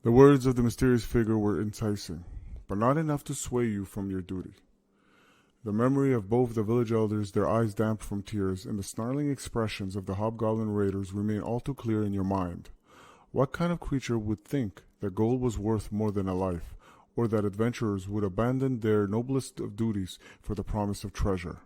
The words of the mysterious figure were enticing, but not enough to sway you from your duty. The memory of both the village elders, their eyes damp from tears, and the snarling expressions of the hobgoblin raiders remain all too clear in your mind. What kind of creature would think that gold was worth more than a life, or that adventurers would abandon their noblest of duties for the promise of treasure?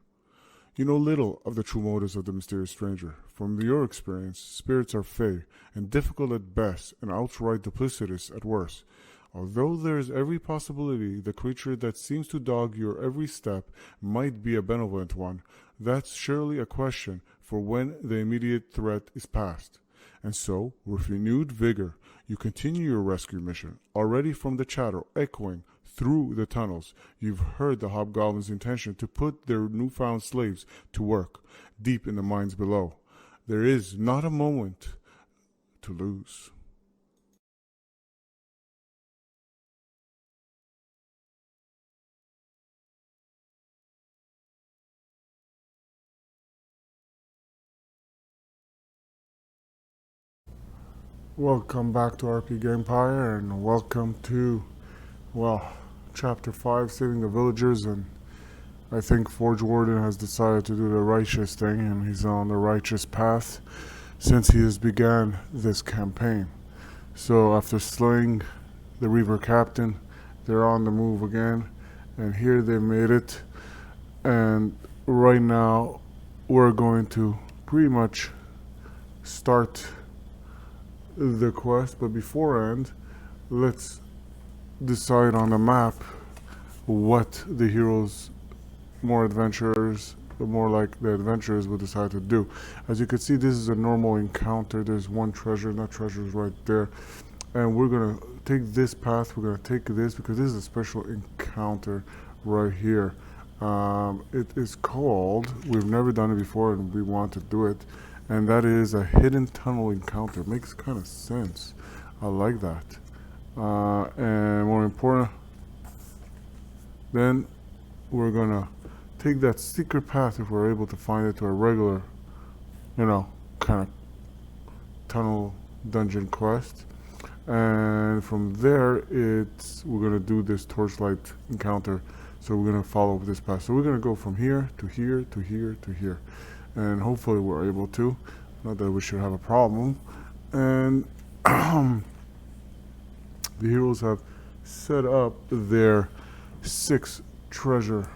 You know little of the true motives of the mysterious stranger. From your experience, spirits are fey, and difficult at best, and outright duplicitous at worst. Although there is every possibility the creature that seems to dog your every step might be a benevolent one, that's surely a question for when the immediate threat is past. And so, with renewed vigor, you continue your rescue mission. Already from the chatter echoing through the tunnels, you've heard the hobgoblin's intention to put their newfound slaves to work, deep in the mines below. There is not a moment to lose. Welcome back to RP Gamepire, and welcome to, Chapter 5, Saving the Villagers. And I think Forge Warden has decided to do the righteous thing, and he's on the righteous path since he has began this campaign. So after slaying the Reaver Captain, they're on the move again, and here they made it. And right now, we're going to pretty much start the quest, but beforehand, let's decide on the map what the heroes, more adventurers, the more like the adventurers will decide to do. As you can see, this is a normal encounter. There's one treasure, that treasure is right there, and we're gonna take this path. We're gonna take this because this is a special encounter right here. It is called, we've never done it before and we want to do it, and that is a hidden tunnel encounter. Makes kind of sense. I like that. And more important, then we're gonna take that secret path, if we're able to find it, to a regular, kind of tunnel dungeon quest. And from there, we're gonna do this torchlight encounter. So we're gonna follow this path. So we're gonna go from here to here to here to here. And hopefully we're able to. Not that we should have a problem. And the heroes have set up their 6 treasure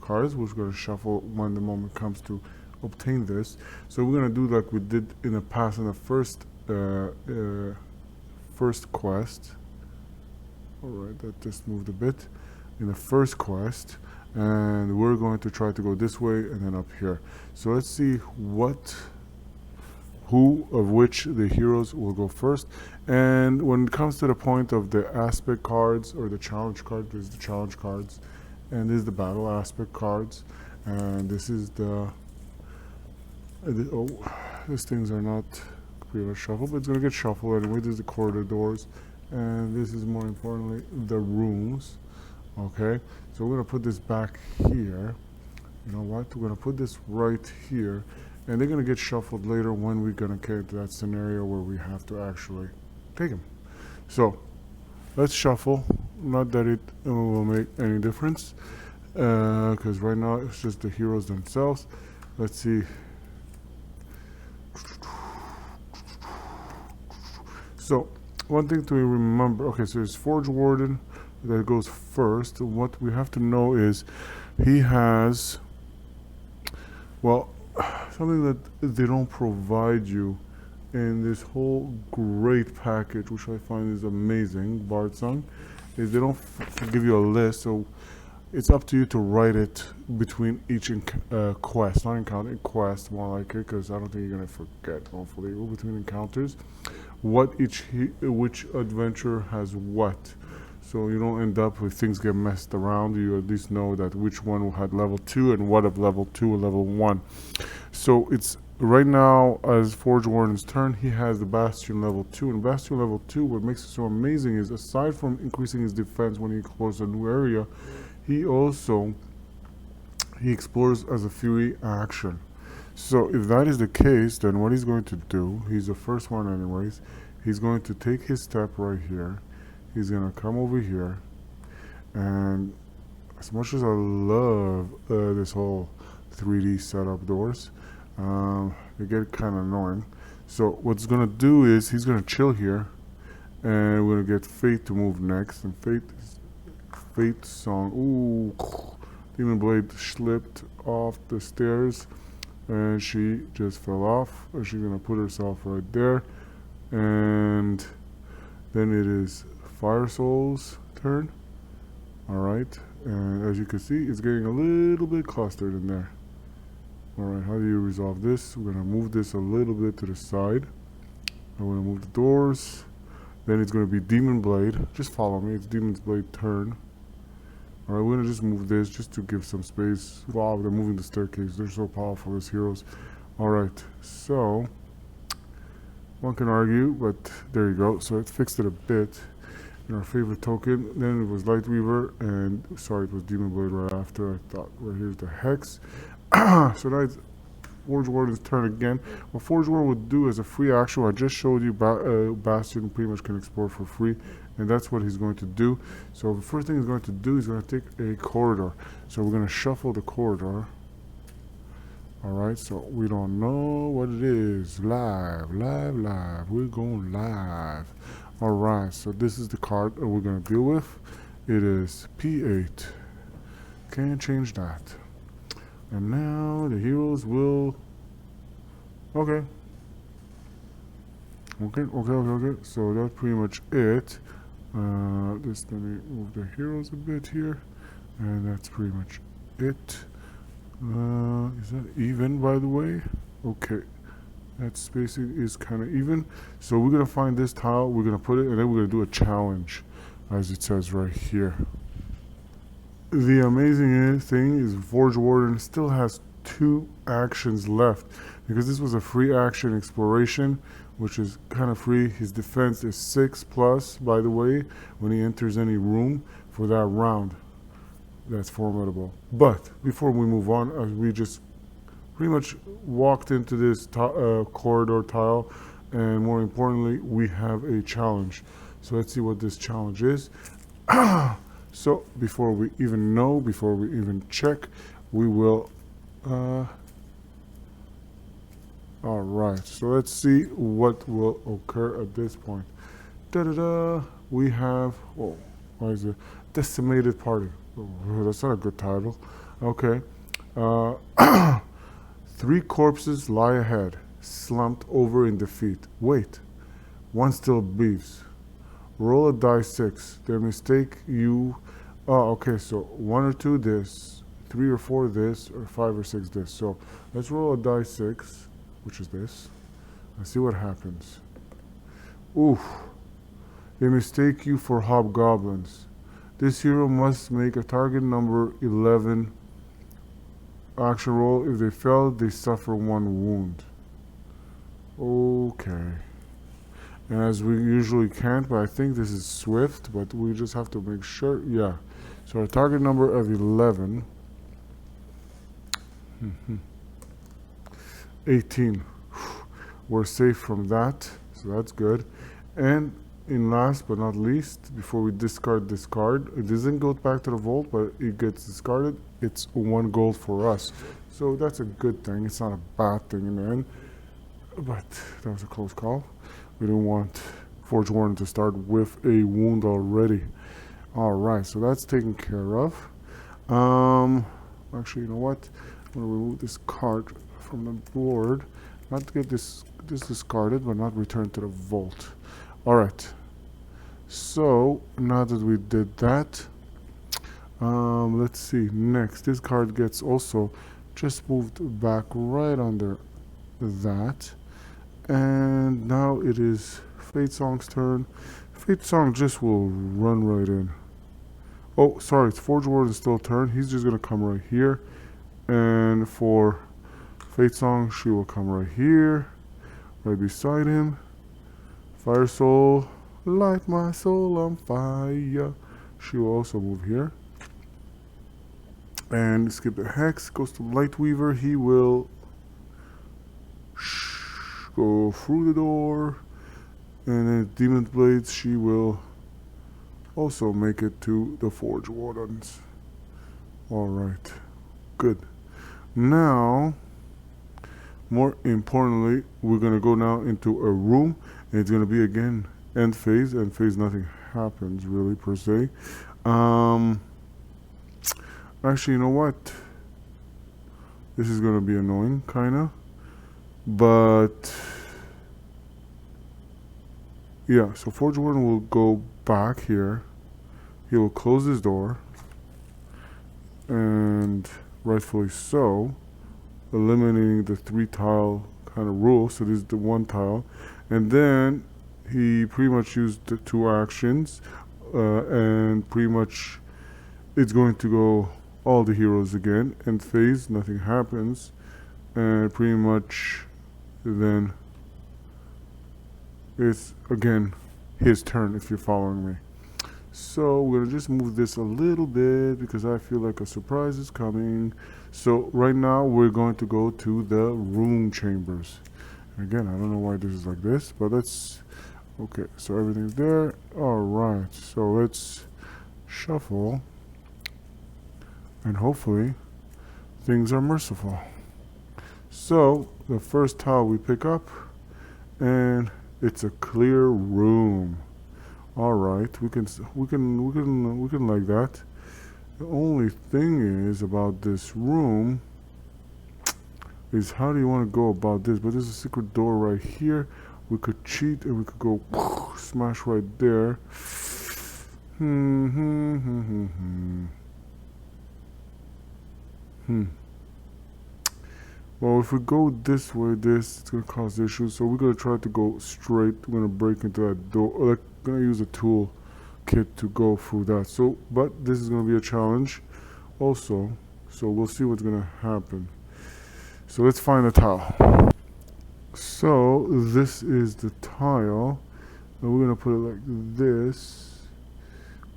cards, which we're going to shuffle when the moment comes to obtain this. So we're going to do like we did in the past in the first quest. Alright, that just moved a bit. In the first quest, and we're going to try to go this way and then up here. So let's see who of which the heroes will go first. And when it comes to the point of the aspect cards or the challenge card, there's the challenge cards, and this is the battle aspect cards, and this is these things are not pretty much shuffled, but it's gonna get shuffled anyway. There's the corridors, and this is more importantly the rooms. Okay, so we're gonna put this back here. You know what? We're gonna put this right here, and they're gonna get shuffled later when we're gonna get to that scenario where we have to actually take them. So let's shuffle. Not that it will make any difference, because right now it's just the heroes themselves. Let's see. So one thing to remember. Okay, so there's Forge Warden that goes first. What we have to know is he has, something that they don't provide you in this whole great package, which I find is amazing, Bardsung, is they don't give you a list. So it's up to you to write it between each quest, not encounter, quest more like it, because I don't think you're gonna forget, hopefully, between encounters, which adventure has what. So you don't end up with things get messed around. You at least know that which one had level 2 and what of level 2 or level 1. So it's right now, as Forge Warden's turn, he has the Bastion level 2. And Bastion level 2, what makes it so amazing is, aside from increasing his defense when he explores a new area, he explores as a Fury action. So if that is the case, then what he's going to do, he's the first one anyways, he's going to take his step right here, he's gonna come over here, and as much as I love this whole 3D setup doors, they get kind of annoying. So what's gonna do is he's gonna chill here, and we're gonna get Fate to move next, and Fate song. Ooh, Demon Blade slipped off the stairs, and she just fell off. And she's gonna put herself right there, and then it is Fire Soul's turn. Alright, and as you can see, it's getting a little bit clustered in there. Alright, how do you resolve this? We're gonna move this a little bit to the side. I'm gonna move the doors. Then it's gonna be Demon Blade. Just follow me, it's Demon Blade turn. Alright, we're gonna just move this just to give some space. Wow, they're moving the staircase. They're so powerful as heroes. Alright, so one can argue, but there you go. So it fixed it a bit. In our favorite token, then it was Lightweaver, and sorry, it was Demon Blade right after. I thought, right here's the Hex. So now it's Forge Warden's turn again. What Forge Warden would do as a free action, I just showed you Bastion pretty much can explore for free, and that's what he's going to do. So the first thing he's going to do is going to take a corridor. So we're going to shuffle the corridor. Alright, so we don't know what it is. Live. We're going live. Alright, so this is the card that we're going to deal with. It is P8. Can't change that. And now the heroes will... Okay. So that's pretty much it. Just let me move the heroes a bit here. And that's pretty much it. Is that even, by the way? Okay. That spacing is kind of even. So we're going to find this tile, we're going to put it, and then we're going to do a challenge, as it says right here. The amazing thing is Forge Warden still has 2 actions left, because this was a free action exploration, which is kind of free. His defense is 6+, by the way, when he enters any room for that round. That's formidable. But before we move on, as we just pretty much walked into this corridor tile, and more importantly, we have a challenge. So let's see what this challenge is. So before we even check, we will alright, so let's see what will occur at this point. We have, oh, why is it decimated party? Oh, that's not a good title. Okay. 3 corpses lie ahead, slumped over in defeat. Wait, one still breathes. Roll a die 6. They mistake you. Oh, okay, so 1 or 2 this, 3 or 4 this, or 5 or 6 this. So let's roll a die 6, which is this. Let's see what happens. Oof. They mistake you for hobgoblins. This hero must make a target number 11 action roll. If they fail, they suffer 1 wound. Okay. And as we usually can't, but I think this is swift, but we just have to make sure. Yeah. So our target number of 11. 18. We're safe from that, so that's good. And in last but not least, before we discard this card, it doesn't go back to the vault, but it gets discarded. It's 1 gold for us. So that's a good thing. It's not a bad thing in the end. But that was a close call. We don't want Forge Warden to start with a wound already. Alright, so that's taken care of. Actually, you know what? I'm going to remove this card from the board. Not to get this discarded, but not returned to the vault. Alright. So, now that we did that, let's see. Next, this card gets also just moved back right under that. And now it is Fate Song's turn. Fate Song just will run right in. Oh, sorry, it's Forge Warden's still turn. He's just going to come right here. And for Fate Song, she will come right here, right beside him. Fire Soul, light my soul on fire. She will also move here. And skip the Hex, goes to Lightweaver. He will go through the door. And then Demon Blades, she will also make it to the Forge Wardens. Alright, good. Now, more importantly, we're going to go now into a room, and it's going to be again end phase. End phase, nothing happens really per se. Actually, you know what? This is going to be annoying, kind of. But yeah, so Forge Warden will go back here. He will close his door, and rightfully so, eliminating the 3 tile kind of rule. So this is the 1 tile, and then he pretty much used the 2 actions, and pretty much it's going to go all the heroes again. End phase, nothing happens, and pretty much then it's again his turn, if you're following me. So we're gonna just move this a little bit because I feel like a surprise is coming. So right now we're going to go to the room chambers. Again, I don't know why this is like this, but let's, okay, so everything's there. Alright, so let's shuffle, and hopefully things are merciful. So the first tile we pick up, and it's a clear room. All right, we can like that. The only thing is about this room is how do you want to go about this? But there's a secret door right here. We could cheat and we could go smash right there. Well, if we go this way, it's gonna cause issues. So we're gonna try to go straight. We're gonna break into that door. Like, gonna use a tool kit to go through that. So, but this is gonna be a challenge, also. So we'll see what's gonna happen. So let's find the tile. So this is the tile, and we're gonna put it like this.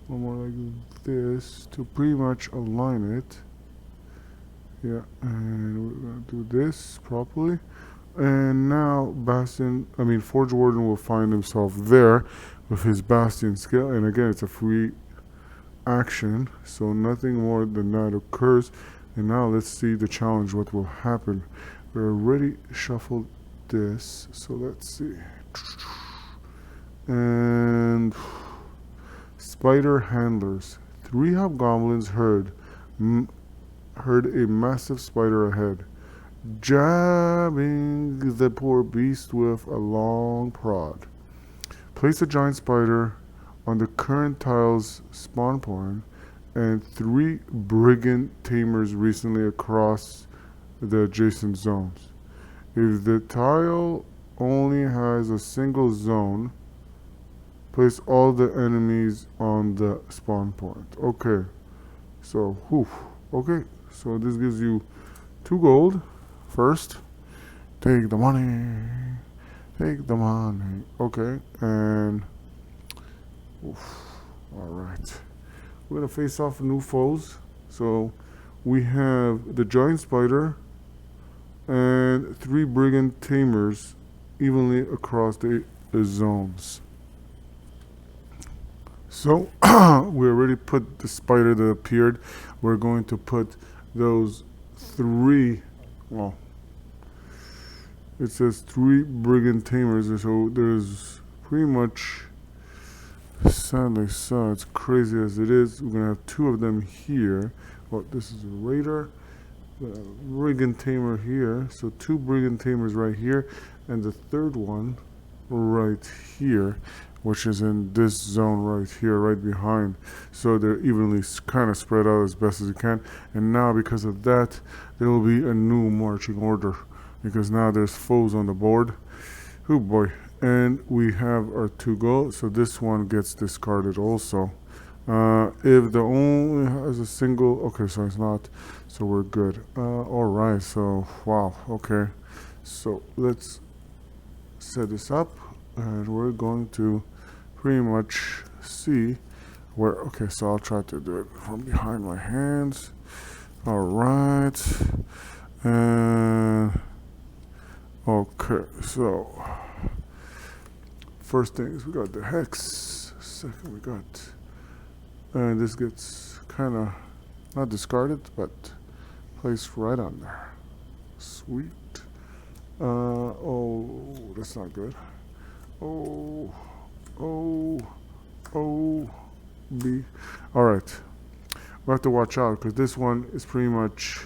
One more like this to pretty much align it. Yeah, and we're gonna do this properly. And now Forge Warden will find himself there with his Bastion skill. And again, it's a free action, so nothing more than that occurs. And now let's see the challenge, what will happen. We already shuffled this, so let's see. And spider handlers. 3 hobgoblins heard a massive spider ahead, jabbing the poor beast with a long prod. Place a giant spider on the current tile's spawn point and 3 brigand tamers recently across the adjacent zones. If the tile only has a single zone, place all the enemies on the spawn point. Okay, so okay, so this gives you 2 gold. First, take the money. Take the money. Okay, and alright. We're gonna face off new foes. So we have the giant spider and 3 brigand tamers evenly across the zones. So we already put the spider that appeared. We're going to put those 3, well, it says 3 brigand tamers, so there's pretty much, sadly so, it's crazy as it is, we're gonna have 2 of them here. Well, this is a raider, brigand tamer here, so 2 brigand tamers right here, and the 3rd one right here, which is in this zone right here, right behind. So they're evenly kind of spread out as best as you can. And now because of that, there will be a new marching order, because now there's foes on the board. Oh boy. And we have our 2 gold, so this one gets discarded also. If the only has a single, okay, so it's not, so we're good. Alright, so wow, okay. So let's set this up, and we're going to pretty much see where, okay, so I'll try to do it from behind my hands. Alright, and okay, so first thing is we got the hex, second we got And this gets kind of not discarded, but placed right on there. Sweet. Oh, that's not good. Oh, oh, oh, B. All right. We have to watch out because this one is pretty much,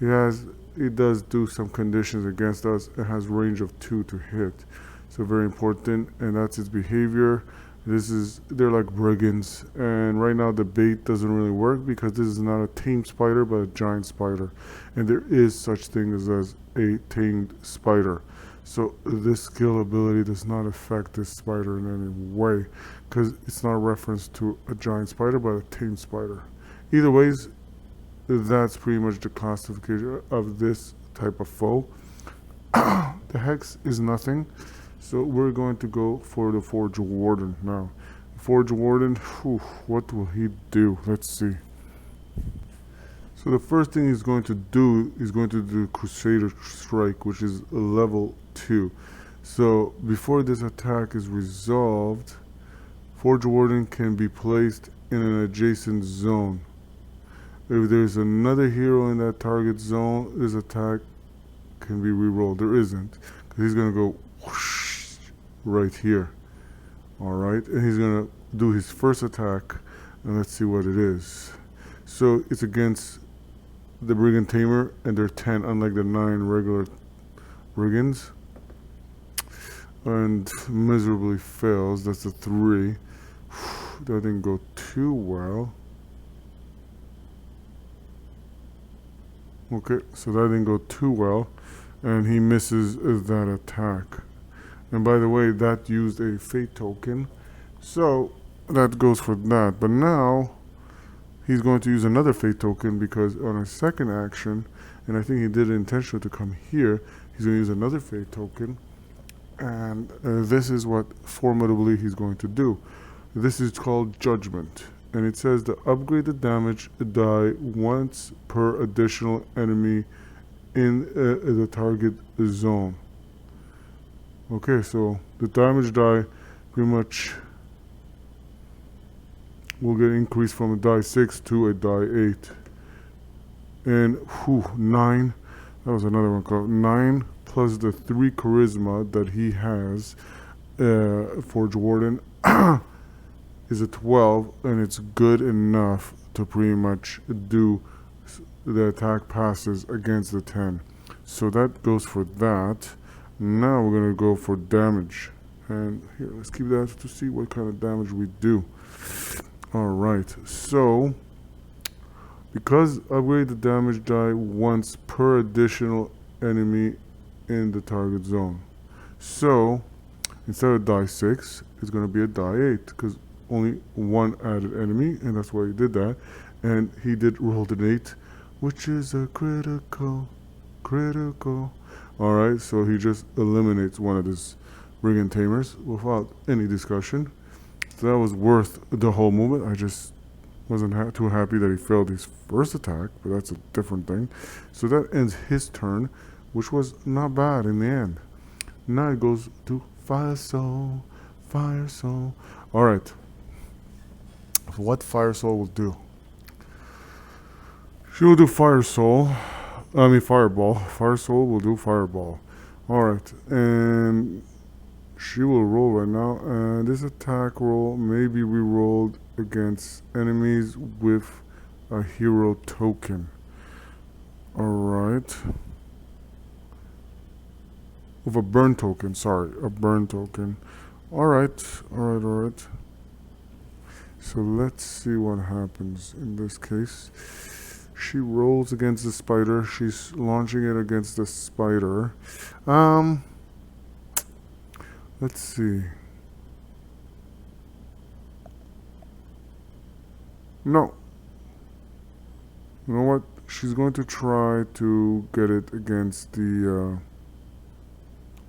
it does do some conditions against us. It has range of 2 to hit. So very important, and that's its behavior. They're like brigands, and right now the bait doesn't really work because this is not a tamed spider but a giant spider, and there is such thing as a tamed spider. So this skill ability does not affect this spider in any way because it's not a reference to a giant spider but a tamed spider. Either ways, that's pretty much the classification of this type of foe. The hex is nothing. So we're going to go for the Forge Warden now. Forge Warden, what will he do? Let's see. So the first thing he's going to do is going to do Crusader Strike, which is a level 2. So before this attack is resolved, Forge Warden can be placed in an adjacent zone. If there's another hero in that target zone, this attack can be rerolled. There isn't, because he's going to go whoosh right here. Alright, and he's gonna do his first attack, and let's see what it is. So it's against the Brigand Tamer, and they're 10, unlike the 9 regular Brigands. And miserably fails. That's a 3. That didn't go too well. Okay, so that didn't go too well, and he misses that attack. And by the way, that used a fate token, so that goes for that. But now he's going to use another fate token because on a second action, and I think he did it intentionally to come here, he's going to use another fate token, and this is what formidably he's going to do. This is called Judgment, and it says to upgrade the damage die once per additional enemy in the target zone. Okay, so the damage die pretty much will get increased from a die 6 to a die 8. And 9, that was another one called 9 plus the 3 charisma that he has, Forge Warden, is a 12, and it's good enough to pretty much do the attack passes against the 10. So that goes for that. Now we're going to go for damage. And here, let's keep that to see what kind of damage we do. Alright, so because upgrade the damage die once per additional enemy in the target zone. So instead of die 6, it's going to be a die 8 because only one added enemy, and that's why he did that. And he did roll an 8, which is a critical. Alright, so he just eliminates one of his Brigand Tamers without any discussion. So that was worth the whole movement. I just wasn't too happy that he failed his first attack, but that's a different thing. So that ends his turn, which was not bad in the end. Now it goes to Fire Soul. Alright. What Fire Soul will do? She will do Fireball. Fire Soul will do Fireball. Alright, and she will roll right now, and this attack roll may be re-rolled against enemies with a hero token. Alright. With a burn token, a burn token. Alright. So let's see what happens in this case. She rolls against the spider. She's launching it against the spider. Let's see. No. You know what? She's going to try to get it against the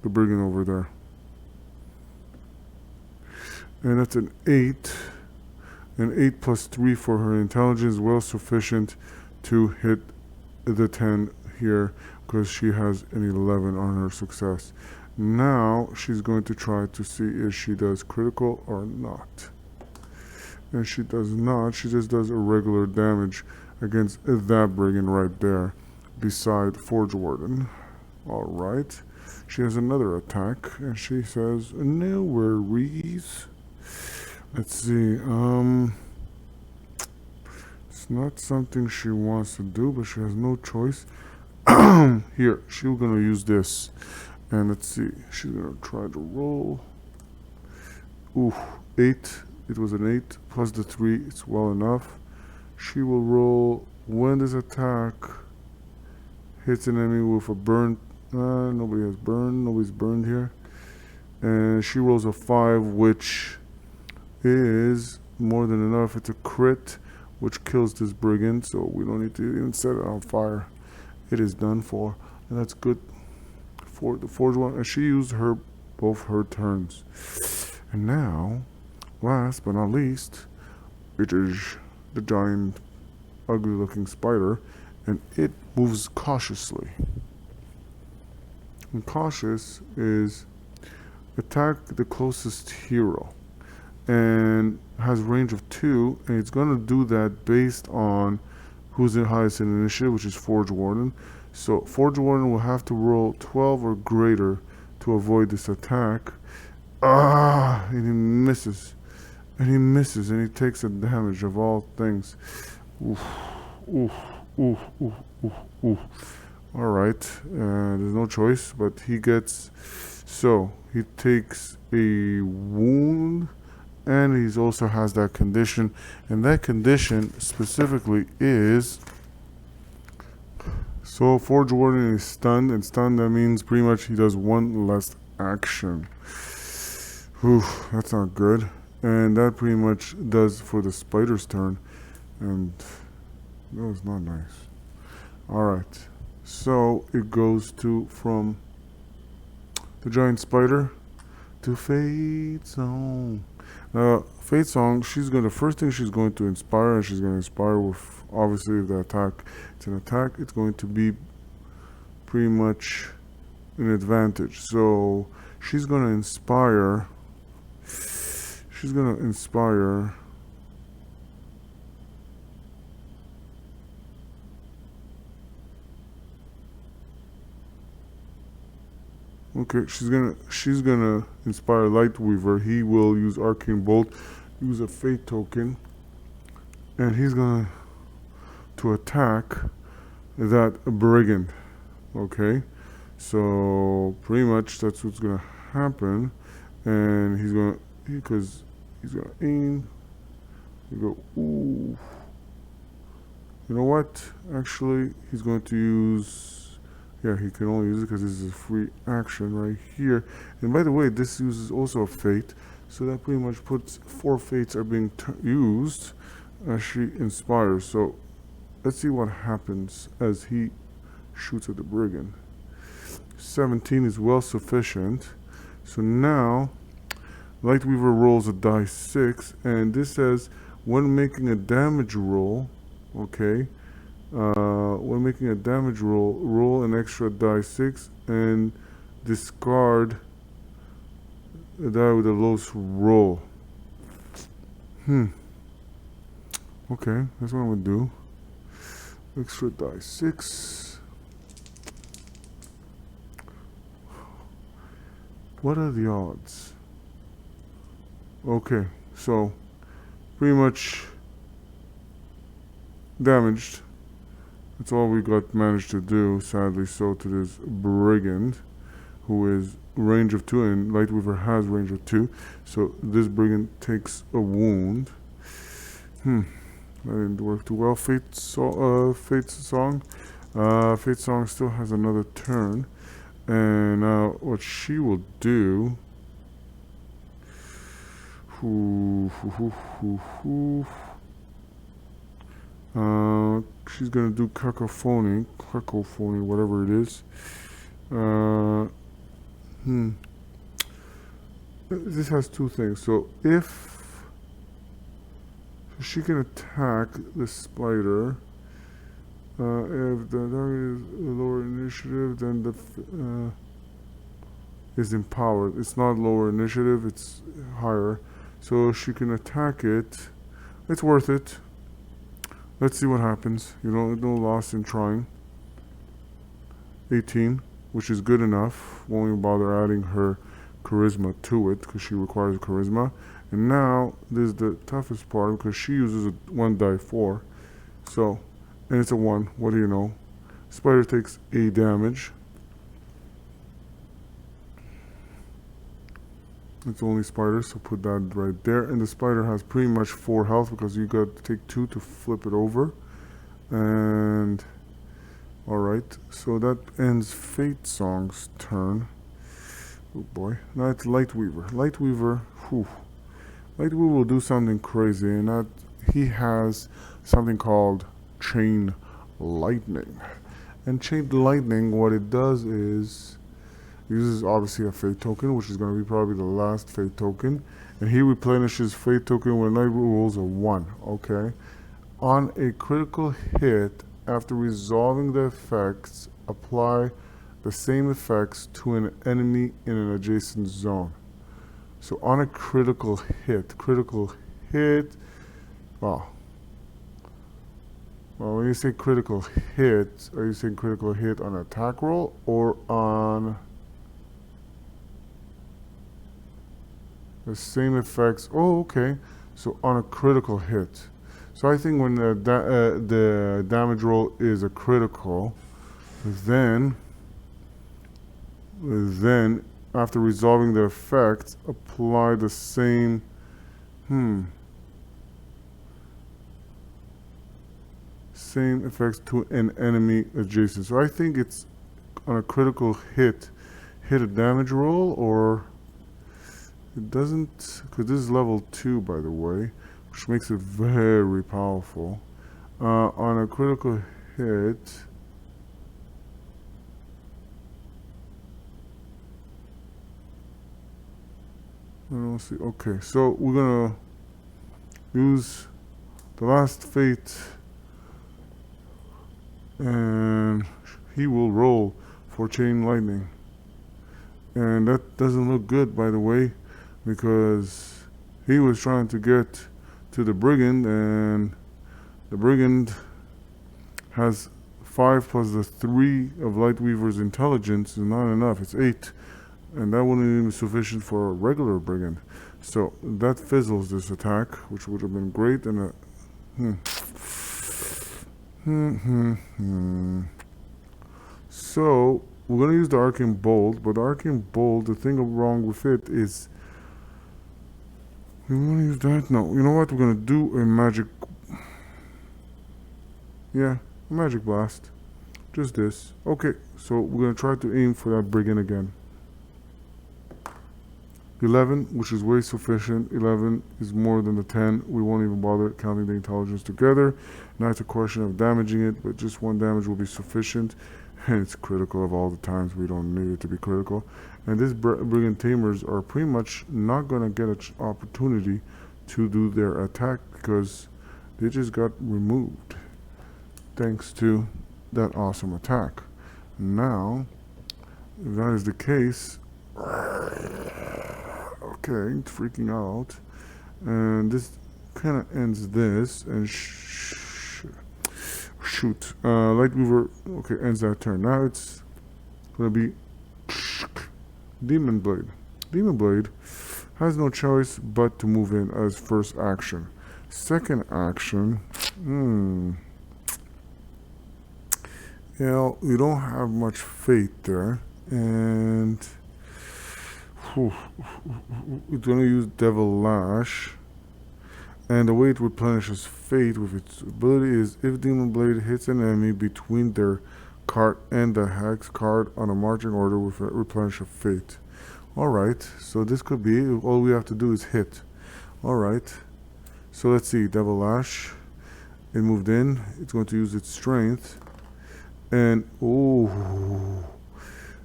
brigand over there. And that's an 8. An 8 plus 3 for her intelligence, well sufficient to hit the 10 here because she has an 11 on her success. Now she's going to try to see if she does critical or not. and she does not. She just does irregular damage against that brigand right there beside Forge Warden. Alright. She has another attack, and she says, no worries. Let's see, it's not something she wants to do, but she has no choice. Here, she's gonna use this. And let's see, she's gonna try to roll. Ooh, 8. It was an 8 plus the 3. It's well enough. She will roll when this attack hits an enemy with a burn. Nobody has burned. Nobody's burned here. And she rolls a 5, which is more than enough. It's a crit, which kills this brigand, so we don't need to even set it on fire. It is done for, and that's good for the Forge one. And she used both her turns. And now, last but not least, it is the giant, ugly-looking spider, and it moves cautiously. And cautious is attack the closest hero, and has range of 2, and it's gonna do that based on who's the highest in initiative, which is Forge Warden. So Forge Warden will have to roll 12 or greater to avoid this attack. And he misses. And he misses, and he takes the damage of all things. Oof, oof, oof, oof, oof, oof. Alright, there's no choice, but he gets... So, he takes a wound, and he also has that condition. And that condition specifically is... So, Forge Warden is stunned, and stunned, that means pretty much he does one less action. Whew, that's not good. And that pretty much does for the spider's turn. And that was not nice. Alright. So it goes from the giant spider to Fate Song. Fate Song, first thing she's going to inspire, and she's going to inspire with, obviously, if the attack, it's an attack, it's going to be pretty much an advantage. So she's going to inspire. Okay, she's gonna inspire Lightweaver. He will use Arcane Bolt, use a Fate token, and he's gonna to attack that brigand. Okay, so pretty much that's what's gonna happen, and he's gonna aim. You go, ooh. You know what? Actually, he's going to use... Yeah, he can only use it because this is a free action right here. And by the way, this uses also a Fate. So that pretty much puts 4 Fates are being used as she inspires. So let's see what happens as he shoots at the brigand. 17 is well sufficient. So now... Lightweaver rolls a die 6, and this says when making a damage roll, okay, when making a damage roll, roll an extra die 6 and discard a die with the lowest roll. Okay, that's what I'm gonna do. Extra die 6. What are the odds? Okay, so pretty much damaged. That's all we managed to do, sadly so, to this brigand, who is range of 2, and Lightweaver has range of 2. So this brigand takes a wound. That didn't work too well. Fate Song. Fate Song still has another turn, and now what she will do. She's gonna do cacophony, whatever it is. This has 2 things. So she can attack the spider. If the target is lower initiative, then the is empowered. It's not lower initiative; it's higher. So she can attack it it's worth it. Let's see what happens. You know, no loss in trying. 18, which is good enough. Won't even bother adding her charisma to it because she requires charisma. And now this is the toughest part because she uses a 1 die 4. So, and it's a 1. What do you know? Spider takes a damage. It's only spider, so put that right there. And the spider has pretty much 4 health because you got to take 2 to flip it over. And alright, so that ends Fate Song's turn. Oh boy. Now it's Lightweaver. Lightweaver, whew. Lightweaver will do something crazy, and that he has something called Chain Lightning. And Chain Lightning, what it does is uses obviously a Fate token, which is going to be probably the last Fate token, and he replenishes Fate token when Light rolls a 1. Okay, on a critical hit, after resolving the effects, apply the same effects to an enemy in an adjacent zone. So on a critical hit, well, when you say critical hit, are you saying critical hit on attack roll or on the same effects? Oh, okay. So on a critical hit. So I think when the damage roll is a critical, then after resolving the effects, apply the same same effects to an enemy adjacent. So I think it's on a critical hit a damage roll, or it doesn't, because this is level 2 by the way, which makes it very powerful. On a critical hit, I don't see. Okay, so we're gonna use the last Fate, and he will roll for Chain Lightning. And that doesn't look good, by the way, because he was trying to get to the Brigand, and the Brigand has 5 plus the 3 of Lightweaver's intelligence is not enough. It's 8. And that wouldn't even be sufficient for a regular Brigand. So that fizzles this attack, which would have been great. And So we're going to use the Arcane Bolt. But the Arcane Bolt, the thing wrong with it is, we want to use that? No. You know what? We're going to do a magic. Yeah, a magic blast. Just this. Okay, so we're going to try to aim for that Brigand again. 11, which is way sufficient. 11 is more than the 10. We won't even bother counting the intelligence together. Now it's a question of damaging it, but just 1 damage will be sufficient. And it's critical of all the times we don't need it to be critical. And these Brigand Tamers are pretty much not going to get an opportunity to do their attack because they just got removed thanks to that awesome attack. Now, if that is the case, okay, it's freaking out, and this kind of ends this, and shoot, Lightweaver, okay, ends that turn. Now it's gonna be Demon Blade. Demon Blade has no choice but to move in as first action. Second action, yeah, we don't have much fate there, and it's going to use Devil Lash, and the way it replenishes fate with its ability is if Demon Blade hits an enemy between their card and the hex card on a marching order with a replenish of fate. Alright, so this could be, all we have to do is hit. Alright, so let's see, Devil Lash, it moved in, it's going to use its strength, and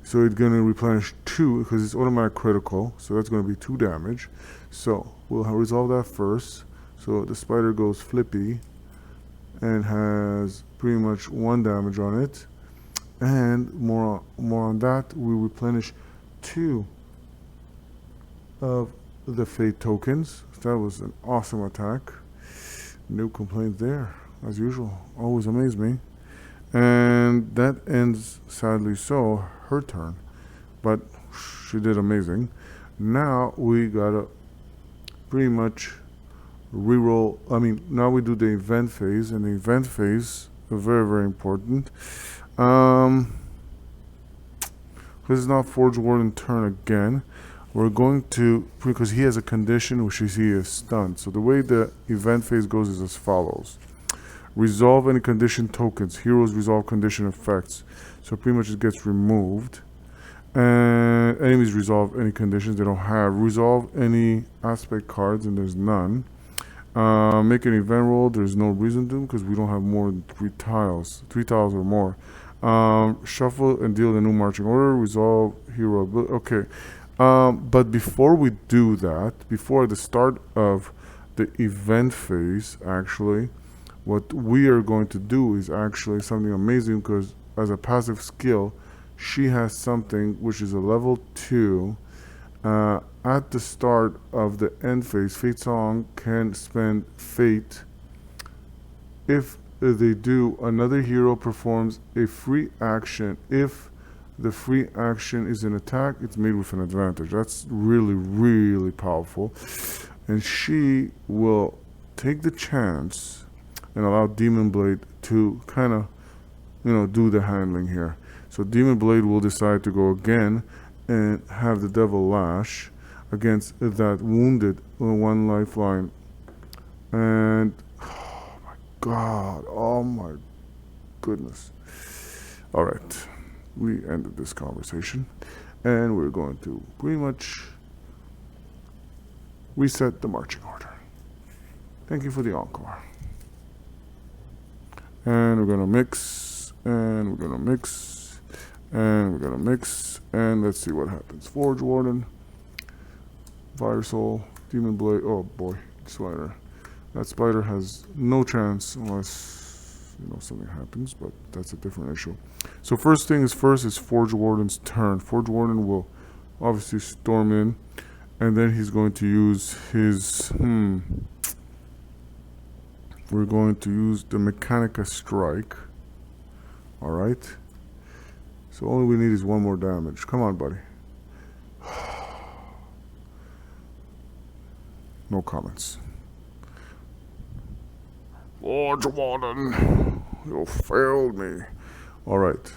so it's going to replenish 2 because it's automatic critical, so that's going to be 2 damage. So we'll resolve that first. So the spider goes flippy and has pretty much 1 damage on it, and more on that. We replenish 2 of the fate tokens. That was an awesome attack. No complaint there, as usual. Always amaze me. And that ends, sadly so, her turn. But she did amazing. Now we gotta pretty much reroll. I mean, now we do the event phase, and the event phase is very, very important. This is not Forge Warden turn again. We're going to, because he has a condition which is he is stunned. So the way the event phase goes is as follows. Resolve any condition tokens. Heroes resolve condition effects. So pretty much it gets removed. And enemies resolve any conditions they don't have. Resolve any aspect cards, and there's none. Make an event roll. There's no reason to, because we don't have more than 3 tiles. 3 tiles or more. Shuffle and deal the new marching order. Resolve hero ability. Okay. But before we do that, before the start of the event phase, actually, what we are going to do is actually something amazing, because as a passive skill, she has something which is a level 2. At the start of the end phase, Fate Song can spend Fate. If they do, another hero performs a free action. If the free action is an attack, it's made with an advantage. That's really, really powerful. And she will take the chance and allow Demon Blade to kind of, do the handling here. So Demon Blade will decide to go again and have the Devil Lash against that wounded 1 lifeline. And oh my god, oh my goodness. All right, we ended this conversation, and we're going to pretty much reset the marching order. Thank you for the encore. And we're gonna mix, and we're gonna mix, and we're gonna mix, and let's see what happens. Forge Warden, Fire Soul, Demon Blade. Oh boy, Spider. That Spider has no chance unless something happens, but that's a different issue. So first things first is Forge Warden's turn. Forge Warden will obviously storm in, and then he's going to use his we're going to use the Mechanica Strike. Alright. So all we need is 1 more damage. Come on, buddy. No comments. Forge Warden, you failed me. Alright.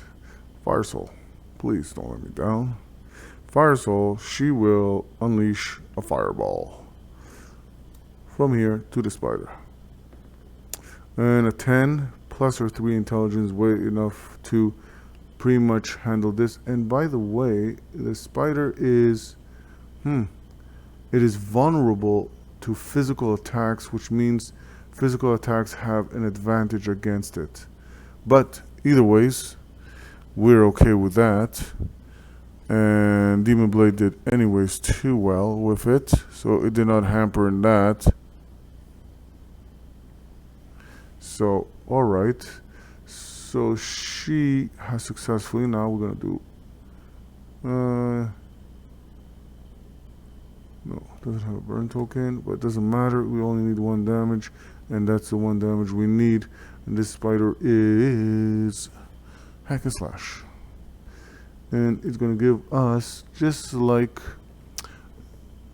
Fire Soul, please don't let me down. Fire Soul, she will unleash a fireball from here to the spider. And a 10 plus her 3 intelligence, way enough to pretty much handle this. And by the way, the spider is it is vulnerable to physical attacks, which means physical attacks have an advantage against it. But either ways, we're okay with that. And Demon Blade did anyways too well with it, so it did not hamper in that. So, alright. So she has successfully, now we're gonna do no, doesn't have a burn token, but it doesn't matter. We only need 1 damage, and that's the 1 damage we need. And this spider is Hack and Slash. And it's gonna give us, just like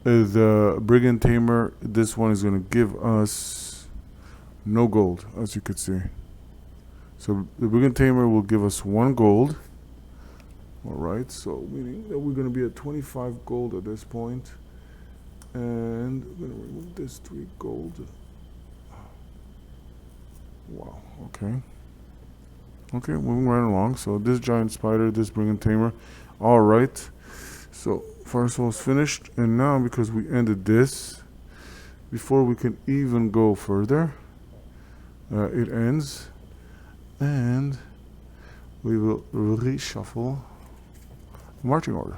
the Brigand Tamer, this one is gonna give us no gold, as you could see. So the Brigand Tamer will give us 1 gold. Alright, so meaning that we're gonna be at 25 gold at this point. And we're gonna remove this 3 gold. Wow, okay. Okay, moving right along. So this giant spider, this Brigand Tamer. Alright. So Fire Soul is finished. And now, because we ended this, before we can even go further, it ends. And we will reshuffle the marching order.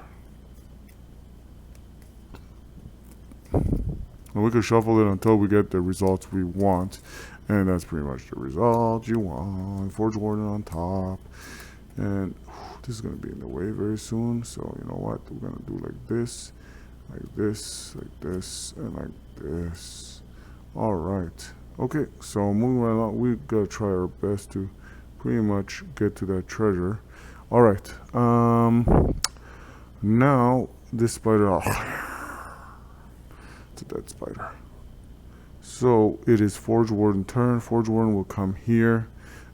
And we can shuffle it until we get the results we want. And that's pretty much the result you want. Forge Warden on top. And this is going to be in the way very soon. So you know what? We're going to do like this, like this, like this, and like this. Alright. Okay, so moving right along, we gotta try our best to pretty much get to that treasure. All right. Now this spider. Oh, it's a dead spider. So it is Forge Warden turn. Forge Warden will come here,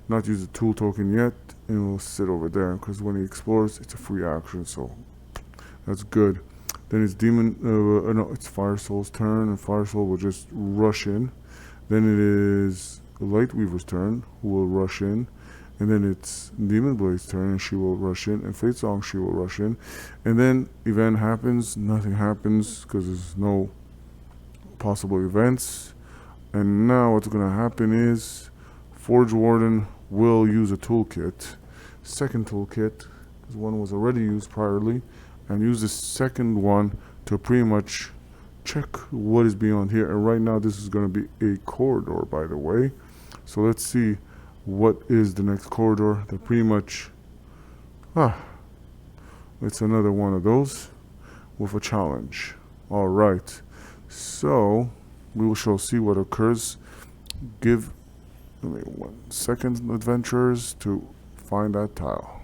not use the tool token yet, and will sit over there because when he explores, it's a free action. So that's good. Then it's Demon. No, it's Fire Soul's turn, and Fire Soul will just rush in. Then it is Light Weaver's turn, who will rush in. And then it's Demon Blade's turn, and she will rush in. And Fate Song, she will rush in. And then event happens, nothing happens because there's no possible events. And now what's going to happen is Forge Warden will use a toolkit, second toolkit, because one was already used priorly, and use the second one to pretty much check what is beyond here. And right now this is going to be a corridor, by the way. So let's see what is the next corridor that pretty much it's another one of those with a challenge. All right, so we shall see what occurs. Give me 1 second, adventurers, to find that tile.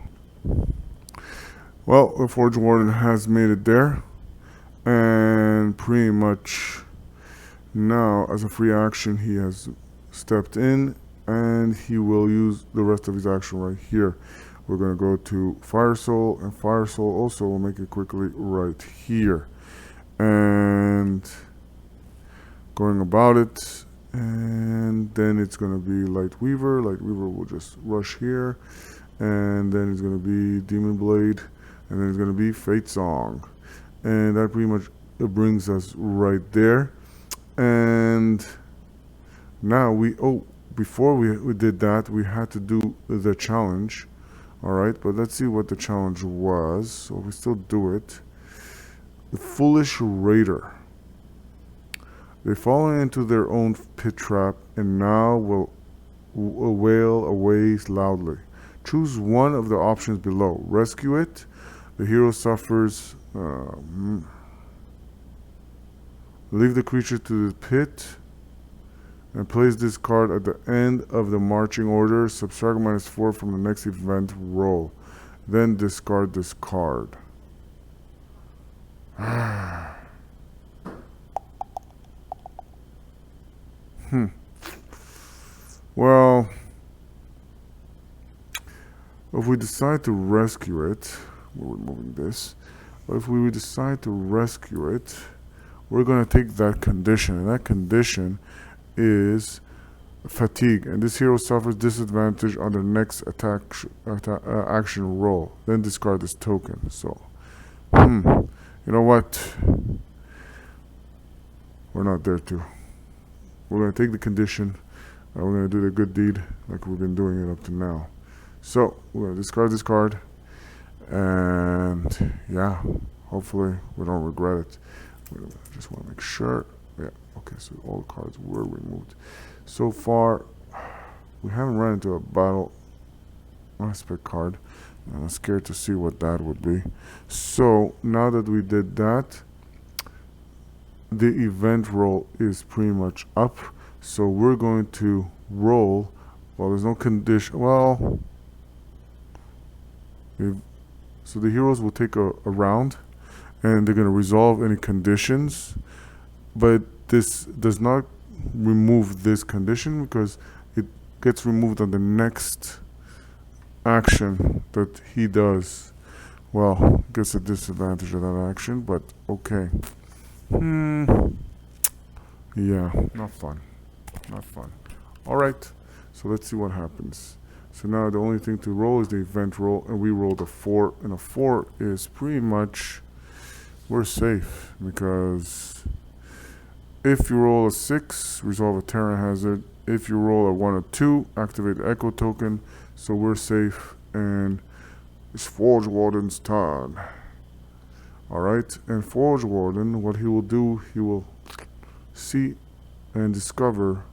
Well, the Forge Warden has made it there, and pretty much now as a free action he has stepped in, and he will use the rest of his action right here. We're going to go to Fire Soul, and Fire Soul also will make it quickly right here. And going about it, and then it's going to be Light Weaver. Light Weaver will just rush here, and then it's going to be Demon Blade, and then it's going to be Fate Song. And that pretty much brings us right there. And now before we did that, we had to do the challenge. Alright, but let's see what the challenge was. So we still do it. The Foolish Raider. They fall into their own pit trap and now will wail away loudly. Choose one of the options below. Rescue it. The hero suffers. Leave the creature to the pit. And place this card at the end of the marching order. Subtract -4 from the next event roll. Then discard this card. Well, if we decide to rescue it, we're removing this. But if we decide to rescue it, we're going to take that condition. And that condition is fatigue, and this hero suffers disadvantage on the next action roll. Then discard this token. So, you know what? We're not there too. We're going to take the condition, and we're going to do the good deed like we've been doing it up to now. So, we're going to discard this card, and yeah, hopefully we don't regret it. I just want to make sure. Yeah, okay, so all the cards were removed. So far, we haven't run into a battle aspect card. I'm scared to see what that would be. So, now that we did that, the event roll is pretty much up. So, we're going to roll. Well, there's no condition. Well, so the heroes will take a round, and they're going to resolve any conditions. But this does not remove this condition because it gets removed on the next action that he does. Well, gets a disadvantage of that action, but okay. Yeah, not fun. Not fun. Alright, so let's see what happens. So now the only thing to roll is the event roll, and we rolled a 4, and a 4 is pretty much, we're safe, because if you roll a 6, resolve a Terra hazard. If you roll a 1 or 2, activate the Echo token. So we're safe, and it's Forge Warden's turn. Alright, and Forge Warden, what he will do, he will see and discover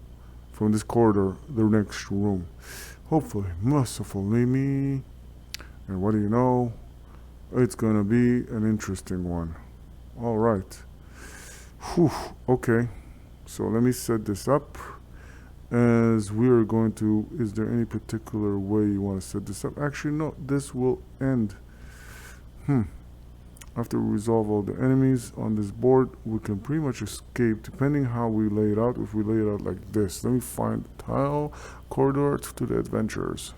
from this corridor the next room. Hopefully, mercifully me. And what do you know? It's gonna be an interesting one. Alright. Whew, okay, so let me set this up, as we are going to, is there any particular way you want to set this up? Actually, no, this will end. After we resolve all the enemies on this board, we can pretty much escape depending how we lay it out. If we lay it out like this, let me find the tile corridor to the adventurers.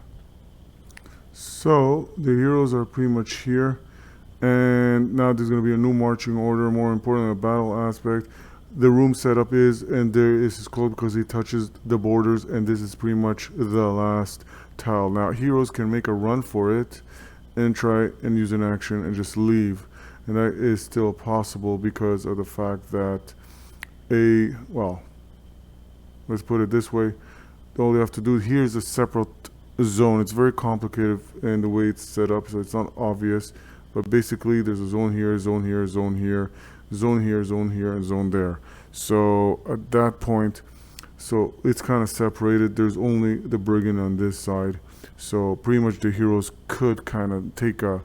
So the heroes are pretty much here, and now there's going to be a new marching order. More important, a battle aspect. The room setup is, and there is called because it touches the borders, and this is pretty much the last tile. Now heroes can make a run for it and try and use an action and just leave, and that is still possible because of the fact that let's put it this way, all you have to do here is a separate zone. It's very complicated in the way it's set up, so it's not obvious, but basically there's a zone here, zone here, zone here, zone here, zone here, and zone there. So at that point, so it's kind of separated. There's only the brigand on this side, so pretty much the heroes could kind of take a,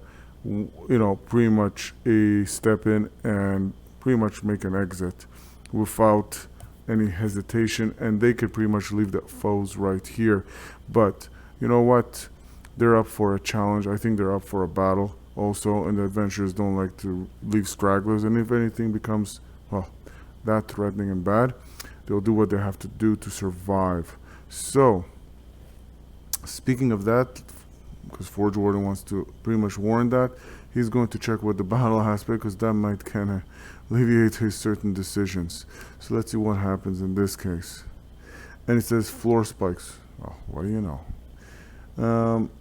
pretty much a step in and pretty much make an exit without any hesitation, and they could pretty much leave the foes right here. But you know what, they're up for a challenge. I think they're up for a battle also, and the adventurers don't like to leave stragglers, and if anything becomes that threatening and bad, they'll do what they have to do to survive. So speaking of that, because Forge Warden wants to pretty much warn that, he's going to check what the battle aspect, because that might kind of alleviate his certain decisions. So let's see what happens in this case. And it says floor spikes. Oh, what do you know?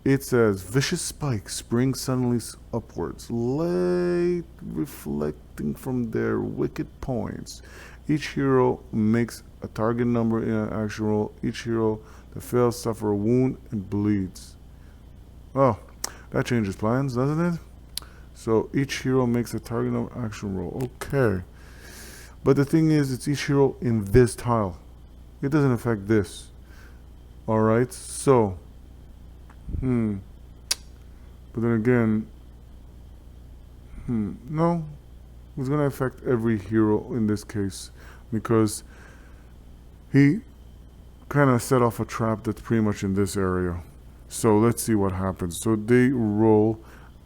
It says vicious spikes spring suddenly upwards, light reflecting from their wicked points. Each hero makes a target number in an action roll. Each hero that fails suffer a wound and bleeds. Oh, that changes plans, doesn't it? So each hero makes a target number action roll. Okay. But the thing is, it's each hero in this tile. It doesn't affect this. Alright, so but then again, no, it's gonna affect every hero in this case, because he kind of set off a trap that's pretty much in this area. So let's see what happens. So they roll,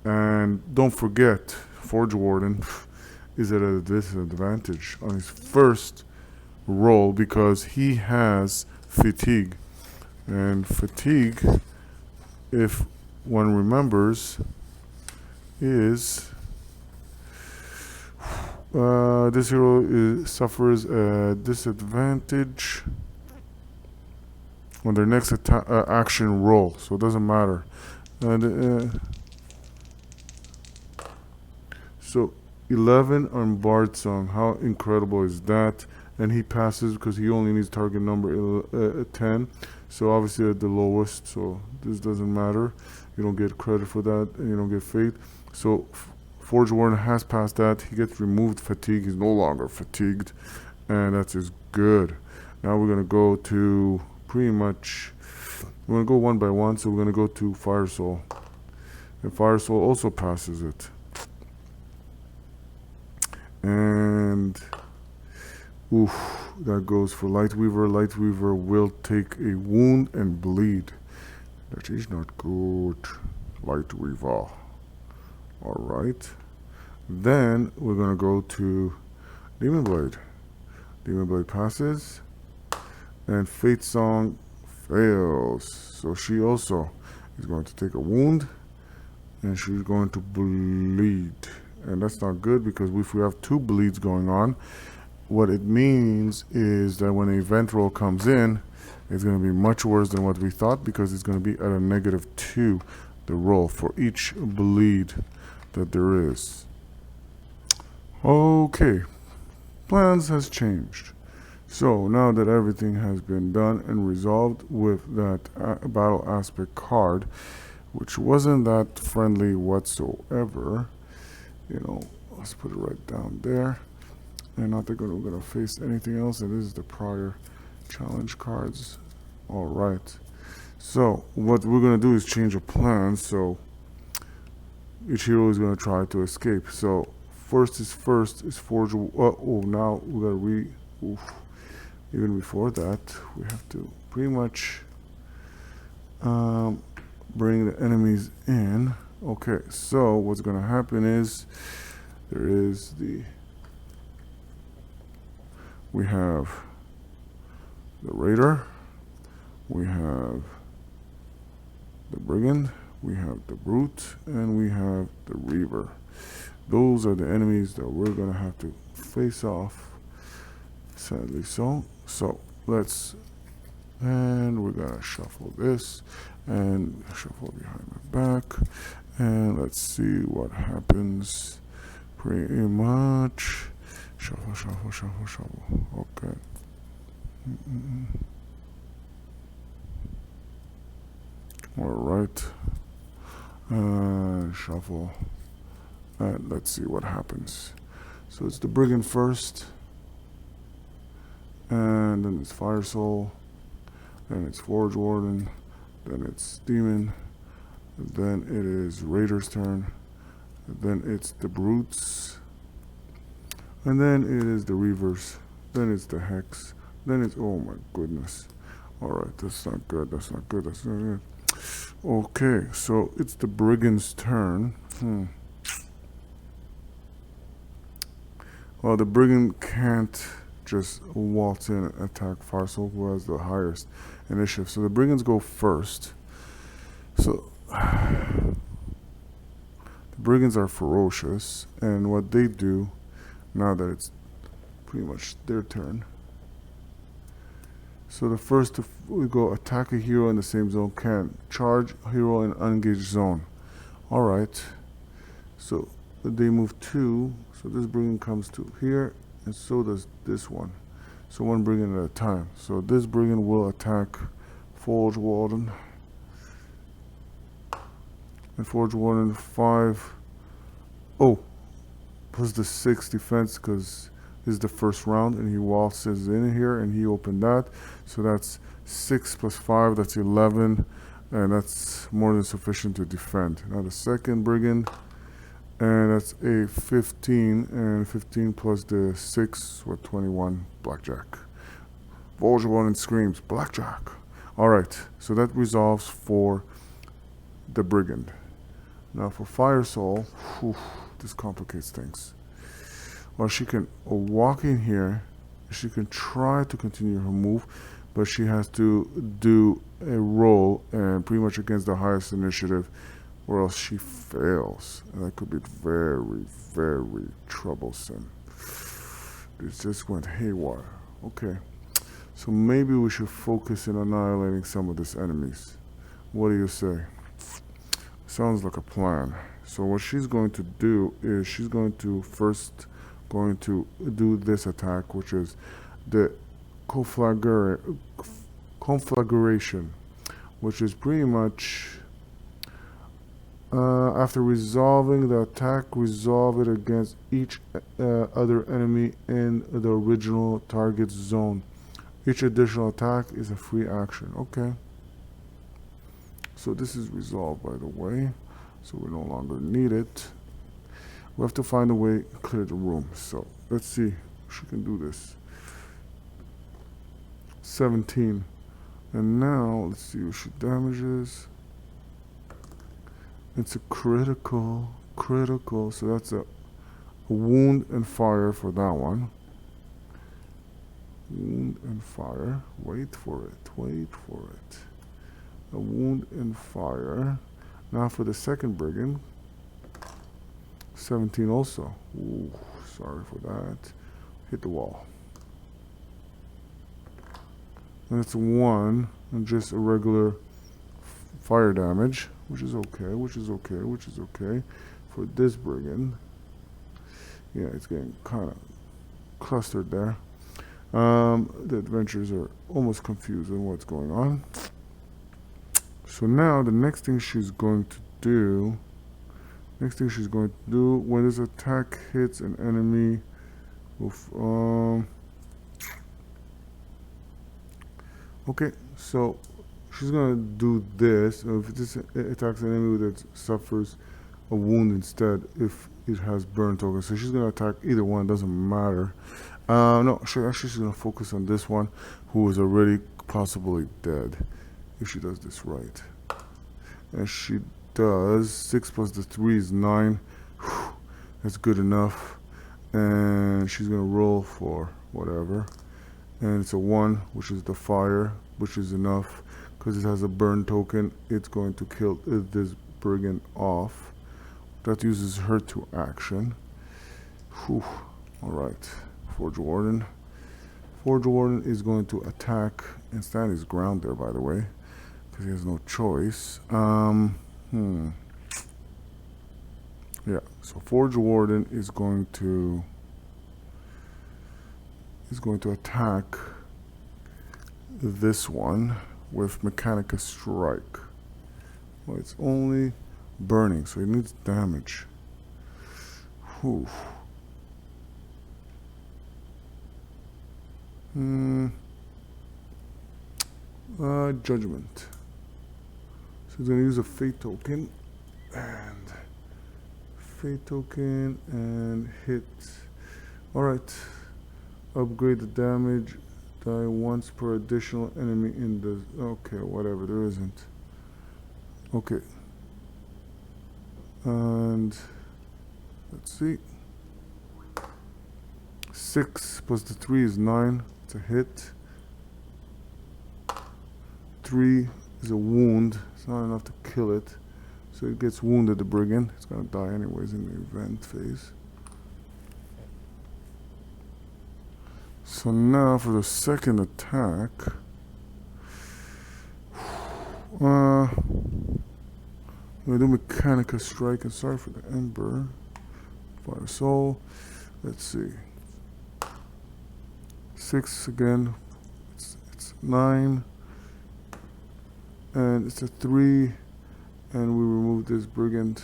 and don't forget, Forge Warden is at a disadvantage on his first roll because he has fatigue, and fatigue, if one remembers, is this hero suffers a disadvantage on their next action roll, so it doesn't matter. And so 11 on Bardsung, how incredible is that? And he passes because he only needs target number 10, so obviously at the lowest, so this doesn't matter. You don't get credit for that, and you don't get fate. So Forge Warden has passed that. He gets removed fatigue. He's no longer fatigued, and that's just good. Now we're gonna go to pretty much, we're gonna go one by one. So we're gonna go to Fire Soul, and Fire Soul also passes it. And that goes for Light Weaver. Light Weaver will take a wound and bleed. That is not good, Light Weaver. Alright. Then we're gonna go to Demon Blade. Demon Blade passes, and Fate Song fails. So she also is going to take a wound, and she's going to bleed. And that's not good, because if we have two bleeds going on, what it means is that when an event roll comes in, it's going to be much worse than what we thought, because it's going to be at a -2, the roll for each bleed that there is. Okay, plans has changed. So now that everything has been done and resolved with that battle aspect card, which wasn't that friendly whatsoever, let's put it right down there. And not that we're going to face anything else, and this is the prior challenge cards. Alright, so what we're going to do is change a plan. So each hero is going to try to escape. So first is Forge. Now we got to even before that, we have to pretty much bring the enemies in. Okay, so what's going to happen is there is we have the raider, we have the brigand, we have the brute, and we have the reaver. Those are the enemies that we're going to have to face off, sadly so. So let's, and we're going to shuffle this and shuffle behind my back, and let's see what happens. Pretty much shuffle, shuffle, shuffle, shuffle. Okay. All right. Shuffle. And let's see what happens. So it's the brigand first, and then it's fire soul, then it's forge warden, then it's demon, then it is raider's turn, then it's the brutes, and then it is the reavers, then it's the hex, then it's, oh my goodness. All right, that's not good, that's not good, that's not good. Okay, so it's the brigand's turn. Well, the brigand can't just waltz in and attack fire soul, who has the highest initiative. So the brigands go first. So the brigands are ferocious, and what they do, now that it's pretty much their turn. So the first we go attack a hero in the same zone, can charge hero in unengaged zone. Alright, so they move 2, so this brigand comes to here, and so does this one. So one brigand at a time. So this brigand will attack Forge Warden. And Forge Warden 5. Oh, plus the 6 defense, because this is the first round, and he waltzes in here, and he opened that. So that's 6 plus 5, that's 11, and that's more than sufficient to defend. Now the second brigand, and that's a 15, and 15 plus the 6, what, 21, blackjack. Forge Warden screams, blackjack. Alright, so that resolves for the brigand. Now for Fire Soul, this complicates things. Well, she can walk in here, she can try to continue her move, but she has to do a roll, and pretty much against the highest initiative, or else she fails. And that could be very, very troublesome. This just went haywire. Okay, so maybe we should focus in annihilating some of these enemies. What do you say? Sounds like a plan. So what she's going to do is she's going to first do this attack, which is the conflagration, which is pretty much after resolving the attack, resolve it against each other enemy in the original target's zone. Each additional attack is a free action. Okay. So this is resolved, by the way, so we no longer need it. We have to find a way to clear the room. So let's see if she can do this. 17. And now let's see what she damages. It's a critical. So that's a wound and fire for that one. Wound and fire. Wait for it. A wound and fire. Now for the second brigand. 17 also. Ooh, sorry for that. Hit the wall. And it's 1 and just a regular fire damage, which is okay. For this brigand, yeah, it's getting kind of clustered there. The adventurers are almost confused on what's going on. So now the next thing she's going to do, when this attack hits an enemy with, okay, so she's gonna do this. If this attacks an enemy that suffers a wound instead, if it has burn token, so she's gonna attack either one, doesn't matter. No, actually she's gonna focus on this one, who is already possibly dead, if she does this right. And she does 6 plus the 3 is 9. Whew, that's good enough. And she's gonna roll for whatever. And it's a 1, which is the fire, which is enough because it has a burn token. It's going to kill this brigand off. That uses her to action. Whew. Alright, Forge Warden. Forge Warden is going to attack and stand his ground there, by the way, because he has no choice. Yeah, so Forge Warden is going to attack this one with Mechanica Strike. Well, it's only burning, so it needs damage. Whew. Judgment. So he's gonna use a fate token and hit. Alright. Upgrade the damage. Die once per additional enemy in the. Okay, whatever, there isn't. Okay. And let's see. 6 plus the 3 is 9. It's a hit. 3 is a wound. It's not enough to kill it. So it gets wounded, the brigand. It's gonna die anyways in the event phase. So now for the second attack. I'm gonna do Mechanica Strike, and sorry for the Ember. Fire Soul. Let's see. 6 again. It's 9. And it's a 3. And we remove this brigand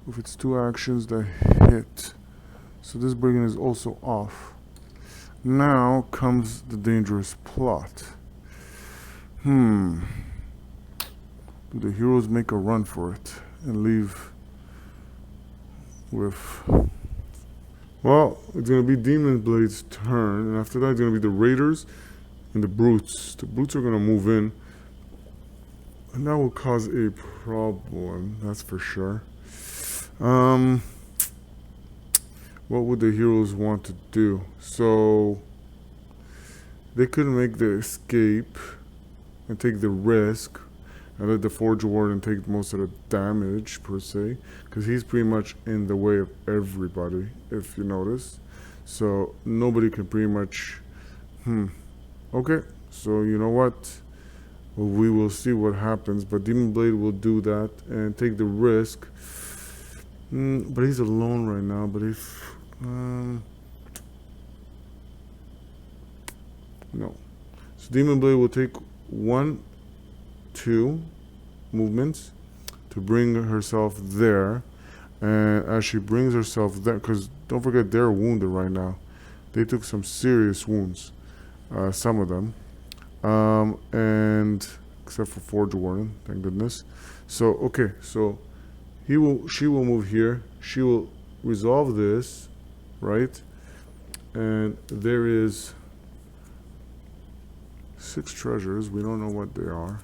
with its 2 actions that hit. So this brigand is also off. Now comes the dangerous plot. Do the heroes make a run for it and leave with... Well, it's going to be Demon Blade's turn, and after that it's going to be the Raiders and the Brutes. The Brutes are going to move in, and that will cause a problem, that's for sure. What would the heroes want to do? So they could make the escape and take the risk and let the Forge Warden take most of the damage, per se, because he's pretty much in the way of everybody, if you notice. So nobody can pretty much... Okay, so you know what? Well, we will see what happens, but Demon Blade will do that and take the risk. But he's alone right now, but if... no. So Demon Blade will take 1, 2 movements to bring herself there. And as she brings herself there, because don't forget they're wounded right now. They took some serious wounds, some of them. And except for Forge Warden, thank goodness. So okay, so she will move here. She will resolve this, right? And there is 6 treasures. We don't know what they are.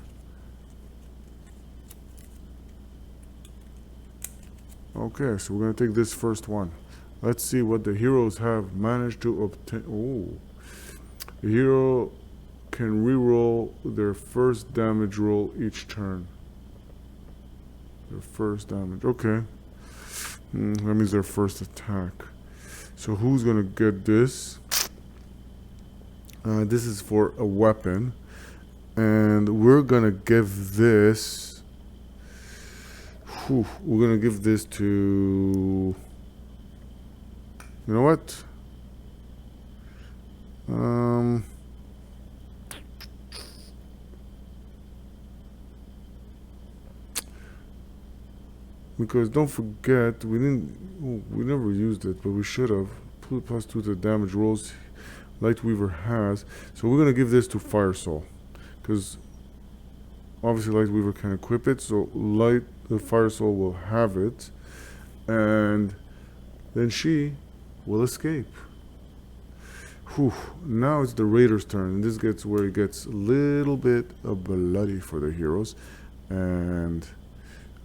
Okay, so we're gonna take this first one. Let's see what the heroes have managed to obtain. Oh, the hero can reroll their first damage roll each turn. Their first damage. Okay. That means their first attack. So who's gonna get this? This is for a weapon, and we're gonna give this. We're gonna give this to. You know what? Because don't forget, we never used it, but we should have. +2 to damage rolls Lightweaver has. So we're gonna give this to Fire Soul, because obviously Lightweaver can equip it. So the Fire Soul will have it, and then she will escape. Whew. Now it's the raiders' turn, and this gets where it gets a little bit bloody for the heroes. And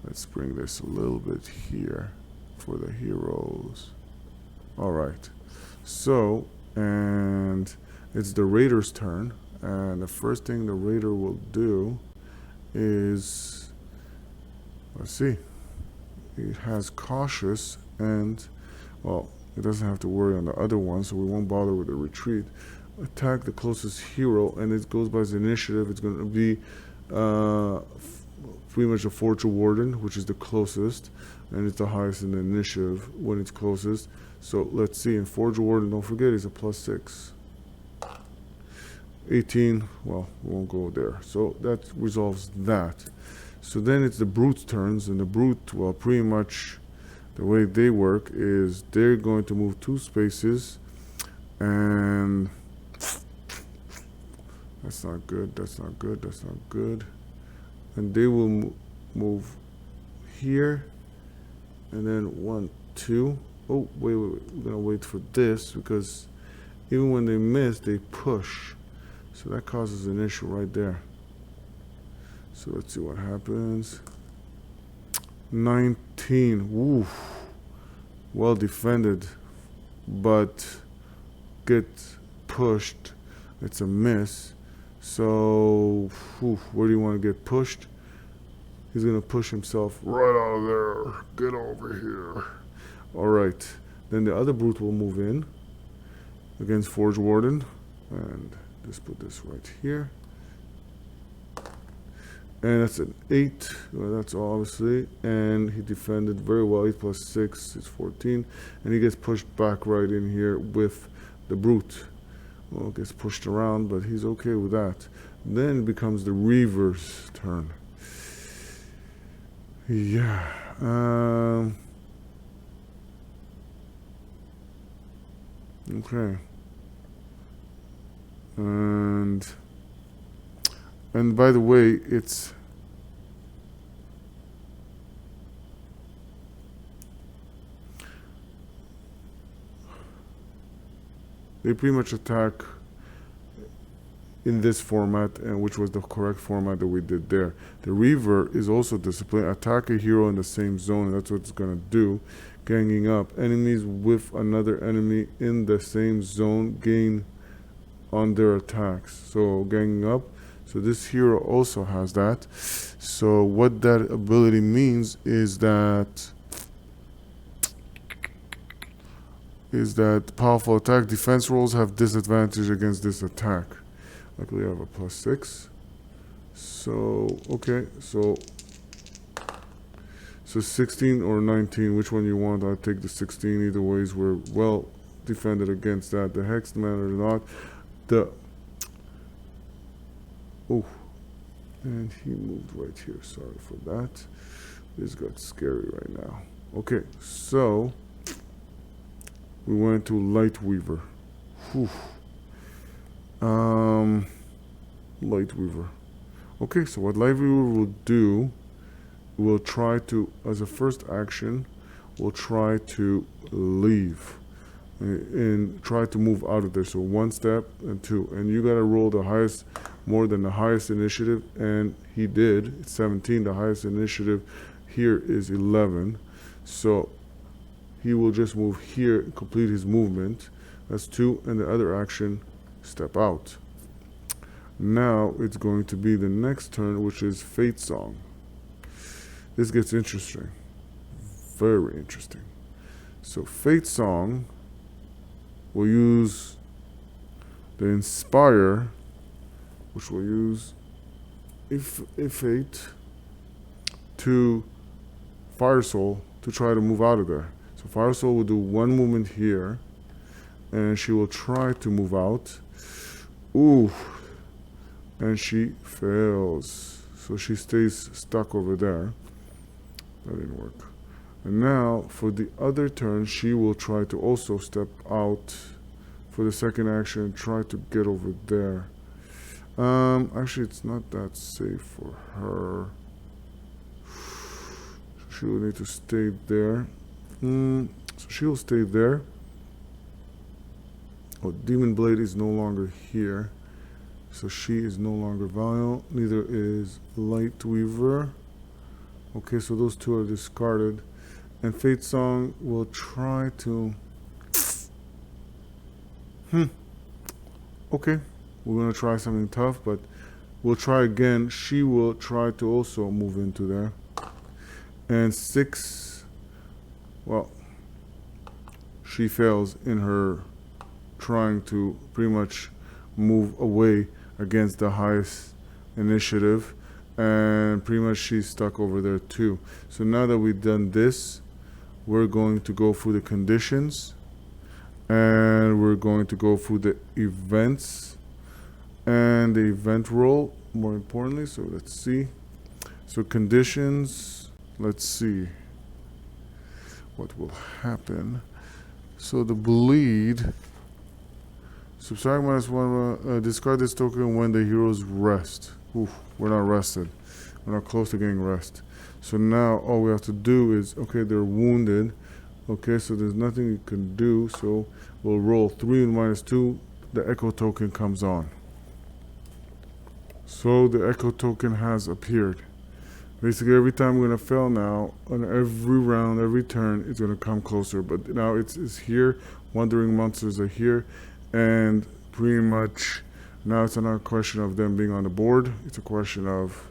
let's bring this a little bit here for the heroes. All right. So, and it's the raiders' turn, and the first thing the raider will do is, let's see, it has cautious, and well, it doesn't have to worry on the other one, so we won't bother with the retreat. Attack the closest hero, and it goes by his initiative. It's going to be pretty much a Fortune Warden, which is the closest, and it's the highest in the initiative when it's closest. So let's see, in Forge Warden, don't forget, he's a +6. 18, well, we won't go there. So that resolves that. So then it's the Brute's turns, and the Brute, well, pretty much the way they work is they're going to move 2 spaces, and that's not good, that's not good, that's not good. And they will move here, and then 1, 2. Oh, wait, we're gonna wait for this, because even when they miss, they push. So that causes an issue right there. So let's see what happens. 19, woo. Well defended, but get pushed. It's a miss. So, where do you want to get pushed? He's gonna push himself right out of there. Get over here. All right. Then the other Brute will move in against Forge Warden, and just put this right here. And that's an 8. Well, that's obviously. And he defended very well. 8 + 6 is 14. And he gets pushed back right in here with the Brute. Well, gets pushed around, but he's okay with that. Then it becomes the Reaver's turn. Yeah. Okay. And by the way, it's they pretty much attack in this format, and which was the correct format that we did there. The Reaver is also disciplined. Attack a hero in the same zone, and that's what it's gonna do. Ganging up. Enemies with another enemy in the same zone gain on their attacks. So ganging up. So this hero also has that. So what that ability means is that powerful attack defense rolls have disadvantage against this attack. Luckily I have a +6. So okay, so 16 or 19, which one you want? I'll take the 16. Either ways, we're well defended against that. The Hexed Man or not. And he moved right here. Sorry for that. This got scary right now. Okay, so we went to Light Weaver. Whew. Light Weaver. Okay, so what Light Weaver will do, we'll try to, as a first action, we'll try to leave and try to move out of there. So 1 step and 2, and you gotta roll the highest, more than the highest initiative, and he did. It's 17. The highest initiative here is 11. So he will just move here and complete his movement. That's 2, and the other action, step out. Now it's going to be the next turn, which is Fate Song. This gets interesting. Very interesting. So Fate Song will use the Inspire, which will use if Fate to Fire Soul to try to move out of there. So Fire Soul will do 1 movement here, and she will try to move out. Ooh, and she fails. So she stays stuck over there. That didn't work. And now for the other turn, she will try to also step out for the second action and try to get over there. Actually, it's not that safe for her. She will need to stay there. So she will stay there. Oh, Demon Blade is no longer here. So she is no longer valuable. Neither is Light Weaver. Okay, so those two are discarded. And Fate Song will try to... Okay, we're going to try something tough, but we'll try again. She will try to also move into there. And 6... Well, she fails in her trying to pretty much move away against the highest initiative, and pretty much she's stuck over there too. So now that we've done this, we're going to go through the conditions, and we're going to go through the events and the event roll, more importantly. So let's see. So conditions, let's see what will happen. So the bleed, subtract -1, discard this token when the heroes rest. Oof, we're not rested. We're not close to getting rest. So now all we have to do is, okay, they're wounded. Okay, so there's nothing you can do. So we'll roll 3 and -2. The echo token comes on. So the echo token has appeared. Basically, every time we're going to fail now, on every round, every turn, it's going to come closer. But now it's here. Wandering monsters are here. And pretty much now it's not a question of them being on the board. It's a question of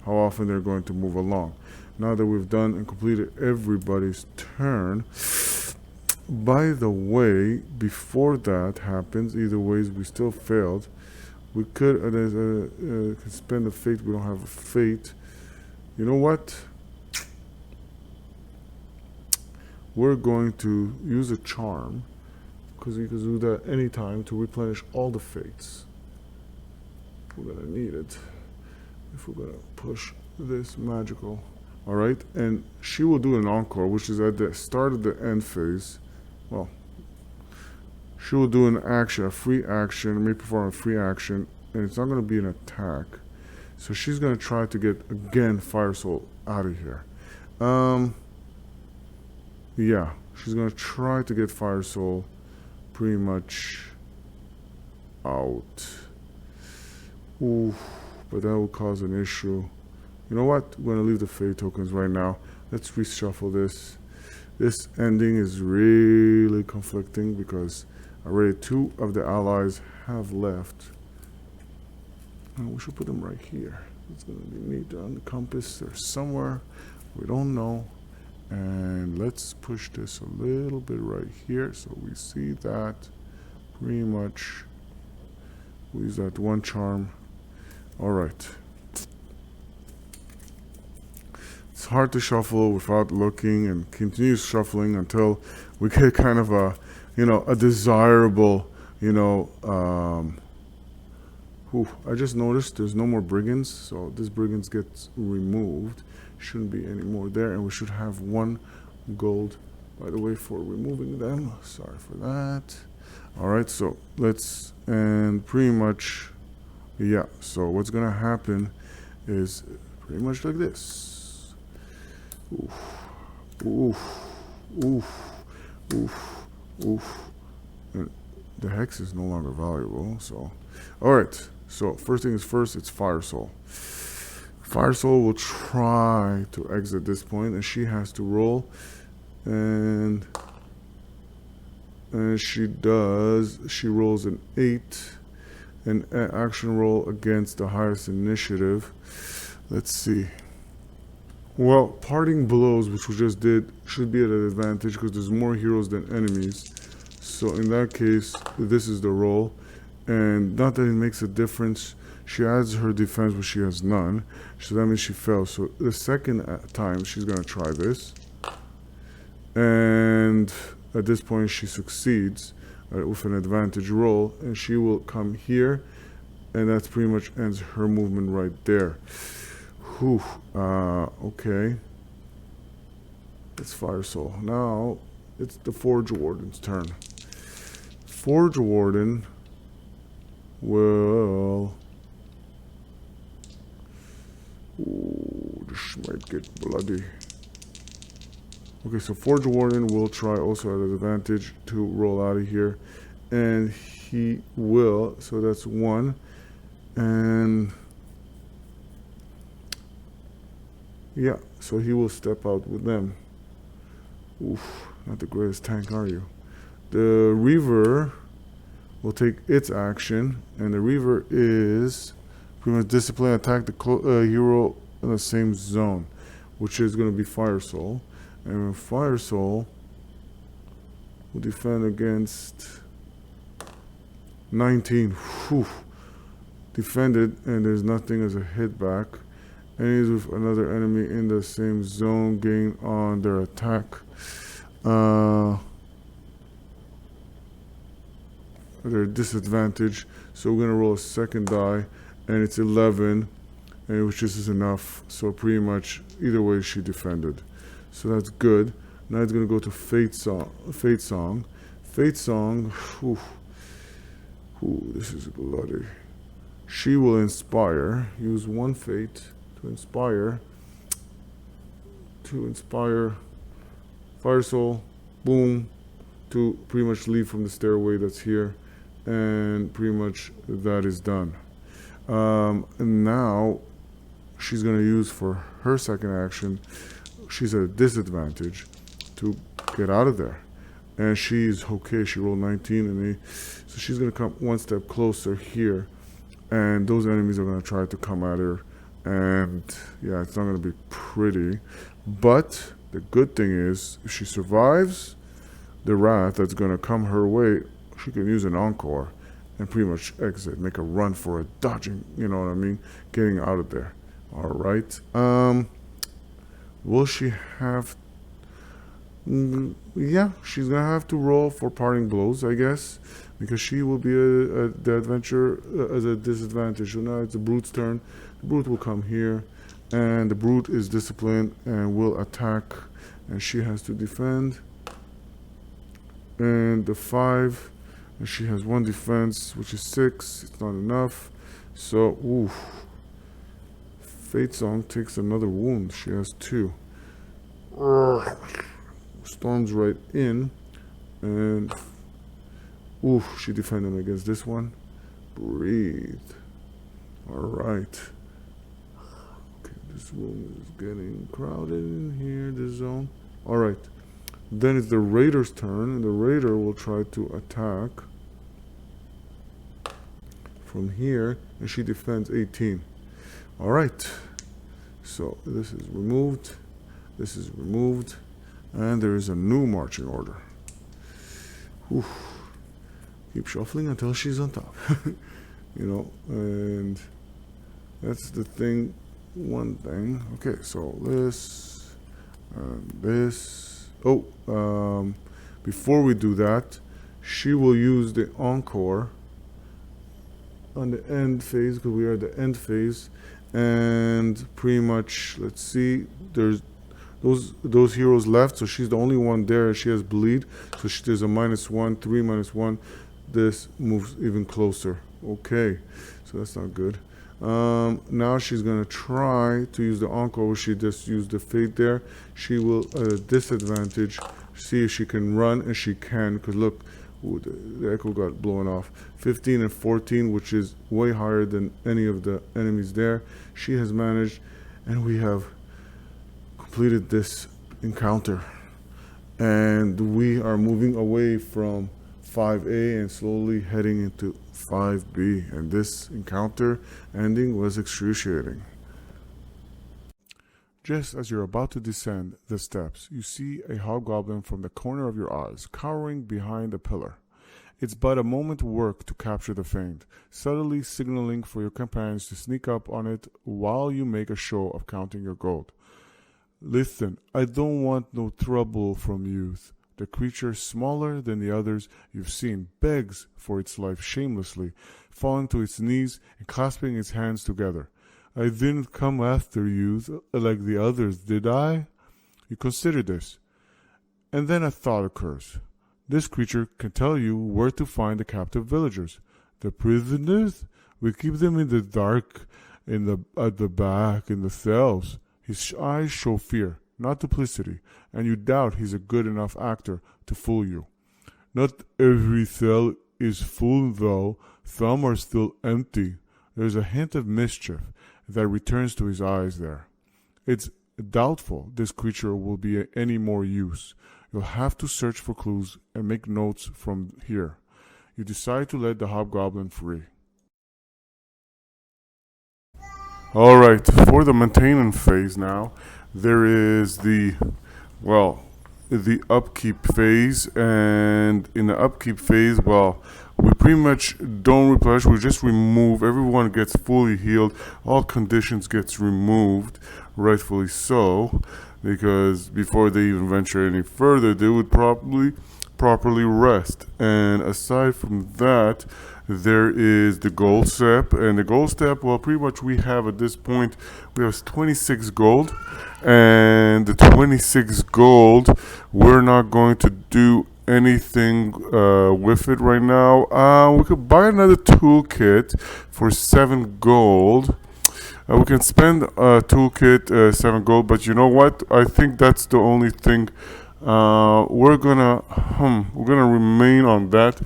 how often they're going to move along. Now that we've done and completed everybody's turn, by the way, before that happens, either ways, we still failed. We could spend a fate. We don't have a fate. You know what? We're going to use a charm, because we can do that anytime to replenish all the fates. We're gonna need it if we're gonna push this magical. All right, and she will do an encore, which is at the start of the end phase. Well, she will do an action, a free action, may perform a free action, and it's not gonna be an attack. So she's gonna try to get again Fire Soul out of here. Yeah, she's gonna try to get Fire Soul pretty much out. Ooh, but that will cause an issue. You know what? We're gonna leave the fate tokens right now. Let's reshuffle this. This ending is really conflicting because already 2 of the allies have left. And we should put them right here. It's gonna be neat on the compass. They're somewhere. We don't know. And let's push this a little bit right here so we see that pretty much. We use that 1 charm. All right. It's hard to shuffle without looking, and continue shuffling until we get kind of a, a desirable, I just noticed there's no more brigands, so this brigands gets removed. Shouldn't be any more there, and we should have 1 gold, by the way, for removing them. Sorry for that. All right, so let's, and pretty much, yeah, so what's gonna happen is pretty much like this. Oof, oof, oof, oof, oof. And the hex is no longer valuable, so. All right, so first thing is first, it's Fire Soul. Fire Soul will try to exit this point, and she has to roll, and she does. She rolls an 8, an action roll against the highest initiative. Let's see. Well, parting blows, which we just did, should be at an advantage because there's more heroes than enemies. So in that case, this is the roll, and not that it makes a difference. She adds her defense, but she has none. So that means she fails. So the second time, she's going to try this. And at this point, she succeeds with an advantage roll. And she will come here. And that pretty much ends her movement right there. Whew. Okay. It's Fire Soul. Now, it's the Forge Warden's turn. Forge Warden will... Ooh, this might get bloody. Okay, so Forge Warden will try also at an advantage to roll out of here. and he will, so that's 1, and yeah, so he will step out with them. Oof, not the greatest tank, are you? The Reaver will take its action, and the Reaver is pretty much discipline, attack the hero in the same zone, which is going to be Fire Soul. And Fire Soul will defend against 19. Whew. Defended, and there's nothing as a hit back. Enemies with another enemy in the same zone gain on their attack. Their disadvantage. So we're gonna roll a second die, and it's 11, and which is enough. So pretty much either way she defended. So that's good. Now it's gonna go to Fate Song. Fate Song. Whew. Ooh, this is bloody. She will inspire. Use 1 fate to inspire. Fire Soul. Boom. To pretty much leave from the stairway that's here. And pretty much that is done. And now she's going to use for her second action. She's at a disadvantage to get out of there. And she's okay. She rolled 19, and so she's going to come 1 step closer here. And those enemies are going to try to come at her. And yeah, it's not going to be pretty. But the good thing is, if she survives the wrath that's going to come her way, she can use an encore and pretty much exit, make a run for it, dodging, you know what I mean, getting out of there. All right. Will she have... yeah, she's going to have to roll for parting blows, I guess, because she will be the adventure as a disadvantage. So now it's the Brute's turn. The Brute will come here, and the Brute is disciplined and will attack, and she has to defend. And the 5, and she has 1 defense, which is 6. It's not enough. So, oof. Fate Song takes another wound. She has 2. Storms right in, and oof, she defended against this one. Breathe. All right. Okay, this room is getting crowded in here, this zone. All right. Then it's the Raider's turn, and the Raider will try to attack from here, and she defends 18. All right. So this is removed. This is removed. And there is a new marching order. Oof. Keep shuffling until she's on top. You know, and that's the thing. One thing. Okay, so this and this. Oh, before we do that, she will use the encore on the end phase, because we are at the end phase. And pretty much, let's see, there's those heroes left, so she's the only one there. She has bleed, so there's a -1, 3 -1. This moves even closer. Okay, so that's not good. Now she's gonna try to use the encore. She just used the fate there. She will at a disadvantage see if she can run, and she can, because look, ooh, the echo got blown off. 15 and 14, which is way higher than any of the enemies there. She has managed, and we have completed this encounter, and we are moving away from 5A and slowly heading into 5B, and this encounter ending was excruciating. Just as you're about to descend the steps, you see a hobgoblin from the corner of your eyes, cowering behind a pillar. It's but a moment's work to capture the feint, subtly signaling for your companions to sneak up on it while you make a show of counting your gold. Listen, I don't want no trouble from youth. The creature, smaller than the others you've seen, begs for its life shamelessly, falling to its knees and clasping its hands together. I didn't come after you like the others, did I? You consider this. And then a thought occurs. This creature can tell you where to find the captive villagers. The prisoners? We keep them in the dark, at the back, in the cells. His eyes show fear, not duplicity, and you doubt he's a good enough actor to fool you. Not every cell is full, though some are still empty. There's a hint of mischief that returns to his eyes there. It's doubtful this creature will be any more use. You'll have to search for clues and make notes from here. You decide to let the hobgoblin free. Alright, for the maintenance phase now, there is the upkeep phase, and in the upkeep phase, we pretty much don't replenish, we just remove, everyone gets fully healed, all conditions gets removed, rightfully so, because before they even venture any further, they would probably properly rest. And aside from that, there is the gold step, and the gold step, pretty much we have at this point, we have 26 gold, and the 26 gold, we're not going to do anything with it right now. We could buy another toolkit for 7 gold. We can spend a toolkit 7 gold, but you know what? I think that's the only thing. We're gonna remain on that.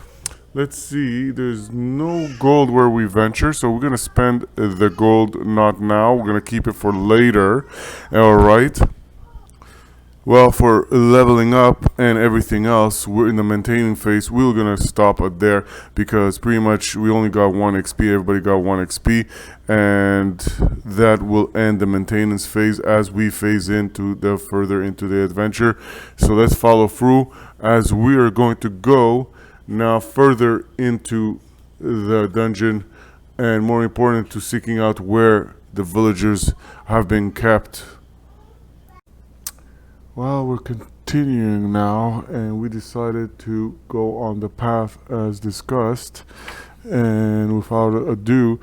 Let's see, there's no gold where we venture, so we're gonna spend the gold not now. We're gonna keep it for later. All right. Well, for leveling up and everything else, we're in the maintaining phase. We're gonna stop it there because pretty much we only got 1 XP. Everybody got 1 XP, and that will end the maintenance phase as we phase into the further into the adventure. So let's follow through as we are going to go now further into the dungeon, and more important, to seeking out where the villagers have been kept. Well, we're continuing now, and we decided to go on the path as discussed, and without ado,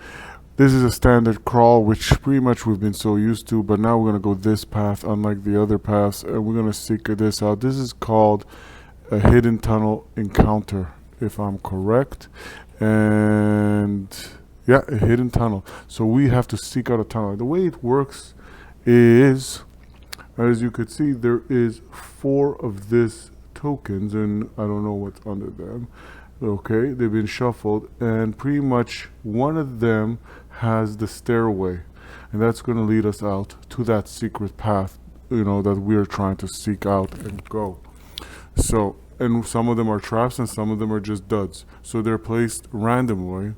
this is a standard crawl, which pretty much we've been so used to, but now we're going to go this path unlike the other paths, and we're going to seek this out. This is called a hidden tunnel encounter, if I'm correct, and yeah, a hidden tunnel. So we have to seek out a tunnel. The way it works is, as you could see, there is 4 of these tokens, and I don't know what's under them. Okay, they've been shuffled, and pretty much one of them has the stairway, and that's going to lead us out to that secret path, that we're trying to seek out and go. So, and some of them are traps and some of them are just duds. So they're placed randomly,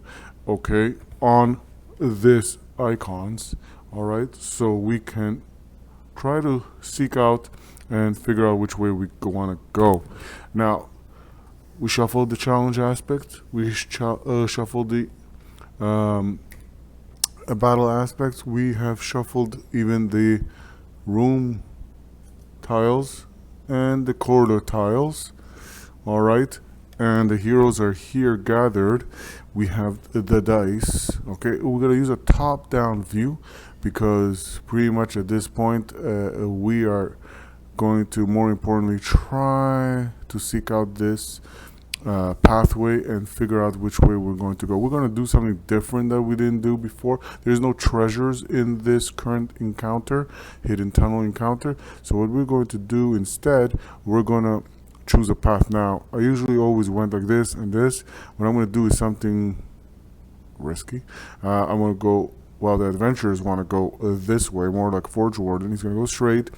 okay, on these icons, all right? So we can try to seek out and figure out which way we want to go. Now, we shuffled the challenge aspect. We shuffled the battle aspects. We have shuffled even the room tiles and the corridor tiles. All right, and the heroes are here gathered. We have the dice. Okay, we're gonna use a top-down view because pretty much at this point we are going to, more importantly, try to seek out this pathway and figure out which way we're going to go. We're going to do something different that we didn't do before. There's no treasures in this current encounter, hidden tunnel encounter. So what we're going to do instead, we're going to choose a path. Now, I usually always went like this and this. What I'm going to do is something risky. I'm going to go, the adventurers want to go this way, more like Forge Warden. He's going to go straight,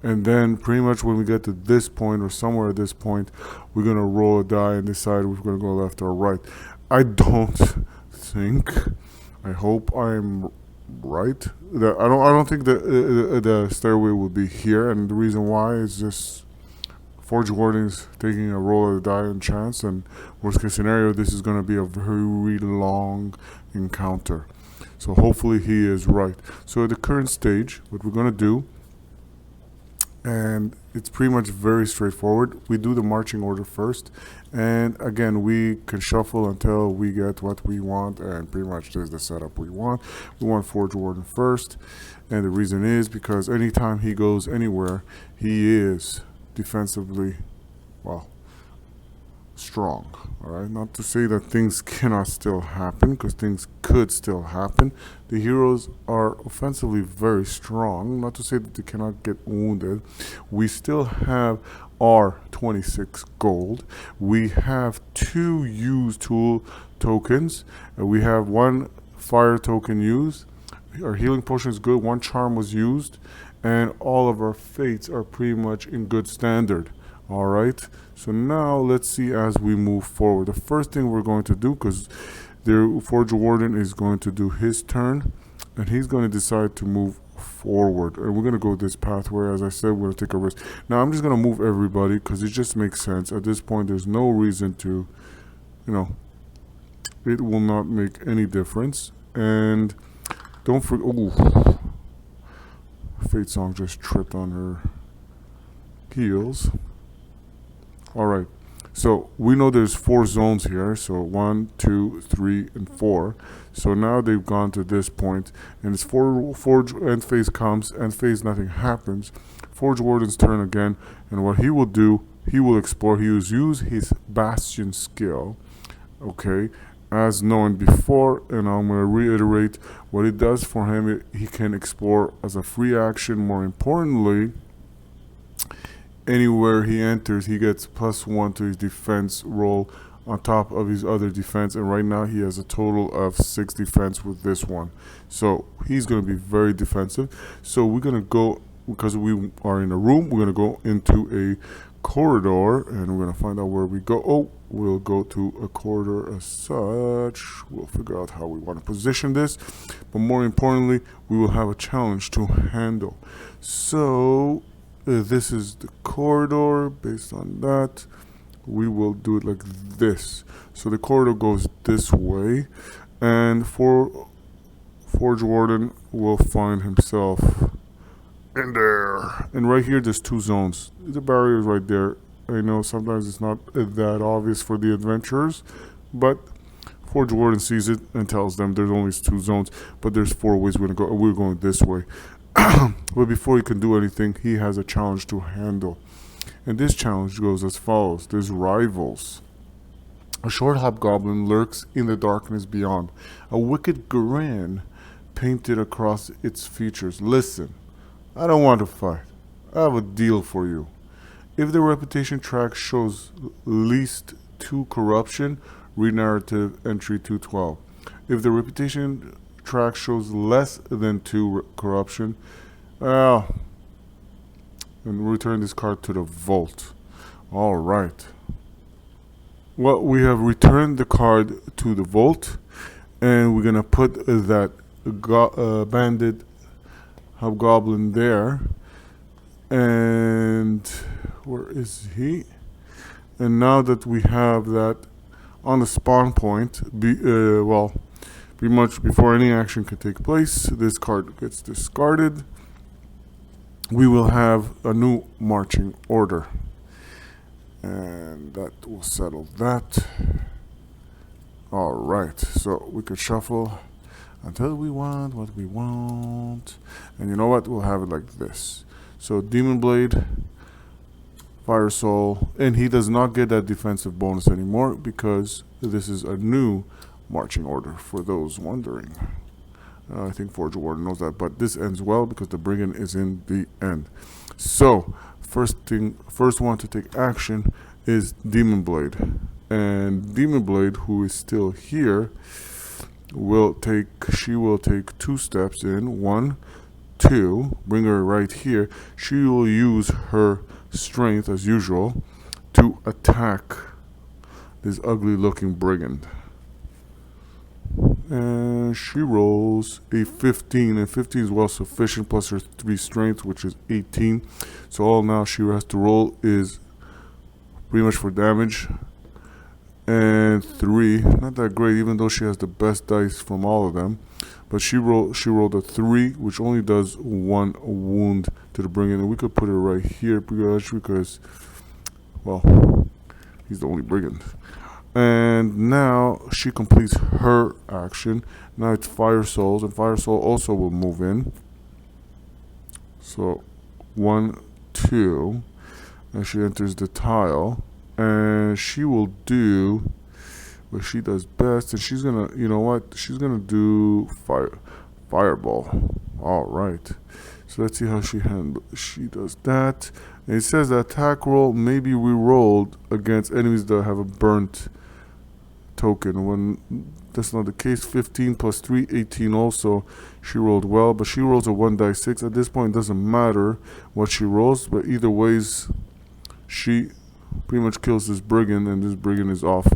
and then pretty much when we get to this point or somewhere at this point, we're going to roll a die and decide if we're going to go left or right. I hope I'm right. I don't think the stairway will be here, and the reason why is just Forge Warden is taking a roll of the die and chance, and worst case scenario, this is going to be a very long encounter. So hopefully he is right. So at the current stage, what we're going to do, and it's pretty much very straightforward, we do the marching order first, and again, we can shuffle until we get what we want, and pretty much this is the setup we want. We want Forge Warden first, and the reason is because anytime he goes anywhere, he is defensively, strong. All right, not to say that things cannot still happen, because things could still happen. The heroes are offensively very strong. Not to say that they cannot get wounded. We still have our 26 gold. We have 2 used tool tokens. We have 1 fire token used. Our healing potion is good. 1 charm was used, and all of our fates are pretty much in good standard. All right, so now let's see as we move forward. The first thing we're going to do, because the Forge Warden is going to do his turn, and he's going to decide to move forward, and we're going to go this path where, as I said, we're going to take a risk. Now I'm just going to move everybody because it just makes sense. At this point, there's no reason to, it will not make any difference. And don't forget, oh, Fate Song just tripped on her heels. Alright, so we know there's 4 zones here, so 1, 2, 3, and 4. So now they've gone to this point, and it's Forge end phase comes, end phase nothing happens. Forge Warden's turn again, and what he will do, he will explore, he will use his Bastion skill, okay, as known before, and I'm going to reiterate what it does for him. He can explore as a free action. More importantly, anywhere he enters, he gets +1 to his defense roll on top of his other defense, and right now he has a total of 6 defense with this one. So he's going to be very defensive. So we're going to go, because we are in a room, we're going to go into a corridor, and we're going to find out where we go. Oh, we'll go to a corridor as such. We'll figure out how we want to position this, but more importantly, we will have a challenge to handle. So this is the corridor. Based on that, we will do it like this. So the corridor goes this way, and Forge Warden will find himself in there. And right here, there's 2 zones. The barrier is right there. I know sometimes it's not that obvious for the adventurers, but Forge Warden sees it and tells them there's only 2 zones, but there's 4 ways we're going to go. We're going this way. But before he can do anything, he has a challenge to handle. And this challenge goes as follows. There's rivals. A short hobgoblin lurks in the darkness beyond. A wicked grin painted across its features. Listen, I don't want to fight. I have a deal for you. If the reputation track shows least 2 corruption, read narrative entry 212. If the reputation track shows less than 2 corruption, and return this card to the vault. Alright. Well, we have returned the card to the vault, and we're going to put that bandit hobgoblin there. And where is he? And now that we have that on the spawn point, pretty much before any action can take place, this card gets discarded. We will have a new marching order, and that will settle that. Alright, so we could shuffle until we want what we want, and you know what, we'll have it like this. So Demon Blade, Fire Soul, and he does not get that defensive bonus anymore because this is a new marching order, for those wondering. I think Forge Warden knows that, but this ends well because the Brigand is in the end. So first one to take action is Demon Blade, and Demon Blade, who is still here, will take 2 steps in. 1, 2, bring her right here. She will use her strength as usual to attack this ugly looking brigand, and she rolls a 15, and 15 is well sufficient, plus her 3 strength, which is 18. So all now she has to roll is pretty much for damage, and 3, not that great, even though she has the best dice from all of them. But she rolled a 3, which only does 1 wound to the brigand, and we could put her right here because, well, he's the only brigand. And now she completes her action. Now it's Fire Souls, and Fire Soul also will move in. So 1, 2, and she enters the tile, and she will do what she does best, and she's gonna, you know what? She's gonna do fireball. All right. So let's see how she does that. And it says the attack roll may be re-rolled against enemies that have a burnt token. When that's not the case, 15 plus 3, 18 also. She rolled well, but she rolls a 1 die 6. At this point, it doesn't matter what she rolls, but either ways, she pretty much kills this brigand, and this brigand is off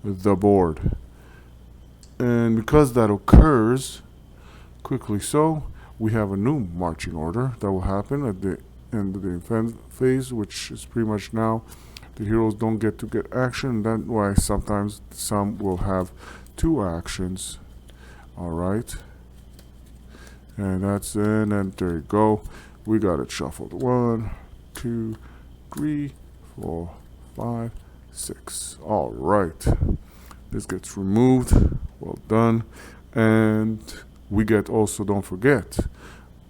the board. And because that occurs, quickly so, we have a new marching order that will happen at the end of the event phase, which is pretty much now the heroes don't get to get action. That's why sometimes some will have 2 actions. Alright. And that's in, and there you go. We got it shuffled. 1, 2, 3, 4, 5, 6. Alright. This gets removed. Well done. And we get also, don't forget,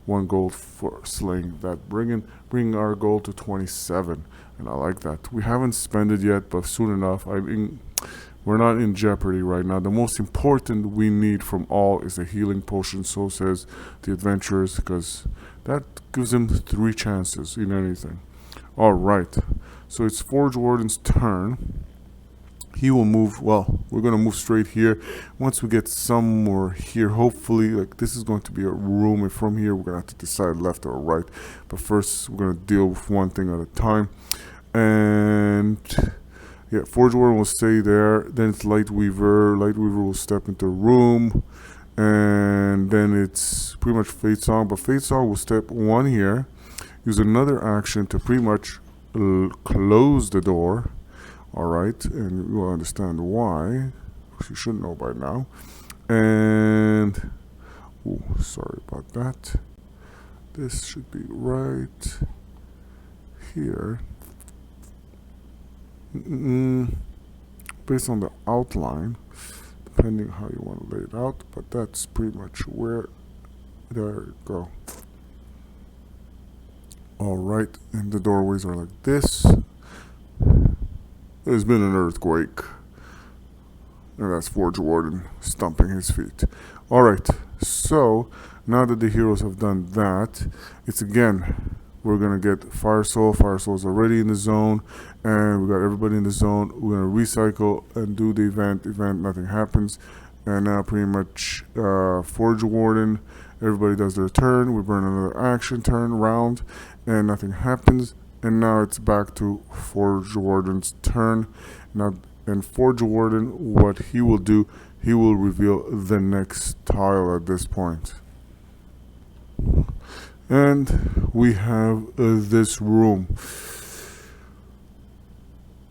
1 gold for slaying that brigand, bringing our goal to 27. And I like that. We haven't spent it yet, but soon enough. We're not in jeopardy right now. The most important we need from all is a healing potion, so says the adventurers, because that gives him 3 chances in anything. Alright, so it's Forge Warden's turn. He will move, well, we're going to move straight here. Once we get somewhere here, hopefully, like this is going to be a room, and from here we're going to have to decide left or right. But first, we're going to deal with one thing at a time. And yeah, Forge Warden will stay there. Then it's Light Weaver. Light Weaver will step into a room. And then it's pretty much Fate Song. But Fate Song will step 1 here. Use another action to pretty much close the door. Alright, and you will understand why. You should know by now. And ooh, sorry about that. This should be right here. Based on the outline, depending how you want to lay it out, but that's pretty much where. There you go. Alright, and the doorways are like this. There's been an earthquake. And that's Forge Warden stomping his feet. Alright, so now that the heroes have done that, it's again, we're going to get Fire Soul. Fire Soul's already in the zone. And we got everybody in the zone. We're going to recycle and do the event. Nothing happens. And now pretty much Forge Warden, everybody does their turn. We burn another action turn round. And nothing happens. And now it's back to Forge Warden's turn. Now, and Forge Warden, what he will do, he will reveal the next tile at this point. And we have this room.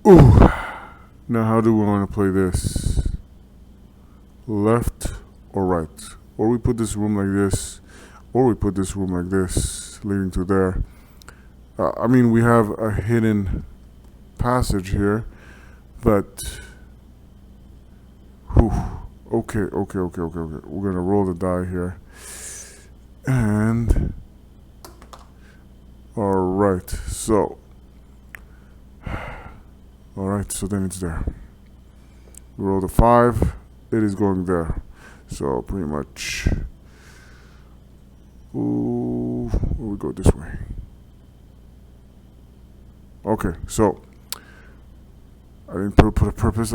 Ooh. Now, how do we want to play this? Left or right? Or we put this room like this, or we put this room like this, leading to there. I mean, we have a hidden passage here, but whew, okay. We're gonna roll the die here, and all right. So then it's there. We roll the 5. It is going there. So pretty much, ooh, we go this way. Okay, so I didn't put a purpose.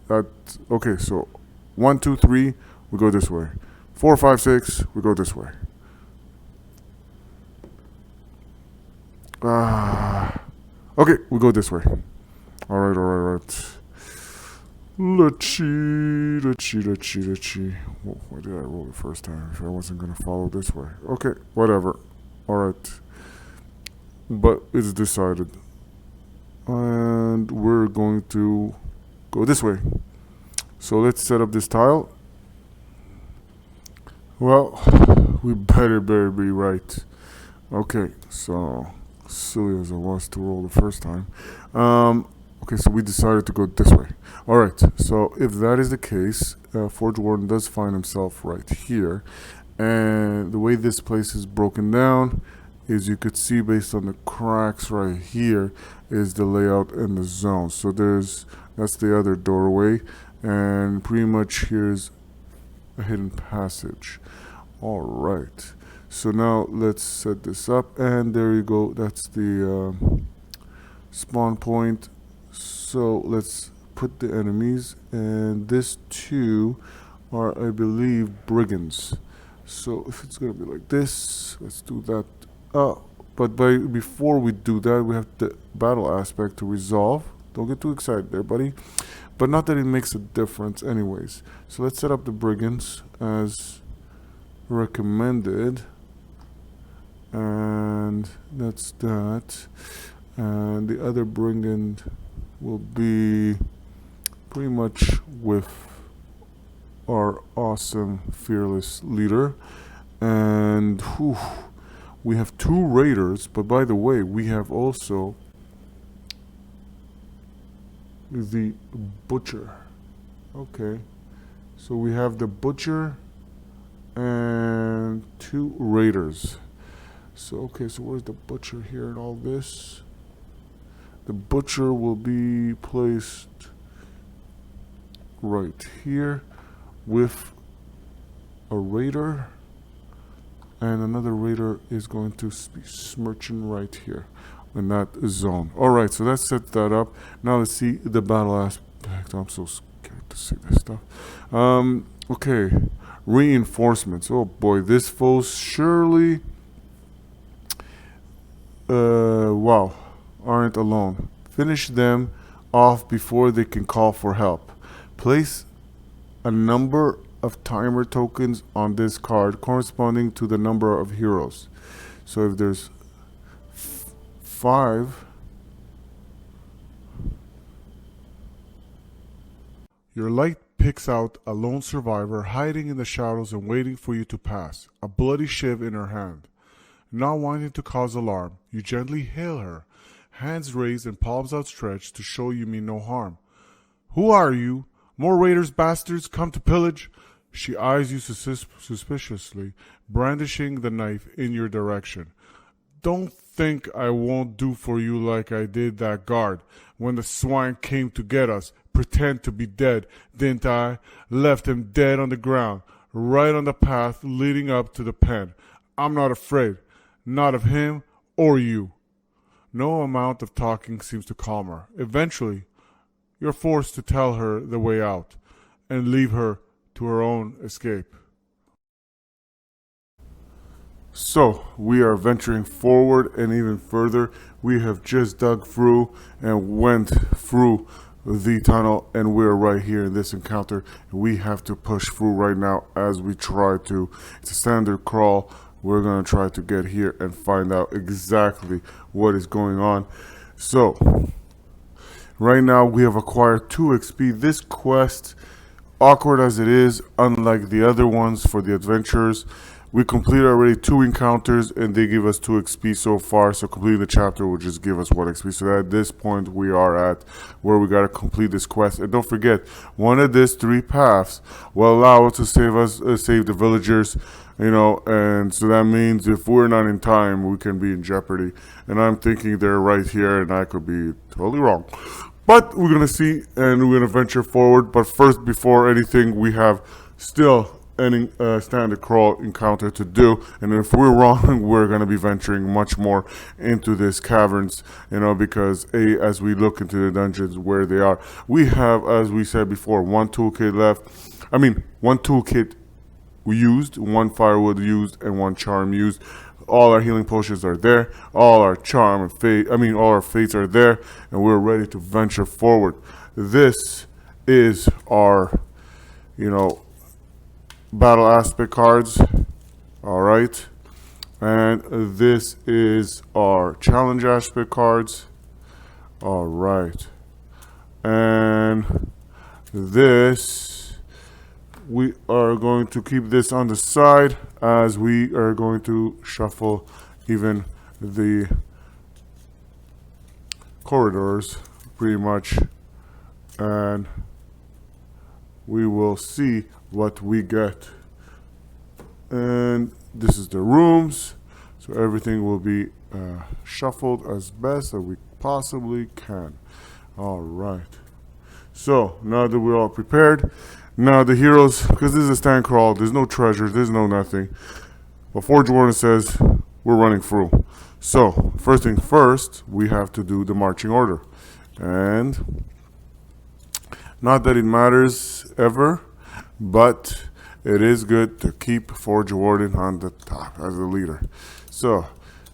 Okay, so 1, 2, 3, we go this way. 4, 5, 6, we go this way. Okay, we go this way. All right. Let's see. Well, why did I roll the first time if I wasn't gonna follow this way? Okay, whatever. All right. But it's decided, and we're going to go this way. So let's set up this tile. Well, we better be right. Okay, so silly as I was to roll the first time. Okay, so we decided to go this way. Alright, so if that is the case, Forge Warden does find himself right here. And the way this place is broken down, is you could see based on the cracks right here is the layout in the zone. So that's the other doorway, and pretty much here's a hidden passage. All right, so now let's set this up, and there you go. That's the spawn point. So let's put the enemies, and this too are, I believe, brigands. So if it's gonna be like this, let's do that. But before we do that, we have the battle aspect to resolve. Don't get too excited there, buddy. But not that it makes a difference anyways. So let's set up the brigands as recommended. And that's that. And the other brigand will be pretty much with our awesome fearless leader. And whew, we have 2 raiders, but by the way, we have also the butcher. Okay, so we have the butcher and 2 raiders. So okay, so where's the butcher here in all this? The butcher will be placed right here with a raider, and another raider is going to be smirching right here in that zone. Alright, so let's set that up. Now let's see the battle aspect. I'm so scared to see this stuff. Okay, reinforcements. Oh boy, this foe surely wow, aren't alone. Finish them off before they can call for help. Place a number of timer tokens on this card corresponding to the number of heroes. So if there's 5, your light picks out a lone survivor hiding in the shadows and waiting for you to pass, a bloody shiv in her hand. Not wanting to cause alarm, you gently hail her, hands raised and palms outstretched to show you mean no harm. Who are you? More raiders, bastards, come to pillage? She eyes you suspiciously, brandishing the knife in your direction. Don't think I won't do for you like I did that guard. When the swine came to get us, pretend to be dead, didn't I? Left him dead on the ground, right on the path leading up to the pen. I'm not afraid, not of him or you. No amount of talking seems to calm her. Eventually, you're forced to tell her the way out and leave her to her own escape. So, we are venturing forward and even further. We have just dug through and went through the tunnel, and we're right here in this encounter. We have to push through right now as we try to. It's a standard crawl. We're going to try to get here and find out exactly what is going on. So, right now we have acquired 2 XP. This quest, awkward as it is, unlike the other ones for the adventurers, we completed already 2 encounters and they give us 2 XP so far. So completing the chapter will just give us 1 XP. So at this point we are at where we gotta complete this quest. And don't forget, one of these 3 paths will allow us to save the villagers. You know, and so that means if we're not in time, we can be in jeopardy. And I'm thinking they're right here, and I could be totally wrong. But we're gonna see, and we're gonna venture forward. But first, before anything, we have still any standard crawl encounter to do. And if we're wrong, we're gonna be venturing much more into these caverns. You know, because as we look into the dungeons where they are, we have, as we said before, 1 toolkit left. I mean, 1 toolkit used, 1 firewood used, and 1 charm used. All our healing potions are there. All our charm and fate, all our fates are there, and we're ready to venture forward. This is our, battle aspect cards. All right, and this is our challenge aspect cards. All right, and this. We are going to keep this on the side as we are going to shuffle even the corridors pretty much, and we will see what we get. And this is the rooms. So everything will be shuffled as best as we possibly can. All right. So now that we're all prepared, now the heroes, because this is a stand crawl, there's no treasure, there's no nothing. But Forge Warden says we're running through. So first thing first, we have to do the marching order. And not that it matters ever, but it is good to keep Forge Warden on the top as the leader. So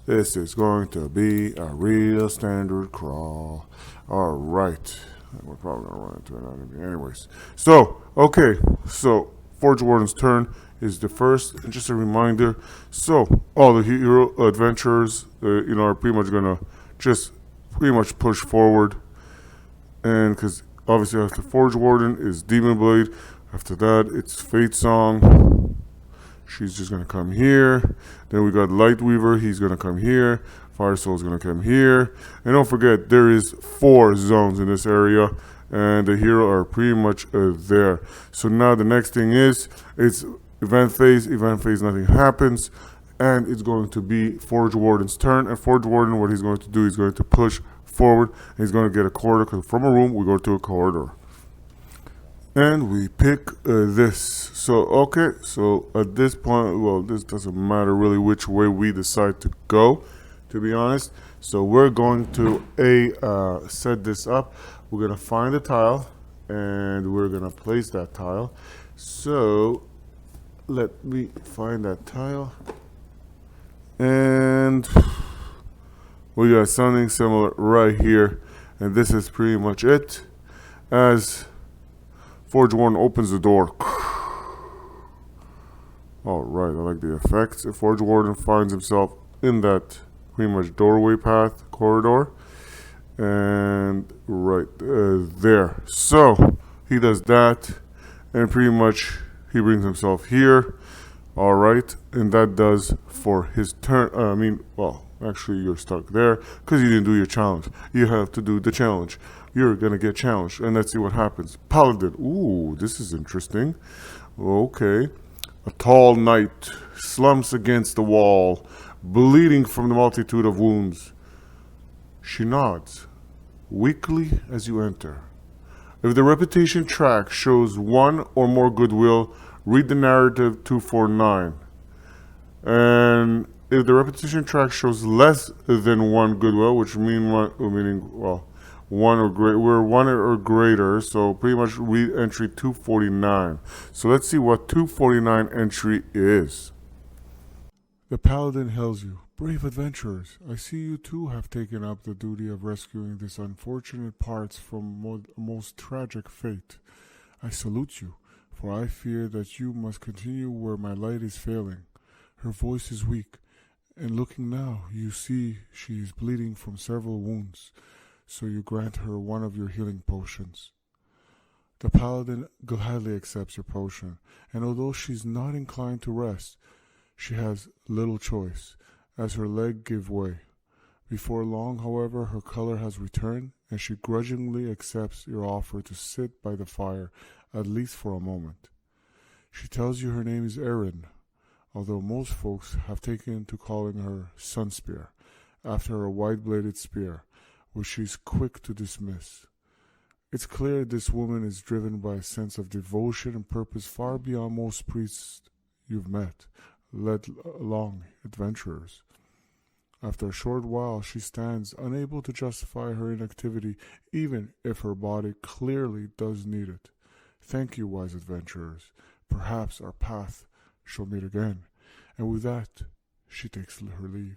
this is going to be a real standard crawl. All right. We're probably going to run into an enemy anyways. So, okay. So Forge Warden's turn is the first. And just a reminder. So all the hero adventurers, are pretty much going to just pretty much push forward. And because obviously after Forge Warden is Demon Blade. After that, it's Fate Song. She's just going to come here. Then we got Lightweaver. He's going to come here. Fire Soul's going to come here. And don't forget, there is 4 zones in this area. And the hero are pretty much there. So now the next thing is, it's event phase. Event phase, nothing happens. And it's going to be Forge Warden's turn. And Forge Warden, what he's going to do, he's going to push forward. And he's going to get a corridor. Because from a room, we go to a corridor. And we pick this. So, okay. So, at this point, well, this doesn't matter really which way we decide to go, to be honest. So, we're going to set this up. We're going to find a tile. And we're going to place that tile. So, let me find that tile. And we got something similar right here. And this is pretty much it. As Forge Warden opens the door. Alright, I like the effects. If Forge Warden finds himself in that pretty much doorway path, corridor. And right there. So, he does that. And pretty much he brings himself here. Alright, and that does for his turn. Actually, you're stuck there because you didn't do your challenge. You have to do the challenge. You're going to get challenged. And let's see what happens. Paladin. Ooh, this is interesting. Okay. A tall knight slumps against the wall, bleeding from the multitude of wounds. She nods, weakly as you enter. If the reputation track shows 1 or more goodwill, read the narrative 249. And if the repetition track shows less than 1 goodwill, which meaning one or greater, we're 1 or greater, so pretty much read entry 249. So let's see what 249 entry is. The Paladin hails you. Brave adventurers, I see you too have taken up the duty of rescuing this unfortunate parts from a most tragic fate. I salute you, for I fear that you must continue where my light is failing. Her voice is weak, and looking now, you see she is bleeding from several wounds, so you grant her 1 of your healing potions. The Paladin gladly accepts your potion, and although she's not inclined to rest, she has little choice, as her leg gives way. Before long, however, her color has returned, and she grudgingly accepts your offer to sit by the fire, at least for a moment. She tells you her name is Erin, although most folks have taken to calling her Sunspear, after her white-bladed spear, which she's quick to dismiss. It's clear this woman is driven by a sense of devotion and purpose far beyond most priests you've met, let alone adventurers. After a short while, she stands, unable to justify her inactivity, even if her body clearly does need it. Thank you, wise adventurers. Perhaps our path shall meet again. And with that, she takes her leave.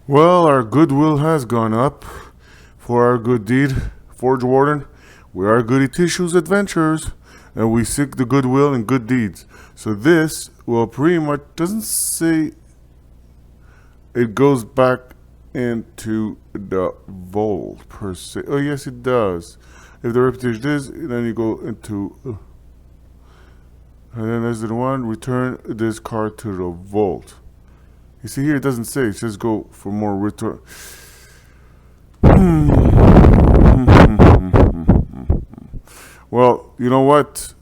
Well, our goodwill has gone up for our good deed, Forge Warden. We are goody tissues adventurers, and we seek the goodwill and good deeds. So this, well, pretty much doesn't say it goes back into the vault per se. Oh, yes, it does. If the reputation is, then you go into And then there's the one, return this card to the vault. You see here, it doesn't say, it says go for more return. Well, you know what?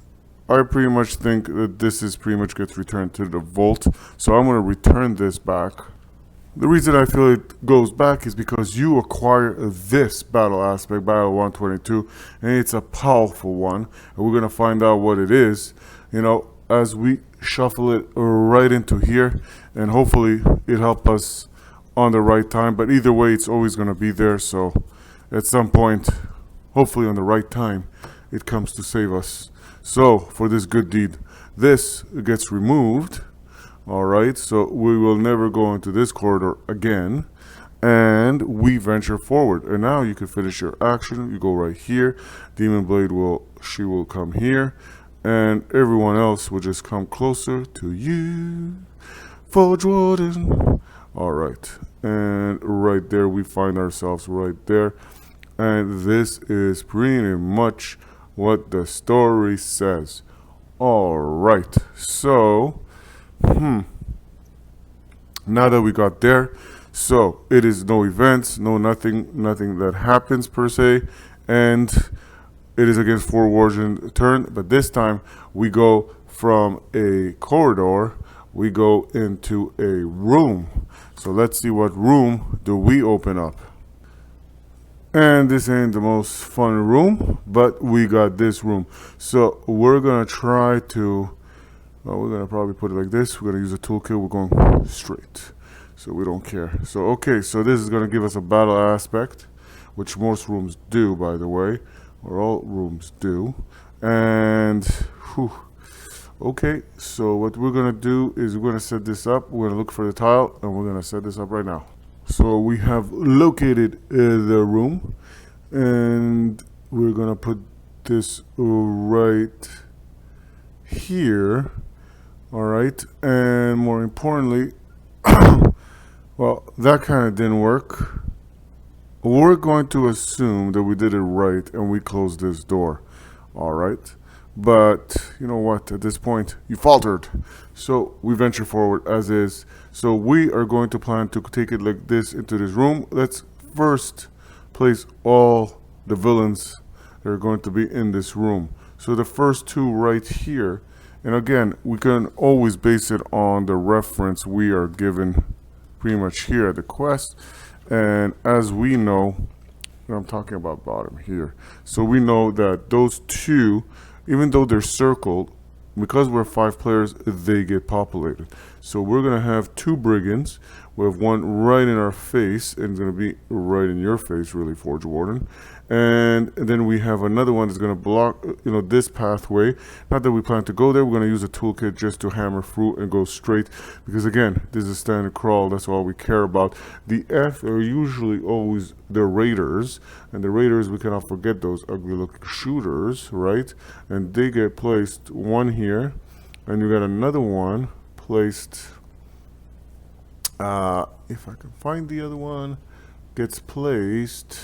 I pretty much think that this is pretty much gets returned to the vault. So I'm going to return this back. The reason I feel it goes back is because you acquire this battle aspect, battle 122, and it's a powerful one. And we're going to find out what it is, you know, as we shuffle it right into here. And hopefully it helps us on the right time. But either way, it's always going to be there. So at some point, hopefully on the right time, it comes to save us. So for this good deed, this gets removed. All right, so we will never go into this corridor again, and we venture forward. And now you can finish your action. You go right here. Demon Blade will come here, and everyone else will just come closer to you. Forge Warden. All right, and right there we find ourselves right there, and this is pretty much what the story says. All right, so. Now that we got there, so it is no events, no nothing that happens per se, and it is against Forge Warden turn. But this time we go from a corridor, we go into a room. So let's see what room do we open up. And this ain't the most fun room, but we got this room. So we're gonna try to. Well, we're going to probably put it like this. We're going to use a toolkit. We're going straight. So we don't care. So, okay. So this is going to give us a battle aspect, which most rooms do, by the way. Or all rooms do. And, whew. Okay. So what we're going to do is we're going to set this up. We're going to look for the tile. And we're going to set this up right now. So we have located the room. And we're going to put this right here. All right, and more importantly, well, that kind of didn't work. We're going to assume that we did it right and we closed this door. All right, but you know what? At this point, you faltered. So we venture forward as is. So we are going to plan to take it like this into this room. Let's first place all the villains that are going to be in this room. So the first two right here. And again, we can always base it on the reference we are given pretty much here at the quest. And as we know, I'm talking about bottom here. So we know that those two, even though they're circled, because we're 5 players, they get populated. So we're going to have 2 brigands. We have one right in our face, and it's going to be right in your face, really, Forge Warden. And then we have another one that's going to block, you know, this pathway. Not that we plan to go there. We're going to use a toolkit just to hammer through and go straight. Because again, this is standard crawl. That's all we care about. The F are usually always the raiders. And the raiders, we cannot forget those ugly looking shooters, right? And they get placed one here. And you got another one placed, if I can find the other one, gets placed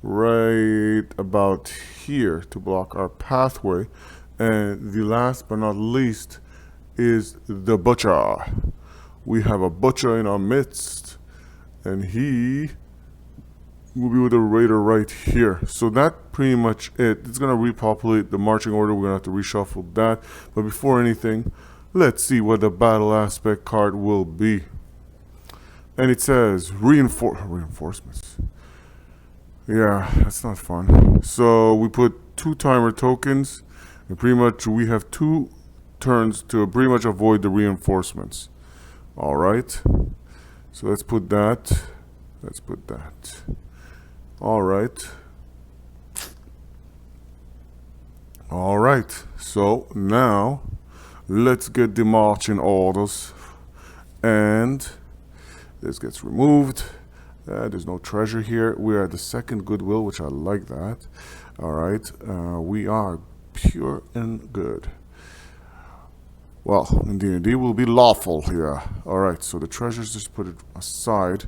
right about here to block our pathway. And the last but not least is the butcher. We have a butcher in our midst, and he will be with the raider right here. So that pretty much it. It's gonna repopulate the marching order. We're gonna have to reshuffle that. But before anything, let's see what the battle aspect card will be. And it says reinforcements. Yeah, that's not fun. So we put 2 timer tokens, and pretty much we have 2 turns to pretty much avoid the reinforcements. All right. So let's put that. Let's put that. All right. All right. So now let's get the marching orders, and this gets removed. There's no treasure here. We are at the 2nd goodwill, which I like that. All right. We are pure and good. Well, in D&D will be lawful here. All right. So the treasures, just put it aside.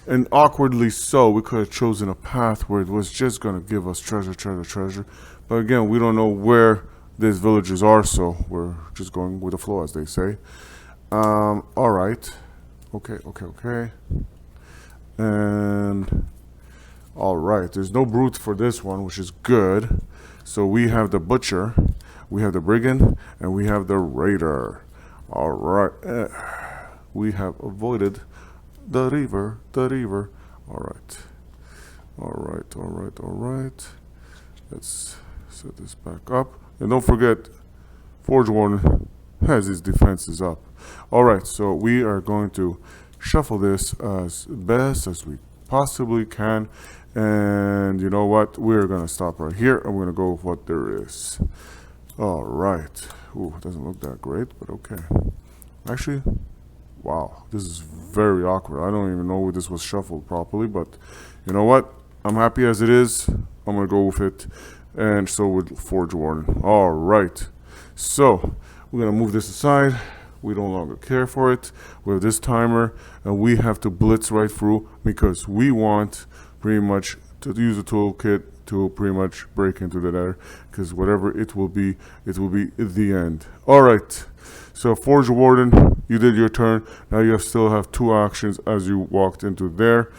And awkwardly so, we could have chosen a path where it was just going to give us treasure. But again, we don't know where these villagers are, so we're just going with the flow, as they say. All right. Okay. And all right, there's no brute for this one, which is good. So we have the butcher, we have the brigand, and we have the raider. All right, we have avoided the river. All right. Let's set this back up, and don't forget, Forge Warden has his defenses up. All right, so we are going to shuffle this as best as we possibly can, and you know what, we're gonna stop right here and we're gonna go with what there is. All right. Ooh, it doesn't look that great, but okay. Actually, wow, this is very awkward. I don't even know if this was shuffled properly, but you know what, I'm happy as it is. I'm gonna go with it, and so with Forge Warden. All right, so we're gonna move this aside. We no longer care for it. We have this timer, and we have to blitz right through because we want pretty much to use the toolkit to pretty much break into the nether, because whatever it will be the end. All right, so Forge Warden, you did your turn. Now you still have 2 actions as you walked into there.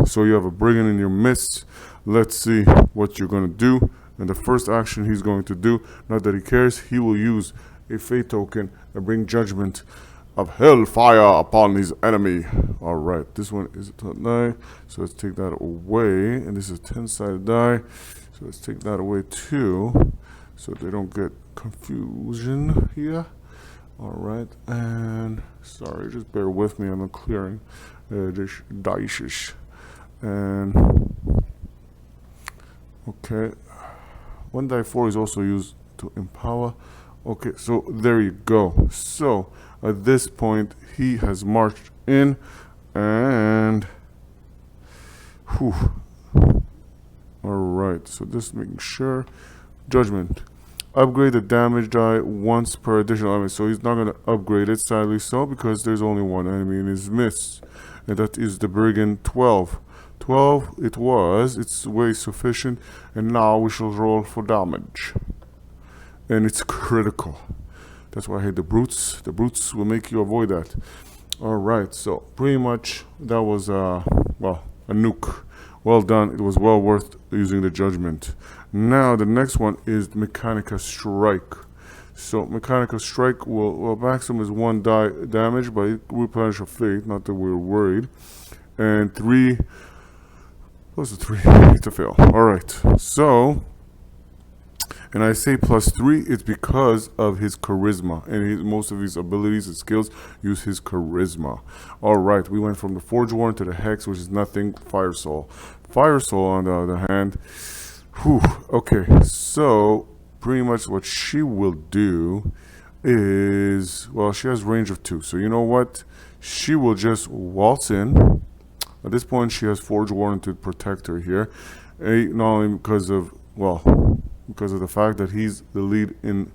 So you have a brigand in your midst. Let's see what you're going to do. And the first action he's going to do, not that he cares, he will use a fate token and bring judgment of hellfire upon his enemy. All right, this one is a 9, so let's take that away. And this is a 10-sided die, so let's take that away too, so they don't get confusion here. All right, and sorry, just bear with me. I'm clearing this dice. And okay, 1 die 4 is also used to empower. Okay, so there you go. So at this point, he has marched in, and whew. All right, so just making sure. Judgment. Upgrade the damage die once per additional enemy. So he's not going to upgrade it, sadly so, because there's only 1 enemy in his midst, and that is the brigand. 12 it was. It's way sufficient, and now we shall roll for damage, and it's critical. That's why I hate the brutes. The brutes will make you avoid that. All right, so pretty much that was well, a nuke. Well done. It was well worth using the judgment. Now the next one is Mechanica Strike. So Mechanica Strike will, well, maximum is 1 die damage, but it replenish a fate. Not that we're worried. And 3. What's the 3? It's a fail. All right. So, and I say +3, it's because of his charisma, and most of his abilities and skills use his charisma. All right, we went from the Forge Warden to the Hex, which is nothing. Fire Soul. Fire Soul, on the other hand, whew, okay, so pretty much what she will do is, well, she has range of 2, so you know what? She will just waltz in. At this point, she has Forge Warden to protect her here, not only because of, well, because of the fact that he's the lead in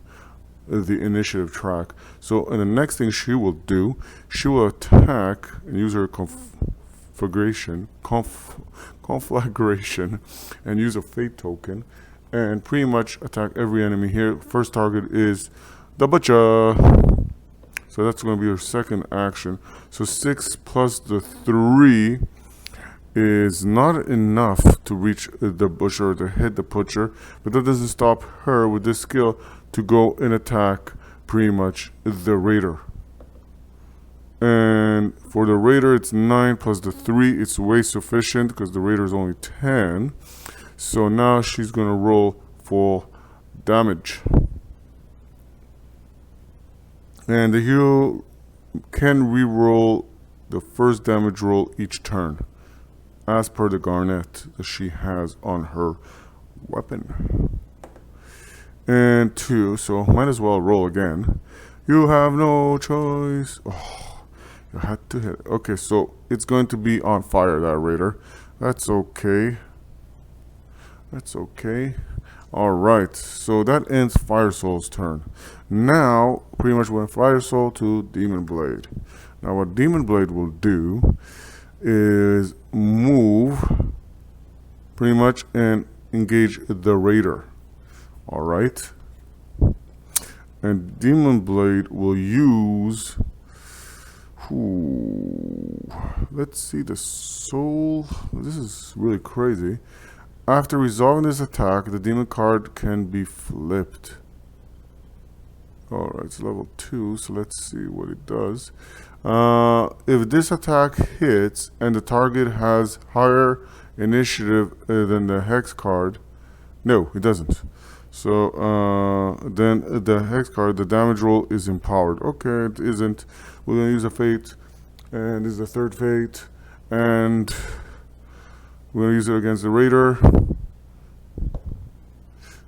the initiative track. So, and the next thing she will do, she will attack and use her conflagration, and use a fate token, and pretty much attack every enemy here. First target is the butcher. So that's going to be her second action. So 6 plus the 3 is not enough to reach the butcher, to hit the butcher, but that doesn't stop her with this skill to go and attack pretty much the raider. And for the raider, it's 9 plus the 3. It's way sufficient because the raider is only 10. So now she's going to roll for damage. And the hero can re-roll the first damage roll each turn, as per the garnet that she has on her weapon. And 2, so might as well roll again. You have no choice. Oh, you had to hit. Okay, so it's going to be on fire, that raider. That's okay. That's okay. Alright, so that ends Fire Soul's turn. Now, pretty much went Fire Soul to Demon Blade. Now what Demon Blade will do is move pretty much and engage the raider. Alright, And Demon Blade will use... let's see the soul. This is really crazy. After resolving this attack, the demon card can be flipped. Alright, it's level 2, so let's see what it does. If this attack hits and the target has higher initiative than the hex card, no, it doesn't. So then the hex card, the damage roll is empowered. Okay, it isn't. We're gonna use a fate, and this is the third fate, and we're gonna use it against the raider.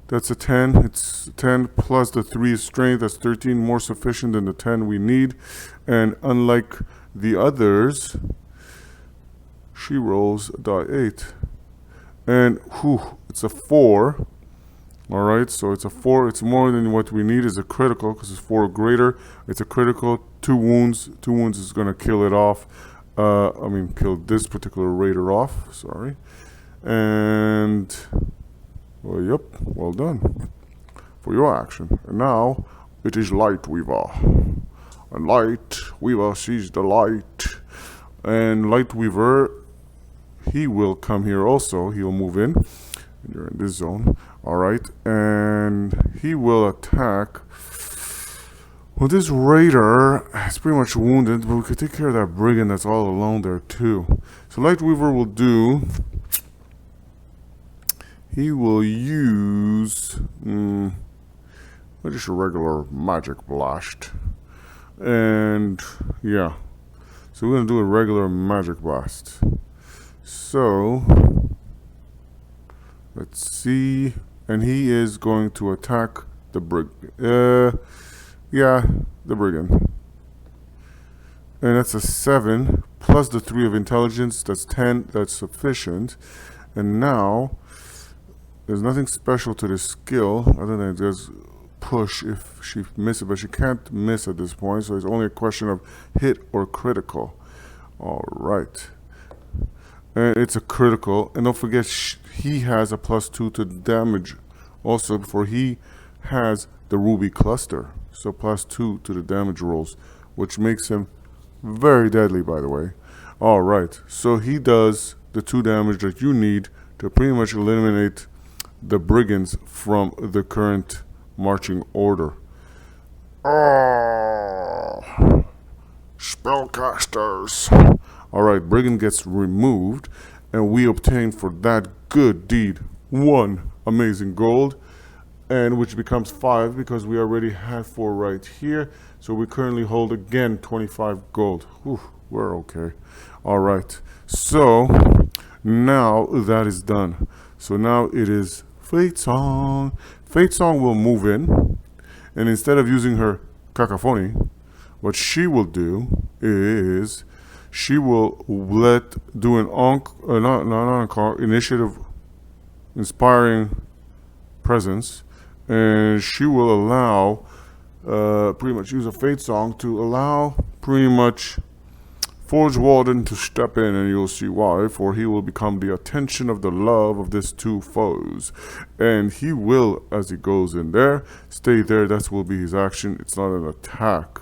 That's a 10. It's 10 plus the 3 is strength. That's 13, more sufficient than the 10 we need. And unlike the others, she rolls die 8. And it's a 4. Alright, so it's a 4. It's more than what we need. Is a critical because it's 4 or greater. It's a critical. 2 wounds. 2 wounds is going to kill it off. Kill this particular raider off. Sorry. And... well, yep, well done for your action. And now it is Lightweaver. And Lightweaver sees the light. And Lightweaver, he will come here also. He'll move in. And you're in this zone. Alright. And he will attack. Well, this raider is pretty much wounded, but we could take care of that brigand that's all alone there too. So Lightweaver will do... he will use just a regular magic blast. And yeah, so we're gonna do a regular magic blast. So let's see, and he is going to attack the the brigand. And that's a 7 plus the 3 of intelligence. That's 10. That's sufficient. And now there's nothing special to this skill other than it does push if she misses, but she can't miss at this point, so it's only a question of hit or critical. Alright. And it's a critical, and don't forget he has a +2 to damage also before he has the ruby cluster. So +2 to the damage rolls, which makes him very deadly, by the way. Alright, so he does the 2 damage that you need to pretty much eliminate the brigands from the current marching order. Spellcasters. Alright, brigand gets removed, and we obtain for that good deed 1 amazing gold, and which becomes 5 because we already had 4 right here. So we currently hold again 25 gold. Whew, we're okay. Alright, so now that is done. So now it is Fate Song. Fate Song will move in, and instead of using her cacophony, what she will do is she will do an initiative inspiring presence, and she will allow pretty much use a Fate Song to allow pretty much Forge Warden to step in, and you'll see why, for he will become the attention of the love of these 2 foes. And he will, as he goes in there, stay there. That will be his action. It's not an attack.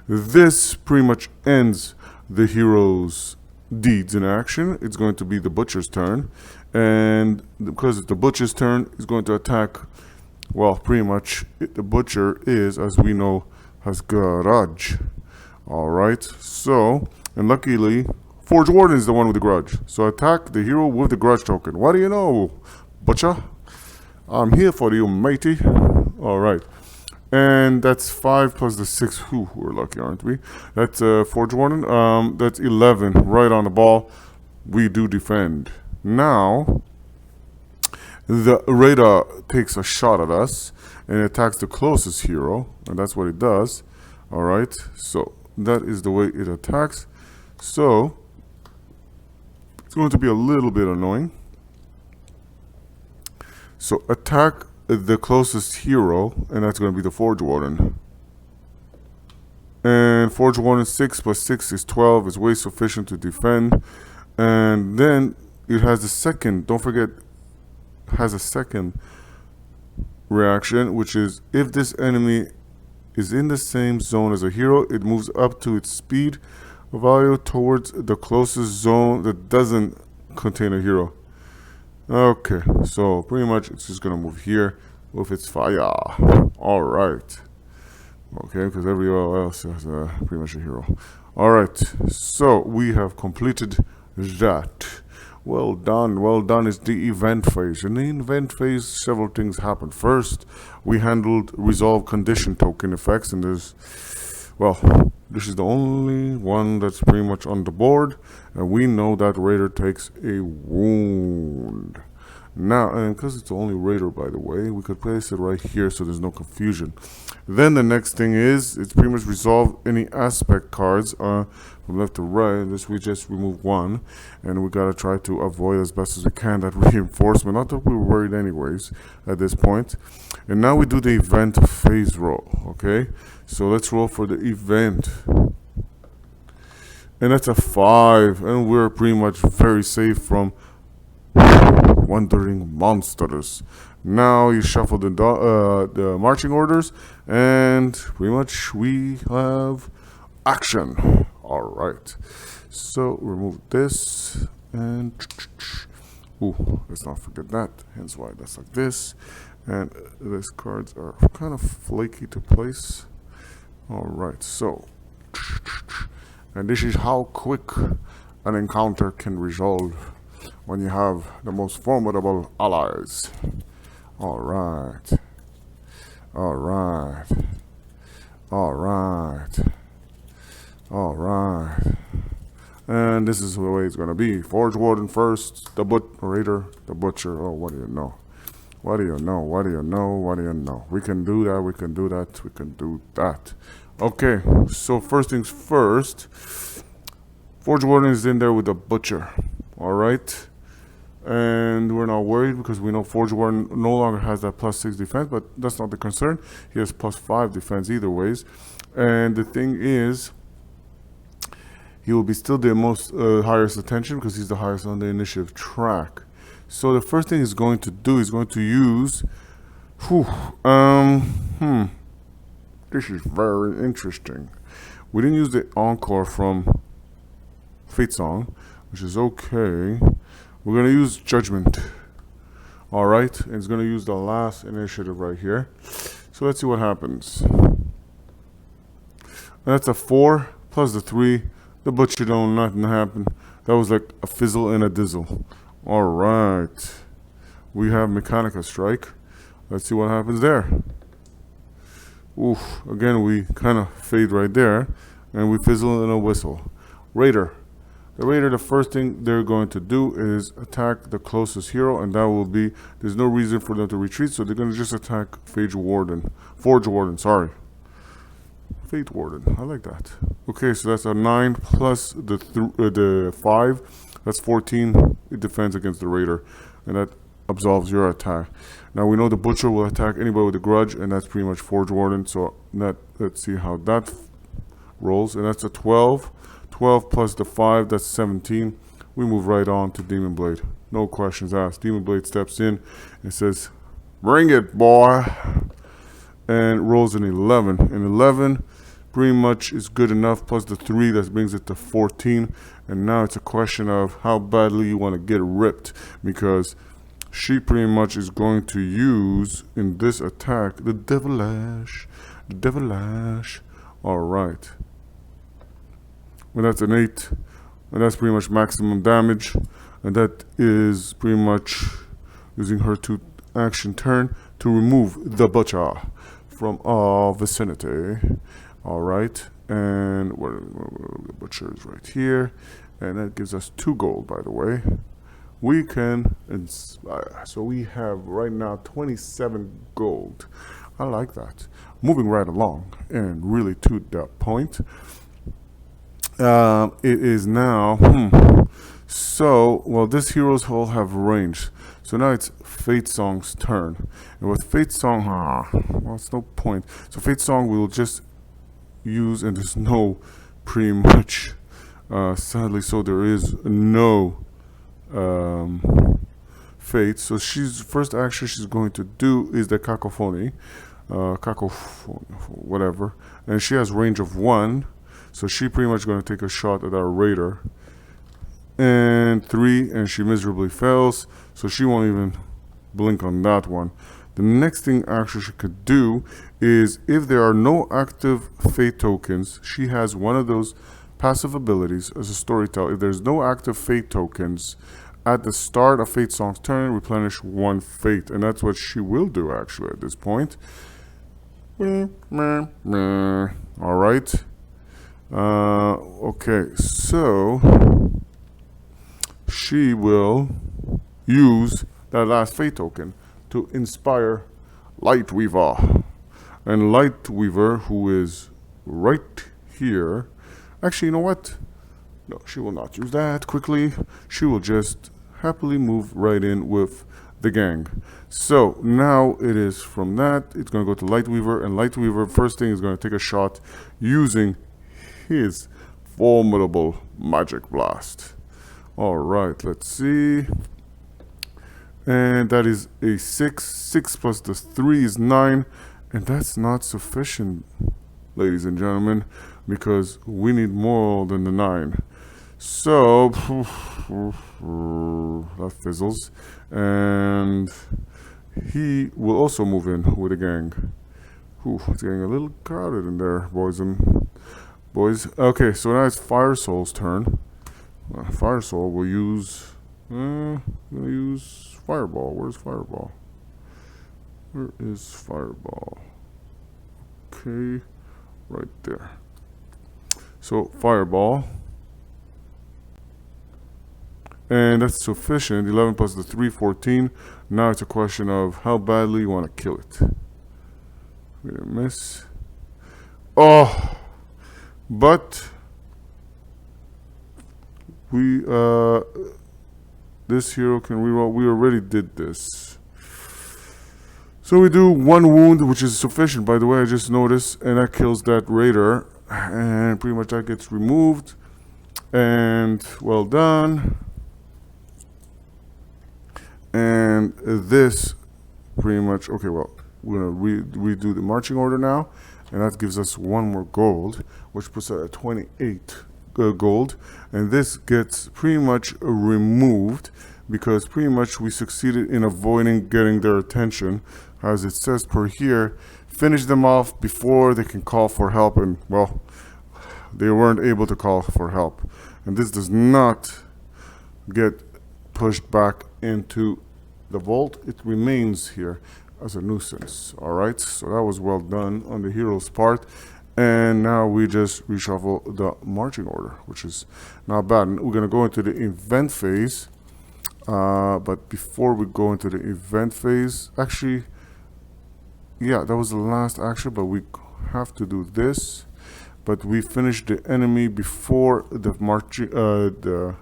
This pretty much ends the hero's deeds in action. It's going to be the Butcher's turn. And because it's the Butcher's turn, he's going to attack, well, pretty much the Butcher is, as we know, has grudge. Alright, so... and luckily, Forge Warden is the one with the grudge. So attack the hero with the grudge token. What do you know, Butcher? I'm here for you, matey. Alright. And that's 5 plus the 6. Whew, we're lucky, aren't we? That's Forge Warden. That's 11. Right on the ball. We do defend. Now, the radar takes a shot at us and attacks the closest hero. And that's what it does. Alright. So that is the way it attacks. So it's going to be a little bit annoying. So attack the closest hero, and that's going to be the Forge Warden. And Forge Warden 6 plus 6 is 12. Is way sufficient to defend. And then it has a second, don't forget, has a second reaction, which is if this enemy is in the same zone as a hero, it moves up to its speed value towards the closest zone that doesn't contain a hero. Okay, so pretty much it's just gonna move here with its fire. All right. Okay, because everywhere else has pretty much a hero. All right, so we have completed that. Well done, well done. It's the event phase. In the event phase, several things happen. First, we handled resolve condition token effects, and there's, well, this is the only one that's pretty much on the board, and we know that Raider takes a wound. Now, and because it's only Raider, by the way, we could place it right here so there's no confusion. Then the next thing is, it's pretty much resolve any aspect cards from left to right. This we just remove one, and we gotta try to avoid as best as we can that reinforcement. Not that we were worried anyways at this point. And now we do the event phase roll, okay? So let's roll for the event. And that's a 5, and we're pretty much very safe from wandering monsters. Now you shuffle the marching orders, and pretty much we have action. All right. So remove this, and ooh, let's not forget that. Hence why that's like this. And these cards are kind of flaky to place. All right. So, and this is how quick an encounter can resolve when you have the most formidable allies. All right. All right. All right. All right. And this is the way it's going to be. Forge Warden first, the Raider, the Butcher. Oh, what do you know? What do you know? What do you know? What do you know? We can do that. We can do that. We can do that. Okay. So first things first. Forge Warden is in there with the Butcher. All right. And we're not worried because we know Forge Warden no longer has that +6 defense, but that's not the concern. He has +5 defense either ways. And the thing is, he will be still the most highest attention because he's the highest on the initiative track. So the first thing he's going to do is going to use, this is very interesting. We didn't use the Encore from Fate Song, which is okay. We're going to use Judgment. All right, and it's going to use the last initiative right here. So let's see what happens. That's a 4 plus the 3. The Butcher don't nothing happen. That was like a fizzle and a dizzle. All right. We have Mechanica Strike. Let's see what happens there. Oof. Again, we kind of fade right there. And we fizzle and a whistle. Raider. The Raider, the first thing they're going to do is attack the closest hero. And that will be, there's no reason for them to retreat. So they're going to just attack Forge Warden, sorry. Fate Warden, I like that. Okay, so that's a 9 plus the 5. That's 14. It defends against the Raider, and that absolves your attack. Now we know the Butcher will attack anybody with a grudge, and that's pretty much Forge Warden. So let's see how that rolls, and that's a 12. 12 plus the 5, that's 17. We move right on to Demon Blade. No questions asked. Demon Blade steps in and says, "Bring it, boy," and rolls an 11. And 11 pretty much is good enough, plus the 3 that brings it to 14. And now it's a question of how badly you want to get ripped, because she pretty much is going to use in this attack the Devil Lash. The Devil Lash. All right. Well, that's an 8, and that's pretty much maximum damage, and that is pretty much using her 2 action turn to remove the Butcher from our vicinity. All right, and the Butcher is right here, and that gives us 2 gold, by the way. We can inspire, so we have right now 27 gold. I like that. Moving right along, and really to the point. It is now, so, well, this heroes all have range. So now it's Fate Song's turn. And with Fate Song, well, it's no point. So Fate Song we will just use, and there's no pretty much, sadly, so there is no Fate. So she's first action she's going to do is the Cacophony. whatever, and she has range of 1, so she pretty much going to take a shot at our raider. And 3, and she miserably fails, so she won't even blink on that one. The next thing actually she could do is, if there are no active fate tokens, she has one of those passive abilities as a storyteller. If there's no active fate tokens at the start of Fate Song's turn, replenish 1 fate, and that's what she will do actually at this point. Alright. Okay, so she will use that last fate token to inspire Lightweaver. And Lightweaver, who is right here, actually, you know what? No, she will not use that quickly. She will just happily move right in with the gang. So now it is from that, it's going to go to Lightweaver, and Lightweaver, first thing, is going to take a shot using his formidable magic blast. Alright, let's see. And that is a 6. 6 plus the 3 is 9. And that's not sufficient, ladies and gentlemen, because we need more than the 9. So, that fizzles. And he will also move in with a gang. It's getting a little crowded in there, boys. Okay, so now it's Fire Soul's turn. Fire Soul will use... use Fireball. Where's Fireball? Where is Fireball? Okay, right there. So, Fireball. And that's sufficient. 11 plus the 3, 14. Now it's a question of how badly you want to kill it. We didn't miss. Oh! But we this hero can reroll. We already did this, so we do 1 wound, which is sufficient, by the way. I just noticed, and that kills that raider, and pretty much that gets removed. And well done. And this pretty much, okay, well, we're gonna redo the marching order now, and that gives us 1 more gold, which puts us at 28 gold. And this gets pretty much removed because pretty much we succeeded in avoiding getting their attention. As it says per here, finish them off before they can call for help, and well, they weren't able to call for help. And this does not get pushed back into the vault. It remains here as a nuisance. Alright, so that was well done on the hero's part. And now we just reshuffle the marching order, which is not bad. And we're going to go into the event phase. But before we go into the event phase, actually, yeah, that was the last action, but we have to do this. But we finished the enemy before the marching, the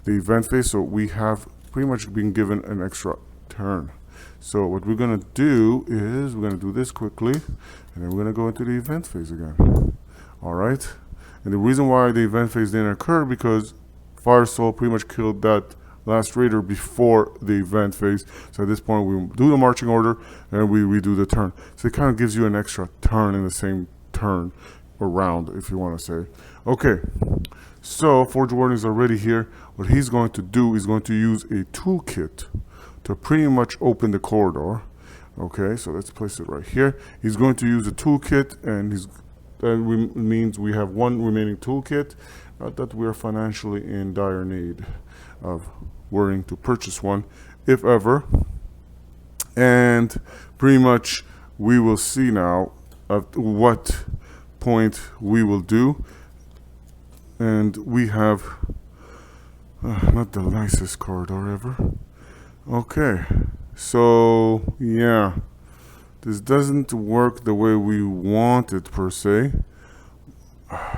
event phase, so we have pretty much been given an extra turn. So what we're gonna do is we're gonna do this quickly, and then we're gonna go into the event phase again. All right. And the reason why the event phase didn't occur because Fire Soul pretty much killed that last raider before the event phase. So at this point, we do the marching order and we redo the turn. So it kind of gives you an extra turn in the same turn around, if you want to say. Okay. So Forge Warden is already here. What he's going to do is going to use a toolkit to pretty much open the corridor. Okay, so let's place it right here. He's going to use a toolkit, and that means we have 1 remaining toolkit. Not that we are financially in dire need of worrying to purchase one, if ever. And pretty much we will see now at what point we will do. And we have not the nicest corridor ever. Okay, so yeah, this doesn't work the way we want it per se.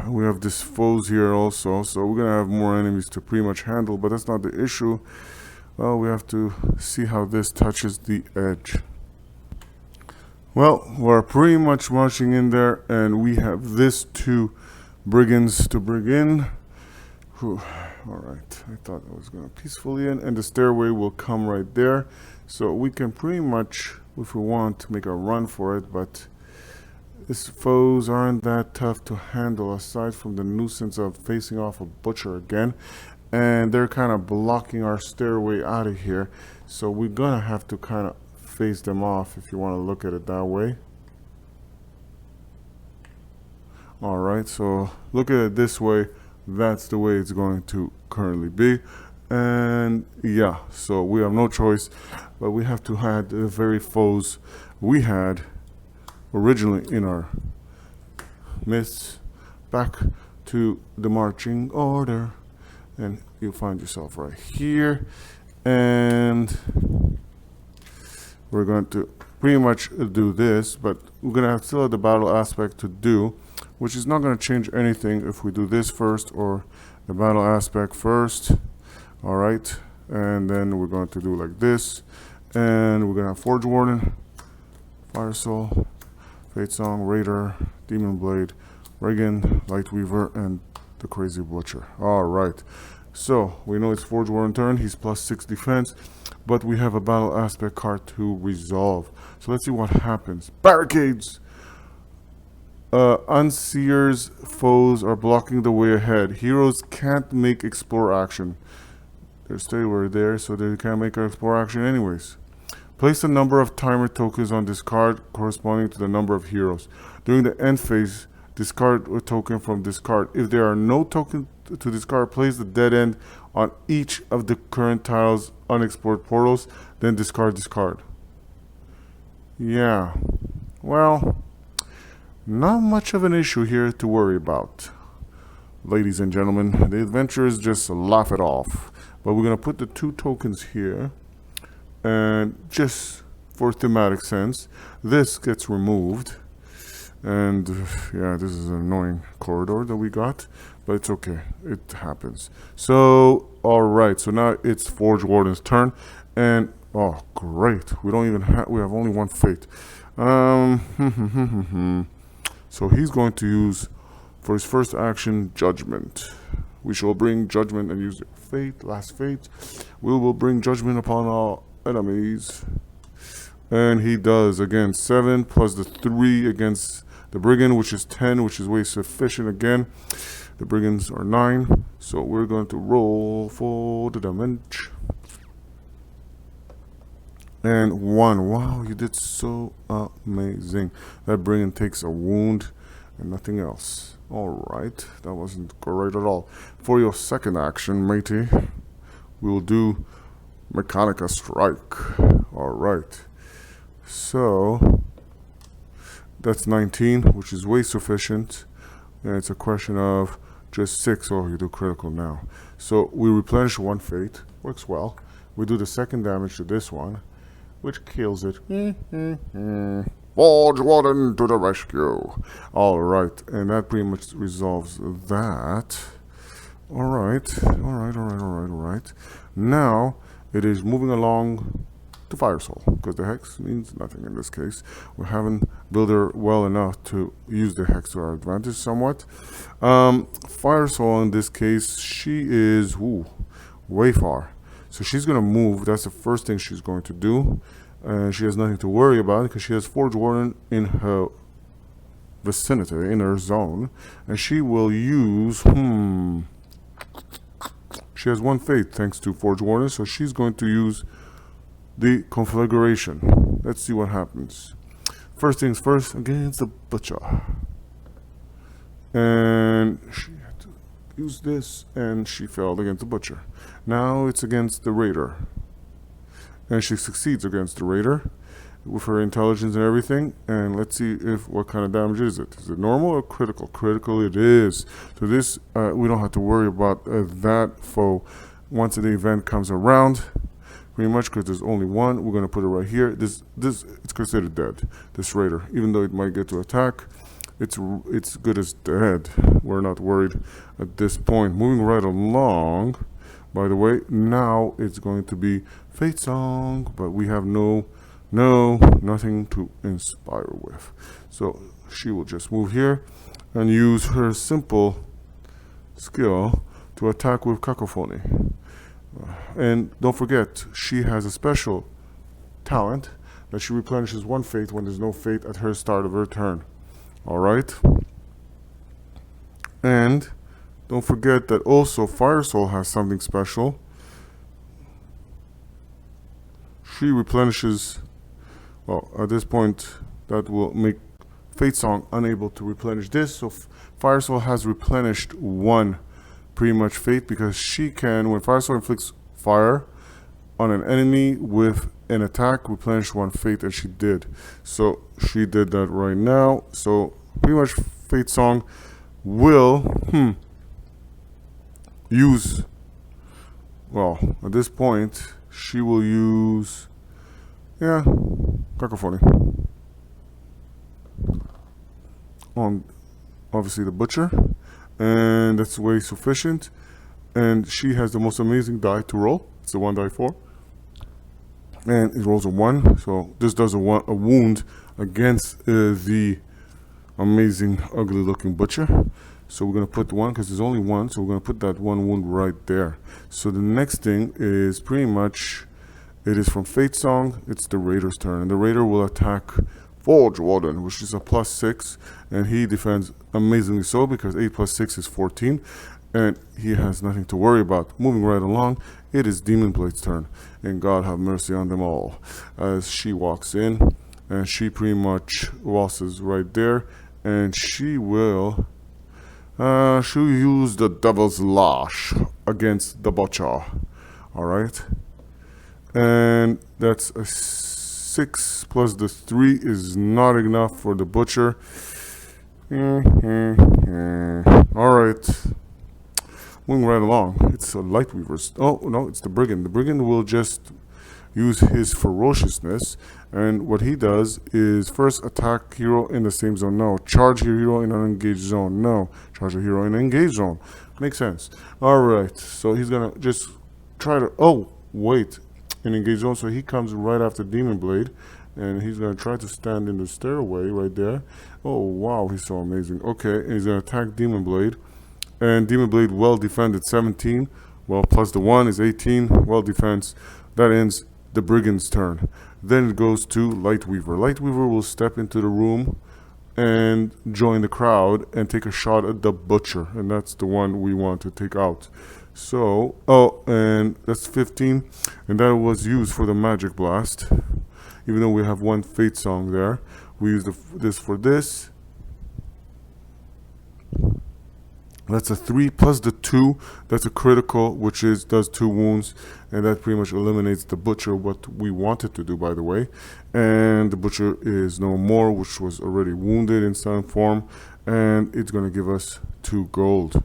We have this foes here also, so we're gonna have more enemies to pretty much handle, but that's not the issue. Well, we have to see how this touches the edge. Well, we're pretty much marching in there, and we have this 2 brigands to bring in. Whew. All right, I thought I was going to peacefully in, and the stairway will come right there. So we can pretty much if we want to make a run for it, but his foes aren't that tough to handle aside from the nuisance of facing off a butcher again, and they're kind of blocking our stairway out of here, so we're gonna have to kind of face them off if you want to look at it that way. Alright, so look at it this way, that's the way it's going to currently be. And yeah, so we have no choice, but we have to add the very foes we had originally in our midst back to the marching order. And you'll find yourself right here, and we're going to pretty much do this, but we're going to have still have the battle aspect to do, which is not going to change anything if we do this first or the battle aspect first. All right, and then we're going to do like this, and we're going to have Forge Warden, Fire Soul, Fate Song, Raider, Demon Blade, Reagan, Light Weaver, and the Crazy Butcher. All right, so we know it's Forge Warden turn. He's +6 defense, but we have a battle aspect card to resolve. So let's see what happens. Barricades. Unseer's foes are blocking the way ahead. Heroes can't make explore action. They stay where they're there, so they can't make an explore action anyways. Place the number of timer tokens on this card corresponding to the number of heroes. During the end phase, discard a token from this card. If there are no tokens to discard, place the dead end on each of the current tile's unexplored portals, then discard this card. Yeah, well, not much of an issue here to worry about. Ladies and gentlemen, the adventurers just laugh it off. But we're going to put the 2 tokens here, and just for thematic sense, this gets removed. And yeah, this is an annoying corridor that we got, but it's okay, it happens. So alright, so now it's Forge Warden's turn, and oh great, we don't even have, we have only 1 fate. So he's going to use for his first action Judgment. We shall bring judgment and use fate, last fate. We will bring judgment upon all enemies. And he does, again, 7 plus the 3 against the brigand, which is 10, which is way sufficient again. The brigands are 9, so we're going to roll for the damage. And 1. Wow, you did so amazing. That brigand takes a wound and nothing else. Alright, that wasn't great at all. For your second action, matey, we'll do Mechanica Strike. Alright, so that's 19, which is way sufficient. And it's a question of just 6. Oh, you do critical now. So we replenish 1 fate, works well. We do the second damage to this one, which kills it. Forge Warden to the rescue. Alright, and that pretty much resolves that. Alright. Now, it is moving along to Fire Soul, because the Hex means nothing in this case. We haven't built her well enough to use the Hex to our advantage somewhat. Fire Soul, in this case, she is way far. So she's going to move. That's the first thing she's going to do. And she has nothing to worry about because she has Forge Warden in her vicinity, in her zone. And she will use... She has 1 fate thanks to Forge Warden, so she's going to use the conflagration. Let's see what happens. First things first, against the Butcher. And she had to use this, and she failed against the Butcher. Now it's against the Raider. And she succeeds against the Raider with her intelligence and everything. And let's see what kind of damage is it. Is it normal or critical? Critical it is. So this, we don't have to worry about that foe once the event comes around. Pretty much because there's only 1. We're going to put it right here. This it's considered dead, this Raider. Even though it might get to attack, it's good as dead. We're not worried at this point. Moving right along. By the way, now it's going to be Fate Song, but we have nothing to inspire with. So she will just move here and use her simple skill to attack with Cacophony. And don't forget, she has a special talent that she replenishes one fate when there's no fate at her start of her turn. Alright? And don't forget that also Fire Soul has something special. She replenishes, well, at this point, that will make Fate Song unable to replenish this. So Fire Soul has replenished one pretty much fate, because she can, when Fire Soul inflicts fire on an enemy with an attack, replenish one fate, and she did. So she did that right now. So pretty much Fate Song will use, well, at this point she will use, yeah, Cacophony on obviously the Butcher, and that's way sufficient. And she has the most amazing die to roll. It's the 1die4, and it rolls a 1, so this does a wound against the amazing ugly looking Butcher. So we're going to put 1, because there's only 1, so we're going to put that 1 wound right there. So the next thing is pretty much, it is from Fate Song. It's the Raider's turn, and the Raider will attack Forge Warden, which is a +6, and he defends amazingly so, because 8 + 6 is 14, and he has nothing to worry about. Moving right along, it is Demon Blade's turn, and God have mercy on them all, as she walks in, and she pretty much waltzes right there, and she will she'll use the Devil's Lash against the Butcher. Alright, and that's a 6 plus the 3 is not enough for the Butcher. Alright, moving right along, it's a Lightweaver's. Oh no, it's the Brigand. The Brigand will just use his ferociousness, and what he does is first attack hero in the same zone. No. Charge your hero in an engaged zone. No. Charge a hero in an engaged zone. Makes sense. Alright, so he's gonna just try to, oh wait, in engaged zone, so he comes right after Demon Blade, and he's gonna try to stand in the stairway right there. Oh wow, he's so amazing. Okay, and he's gonna attack Demon Blade, and Demon Blade well defended, 17, well plus the 1 is 18, well defense. That ends the Brigand's turn. Then it goes to Lightweaver. Lightweaver will step into the room and join the crowd and take a shot at the Butcher, and that's the one we want to take out. So, oh, and that's 15, and that was used for the Magic Blast. Even though we have one Fate Song there, we use this for this. That's a 3 plus the 2. That's a critical, which does 2 wounds, and that pretty much eliminates the Butcher, what we wanted to do, by the way. And the Butcher is no more, which was already wounded in some form, and it's going to give us 2 gold.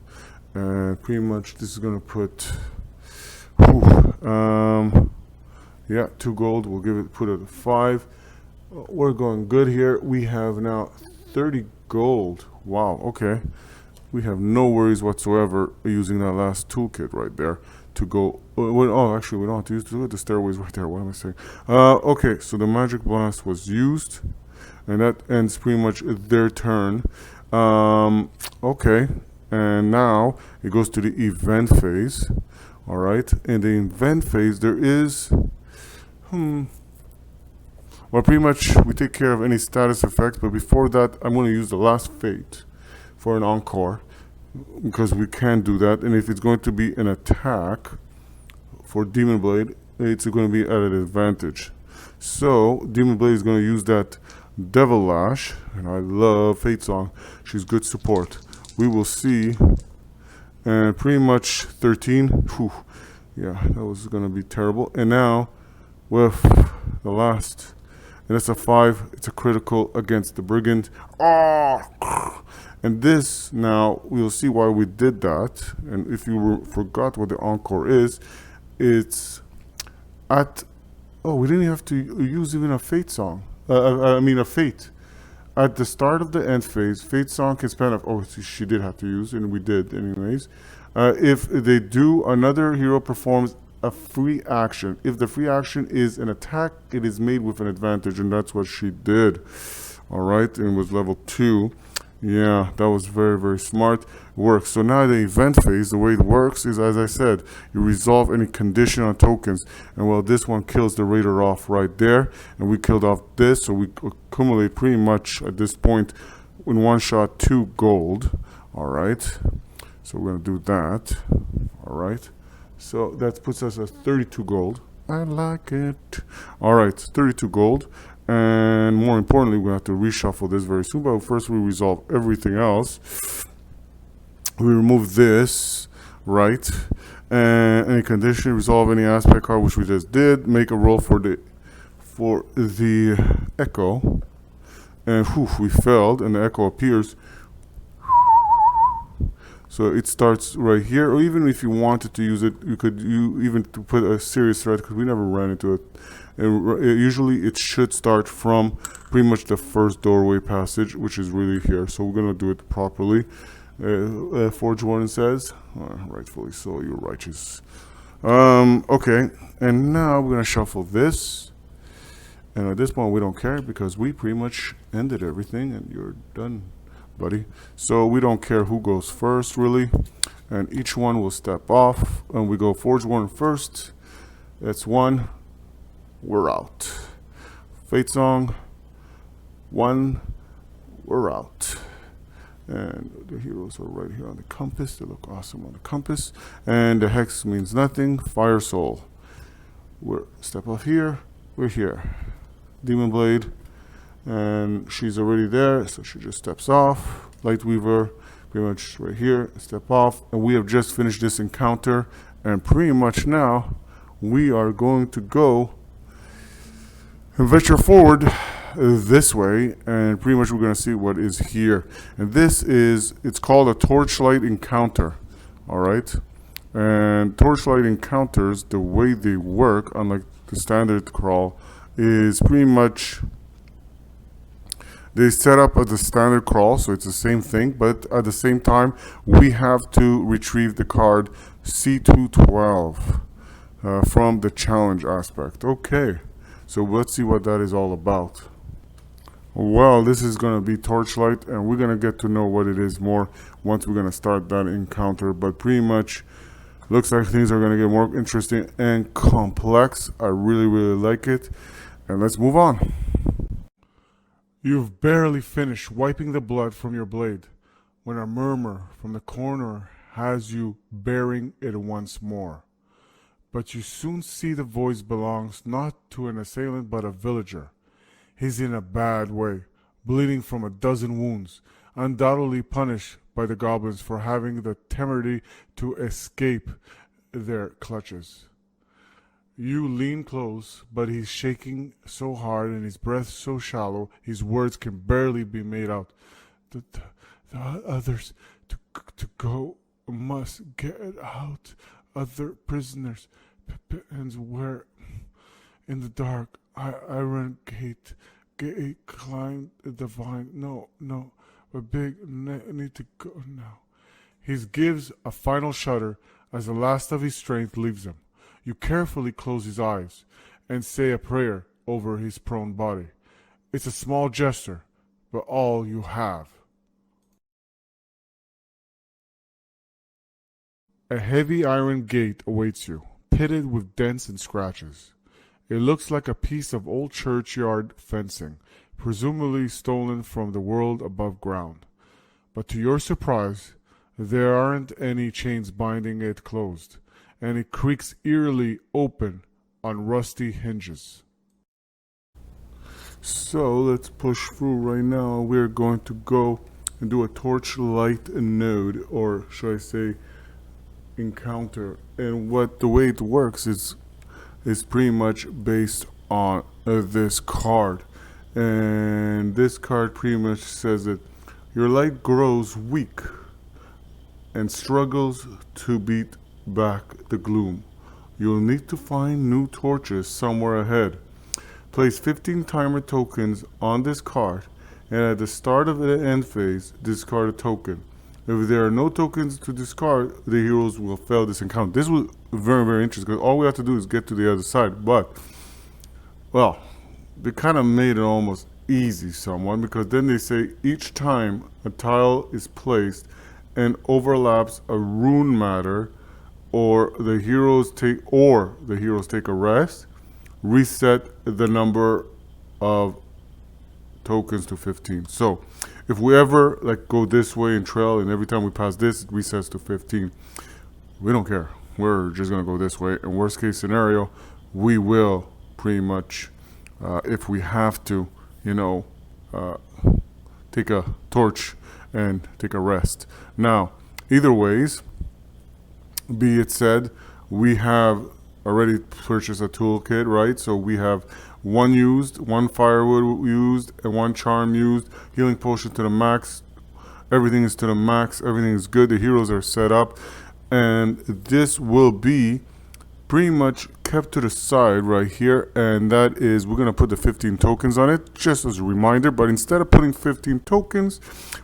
And pretty much this is going to put, yeah, 2 gold. We'll put it at 5. We're going good here. We have now 30 gold. Wow, okay. We have no worries whatsoever using that last toolkit right there to go. Oh, actually, we don't have to use the stairways right there. What am I saying? Okay, so the Magic Blast was used, and that ends pretty much their turn. Okay, and now it goes to the event phase. All right, in the event phase, there is, well, pretty much we take care of any status effects, but before that, I'm going to use the last fate for an encore, because we can do that. And if it's going to be an attack for Demon Blade, it's going to be at an advantage. So Demon Blade is going to use that Devil Lash, and I love Fate Song. She's good support. We will see. And pretty much 13. Whew, yeah, that was going to be terrible. And now with the last, and it's a 5. It's a critical against the Brigand. And this, now we'll see why we did that. And if you forgot what the encore is, it's at, oh, we didn't have to use even a Fate Song. I mean a Fate. At the start of the end phase, Fate Song can spend, oh, she did have to use, and we did anyways. If they do, another hero performs a free action. If the free action is an attack, it is made with an advantage, and that's what she did. All right, and it was level 2. Yeah, that was very, very smart. Works. So now the event phase, the way it works is, as I said, you resolve any condition on tokens. And well, this one kills the raider off right there. And we killed off this, so we accumulate pretty much at this point in one shot 2 gold. All right. So we're going to do that. All right. So that puts us at 32 gold. I like it. All right, 32 gold. And more importantly, we have to reshuffle this very soon. But first, we resolve everything else. We remove this, right? And any condition, resolve any aspect card, which we just did. Make a roll for the echo. And whew, we failed, and the echo appears. So it starts right here, or even if you wanted to use it, you could even to put a serious threat, because we never ran into it. And usually it should start from pretty much the first doorway passage, which is really here. So we're gonna do it properly. Forge Warden says, rightfully so, you're righteous. Okay, and now we're gonna shuffle this. And at this point we don't care, because we pretty much ended everything and you're done, buddy. So we don't care who goes first, really. And each one will step off, and we go Forge Warden first. That's 1. We're out. Fate Song, 1. We're out. And the heroes are right here on the compass. They look awesome on the compass. And the hex means nothing. Fire Soul. We're step off here. We're here. Demon Blade. And she's already there, so she just steps off. Lightweaver, pretty much right here. Step off. And we have just finished this encounter. And pretty much now, we are going to go and venture forward this way, and pretty much we're going to see what is here. And this is, it's called a torchlight encounter. All right, and torchlight encounters, the way they work, unlike the standard crawl, is pretty much they set up as a standard crawl, so it's the same thing, but at the same time we have to retrieve the card C212 from the challenge aspect. Okay, so let's see what that is all about. Well, this is going to be Torchlight, and we're going to get to know what it is more once we're going to start that encounter. But pretty much looks like things are going to get more interesting and complex. I really, really like it. And let's move on. You've barely finished wiping the blood from your blade when a murmur from the corner has you bearing it once more. But you soon see the voice belongs not to an assailant but a villager. He's in a bad way, bleeding from a dozen wounds, undoubtedly punished by the goblins for having the temerity to escape their clutches. You lean close, but he's shaking so hard and his breath so shallow, his words can barely be made out. The others to go must get out. Other prisoners, and where in the dark, iron gate climbed the vine. No, but big need to go now. He gives a final shudder as the last of his strength leaves him. You carefully close his eyes and say a prayer over his prone body. It's a small gesture, but all you have. A heavy iron gate awaits you, pitted with dents and scratches. It looks like a piece of old churchyard fencing, presumably stolen from the world above ground. But to your surprise, there aren't any chains binding it closed, and it creaks eerily open on rusty hinges. So let's push through right now. We're going to go and do a torchlight node, or should I say encounter. And the way it works is pretty much based on this card. And this card pretty much says that your light grows weak and struggles to beat back the gloom. You'll need to find new torches somewhere ahead. Place 15 timer tokens on this card, and at the start of the end phase, discard a token. If there are no tokens to discard, the heroes will fail this encounter. This was very, very interesting, because all we have to do is get to the other side. But, well, they kind of made it almost easy somewhat, because then they say each time a tile is placed and overlaps a rune matter, or the heroes take a rest, reset the number of tokens to 15. So if we ever like go this way and trail, and every time we pass this, it resets to 15, we don't care. We're just gonna go this way. And worst case scenario, we will pretty much, if we have to, take a torch and take a rest. Now, either ways, be it said, we have already purchased a toolkit, right? So we have one used, one firewood used, and one charm used, healing potion to the max. Everything is to the max, everything is good, the heroes are set up, and this will be pretty much kept to the side right here, and that is, we're going to put the 15 tokens on it just as a reminder. But instead of putting 15 tokens,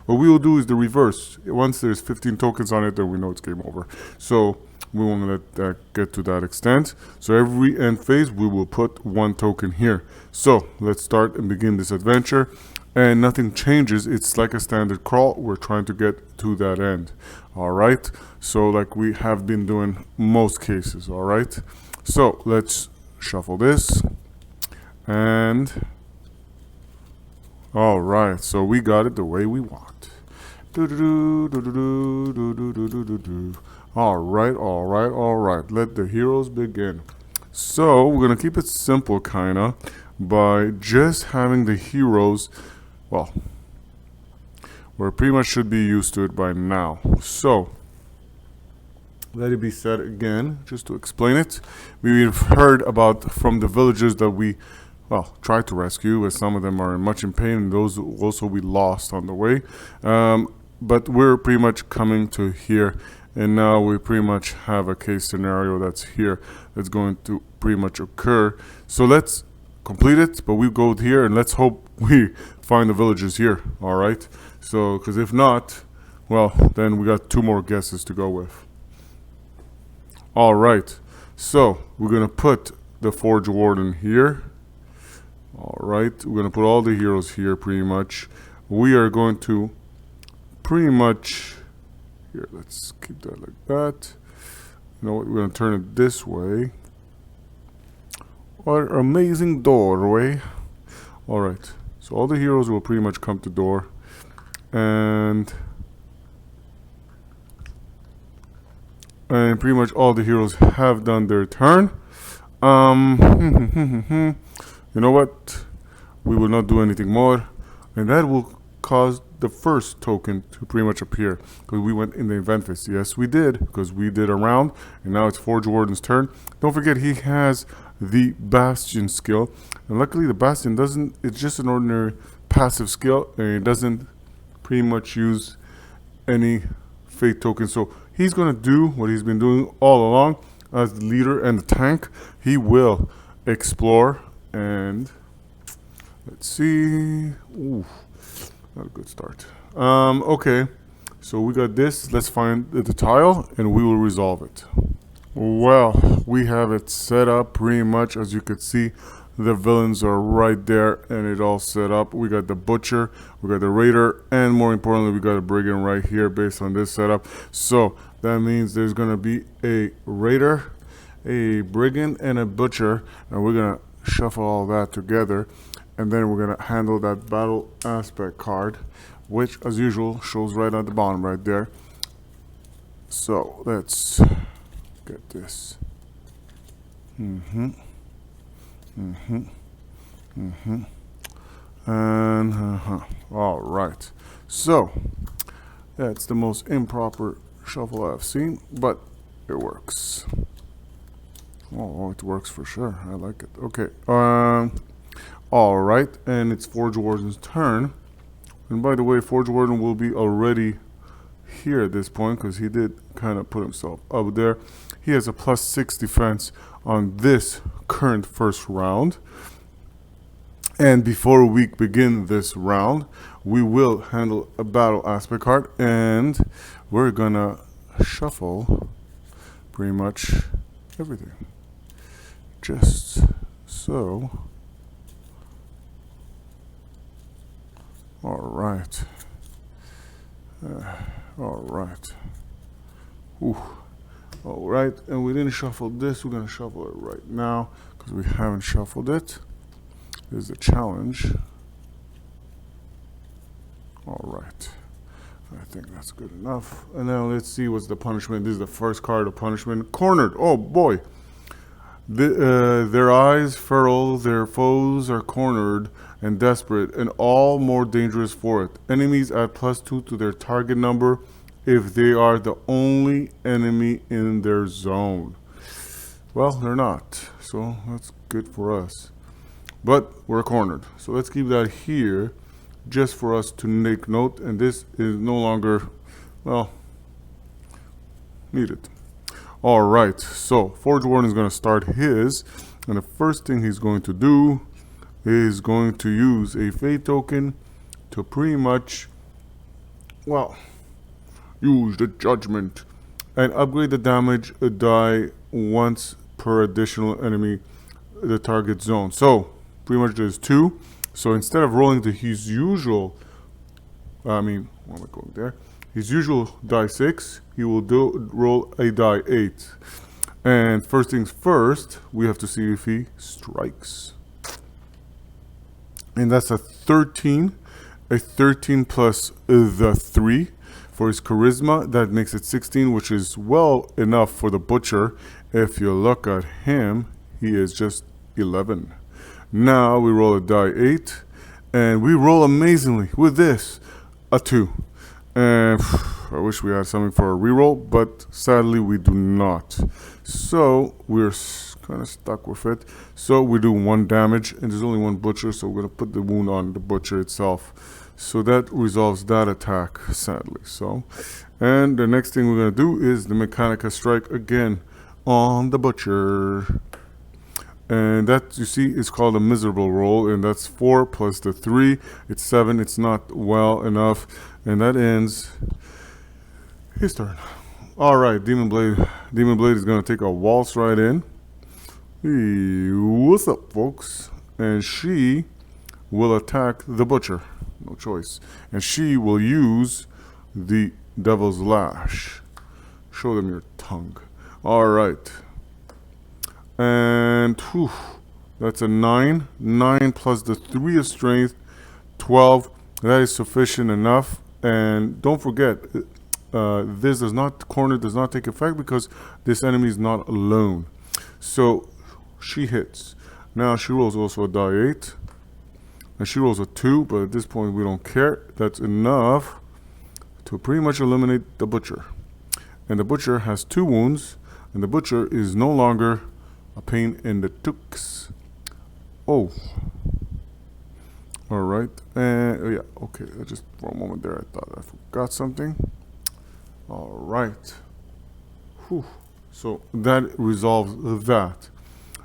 what we will do is the reverse. Once there's 15 tokens on it, then we know it's game over. So we won't let that get to that extent. So every end phase we will put one token here. So let's start and begin this adventure, and nothing changes. It's like a standard crawl. We're trying to get to that end. All right, so like we have been doing most cases. All right, so let's shuffle this, and all right, so we got it the way we want. All right, let the heroes begin. So we're gonna keep it simple kinda by just having the heroes, well, we pretty much should be used to it by now. So let it be said again, just to explain it. We've heard about from the villagers that we, well, tried to rescue, as some of them are much in pain, and those also we lost on the way. But we're pretty much coming to here, and now we pretty much have a case scenario that's here, that's going to pretty much occur. So let's complete it, but we go here, and let's hope we find the villagers here. All right, so because if not, well, then we got 2 more guesses to go with. All right, so we're gonna put the Forge Warden here. All right, we're gonna put all the heroes here pretty much. We are going to pretty much, here, let's keep that like that. You know what, we're gonna turn it this way. What an amazing doorway. All right, so all the heroes will pretty much come to door, and pretty much all the heroes have done their turn. You know what? We will not do anything more, and that will cause the first token to pretty much appear, because we went in the event phase. Yes, we did, because we did a round, and now it's Forge Warden's turn. Don't forget, he has the Bastion skill, and luckily the Bastion doesn't, it's just an ordinary passive skill, and it doesn't pretty much use any fate tokens. So he's going to do what he's been doing all along as the leader and the tank. He will explore, and let's see. Ooh, not a good start. Okay, so we got this. Let's find the tile, and we will resolve it. Well, we have it set up pretty much. As you could see, the villains are right there, and it all set up. We got the butcher, we got the raider, and more importantly, we got a brigand right here based on this setup. So that means there's gonna be a raider, a brigand, and a butcher, and we're gonna shuffle all that together, and then we're gonna handle that battle aspect card, which as usual shows right at the bottom right there. So let's get this. And all right, so that's the most improper shuffle I've seen, but it works. Oh, it works for sure. I like it. Okay, all right, and it's Forge Warden's turn. And by the way, Forge Warden will be already here at this point, because he did kind of put himself up there. He has a +6 defense on this current first round. And before we begin this round, we will handle a battle aspect card, and we're gonna shuffle pretty much everything. Just so. right. All right. Ooh. All right, and we didn't shuffle this. We're gonna shuffle it right now because we haven't shuffled it. This is a challenge. All right. I think that's good enough. And now let's see what's the punishment. This is the first card of punishment. Cornered. Oh boy. Their eyes furrow, their foes are cornered and desperate, and all more dangerous for it. Enemies add +2 to their target number if they are the only enemy in their zone. Well, they're not, so that's good for us. But we're cornered, so let's keep that here just for us to make note, and this is no longer, well, needed. All right, so Forge Warden is going to start his, and the first thing he's going to do is going to use a fate token to pretty much, well, use the judgment and upgrade the damage die once per additional enemy the target zone. So pretty much there's 2. So instead of rolling his usual, why am I going there? His usual die 6, he will roll a die 8. And first things first, we have to see if he strikes. And that's a 13. A 13 plus the 3 for his charisma. That makes it 16, which is well enough for the butcher. If you look at him, he is just 11. Now we roll a die 8. And we roll amazingly with this, a 2. And I wish we had something for a reroll, but sadly we do not. So we're kind of stuck with it. So we do 1 damage, and there's only 1 butcher, so we're going to put the wound on the butcher itself. So that resolves that attack, sadly. So, and the next thing we're going to do is the Mechanica strike again on the butcher. And that, you see, is called a miserable roll, and that's 4 plus the 3. It's 7. It's not well enough. And that ends his turn. All right, Demon Blade. Demon Blade is going to take a waltz right in. Hey, what's up, folks? And she will attack the butcher. No choice. And she will use the Devil's Lash. Show them your tongue. All right. And whew, that's a 9. 9 plus the 3 of strength, 12. That is sufficient enough. And don't forget, corner does not take effect because this enemy is not alone. So she hits. Now she rolls also a die 8. And she rolls a 2, but at this point we don't care. That's enough to pretty much eliminate the butcher. And the butcher has 2 wounds, and the butcher is no longer a pain in the tuchs. Oh. Alright. And yeah, okay. Just for a moment there, I thought I forgot something. Alright. So that resolves that.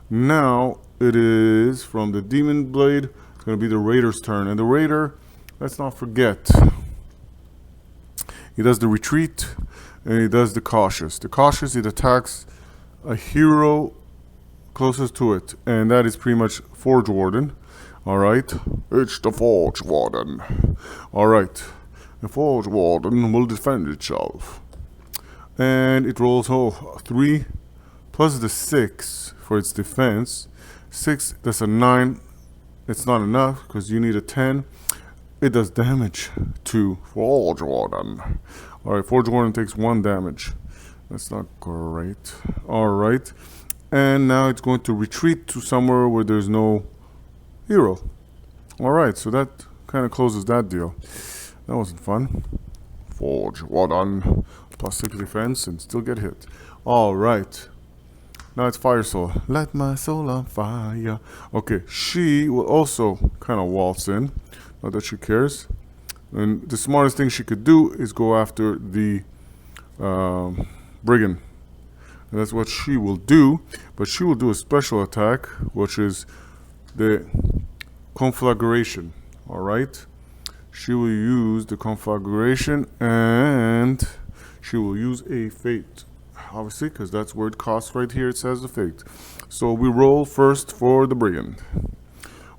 Now it is from the Demon Blade. It's going to be the Raider's turn. And the Raider, let's not forget, he does the retreat and he does the cautious. The cautious, it attacks a hero closest to it, and that is pretty much Forge Warden. Alright, it's the Forge Warden. Alright, the Forge Warden will defend itself. And it rolls 3 plus the 6 for its defense. 6, that's a 9. It's not enough because you need a 10. It does damage to Forge Warden. Alright, Forge Warden takes 1 damage. That's not great. Alright. And now it's going to retreat to somewhere where there's no hero. Alright, so that kind of closes that deal. That wasn't fun. Forge Warden. Plus 6 defense and still get hit. Alright. Now it's Fire Soul. Light my soul on fire. Okay, she will also kind of waltz in. Not that she cares. And the smartest thing she could do is go after the Brigand. And that's what she will do. But she will do a special attack, which is the Conflagration. Alright? She will use the Conflagration and she will use a Fate. Obviously, because that's where it costs right here. It says the Fate. So we roll first for the Brigand.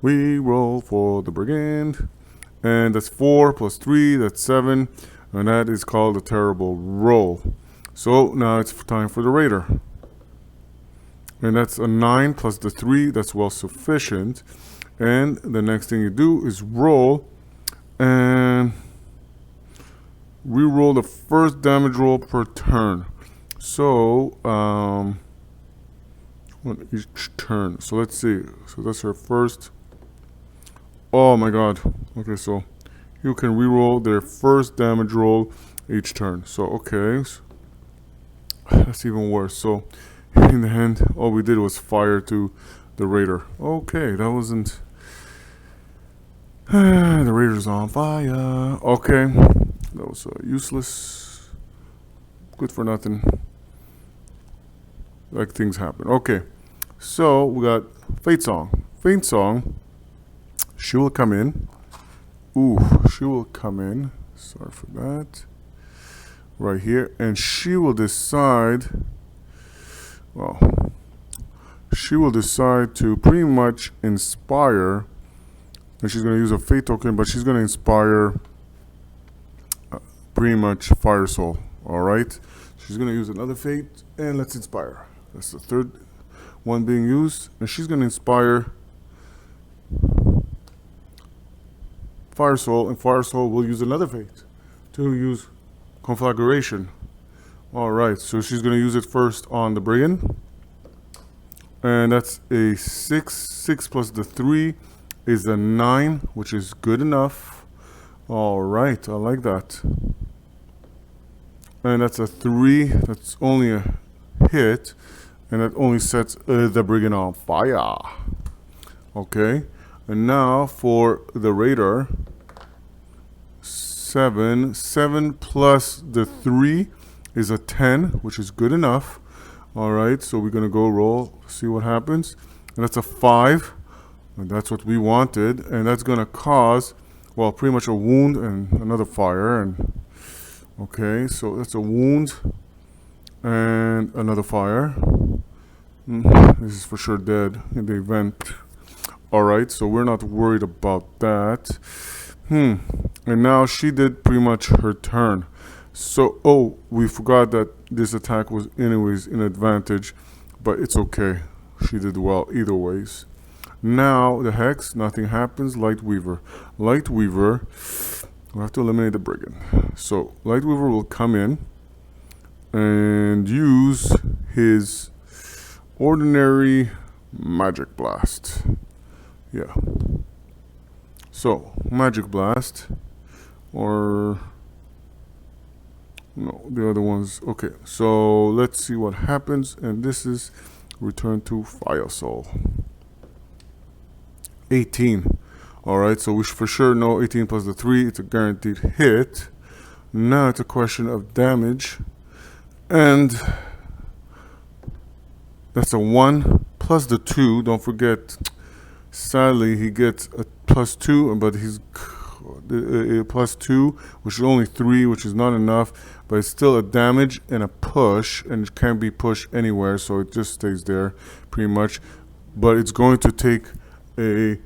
We roll for the Brigand. And that's 4 plus 3, that's 7. And that is called a terrible roll. So now it's time for the raider. And that's a 9 plus the 3, that's well sufficient. And the next thing you do is roll and re-roll the first damage roll per turn. So, on each turn. So let's see. So that's our first. Oh my god. Okay, so you can re-roll their first damage roll each turn. So, okay. That's even worse. So, in the end, all we did was fire to the raider. Okay, that wasn't. The raider's on fire. Okay, that was useless. Good for nothing. Like things happen. Okay, so we got Fate Song. Fate Song. She will come in. Ooh, she will come in. Sorry for that. Right here, and she will decide. Well, she will decide to pretty much inspire. And she's going to use a fate token, but she's going to inspire pretty much Fire Soul. Alright? She's going to use another fate, and let's inspire. That's the third one being used. And she's going to inspire Fire Soul, and Fire Soul will use another fate to use Conflagration. Alright, so she's going to use it first on the Brigand. And that's a 6. 6 plus the 3 is a 9, which is good enough. Alright, I like that. And that's a 3. That's only a hit. And that only sets the Brigand on fire. Okay. And now for the Raider. 7. 7 plus the 3 is a 10, which is good enough. Alright, so we're going to go roll, see what happens. And that's a 5. And that's what we wanted, and that's going to cause, well, pretty much a wound and another fire. And okay, so that's a wound and another fire. This is for sure dead in the event. Alright, so we're not worried about that. And now she did pretty much her turn. So, oh, we forgot that this attack was anyways an advantage, but it's okay. She did well either ways. Now, the Hex, nothing happens. Lightweaver. Lightweaver, we have to eliminate the Brigand. So, Lightweaver will come in and use his ordinary Magic Blast. Yeah. So, Magic Blast. Or... no, the other ones. Okay, so let's see what happens. And this is return to Fire Soul. 18. Alright, so we for sure know 18 plus the 3, it's a guaranteed hit. Now it's a question of damage. And that's a 1 plus the 2. Don't forget, sadly, he gets a plus 2, but he's plus 2, which is only 3, which is not enough. But it's still a damage and a push, and it can't be pushed anywhere, so it just stays there pretty much. But it's going to take a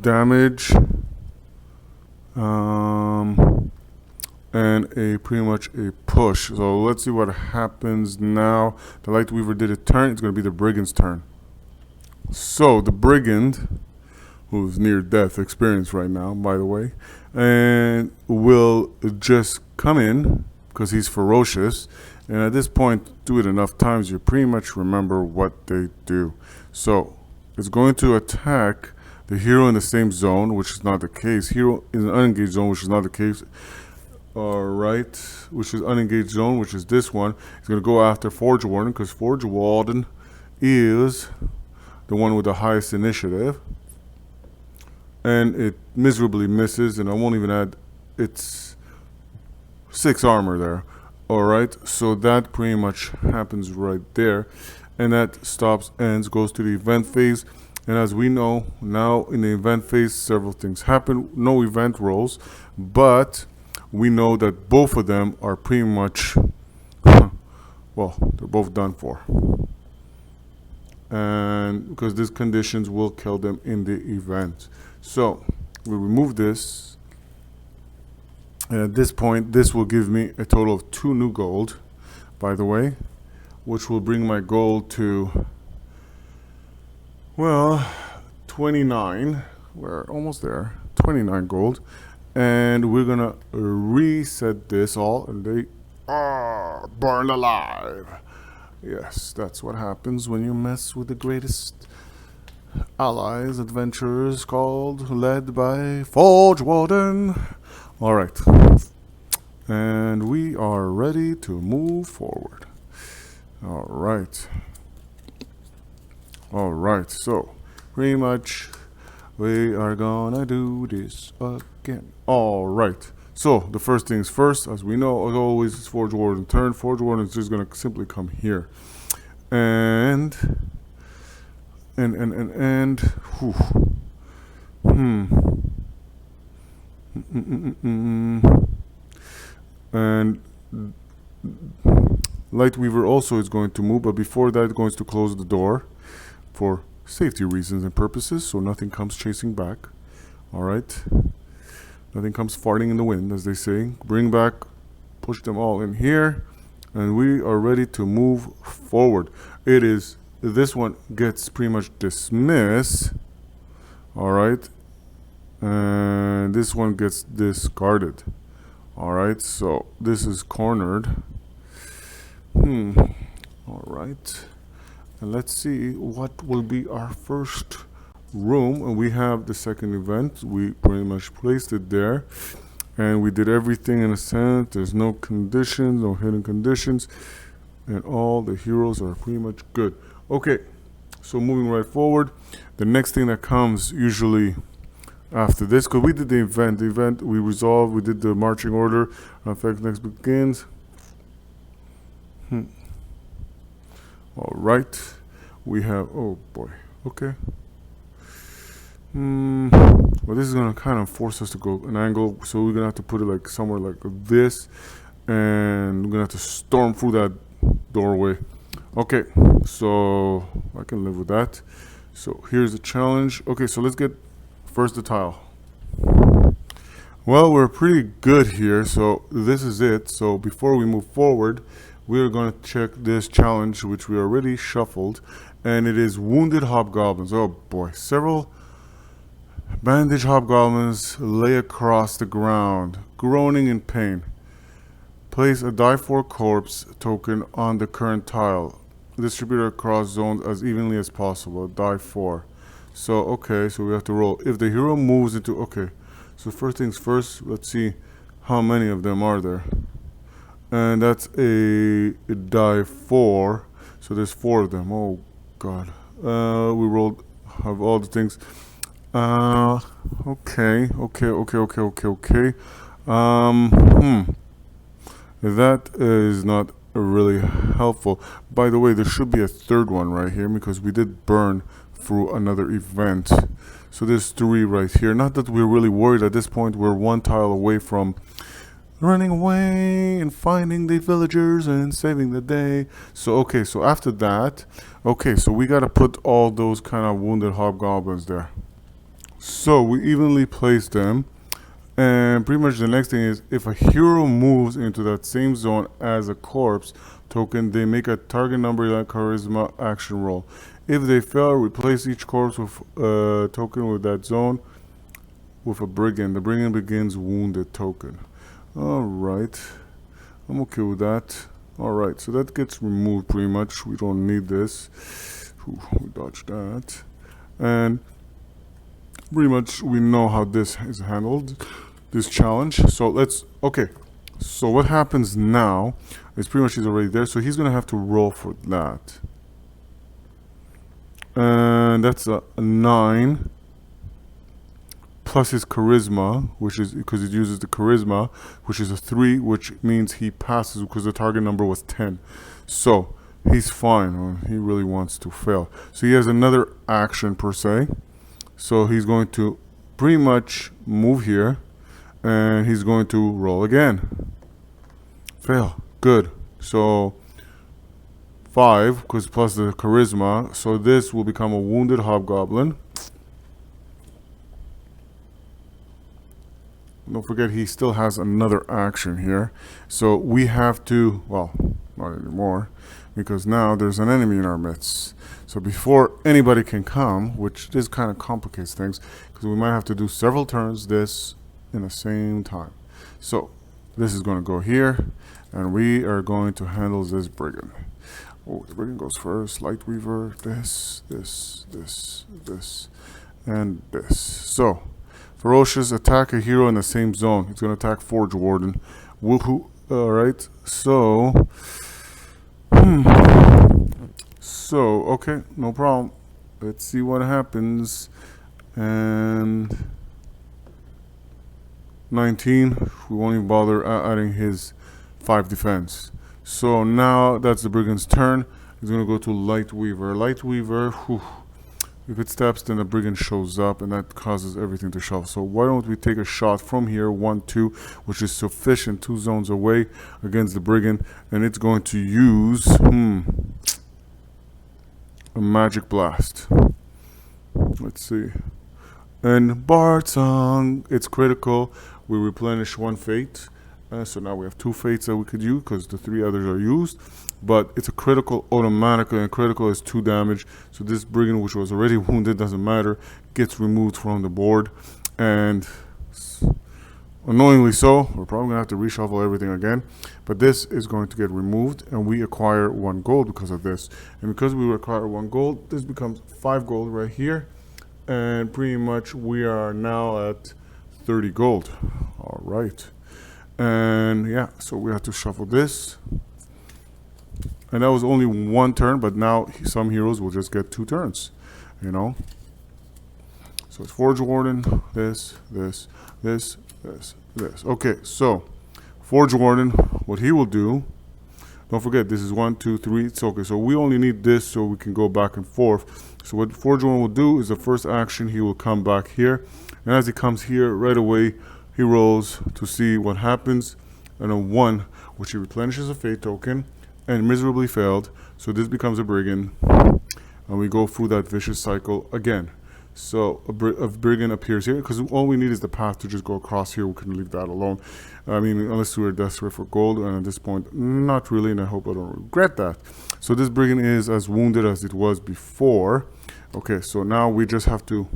damage and a pretty much a push. So let's see what happens now. The Lightweaver did a turn. It's going to be the Brigand's turn. So the Brigand, who's near death experience right now, by the way, and will just come in because he's ferocious. And at this point, do it enough times, you pretty much remember what they do. So it's going to attack the hero in the same zone, which is not the case. Hero in an unengaged zone, which is not the case. Alright, which is unengaged zone, which is this one. He's going to go after Forge Warden because Forge Warden is the one with the highest initiative. And it miserably misses, and I won't even add its 6 armor there. Alright, so that pretty much happens right there. And that stops, ends, goes to the event phase. And as we know, now in the event phase, several things happen. No event rolls, but we know that both of them are pretty much, well, they're both done for. and because these conditions will kill them in the event. So we remove this, and at this point this will give me a total of 2 new gold, by the way, which will bring my gold to, well, 29. We're almost there. 29 gold, and we're gonna reset this all, and they are burned alive. Yes, that's what happens when you mess with the greatest allies, adventurers, led by Forge Warden. Alright, and we are ready to move forward. Alright, so pretty much we are gonna do this again. Alright, so the first things first, as we know, as always, it's Forge Warden turn. Forge Warden is just gonna simply come here, and whew. And Lightweaver also is going to move, but before that, going to close the door for safety reasons and purposes, so nothing comes chasing back. Alright, nothing comes farting in the wind, as they say. Bring back, push them all in here, and we are ready to move forward. It is, this one gets pretty much dismissed. Alright, and this one gets discarded. Alright, so this is cornered. Alright, and let's see what will be our first room. And we have the second event. We pretty much placed it there, and we did everything in a sense. There's no conditions, no hidden conditions, and all the heroes are pretty much good. Okay, so moving right forward, the next thing that comes usually after this, because we did the event we resolved, we did the marching order, effect next begins. Alright, we have, oh boy, okay. Well, this is gonna kind of force us to go an angle, so we're gonna have to put it like somewhere like this, and we're gonna have to storm through that doorway. Okay, so I can live with that. So here's the challenge. Okay, so let's get first the tile. Well, we're pretty good here, so this is it. So before we move forward, we are going to check this challenge, which we already shuffled, and it is Wounded Hobgoblins. Oh boy, several bandaged hobgoblins lay across the ground, groaning in pain. Place a die 4 corpse token on the current tile. Distribute it across zones as evenly as possible. Die 4. So, okay, so we have to roll. If the hero moves into... Okay, so first things first, let's see how many of them are there. And that's a die 4. So there's 4 of them. Oh, God. We rolled... Have all the things. Okay. That is not really helpful. By the way, there should be a third one right here, because we did burn through another event. So there's 3 right here. Not that we're really worried at this point. We're 1 tile away from running away and finding the villagers and saving the day. So okay, so after that, okay, so we gotta put all those kind of wounded hobgoblins there. So we evenly place them, and pretty much the next thing is, if a hero moves into that same zone as a corpse token, they make a target number like charisma action roll. If they fail, replace each corpse with a token with that zone with a brigand. The brigand begins wounded token. Alright, I'm okay with that. Alright, so that gets removed pretty much. We don't need this. We dodged that. And pretty much we know how this is handled, this challenge. So let's, okay, so what happens now is pretty much he's already there, so he's gonna have to roll for that. And that's a 9 plus his charisma, which is because it uses the charisma, which is a 3, which means he passes because the target number was 10. So he's fine. He really wants to fail, so he has another action per se. So he's going to pretty much move here, and he's going to roll again. Fail. Good. So 5, because plus the charisma. So this will become a wounded hobgoblin. Don't forget he still has another action here. So we have to, well, not anymore, because now there's an enemy in our midst. So before anybody can come, which this kind of complicates things, because we might have to do several turns this in the same time. So this is going to go here, and we are going to handle this brigand. Oh, the brigand goes first. Light Weaver, this, and this. So ferocious, attack a hero in the same zone. It's going to attack Forge Warden. Woohoo. Alright, so so okay, no problem. Let's see what happens. And 19, we won't even bother adding his 5 defense. So now that's the brigand's turn. He's going to go to Light Weaver. Light Weaver, whew. If it steps, then the brigand shows up, and that causes everything to shuffle. So why don't we take a shot from here, 1, 2, which is sufficient, 2 zones away against the brigand, and it's going to use a magic blast. Let's see. And Bardsung, it's critical. We replenish 1 fate. So now we have 2 fates that we could use because the 3 others are used. But it's a critical automatically, and critical is 2 damage. So this brigand, which was already wounded, doesn't matter, gets removed from the board. And annoyingly so, we're probably going to have to reshuffle everything again. But this is going to get removed, and we acquire 1 gold because of this. And because we acquire 1 gold, this becomes 5 gold right here. And pretty much we are now at 30 gold. All right. And yeah, so we have to shuffle this. And that was only 1 turn, but now some heroes will just get 2 turns, you know. So it's Forge Warden, this. Okay, so Forge Warden, what he will do, don't forget this is 1, 2, 3, it's okay. So we only need this so we can go back and forth. So what Forge Warden will do is the first action, he will come back here. And as he comes here, right away, he rolls to see what happens. And a 1, which he replenishes a fate token, and miserably failed. So this becomes a brigand, and we go through that vicious cycle again. So a brigand appears here, because all we need is the path to just go across here. We can leave that alone. I mean, unless we were desperate for gold, and at this point, not really, and I hope I don't regret that. So this brigand is as wounded as it was before. Okay, so now we just have to,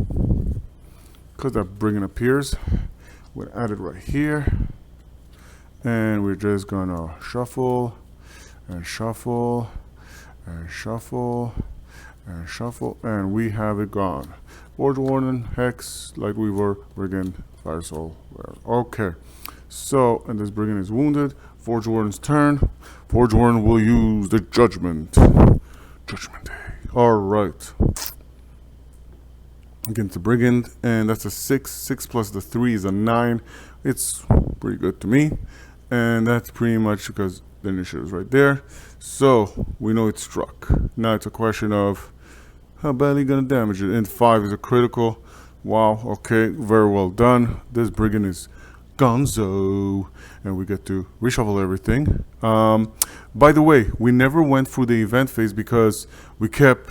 because that brigand appears, we'll add it right here, and we're just gonna shuffle and shuffle and shuffle and shuffle, and we have it gone. Forge Warden, Hex, Light Weaver, Brigand, Fire Soul. Okay, so, and this brigand is wounded. Forge Warden's turn. Forge Warden will use the Judgment. Judgment Day. Alright. Against the brigand, and that's a 6. 6 plus the 3 is a 9. It's pretty good to me, and that's pretty much because the initiative is right there. So we know it's struck. Now it's a question of how badly gonna damage it. And 5 is a critical. Wow, okay, very well done. This brigand is gonzo, and we get to reshuffle everything. By the way, we never went through the event phase because we kept,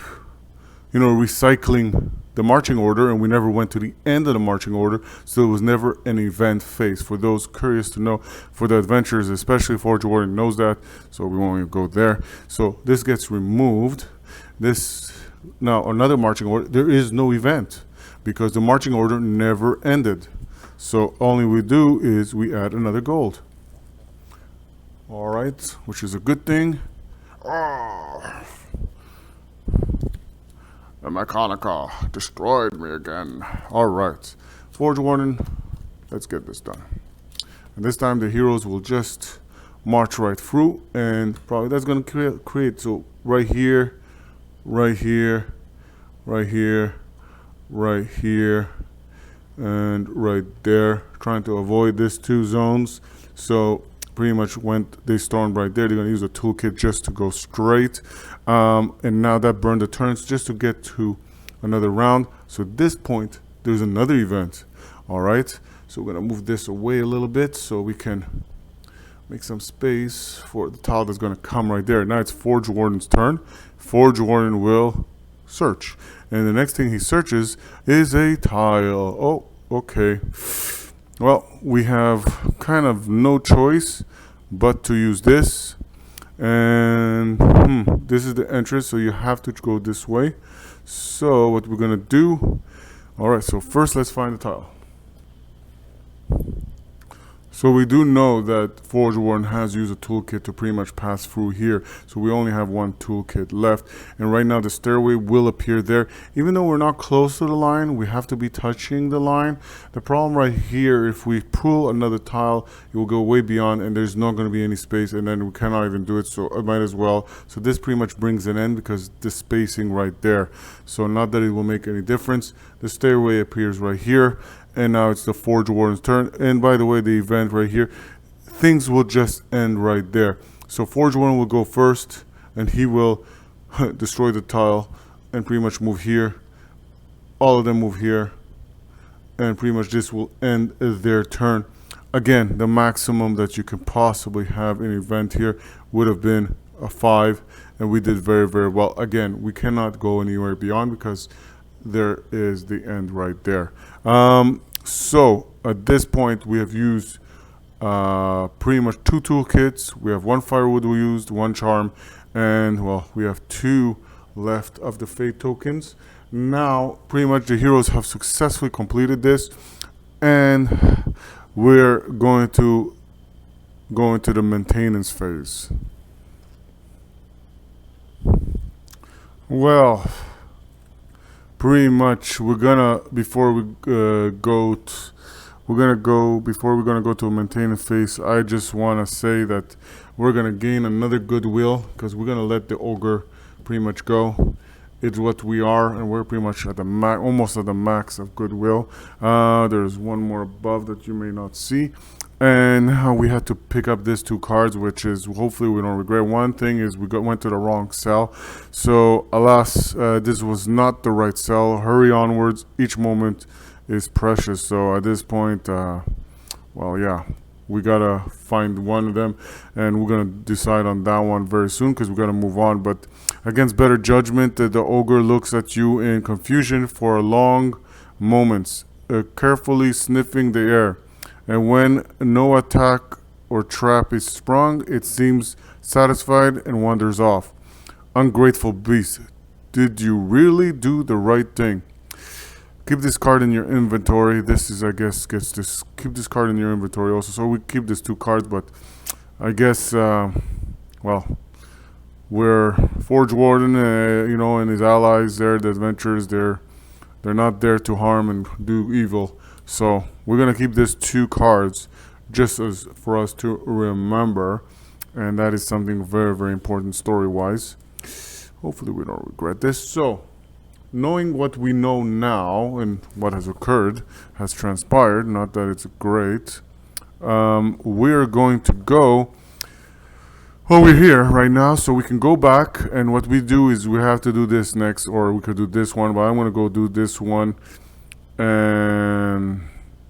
you know, recycling the marching order, and we never went to the end of the marching order, so it was never an event phase. For those curious to know, for the adventurers, especially Forge Warden knows that, so we won't even go there. So this gets removed. This, now another marching order, there is no event because the marching order never ended. So only we do is we add another gold. All right, which is a good thing. The Mechanica destroyed me again. Alright. Forge Warden, let's get this done. And this time the heroes will just march right through, and probably that's going to create, so right here, right here, right here, right here, and right there, trying to avoid these 2 zones. So pretty much when they stormed right there, they're going to use a toolkit just to go straight. And now that burned the turns just to get to another round. So at this point, there's another event. All right. So we're going to move this away a little bit so we can make some space for the tile that's going to come right there. Now it's Forge Warden's turn. Forge Warden will search, and the next thing he searches is a tile. Oh, okay. Well, we have kind of no choice but to use this, and this is the entrance, so you have to go this way. So what we're gonna do, all right, so first let's find the tile. So we do know that Forge Warden has used a toolkit to pretty much pass through here. So we only have one toolkit left. And right now the stairway will appear there. Even though we're not close to the line, we have to be touching the line. The problem right here, if we pull another tile, it will go way beyond and there's not going to be any space, and then we cannot even do it. So I might as well. So this pretty much brings an end because the spacing right there. So not that it will make any difference. The stairway appears right here. And now it's the Forge Warden's turn. And by the way, the event right here, things will just end right there. So Forge Warden will go first, and he will destroy the tile and pretty much move here. All of them move here. And pretty much this will end their turn. Again, the maximum that you can possibly have in event here would have been a 5. And we did very, very well. Again, we cannot go anywhere beyond because there is the end right there. So at this point we have used pretty much 2 toolkits. We have 1 firewood we used, 1 charm, and well, we have 2 left of the fate tokens. Now pretty much the heroes have successfully completed this, and we're going to go into the maintenance phase. Well, pretty much we're gonna before we go to a maintenance phase, I just want to say that we're gonna gain another goodwill because we're gonna let the ogre pretty much go. It's what we are, and we're pretty much at the almost at the max of goodwill. There's one more above that you may not see, and we had to pick up these 2 cards, which is hopefully we don't regret. One thing is we went to the wrong cell, so alas, this was not the right cell. Hurry onwards, each moment is precious. So at this point, well, yeah, we gotta find one of them, and we're gonna decide on that one very soon because we gotta move on. But against better judgment, the ogre looks at you in confusion for long moments, carefully sniffing the air. And when no attack or trap is sprung, it seems satisfied and wanders off. Ungrateful beast, did you really do the right thing? Keep this card in your inventory. This is, I guess, keep this card in your inventory also. So we keep these 2 cards, but I guess, well, we're Forge Warden, you know, and his allies there, the adventurers, they're not there to harm and do evil. So we're gonna keep these 2 cards just as for us to remember, and that is something very, very important story-wise. Hopefully we don't regret this. So knowing what we know now and what has occurred, has transpired, not that it's great, we're going to go, well, we're here right now, so we can go back, and what we do is we have to do this next, or we could do this one, but I'm going to go do this one, and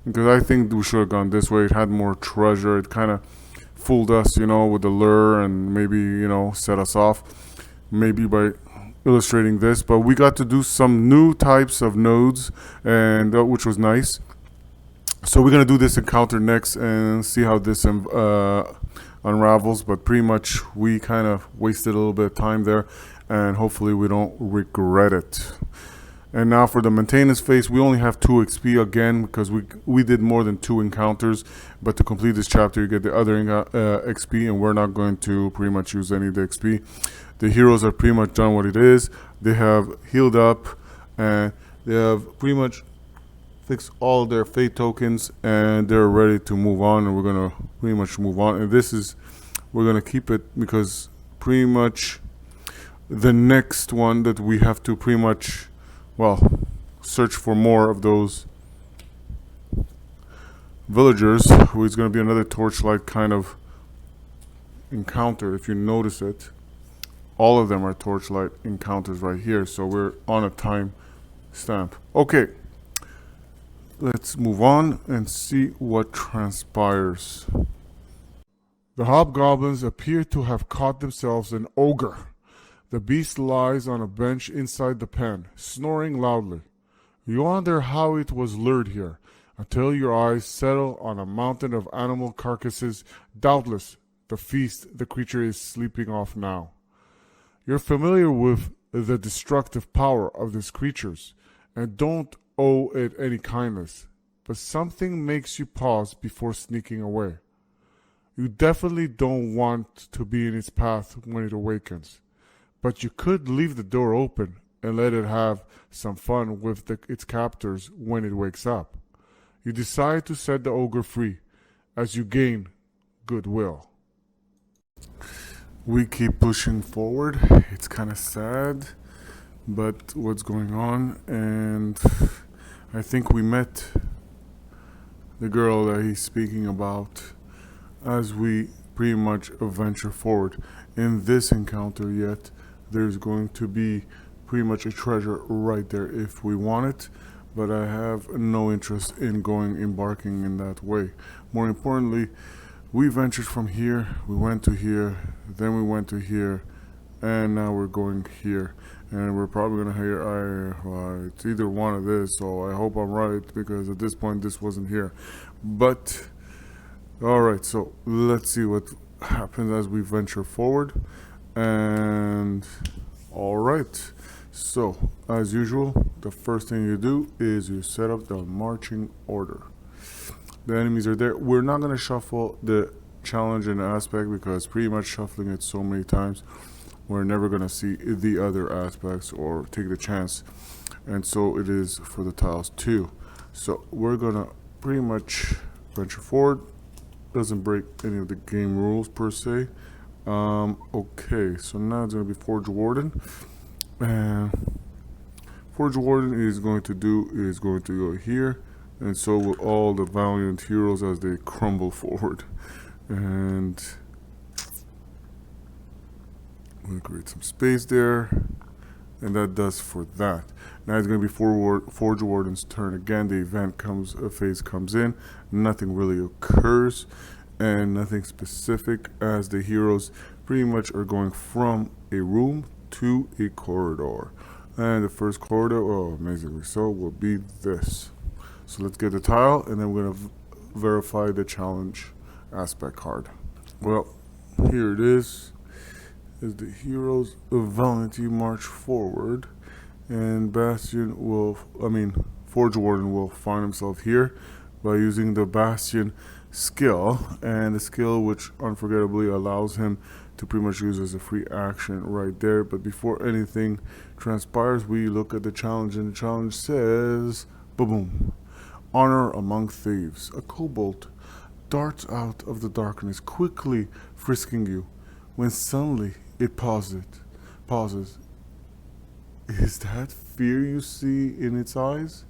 because I think we should have gone this way. It had more treasure. It kind of fooled us, you know, with the lure, and maybe, you know, set us off, maybe by illustrating this. But we got to do some new types of nodes, and which was nice. So we're gonna do this encounter next and see how this unravels. But pretty much we kind of wasted a little bit of time there, and hopefully we don't regret it. And now for the maintenance phase, we only have 2 XP again because we did more than 2 encounters. But to complete this chapter, you get the other XP, and we're not going to pretty much use any of the XP. The heroes have pretty much done what it is. They have healed up, and they have pretty much fixed all their fate tokens, and they're ready to move on. And we're gonna pretty much move on. And this is, we're gonna keep it because pretty much the next one that we have to pretty much, well, search for more of those villagers, who is going to be another torchlight kind of encounter. If you notice it, all of them are torchlight encounters right here, so we're on a time stamp. Okay, let's move on and see what transpires. The hobgoblins appear to have caught themselves an ogre. The beast lies on a bench inside the pen, snoring loudly. You wonder how it was lured here, until your eyes settle on a mountain of animal carcasses, doubtless the feast the creature is sleeping off now. You're familiar with the destructive power of these creatures, and don't owe it any kindness, but something makes you pause before sneaking away. You definitely don't want to be in its path when it awakens, but you could leave the door open and let it have some fun with its captors when it wakes up. You decide to set the ogre free as you gain goodwill. We keep pushing forward. It's kind of sad, but what's going on? And I think we met the girl that he's speaking about as we pretty much venture forward. In this encounter yet, there's going to be pretty much a treasure right there if we want it, but I have no interest in embarking in that way. More importantly, we ventured from here, we went to here, then we went to here, and now we're going here. And we're probably going to hear, it's either one of this, so I hope I'm right, because at this point this wasn't here. But alright, so let's see what happens as we venture forward. And alright, so as usual, the first thing you do is you set up the marching order. The enemies are there. We're not going to shuffle the challenge and aspect because pretty much shuffling it so many times, we're never going to see the other aspects or take the chance. And so it is for the tiles too. So we're going to pretty much venture forward. Doesn't break any of the game rules per se. Okay, so now it's going to be Forge Warden. And Forge Warden is going to go here. And so will all the valiant heroes as they crumble forward. And I'm going to create some space there. And that does for that. Now it's going to be Forge Warden's turn again. The event phase comes in. Nothing really occurs. And nothing specific as the heroes pretty much are going from a room to a corridor. And the first corridor, amazingly so, will be this. So let's get the tile, and then we're going to verify the challenge aspect card. Well, here it is. As the heroes of Valenti march forward, and Forge Warden will find himself here by using the Bastion skill, and the skill which unforgettably allows him to pretty much use as a free action right there. But before anything transpires, we look at the challenge, and the challenge says, boom, honor among thieves. A kobold darts out of the darkness, quickly frisking you, when suddenly it pauses. Is that fear you see in its eyes?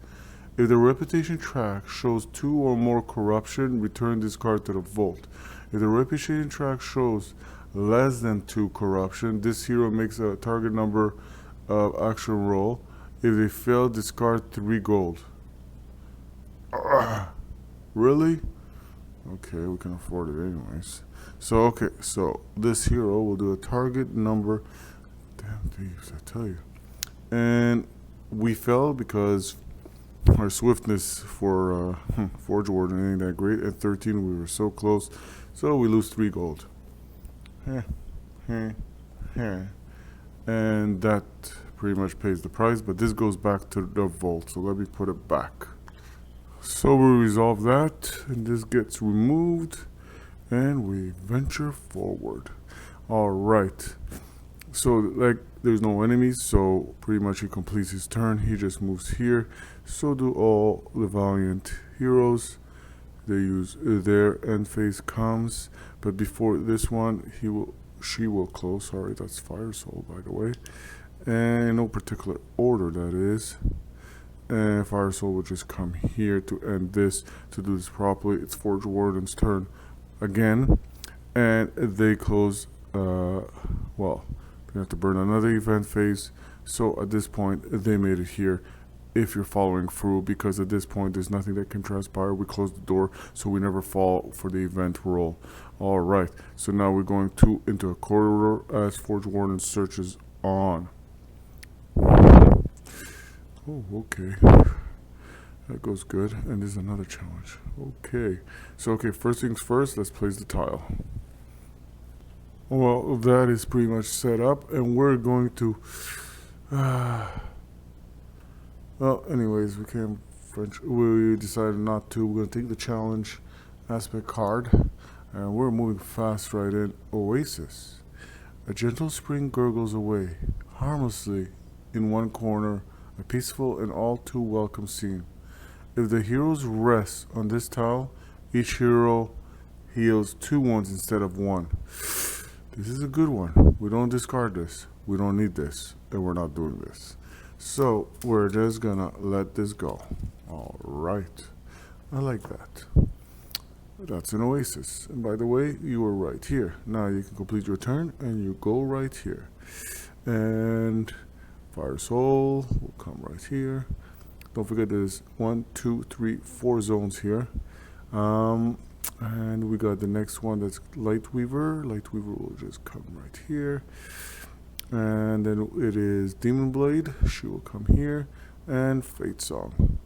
If the reputation track shows 2 or more corruption, return this card to the vault. If the reputation track shows less than 2 corruption, this hero makes a target number of action roll. If they fail, discard 3 gold. Really? Okay, we can afford it anyways. So this hero will do a target number. Damn thieves, I tell you. And we fell because our swiftness for Forge Warden ain't that great. At 13, we were so close. So we lose 3 gold. And that pretty much pays the price. But this goes back to the vault. So let me put it back. So we resolve that. And this gets removed. And we venture forward. Alright. So there's no enemies, so pretty much he completes his turn. He just moves here. So do all the valiant heroes. They use their end phase comes, but before this one, she will close. Sorry, that's Fire Soul, by the way, and in no particular order that is. And Fire Soul will just come here to end this. To do this properly, it's Forge Warden's turn again, and they close. Well, they have to burn another event phase. So at this point, they made it here. if you're following through, because at this point there's nothing that can transpire. We close the door so we never fall for the event roll. All right, so now we're going into a corridor as Forge Warden searches on. Oh, okay. That goes good. And there's another challenge. Okay. So, okay, first things first, let's place the tile. Well, that is pretty much set up, and we're going to... well, anyways, we can't French. We decided not to. We're going to take the challenge aspect card, and we're moving fast right in. Oasis. A gentle spring gurgles away, harmlessly, in one corner, a peaceful and all too welcome scene. If the heroes rest on this tile, each hero heals 2 wounds instead of 1. This is a good one. We don't discard this. We don't need this, and we're not doing this. So we're just gonna let this go. All right. I like that. That's an oasis. And by the way, you were right here. Now you can complete your turn, and you go right here. And Fire Soul will come right here. Don't forget there's 1, 2, 3, 4 zones here. And we got the next one that's Light Weaver. Light Weaver will just come right here. And then it is Demon Blade. She will come here. And Fate Song.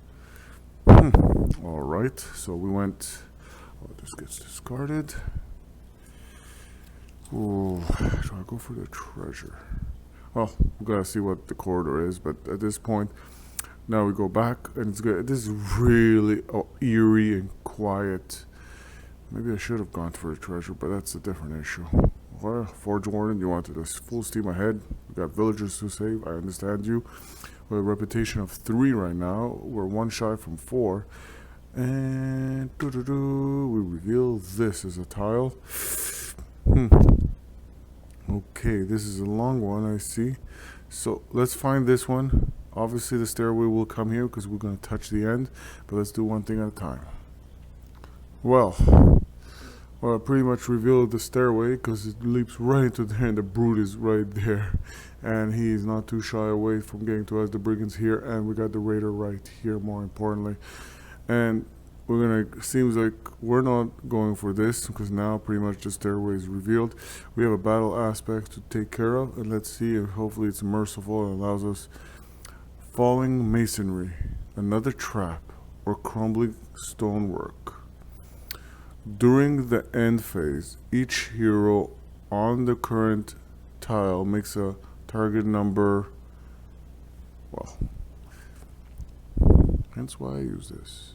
Alright, so we went... Oh, this gets discarded. Ooh, do I go for the treasure? Well, we gotta see what the corridor is, but at this point, now we go back, and it's good. This is really eerie and quiet. Maybe I should have gone for the treasure, but that's a different issue. Well, Forge Warden, you wanted us full steam ahead. We got villagers to save. I understand you. We're a reputation of 3 right now. We're 1 shy from 4. And we reveal this as a tile. Okay, this is a long one, I see. So let's find this one. Obviously the stairway will come here because we're going to touch the end, but let's do one thing at a time. Well, I pretty much revealed the stairway because it leaps right into there, and the brute is right there, and he's not too shy away from getting to us. The brigand's here, and we got the raider right here, more importantly. And we're gonna, seems like we're not going for this because now pretty much the stairway is revealed. We have a battle aspect to take care of, and let's see if hopefully it's merciful and allows us. Falling masonry, another trap, or crumbling stonework. During the end phase, each hero on the current tile makes a target number, well, hence why I use this.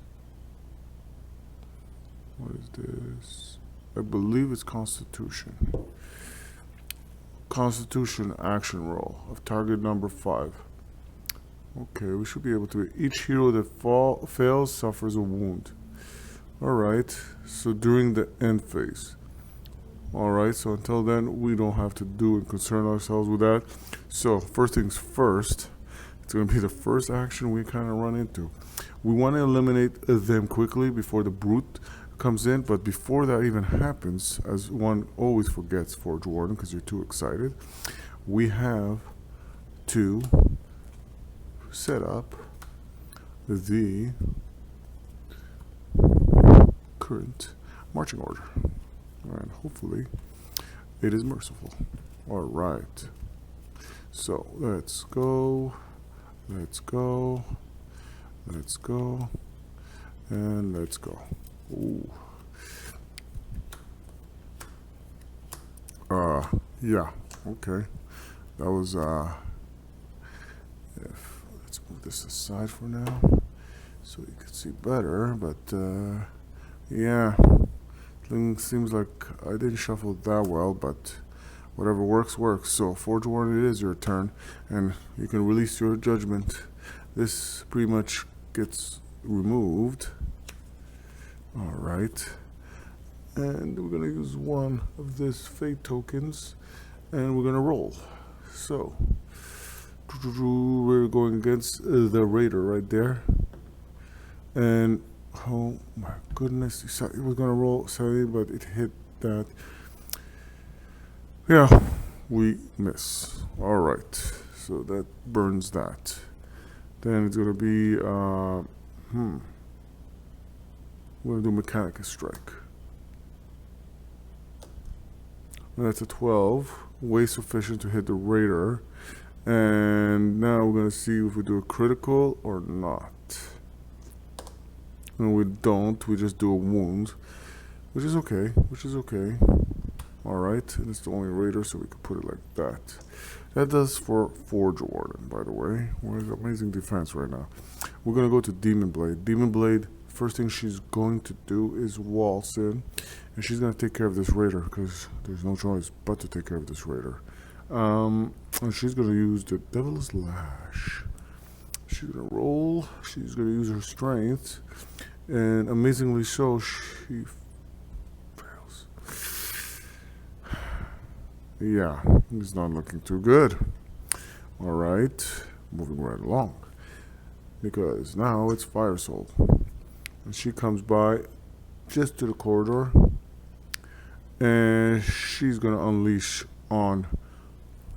What is this? I believe it's Constitution. Constitution action roll of target number 5. Okay, we should be able to. Each hero that fails suffers a wound. Alright, so during the end phase. Alright, so until then, we don't have to do and concern ourselves with that. So, first things first, it's going to be the first action we kind of run into. We want to eliminate them quickly before the brute comes in, but before that even happens, as one always forgets Forge Warden because you're too excited, we have to set up the current marching order, and hopefully it is merciful. All right, so let's go, and let's go. Ooh. Yeah, okay, that was let's move this aside for now so you can see better, but yeah, seems like I didn't shuffle it that well, but whatever works. So Forge Warden, it is your turn, and you can release your judgment. This pretty much gets removed. Alright, and we're gonna use one of this fate tokens, and we're gonna roll. So we're going against the raider right there, and oh my goodness, it was gonna roll 70, but it hit that. Yeah, we miss. Alright, so that burns that. Then it's gonna be we're gonna do mechanical strike. And that's a 12, way sufficient to hit the raider. And now we're gonna see if we do a critical or not. And we don't, we just do a wound, which is okay, Alright, and it's the only raider, so we can put it like that. That does for Forge Warden, by the way. We're amazing defense right now. We're gonna go to Demon Blade. Demon Blade, first thing she's going to do is waltz in, and she's gonna take care of this raider, because there's no choice but to take care of this raider. And she's gonna use the Devil's Lash. She's gonna roll, she's gonna use her strength, and amazingly so, she fails. Yeah, it's not looking too good. Alright, moving right along. Because now it's Fire Soul. And she comes by just to the corridor, and she's gonna unleash on,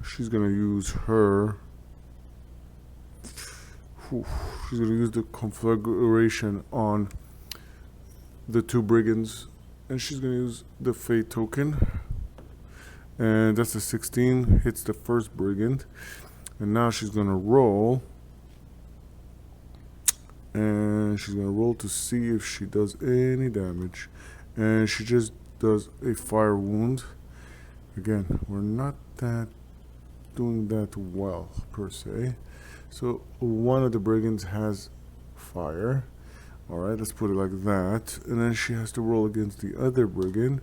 she's gonna use her, she's gonna use the configuration on the two brigands, and she's gonna use the Fate token, and that's a 16, hits the first brigand, and now she's gonna roll, and she's gonna roll to see if she does any damage, and she just does a fire wound. Again, we're not doing that well per se. So one of the brigands has fire. Alright, let's put it like that. And then she has to roll against the other brigand.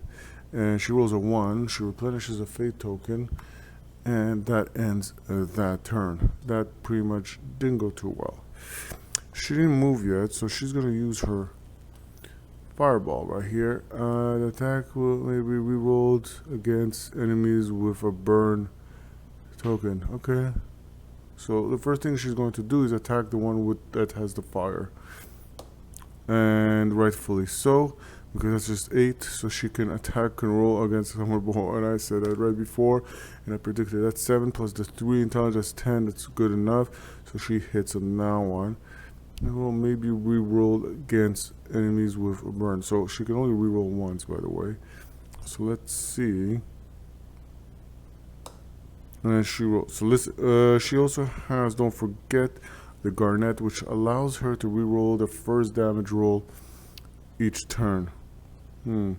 And she rolls a 1. She replenishes a fate token. And that ends that turn. That pretty much didn't go too well. She didn't move yet, so she's going to use her fireball right here. The attack will maybe re-rolled against enemies with a burn token. Okay. So the first thing she's going to do is attack the one that has the fire. And rightfully so, because that's just 8, so she can attack and roll against Summer Ball. And I said that right before, and I predicted that's 7 plus the 3 intelligence, 10, that's good enough. So she hits on that one. And we'll maybe re-roll against enemies with a burn. So she can only re-roll once, by the way. So let's see. And she rolls. So listen, she also has, don't forget, the Garnet, which allows her to re-roll the first damage roll each turn. So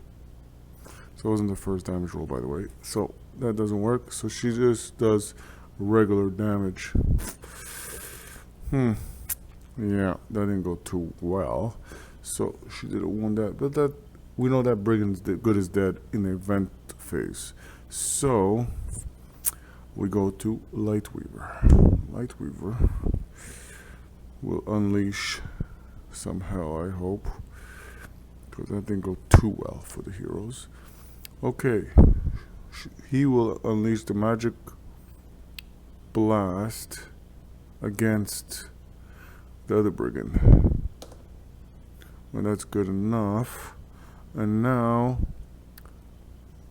it wasn't the first damage roll, by the way. So that doesn't work. So she just does regular damage. Yeah, that didn't go too well. So she did a wound that, but that we know that brigand's good as dead in the event phase. So we go to Lightweaver. Lightweaver will unleash some hell, I hope, because that didn't go too well for the heroes. Okay, he will unleash the magic blast against the other brigand. Well, that's good enough. And now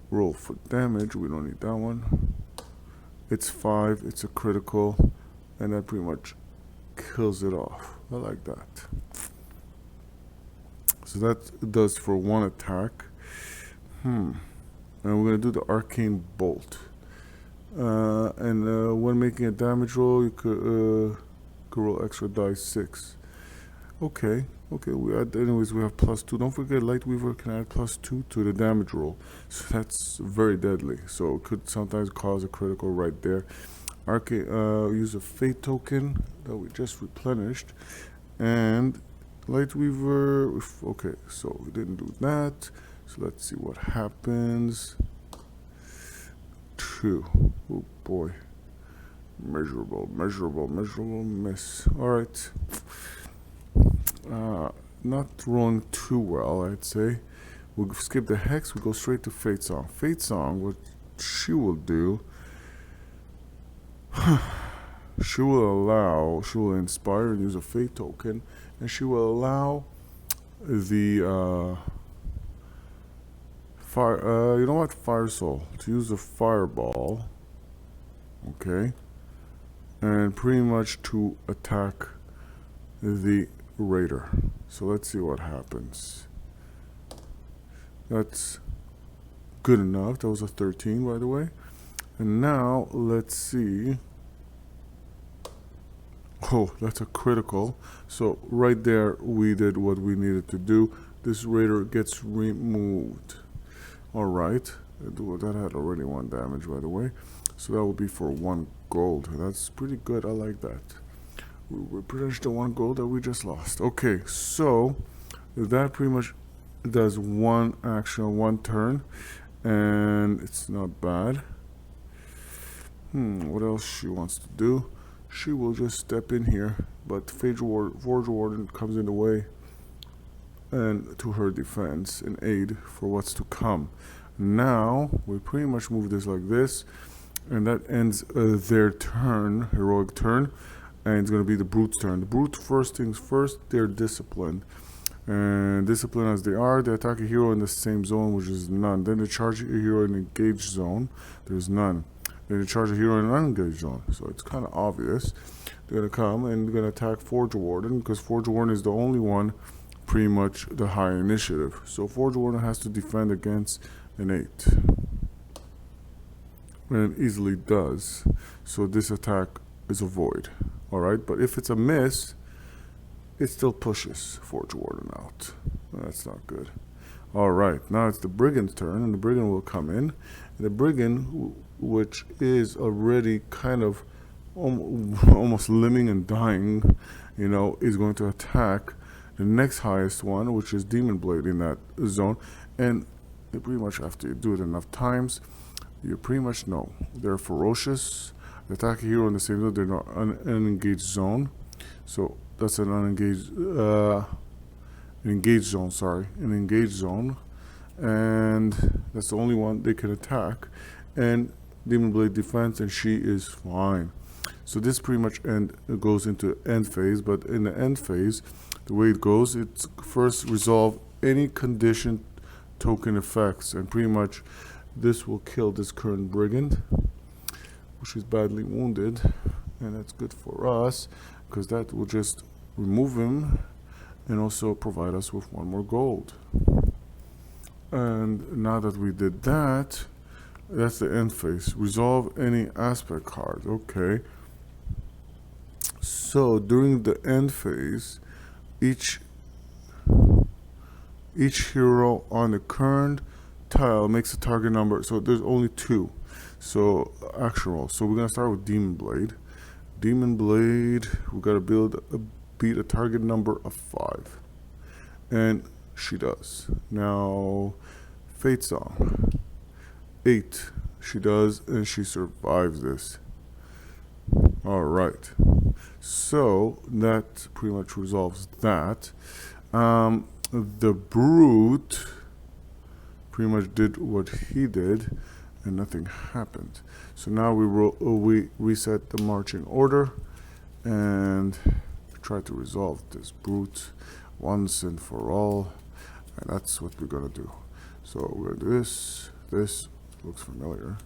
roll for damage. We don't need that one. It's 5, it's a critical, and that pretty much kills it off. I like that. So that does for one attack. And we're going to do the Arcane Bolt. And when making a damage roll, you could roll extra dice 6. Okay, anyways, we have +2. Don't forget, Lightweaver can add +2 to the damage roll, so that's very deadly. So it could sometimes cause a critical right there. Use a fate token that we just replenished, and Lightweaver. Okay, so we didn't do that. So let's see what happens. 2. Oh boy, measurable miss. All right. Not rolling too well, I'd say. We'll skip the Hex, we go straight to Fate Song. Fate Song, what she will do, she will inspire and use a Fate token, and she will allow the Fire Soul to use a Fireball, okay, and pretty much to attack the raider. So let's see what happens. That's good enough. That was a 13, by the way. And now let's see. Oh, that's a critical. So right there we did what we needed to do. This raider gets removed. All right, that had already 1 damage, by the way. So that will be for 1 gold. That's pretty good. I like that. We pretty much the 1 gold that we just lost. Okay, so that pretty much does 1 action, 1 turn, and it's not bad. What else she wants to do? She will just step in here, but Forge Warden comes in the way and to her defense and aid for what's to come. Now we pretty much move this like this, and that ends their turn, heroic turn, and it's going to be the Brute's turn. The Brute, first things first, they're disciplined. And disciplined as they are, they attack a hero in the same zone, which is none. Then they charge a hero in an engaged zone, there's none. Then they charge a hero in an unengaged zone, so it's kind of obvious. They're going to come and they're going to attack Forge Warden, because Forge Warden is the only one pretty much the high initiative. So Forge Warden has to defend against an 8. And it easily does. So this attack is a void. Alright, but if it's a miss, it still pushes Forge Warden out. That's not good. Alright, now it's the Brigand's turn, and the Brigand will come in. And the Brigand, which is already kind of almost limbing and dying, you know, is going to attack the next highest one, which is Demon Blade in that zone. And you pretty much have to do it enough times. You pretty much know they're ferocious. They attack a hero in the same zone. They're not an engaged zone. So that's an unengaged, an engaged zone. Sorry, an engaged zone, and that's the only one they can attack. And Demon Blade defense, and she is fine. So this pretty much goes into end phase. But in the end phase, the way it goes, it's first resolve any condition token effects, and pretty much this will kill this current Brigand, which is badly wounded, and that's good for us because that will just remove him and also provide us with 1 more gold. And now that we did that, that's the end phase. Resolve any aspect card. Okay. So during the end phase, each hero on the current tile makes a target number. So there's only 2. So action roll. So we're gonna start with Demon Blade. Demon Blade, we gotta beat a target number of 5, and she does. Now Fate Song, 8, she does, and she survives this. All right, so that pretty much resolves that. The Brute pretty much did what he did, and nothing happened. So now we reset the marching order and try to resolve this Brute once and for all, and that's what we're gonna do. So we're gonna do this. This looks familiar,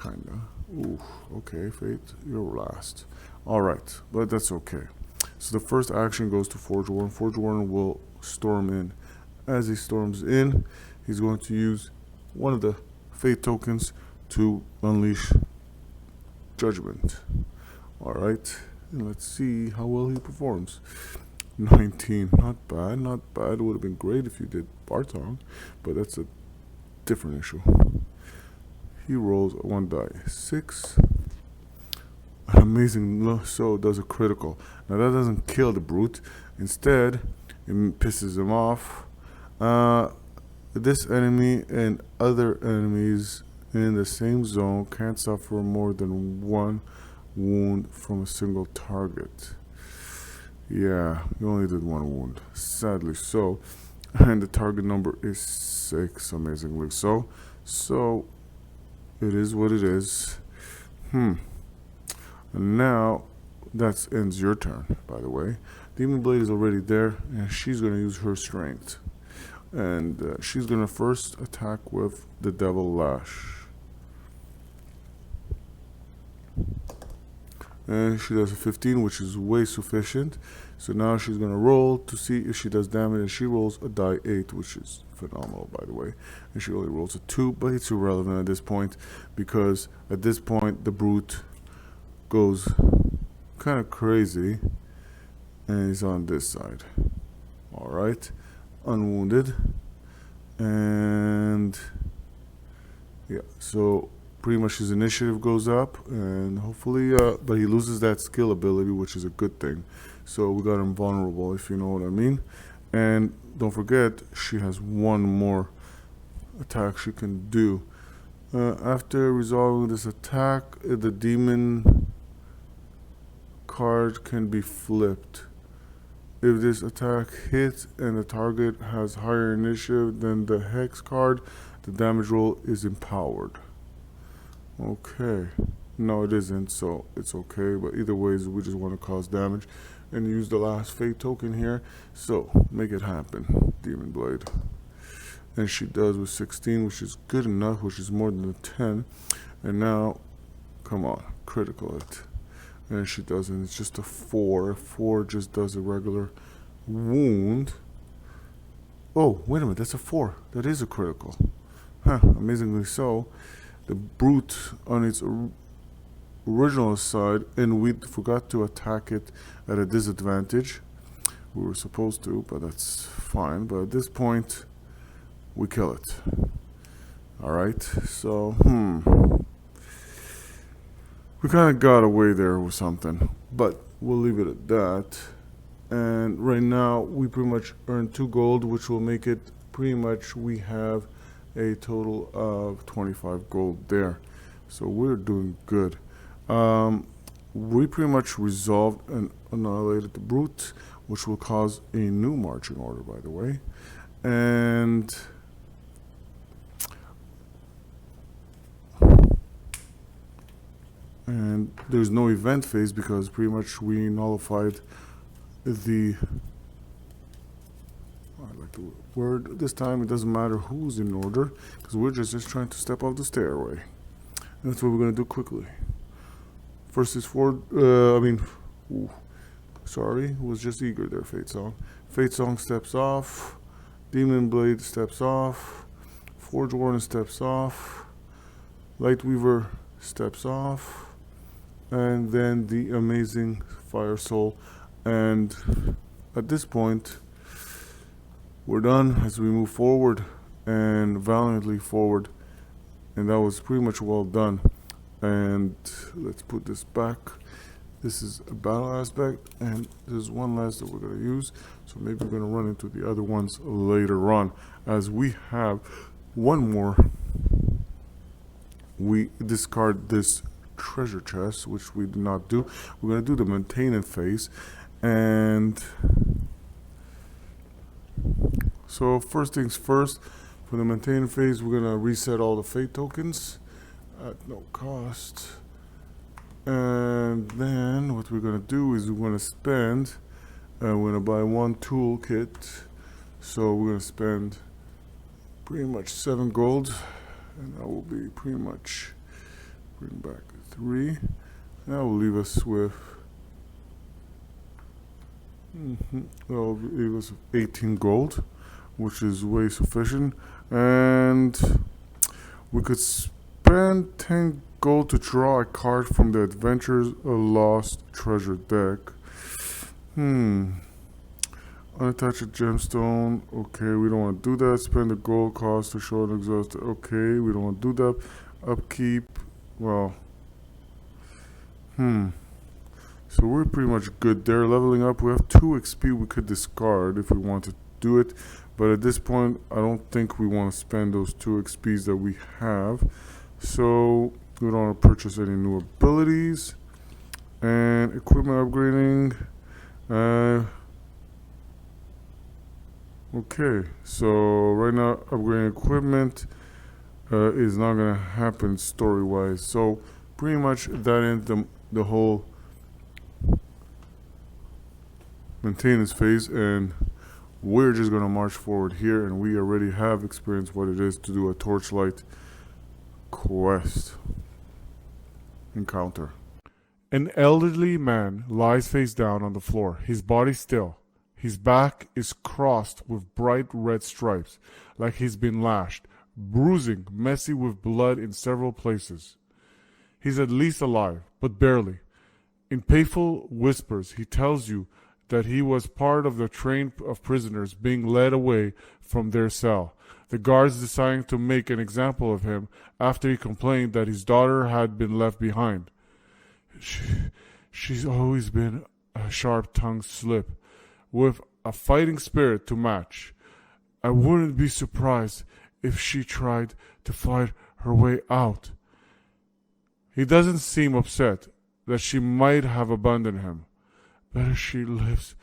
kinda. Ooh, okay, Fate, you're last. All right, but that's okay. So the first action goes to Forge Warden. Forge Warden will storm in. As he storms in, he's going to use one of the Fate tokens to unleash Judgment. All right, and let's see how well he performs. 19, not bad, not bad. It would have been great if you did Bardsung, but that's a different issue. He rolls 1 die, 6. An amazing so does a critical. Now that doesn't kill the Brute. Instead, it pisses him off. This enemy and other enemies in the same zone can't suffer more than 1 wound from a single target. Yeah, he only did 1 wound, sadly so. And the target number is 6, amazingly so. So it is what it is. And now that ends your turn, by the way. Demon Blade is already there, and she's going to use her strength. And she's going to first attack with the Devil Lash. and she does a 15, which is way sufficient. So now she's going to roll to see if she does damage, and she rolls a die 8, which is phenomenal, by the way. And she only rolls a 2, but it's irrelevant at this point, because at this point the brute goes kind of crazy, and he's on this side. Alright, unwounded, and yeah, so pretty much his initiative goes up, and hopefully, but he loses that skill ability, which is a good thing. So we got him vulnerable, if you know what I mean. And don't forget, she has one more attack she can do. After resolving this attack, the demon card can be flipped. If this attack hits and the target has higher initiative than the hex card, the damage roll is empowered. Okay. No, it isn't, so it's okay. But either ways, we just want to cause damage and use the last fate token here. So make it happen, Demon Blade. And she does with 16, which is good enough, which is more than a 10. And now, come on, critical it. And she doesn't. It's just a 4. 4 just does a regular wound. Oh, wait a minute, that's a 4. That is a critical. Huh, amazingly so. The brute on its original side, and we forgot to attack it at a disadvantage. We were supposed to, but that's fine. But at this point, we kill it. Alright, so, we kind of got away there with something, but we'll leave it at that. And right now, we pretty much earned 2 gold, which will make it pretty much we have a total of 25 gold there. So we're doing good. We pretty much resolved and annihilated the brute, which will cause a new marching order, by the way. And there's no event phase because pretty much we nullified the, I like the word this time, it doesn't matter who's in order because we're just trying to step off the stairway. And that's what we're going to do quickly. First is sorry, was just eager there, Fate Song. Fate Song steps off, Demon Blade steps off, Forge Warden steps off, Lightweaver steps off, and then the amazing Fire Soul. And at this point, we're done as we move forward and valiantly forward. And that was pretty much well done. And let's put this back. This is a battle aspect, and there's one last that we're going to use. So maybe we're going to run into the other ones later on, as we have one more. We discard this treasure chest, which we do not do. We're going to do the maintenance phase. And so first things first, for the maintenance phase, we're going to reset all the fate tokens at no cost. And then what we're going to do is we're going to spend, we're going to buy 1 toolkit. So we're going to spend pretty much 7 gold, and that will be pretty much, bring back 3. That will leave us with, that will leave us with 18 gold, which is way sufficient. And we could spend 10 gold to draw a card from the Adventures Lost Treasure deck. Unattach a gemstone. Okay, we don't want to do that. Spend the gold cost to show an exhaust. Okay, we don't want to do that. Upkeep. Well. So we're pretty much good there. Leveling up. We have 2 XP we could discard if we want to do it. But at this point, I don't think we want to spend those 2 XPs that we have. So we don't want to purchase any new abilities. And equipment upgrading. Okay, so right now upgrading equipment is not going to happen story-wise. So pretty much that ends the whole maintenance phase, and we're just going to march forward here, and we already have experienced what it is to do a torchlight quest encounter. An elderly man lies face down on the floor, his body still. His back is crossed with bright red stripes, like he's been lashed, bruising, messy with blood in several places. He's at least alive, but barely. In painful whispers, he tells you that he was part of the train of prisoners being led away from their cell. The guards deciding to make an example of him after he complained that his daughter had been left behind. She's always been a sharp-tongued slip, with a fighting spirit to match. I wouldn't be surprised if she tried to fight her way out. He doesn't seem upset that she might have abandoned him. Better she lives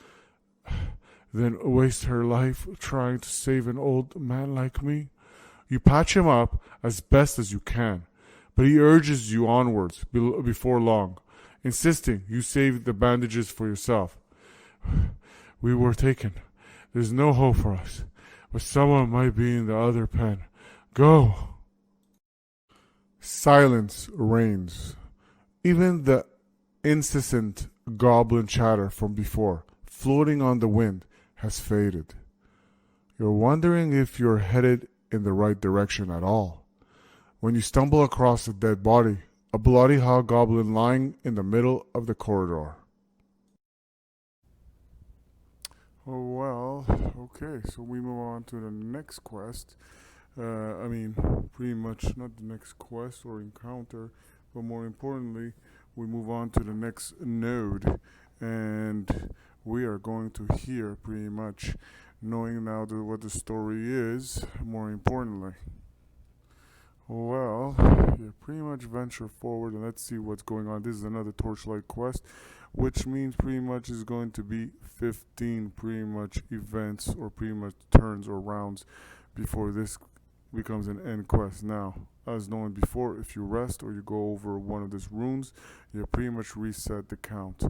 than waste her life trying to save an old man like me. You patch him up as best as you can, but he urges you onwards before long, insisting you save the bandages for yourself. We were taken. There's no hope for us, but someone might be in the other pen. Go! Silence reigns. Even the incessant goblin chatter from before, floating on the wind, has faded. You're wondering if you're headed in the right direction at all, when you stumble across a dead body, a bloody hobgoblin lying in the middle of the corridor. Oh well, okay, so we move on to the next quest. Pretty much not the next quest or encounter, but more importantly, we move on to the next node, and we are going to hear pretty much, knowing now what the story is, more importantly. Well, yeah, pretty much venture forward and let's see what's going on. This is another Torchlight quest, which means pretty much is going to be 15 pretty much events or pretty much turns or rounds before this becomes an end quest. Now, as known before, if you rest or you go over one of these runes, you pretty much reset the count.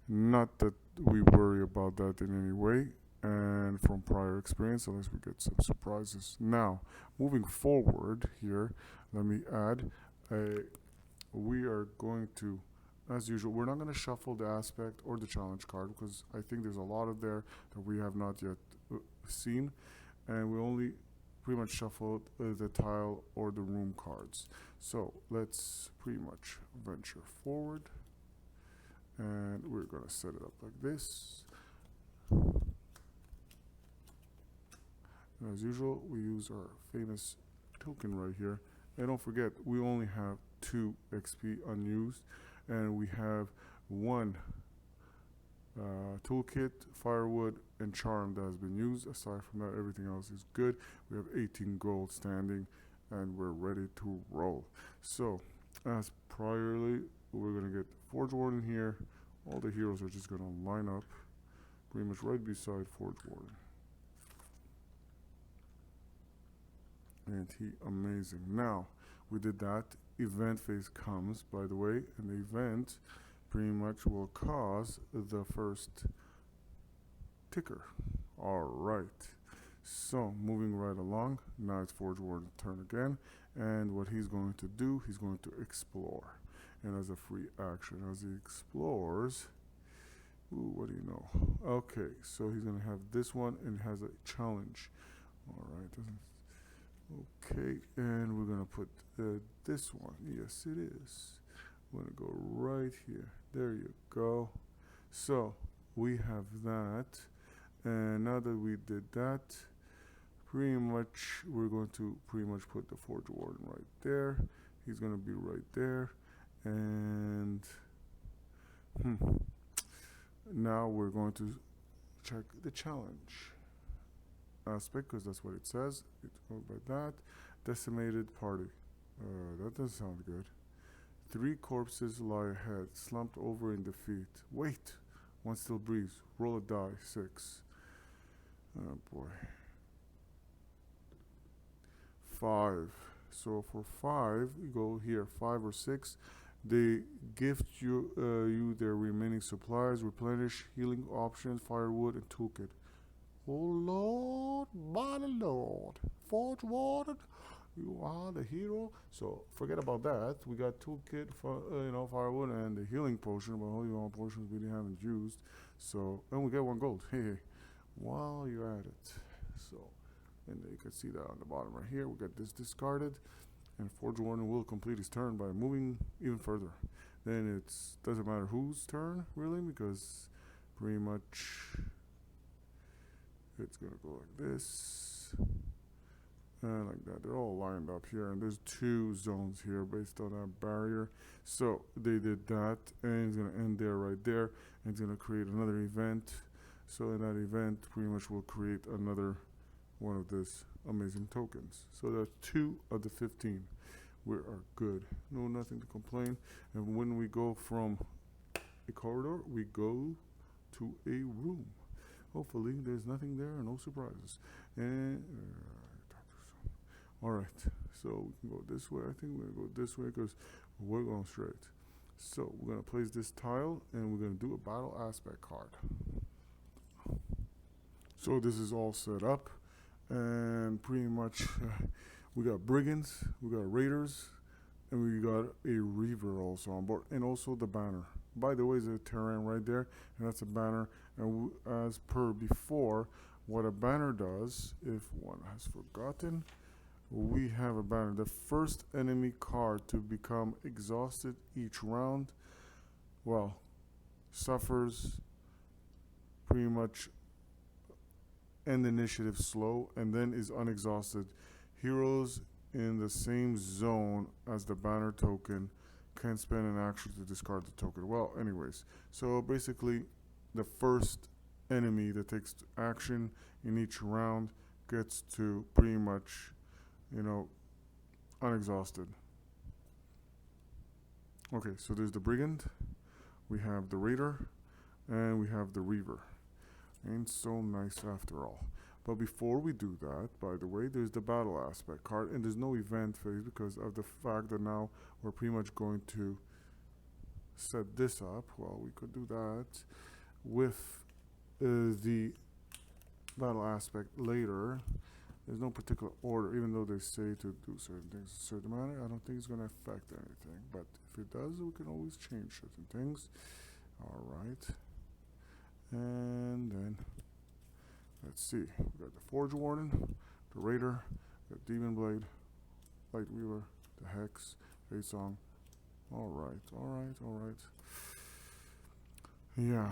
Not that we worry about that in any way, and from prior experience, unless we get some surprises. Now, moving forward here, let me add, we are going to, as usual, we're not going to shuffle the aspect or the challenge card because I think there's a lot of there that we have not yet seen, and we only pretty much shuffled the tile or the room cards. So let's pretty much venture forward, and we're going to set it up like this. And as usual, we use our famous token right here. And don't forget, we only have 2 XP unused, and we have 1 toolkit, firewood, and charm that has been used. Aside from that, everything else is good. We have 18 gold standing, and we're ready to roll. So, as priorly, we're going to get Forge Warden here. All the heroes are just going to line up pretty much right beside Forge Warden. And he amazing. Now, we did that. Event phase comes, by the way, and the event pretty much will cause the first ticker. Alright. So, moving right along. Now it's Forge Warden's turn again. And what he's going to do, he's going to explore. And as a free action, as he explores, what do you know? Okay, so he's going to have this one and has a challenge. Alright. Okay, and we're going to put this one. Yes, it is. We're going to go right here. There you go. So, we have that. And now that we did that, pretty much we're going to pretty much put the Forge Warden right there. He's going to be right there. And now we're going to check the challenge aspect because that's what it says. It's going by that. Decimated party. That doesn't sound good. 3 corpses lie ahead, slumped over in defeat. Wait! 1 still breathes. Roll a die. 6. Oh boy. 5. So for 5, you go here. 5 or 6. They gift you their remaining supplies, replenish healing options, firewood, and toolkit. Oh Lord, mighty Lord, Forge Warden, The hero. So forget about that. We got toolkit for firewood and the healing potion, but holy all potions we haven't used. So and we get 1 gold. Hey, while you're at it. So and you can see that on the bottom right here. We got this discarded, and Forge Warden will complete his turn by moving even further. Then it doesn't matter whose turn really, because pretty much it's gonna go like this and like that. They're all lined up here, and there's 2 zones here based on that barrier. So they did that, and it's gonna end there right there, and it's gonna create another event. So in that event pretty much will create another one of this amazing tokens. So that's 2 of the 15. We are good. No, nothing to complain. And when we go from a corridor, we go to a room. Hopefully there's nothing there, no surprises. And all right, so we can go this way. I think we're gonna go this way because we're going straight. So we're gonna place this tile, and we're gonna do a battle aspect card. So this is all set up, and pretty much we got brigands, we got raiders, and we got a reaver also on board, and also the banner. By the way, there's a terrain right there, and that's a banner. And as per before, what a banner does, if one has forgotten, we have a banner. The first enemy card to become exhausted each round, well, suffers pretty much end initiative slow, and then is unexhausted. Heroes in the same zone as the banner token can spend an action to discard the token. Well, anyways, so basically the first enemy that takes action in each round gets to pretty much, unexhausted. Okay, so there's the brigand, we have the raider, and we have the reaver. Ain't so nice after all. But before we do that, by the way, there's the battle aspect card, and there's no event phase because of the fact that now we're pretty much going to set this up. Well, we could do that with the battle aspect later. There's no particular order, even though they say to do certain things in a certain manner. I don't think it's going to affect anything, but if it does, we can always change certain things. All right. And then let's see, we got the Forge Warden, the Raider, the Demon Blade, Light Weaver, the Hex, Fabled. Alright. Yeah.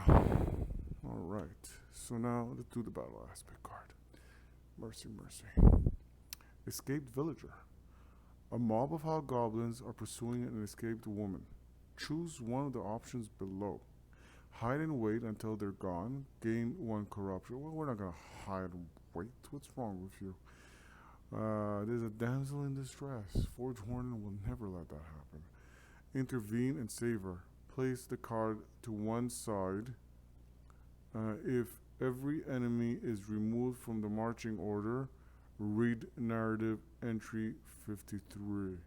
Alright. So now let's do the battle aspect card. Mercy. Escaped villager. A mob of hobgoblins are pursuing an escaped woman. Choose one of the options below. Hide and wait until they're gone. Gain 1 corruption. Well, we're not gonna hide and wait. What's wrong with you? There's a damsel in distress. Forge Warden will never let that happen. Intervene and save her. Place the card to one side. If every enemy is removed from the marching order, read narrative entry 53.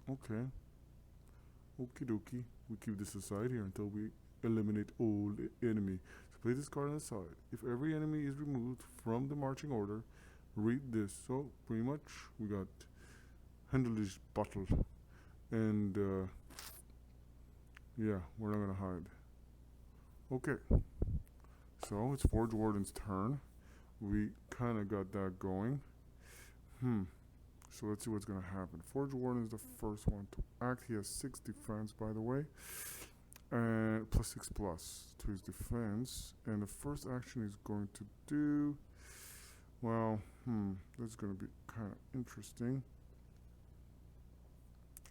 Okay. Okie dokie. We keep this aside here until we eliminate all the enemy. So place this card on the side. If every enemy is removed from the marching order, read this. So pretty much we got handle this bottle, and yeah, we're not gonna hide. Okay. So it's Forge Warden's turn. We kind of got that going. So let's see what's going to happen. Forge Warden is the first one to act. He has 6 defense, by the way, and plus 6+ to his defense. And the first action he's going to do, well, that's going to be kind of interesting.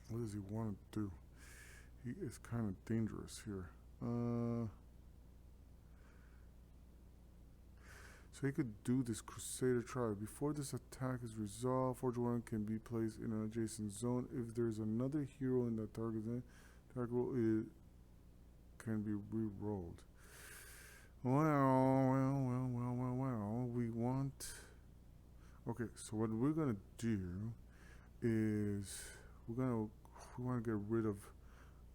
What does he want to do? He is kind of dangerous here. So he could do this Crusader tribe. Before this attack is resolved, Forge Warden can be placed in an adjacent zone. If there's another hero in that target zone, target roll can be re-rolled. Well, we want... Okay, so what we're going to do is we want to get rid of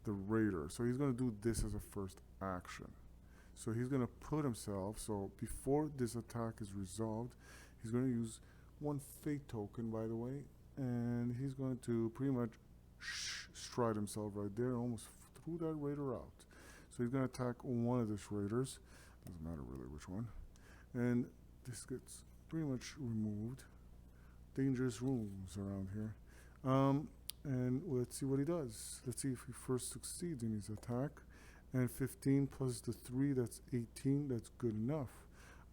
the Raider. So he's going to do this as a first action. So he's going to put himself, so before this attack is resolved, he's going to use one fate token, by the way, and he's going to pretty much stride himself right there, almost threw that raider out. So he's going to attack one of these raiders, doesn't matter really which one, and this gets pretty much removed. Dangerous rooms around here. And let's see what he does. Let's see if he first succeeds in his attack. And 15 plus the 3, that's 18. That's good enough.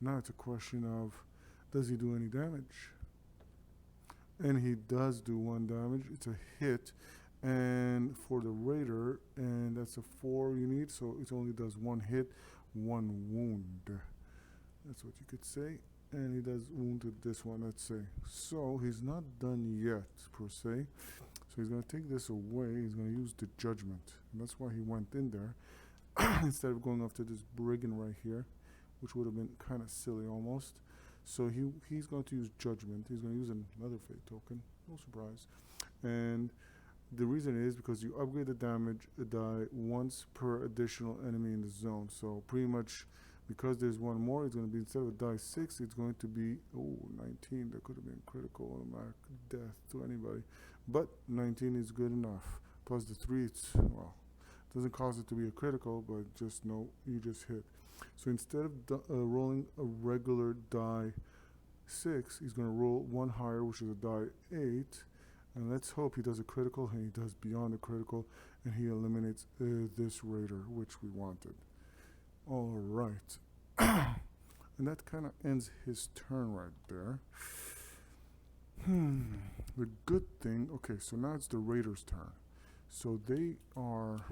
Now it's a question of, does he do any damage? And he does do 1 damage. It's a hit. And for the raider, and that's a 4 you need, so it only does 1 hit, 1 wound. That's what you could say. And he does wounded this one, let's say. So he's not done yet, per se. So he's going to take this away. He's going to use the judgment. And that's why he went in there. Instead of going after this brigand right here, which would have been kind of silly almost. So he's going to use judgment. He's going to use another fate token. No surprise. And the reason is because you upgrade the damage die once per additional enemy in the zone. So pretty much, because there's one more, it's going to be, instead of die 6, it's going to be 19. That could have been critical automatic death to anybody, but 19 is good enough. Plus the 3, it's, well, doesn't cause it to be a critical, but just know you just hit. So instead of rolling a regular die 6, he's going to roll 1 higher, which is a die 8. And let's hope he does a critical, and he does beyond the critical, and he eliminates this raider, which we wanted. All right. And that kind of ends his turn right there. The good thing, okay, so now it's the raider's turn. So they are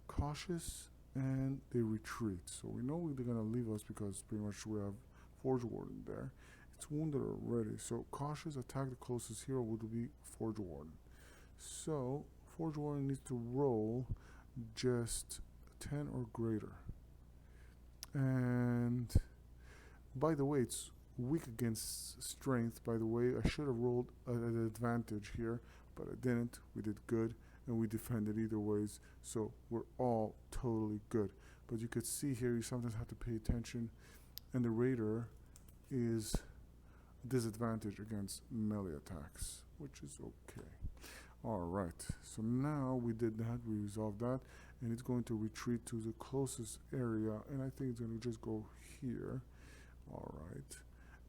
cautious, and they retreat. So we know they're going to leave us because pretty much we have Forge Warden there. It's wounded already. So cautious, attack the closest hero would be Forge Warden. So Forge Warden needs to roll just 10 or greater. And by the way, it's weak against strength. By the way, I should have rolled an advantage here, but I didn't. We did good, and we defended either ways, so we're all totally good. But you could see here, you sometimes have to pay attention, and the raider is disadvantage against melee attacks, which is okay. Alright, so now we did that, we resolved that, and it's going to retreat to the closest area, and I think it's going to just go here. Alright,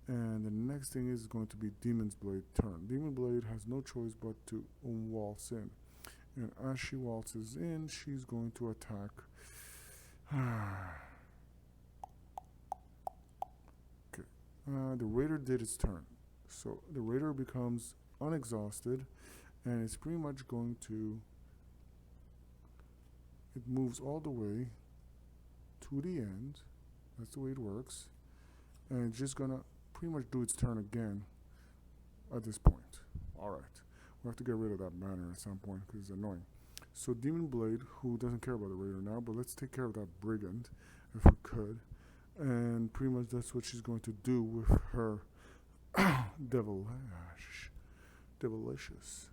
and the next thing is going to be Demon's Blade turn. Demon Blade has no choice but to waltz in, and as she waltzes in, she's going to attack. The raider did its turn, so the raider becomes unexhausted, and it's pretty much going to, it moves all the way to the end. That's the way it works, and it's just gonna pretty much do its turn again at this point. Alright, we have to get rid of that banner at some point because it's annoying. So Demon Blade, who doesn't care about the raider now, but let's take care of that brigand if we could. And pretty much that's what she's going to do with her Devilicious.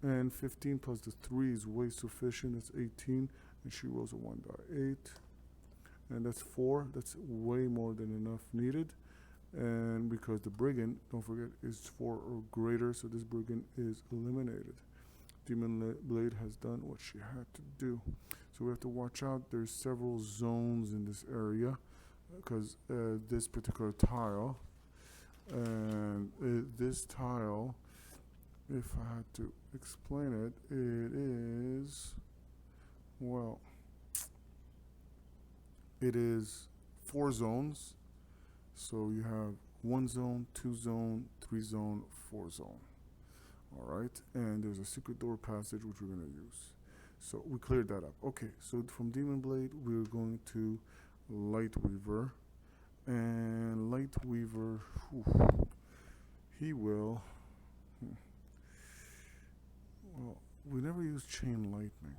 And 15 plus the 3 is way sufficient. That's 18, and she rolls a 1 die 8, and that's 4. That's way more than enough needed. And because the brigand, don't forget, is 4 or greater, so this brigand is eliminated. Demon Blade has done what she had to do. So we have to watch out. There's several zones in this area because this particular tile, and this tile, if I had to explain it, it is, well, it is 4 zones. So you have 1 zone, 2 zone, 3 zone, 4 zone. Alright, and there's a secret door passage which we're going to use. So we cleared that up. Okay, so from Demon Blade we're going to Lightweaver. And Lightweaver, he will, well, we never use Chain Lightning.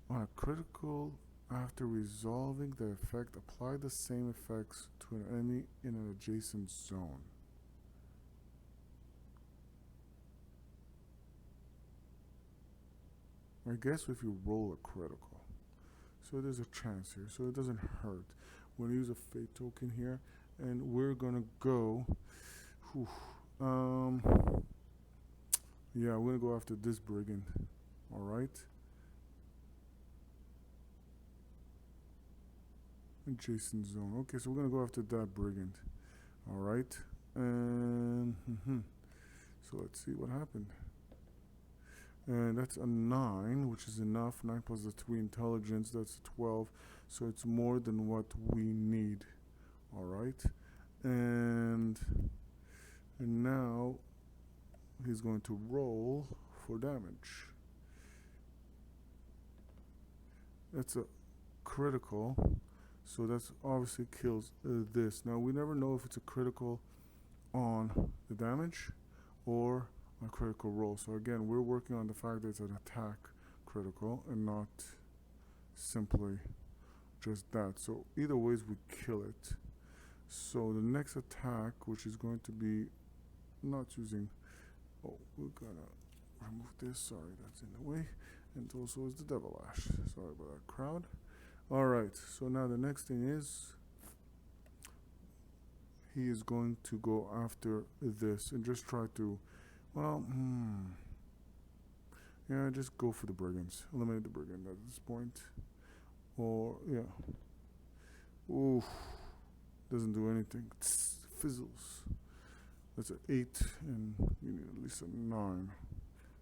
On a critical, after resolving the effect, apply the same effects to an enemy in an adjacent zone. I guess if you roll a critical. So there's a chance here, so it doesn't hurt. We're gonna use a fate token here, and we're gonna go. Whew, yeah, we're gonna go after this brigand. All right. Adjacent zone. Okay, so we're gonna go after that brigand. All right, and so let's see what happened. And that's a 9, which is enough. 9 plus the 3 intelligence, that's 12. So it's more than what we need. All right, and now he's going to roll for damage. That's a critical, so that's obviously kills this. Now we never know if it's a critical on the damage or a critical roll. So again, we're working on the fact that it's an attack critical and not simply just that. So either ways we kill it. So the next attack, which is going to be not using, oh, we're gonna remove this, sorry, that's in the way, and also is the Devil Ash. Sorry about that, crowd. Alright, so now the next thing is he is going to go after this and just try to, well, yeah, just go for the brigands. Eliminate the brigand at this point. Or, yeah. Oof. Doesn't do anything. Tss, fizzles. That's an 8, and you need at least a 9.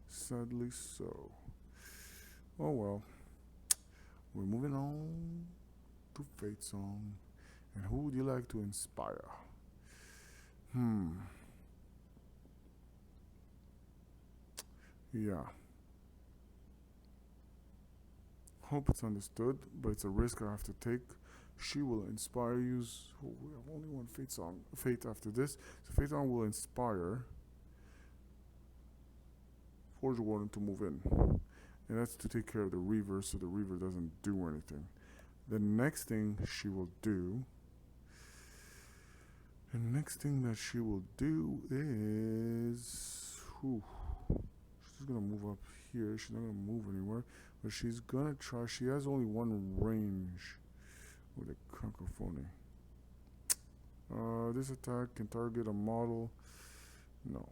Sadly so. Oh well. We're moving on to Fate Song. And who would you like to inspire? Yeah. Hope it's understood, but it's a risk I have to take. She will inspire you. Oh, we have only one Fate Song. Fate after this. So Fate Song will inspire Forge Warden to move in. And that's to take care of the Reaver so the Reaver doesn't do anything. The next thing she will do. The next thing that she will do is. She's gonna move up here. She's not gonna move anywhere. But she's gonna try. She has only one range with a Cacophony. This attack can target a model. No.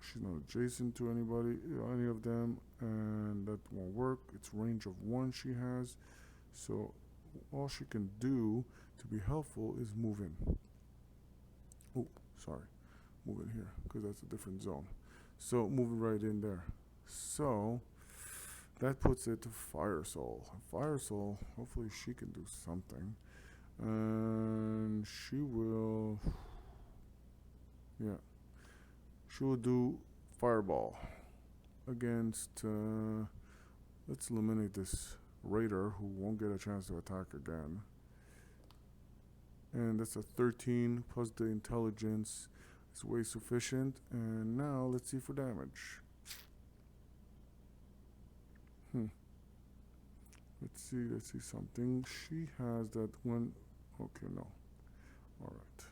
She's not adjacent to anybody, any of them, and that won't work. It's range of 1 she has. So all she can do to be helpful is move in. Oh, sorry. Move in here, because that's a different zone. So move it right in there. So that puts it to Fire Soul. Fire Soul, hopefully she can do something. And she will, yeah, she will do Fireball against, let's eliminate this Raider who won't get a chance to attack again. And that's a 13 plus the intelligence. It's way sufficient. And now let's see for damage. Let's see something. She has that one. Okay, no. Alright.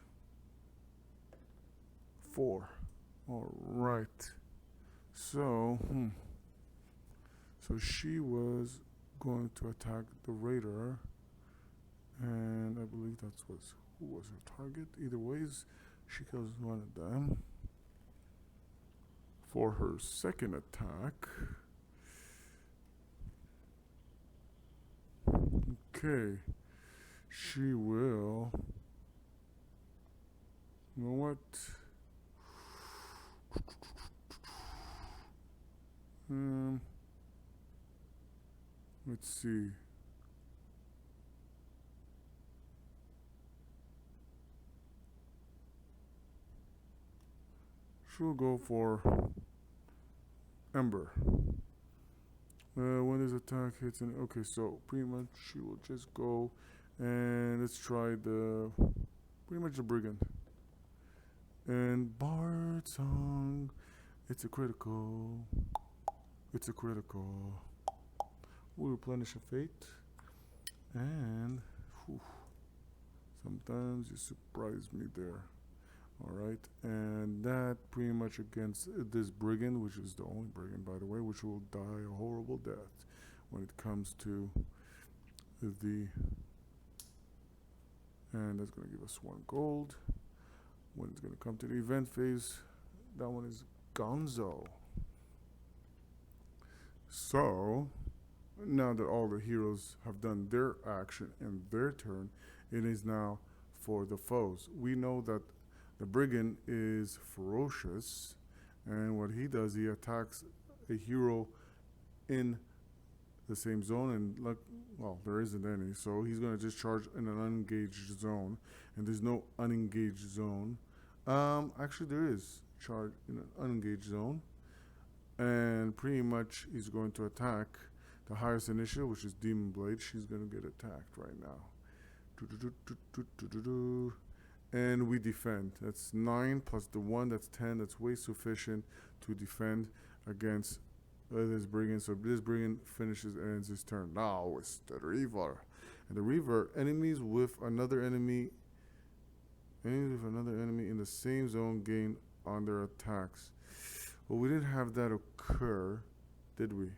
4. Alright. So, so she was going to attack the Raider. And I believe that's who was her target. Either ways, she kills one of them. For her second attack. Okay. She will. You know what? Let's see. She'll go for Ember. When this attack hits an okay, so pretty much she will just go and let's try pretty much the Brigand. And Bardsung, it's a critical. It's a critical. We replenish a fate. And sometimes you surprise me there. Alright, and that pretty much against this brigand, which is the only brigand, by the way, which will die a horrible death when it comes to the. And that's going to give us 1 gold. When it's going to come to the event phase, that one is Gonzo. So, now that all the heroes have done their action and their turn, it is now for the foes. We know that the brigand is ferocious, and what he does, he attacks a hero in the same zone, and like, well, there isn't any, so he's going to just charge in an unengaged zone, and there's no unengaged zone. Actually, there is charge in an unengaged zone, and pretty much he's going to attack the highest initiative, which is Demon Blade. She's going to get attacked right now. And we defend. That's 9 plus the 1, that's 10. That's way sufficient to defend against this brigand. So this brigand finishes and ends his turn. Now it's the Reaver. And the Reaver, enemies with another enemy in the same zone gain on their attacks. Well, we didn't have that occur, did we?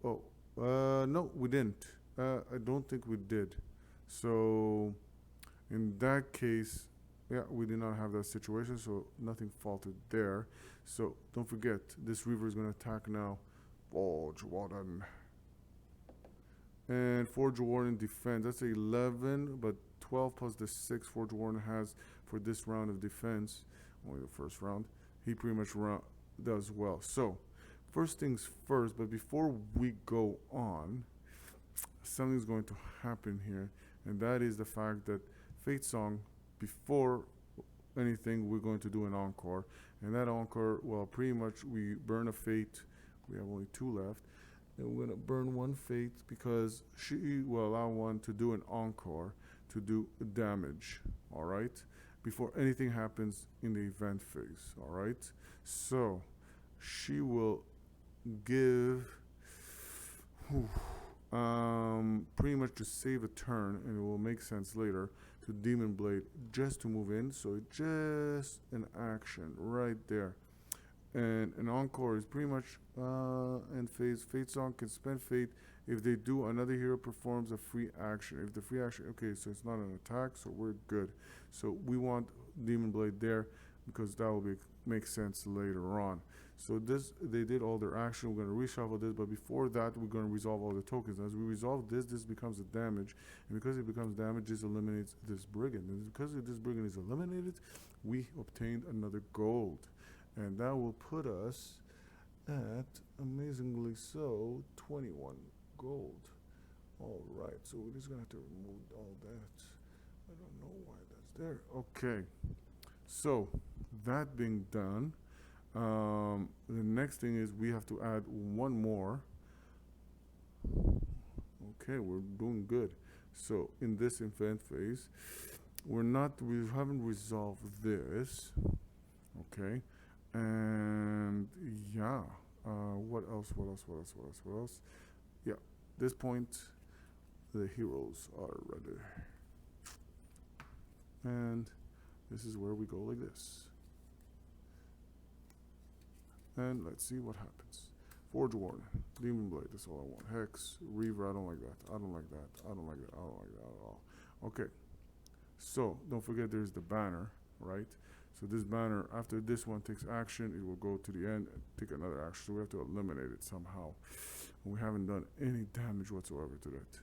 Oh, no, we didn't. I don't think we did. So, in that case, yeah, we did not have that situation, so nothing faltered there. So, don't forget, this Reaver is going to attack now. Forge Warden. And Forge Warden defense. That's 11, but 12 plus the 6 Forge Warden has for this round of defense. Only the first round. He pretty much does well. So, first things first, but before we go on, something's going to happen here, and that is the fact that Fate Song, before anything, we're going to do an encore, and that encore, well, pretty much we burn a Fate. We have only 2 left, and we're going to burn 1 Fate because she will allow one to do an encore to do damage, all right, before anything happens in the event phase, all right. So she will give pretty much to save a turn, and it will make sense later, to Demon Blade just to move in. So just an action right there. And an encore is pretty much end phase. Fate Song can spend fate if they do another hero performs a free action. If the free action, okay, so it's not an attack, so we're good. So we want Demon Blade there because that will make sense later on. So this, they did all their action. We're going to reshuffle this, but before that, we're going to resolve all the tokens. As we resolve this, this becomes a damage, and because it becomes damage, this eliminates this brigand. And because this brigand is eliminated, we obtained another gold. And that will put us at, amazingly so, 21 gold. All right, so we're just going to have to remove all that. I don't know why that's there. Okay, so that being done, the next thing is we have to add 1 more. Okay, we're doing good. So in this event phase, we haven't resolved this. Okay. And yeah, what else? Yeah, this point, the heroes are ready. And this is where we go like this. And let's see what happens. Forge Warden, Demon Blade, that's all I want. Hex, Reaver, I don't like that. I don't like that at all. Okay, so don't forget there's the banner, right? So this banner, after this one takes action, it will go to the end and take another action. So we have to eliminate it somehow. And we haven't done any damage whatsoever to that.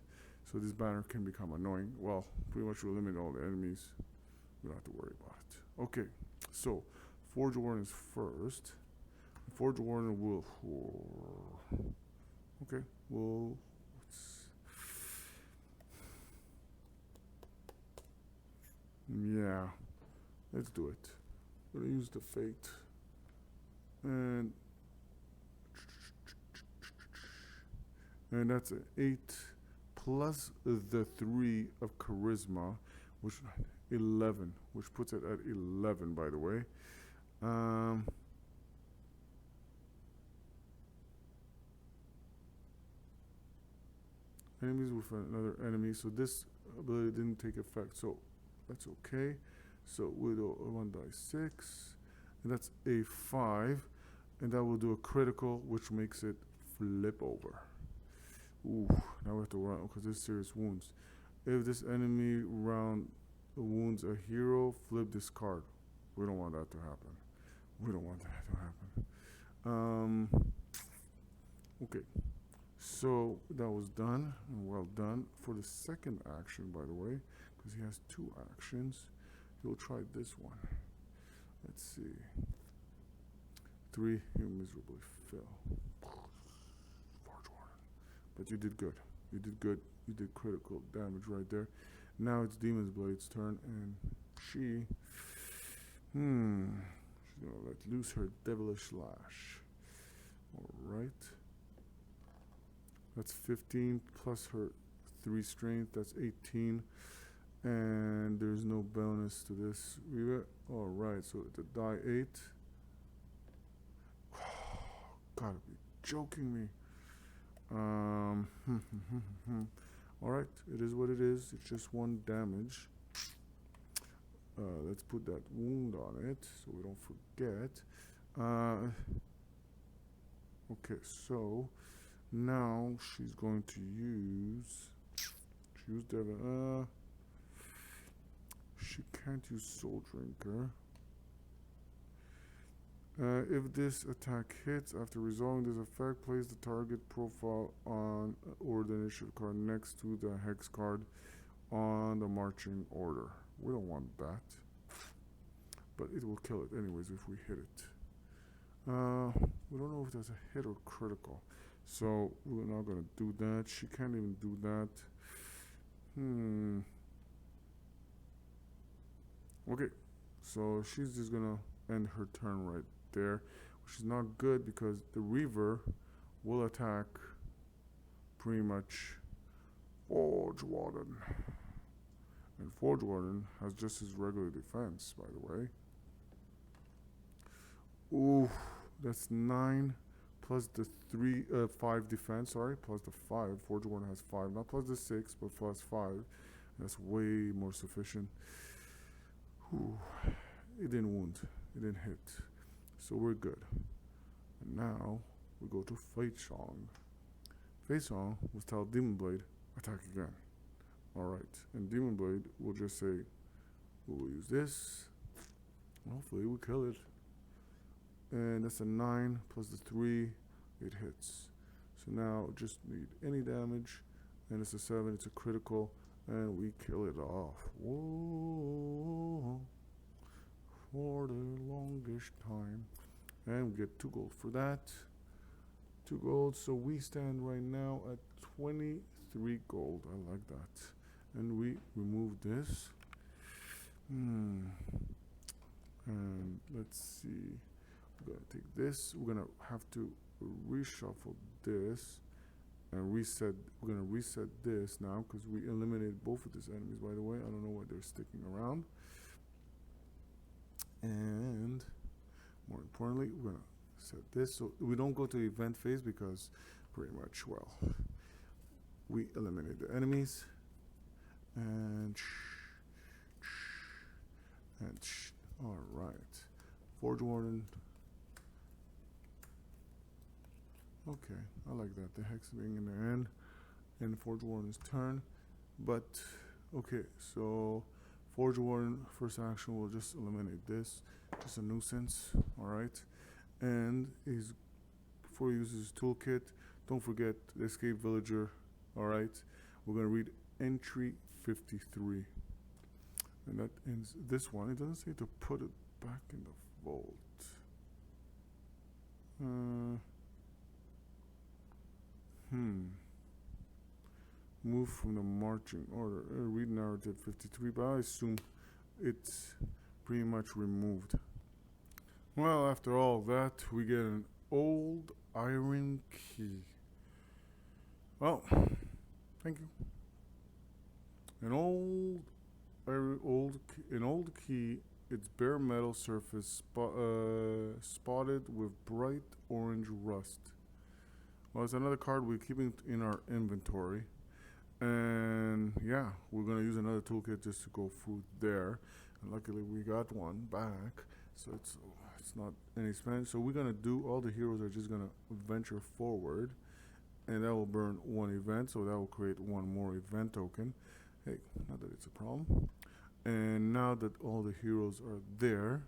So this banner can become annoying. Well, pretty much we eliminate all the enemies. We don't have to worry about it. Okay, so Forge Warden is first. Forge Warden will... Okay, well... Yeah, let's do it. I'm gonna use the fate, and that's an 8 plus the 3 of charisma, which 11, which puts it at 11. By the way, enemies with another enemy. So this ability didn't take effect. So that's okay. So we'll do 1 die 6, and that's a 5, and that will do a critical, which makes it flip over. Ooh, now we have to run because there's serious wounds. If this enemy round wounds a hero, flip this card. We don't want that to happen. We don't want that to happen. Okay, so that was done, and well done. For the second action, by the way, because he has 2 actions, he'll try this one. Let's see. 3, you miserably fail. Forge Warden. But you did good. You did good. You did critical damage right there. Now it's Demon's Blade's turn, and she's gonna let loose her devilish lash. Alright. That's 15 plus her 3 strength, that's 18. And there's no bonus to this. Alright, so it's a die 8. Gotta be joking me. Alright, it is what it is. It's just 1 damage. Let's put that wound on it so we don't forget. Okay, so now she's going to use. She used Devin. She can't use Soul Drinker. If this attack hits, after resolving this effect, place the target profile on or the initiative card next to the hex card on the marching order. We don't want that, but it will kill it anyways if we hit it. We don't know if that's a hit or critical, so we're not gonna do that. She can't even do that. Okay, so she's just gonna end her turn right there, which is not good because the Reaver will attack pretty much Forge Warden, and Forge Warden has just his regular defense, by the way. Ooh, that's 9 plus the 5 defense, sorry, plus the 5. Forge Warden has 5, not plus the 6, but plus 5. That's way more sufficient. Ooh, it didn't wound, it didn't hit, so we're good. And now we go to Fate Song. Fate Song will tell Demon Blade, attack again. Alright, and Demon Blade will just say, we'll use this, hopefully we kill it. And that's a 9 plus the 3, it hits. So now just need any damage, and it's a 7, it's a critical, and we kill it off. Whoa, for the longest time. And we get 2 gold for that. 2 gold, so we stand right now at 23 gold. I like that. And we remove this. And let's see. We're gonna take this. We're gonna have to reshuffle this and reset. We're gonna reset this now because we eliminated both of these enemies, by the way. I don't know why they're sticking around. And more importantly, we're gonna set this so we don't go to the event phase because pretty much, well, we eliminate the enemies. And all right, Forge Warden. Okay, I like that. The hex being in the end, and Forge Warden's turn. But okay, so Forge Warden first action will just eliminate this, just a nuisance. All right, and before he uses his toolkit, don't forget the escape villager. All right, we're gonna read entry 53, and that ends this one. It doesn't say to put it back in the vault. Move from the marching order. Read narrative 53, but I assume it's pretty much removed. Well, after all that, we get an old iron key. Well, thank you. An old key. Its bare metal surface spotted with bright orange rust. Well, it's another card we're keeping in our inventory. And yeah, we're going to use another toolkit just to go through there. And luckily we got one back, so it's not any spend. So we're gonna do, all the heroes are just gonna venture forward, and that will burn one event, so that will create one more event token. Hey, not that it's a problem. And now that all the heroes are there,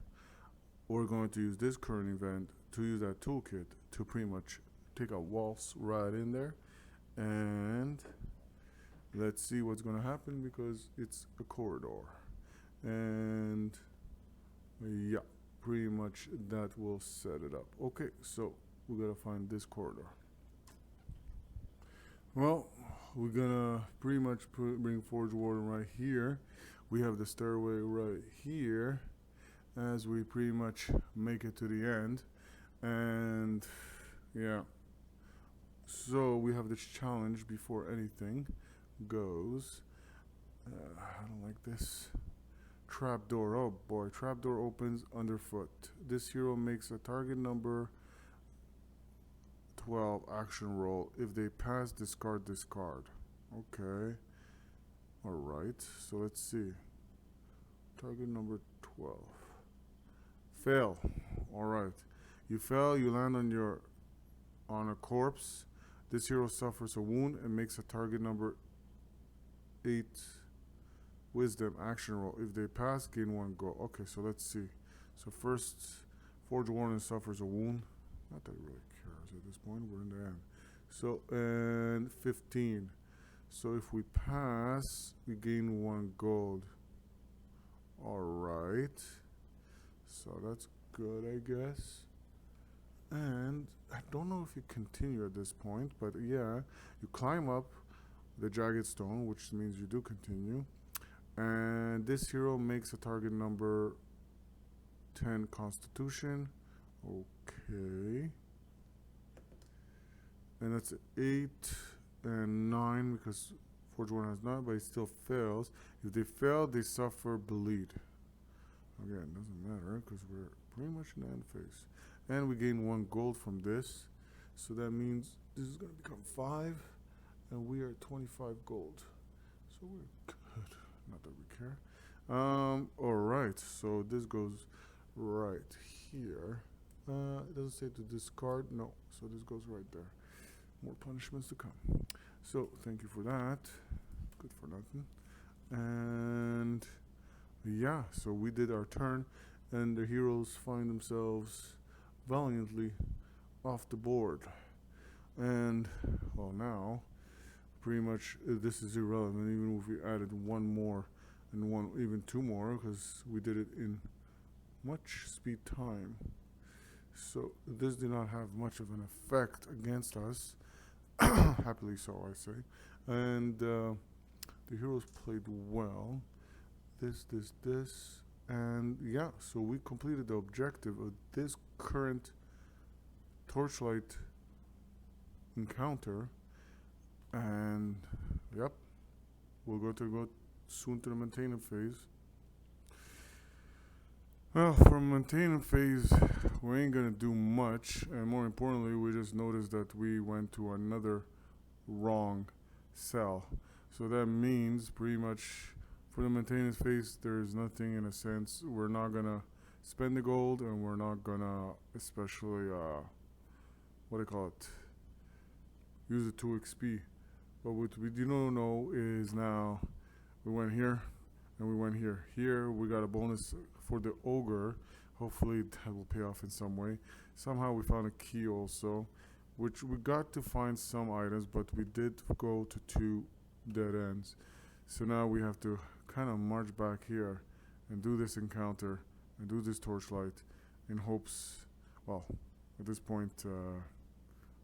we're going to use this current event to use that toolkit to pretty much take a waltz right in there, and let's see what's going to happen, because it's a corridor. And yeah, pretty much that will set it up. Okay, so we gotta find this corridor. Well, we're gonna pretty much bring Forge Warden right here. We have the stairway right here as we pretty much make it to the end. And yeah, so we have this challenge before anything goes. I don't like this. Trapdoor. Oh boy, trapdoor opens underfoot. This hero makes a target number 12 action roll. If they pass, discard. Okay. Alright, so let's see. Target number 12. Fail. Alright. You fail, you land on a corpse. This hero suffers a wound and makes a target number 8 wisdom action roll. If they pass, gain 1 gold. Okay, so let's see. So first, Forge Warden suffers a wound. Not that he really cares at this point. We're in the end. So, and 15. So if we pass, we gain 1 gold. Alright. So that's good, I guess. And I don't know if you continue at this point, but yeah, you climb up the jagged stone, which means you do continue. And this hero makes a target number 10 constitution. Okay. And that's 8 and 9 because Forge Warden has 9, but it still fails. If they fail, they suffer bleed. Again, doesn't matter because we're pretty much in the end phase. And we gain 1 gold from this. So that means this is going to become 5. And we are 25 gold. So we're good. Not that we care. Alright, so this goes right here. It doesn't say to discard. No, so this goes right there. More punishments to come. So thank you for that. Good for nothing. And yeah, so we did our turn, and the heroes find themselves valiantly off the board. And well, now pretty much this is irrelevant, even if we added 1 more and even 2 more, because we did it in much speed time. So this did not have much of an effect against us. Happily so, I say. And the heroes played well. This, and yeah, so we completed the objective of this current torchlight encounter. And yep, we're going to go soon to the maintenance phase. Well, for maintenance phase, we ain't gonna do much, and more importantly, we just noticed that we went to another wrong cell. So that means pretty much for the maintenance phase, there's nothing in a sense. We're not gonna spend the gold, and we're not gonna especially what do you call it? Use it to XP. But what we do not know is now we went here and we went here. Here we got a bonus for the ogre. Hopefully that will pay off in some way. Somehow we found a key also, which we got to find some items, but we did go to 2 dead ends. So now we have to kind of march back here and do this encounter and do this torchlight in hopes, well, at this point,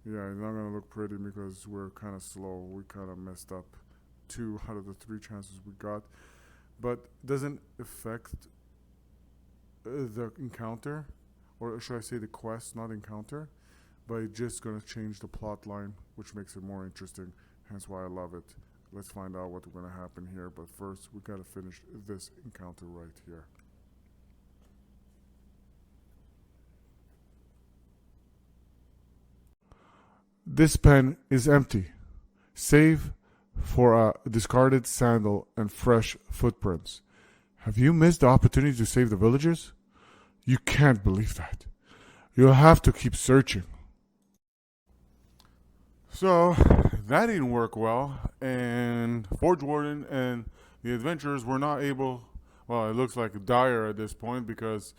yeah, it's not going to look pretty because we're kind of slow. We kind of messed up 2 out of the 3 chances we got. But it doesn't affect the encounter, or should I say the quest, not encounter. But it's just going to change the plot line, which makes it more interesting. Hence why I love it. Let's find out what's going to happen here. But first, we got to finish this encounter right here. This pen is empty, save for a discarded sandal and fresh footprints. Have you missed the opportunity to save the villagers? You can't believe that. You'll have to keep searching. So that didn't work well, and Forge Warden and the adventurers were not able. Well, it looks like dire at this point because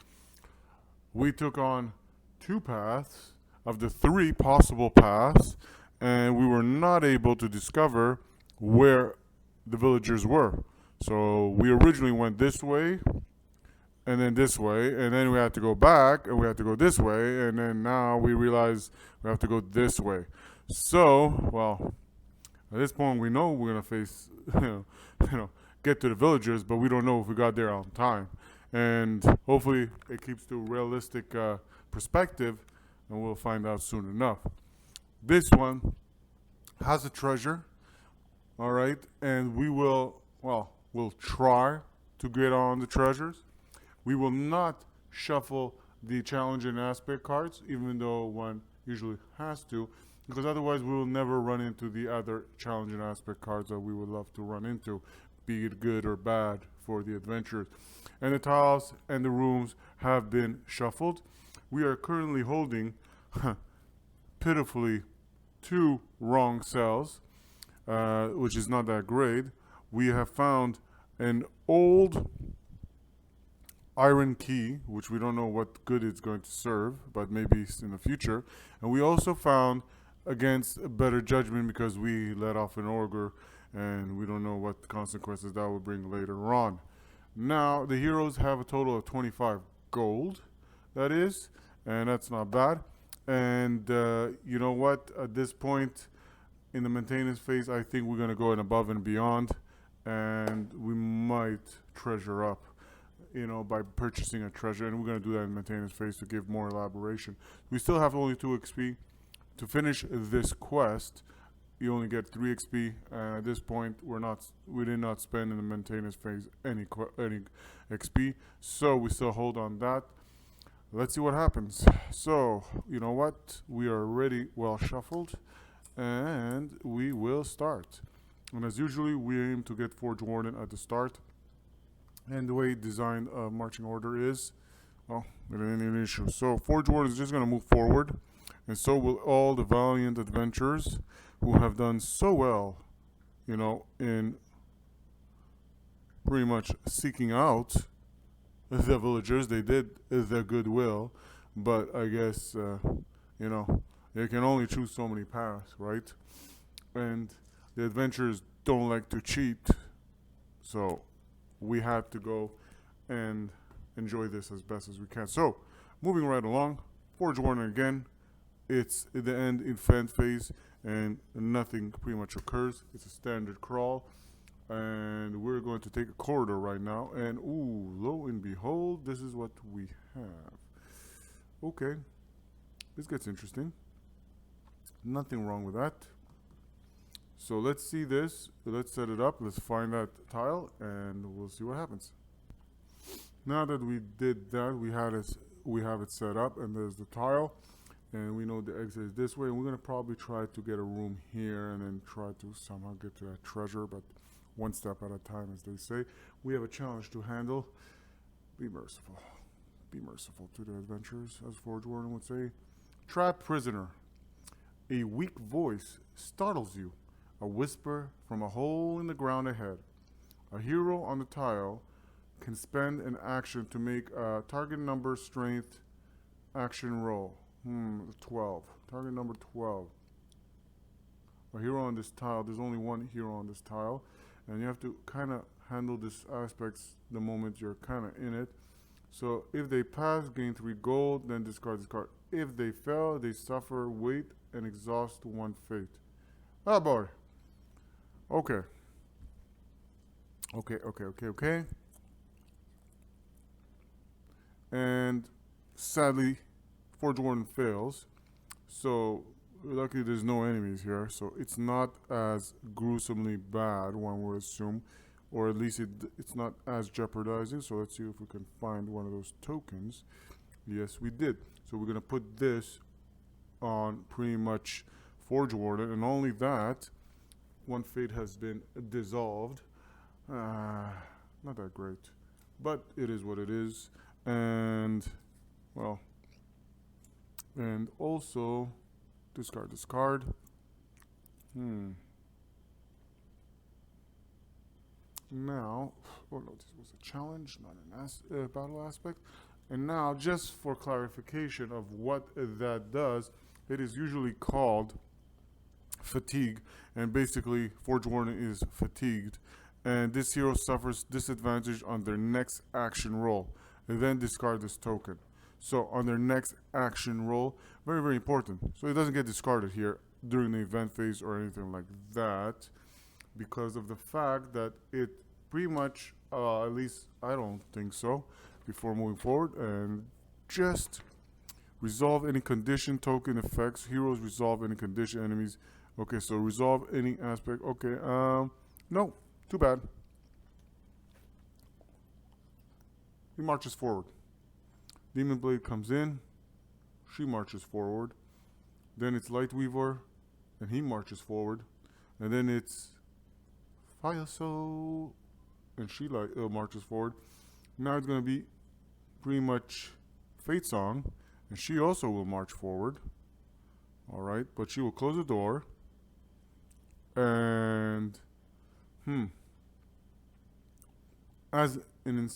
we took on two paths of the three possible paths, and we were not able to discover where the villagers were. So we originally went this way, and then this way, and then we had to go back, and we had to go this way, and then now we realize we have to go this way. So, well, at this point we know we're gonna face, get to the villagers, but we don't know if we got there on time. And hopefully it keeps to realistic perspective, and we'll find out soon enough. This one has a treasure, all right, and we'll try to get on the treasures. We will not shuffle the challenge and aspect cards, even though one usually has to, because otherwise we will never run into the other challenge and aspect cards that we would love to run into, be it good or bad for the adventurers. And the tiles and the rooms have been shuffled. We are currently holding, pitifully, 2 wrong cells, which is not that great. We have found an old iron key, which we don't know what good it's going to serve, but maybe in the future. And we also found against better judgment because we let off an ogre, and we don't know what consequences that will bring later on. Now, the heroes have a total of 25 gold, that is, and that's not bad. And you know what? At this point in the maintenance phase, I think we're going to go in above and beyond, and we might treasure up, by purchasing a treasure, and we're going to do that in maintenance phase to give more elaboration. We still have only 2 XP. To finish this quest, you only get 3 XP, and at this point, we did not spend in the maintenance phase any XP, so we still hold on that. Let's see what happens. So, you know what? We are already well shuffled, and we will start. And as usually, we aim to get Forge Warden at the start. And the way designed marching order is, well, it ain't an issue. So Forge Warden is just going to move forward, and so will all the valiant adventurers who have done so well, in pretty much seeking out the villagers. They did their goodwill, but I guess, you can only choose so many paths, right? And the adventurers don't like to cheat, so we had to go and enjoy this as best as we can. So, moving right along, Forge Warden again. It's the end event phase, and nothing pretty much occurs. It's a standard crawl, and we're going to take a corridor right now. And lo and behold, this is what we have. Okay, this gets interesting. Nothing wrong with that. So let's see this. Let's set it up. Let's find that tile, and we'll see what happens. Now that we did that, we have it set up, and there's the tile, and we know the exit is this way. And we're gonna probably try to get a room here, and then try to somehow get to that treasure, but one step at a time, as they say. We have a challenge to handle. Be merciful. Be merciful to the adventurers, as Forge Warden would say. Trapped prisoner. A weak voice startles you. A whisper from a hole in the ground ahead. A hero on the tile can spend an action to make a target number strength action roll. 12. Target number 12. A hero on this tile. There's only one hero on this tile, and you have to kind of handle this aspects the moment you're kind of in it. So if they pass, gain 3 gold, then discard this card. If they fail, they suffer weight and exhaust 1 fate. Oh boy. Okay. Okay. And sadly, Forge Warden fails. So luckily there's no enemies here, so it's not as gruesomely bad, one would assume, or at least it's not as jeopardizing. So let's see if we can find one of those tokens. Yes, we did. So we're gonna put this on pretty much Forge Warden, and only that, 1 fate has been dissolved. Not that great. but it is what it is. And well, and also discard this card. Now, oh no, this was a challenge, not an battle aspect. And now, just for clarification of what that does, it is usually called fatigue, and basically Forge Warden is fatigued, and this hero suffers disadvantage on their next action roll, and then discard this token. So on their next action roll, very very important, so it doesn't get discarded here during the event phase or anything like that, because of the fact that it pretty much, at least I don't think so, before moving forward, and just resolve any condition token effects. Heroes resolve any condition enemies. Okay, so resolve any aspect. Okay, no, too bad. He marches forward. Demon Blade comes in. She marches forward. Then it's Lightweaver, and he marches forward. And then it's Fire Soul, and she marches forward. Now it's gonna be pretty much Fate Song, and she also will march forward. All right, but she will close the door, and as an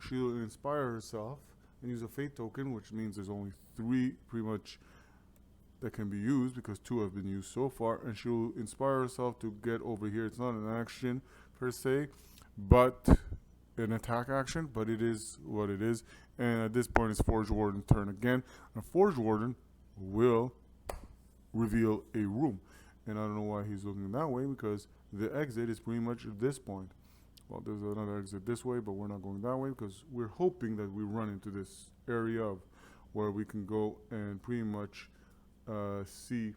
she'll inspire herself and use a fate token, which means there's only 3 pretty much that can be used because 2 have been used so far, and she'll inspire herself to get over here. It's not an action per se, but an attack action, but it is what it is. And at this point, it's Forge Warden's turn again, and Forge Warden will reveal a room. And I don't know why he's looking that way, because the exit is pretty much at this point. Well, there's another exit this way, but we're not going that way because we're hoping that we run into this area of where we can go and pretty much see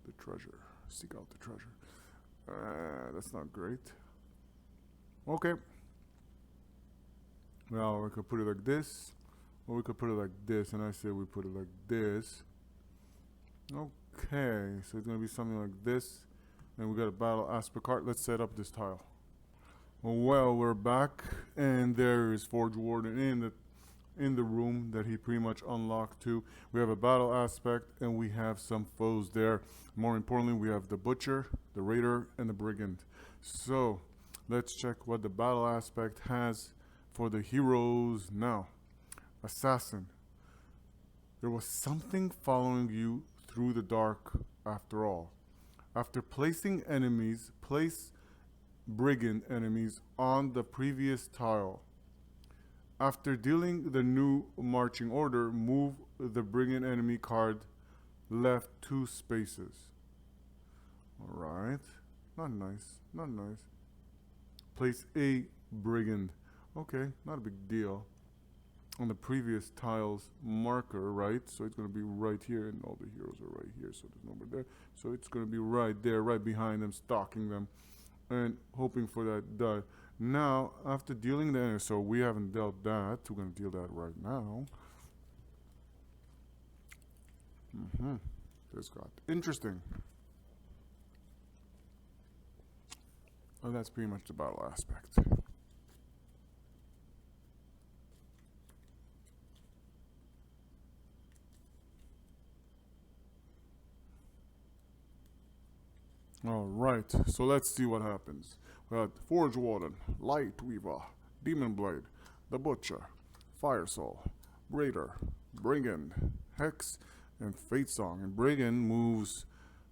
the treasure, seek out the treasure. That's not great. Okay. Now we could put it like this, or we could put it like this, and I say we put it like this. Okay, so it's gonna be something like this, and we got a battle aspect card. Let's set up this tile. Well, we're back, and there is Forge Warden in the room that he pretty much unlocked to. We have a battle aspect, and we have some foes there. More importantly, we have the Butcher, the Raider, and the Brigand. So let's check what the battle aspect has for the heroes now. Assassin. There was something following you through the dark after all. After placing enemies, place Brigand enemies on the previous tile. After dealing the new marching order, move the Brigand enemy card left 2 spaces. Alright. Not nice. Not nice. Place a Brigand. Okay, not a big deal. On the previous tile's marker, right? So it's going to be right here, and all the heroes are right here, so there's nobody there. So it's going to be right there, right behind them, stalking them, and hoping for that die. Now, after dealing the enemy, so we haven't dealt that. We're going to deal that right now. This got interesting. And that's pretty much the battle aspect. Alright, so let's see what happens. We had Forge Warden, Lightweaver, Demon Blade, the Butcher, Fire Soul, Raider, Brigand, Hex, and Fate Song. And Brigand moves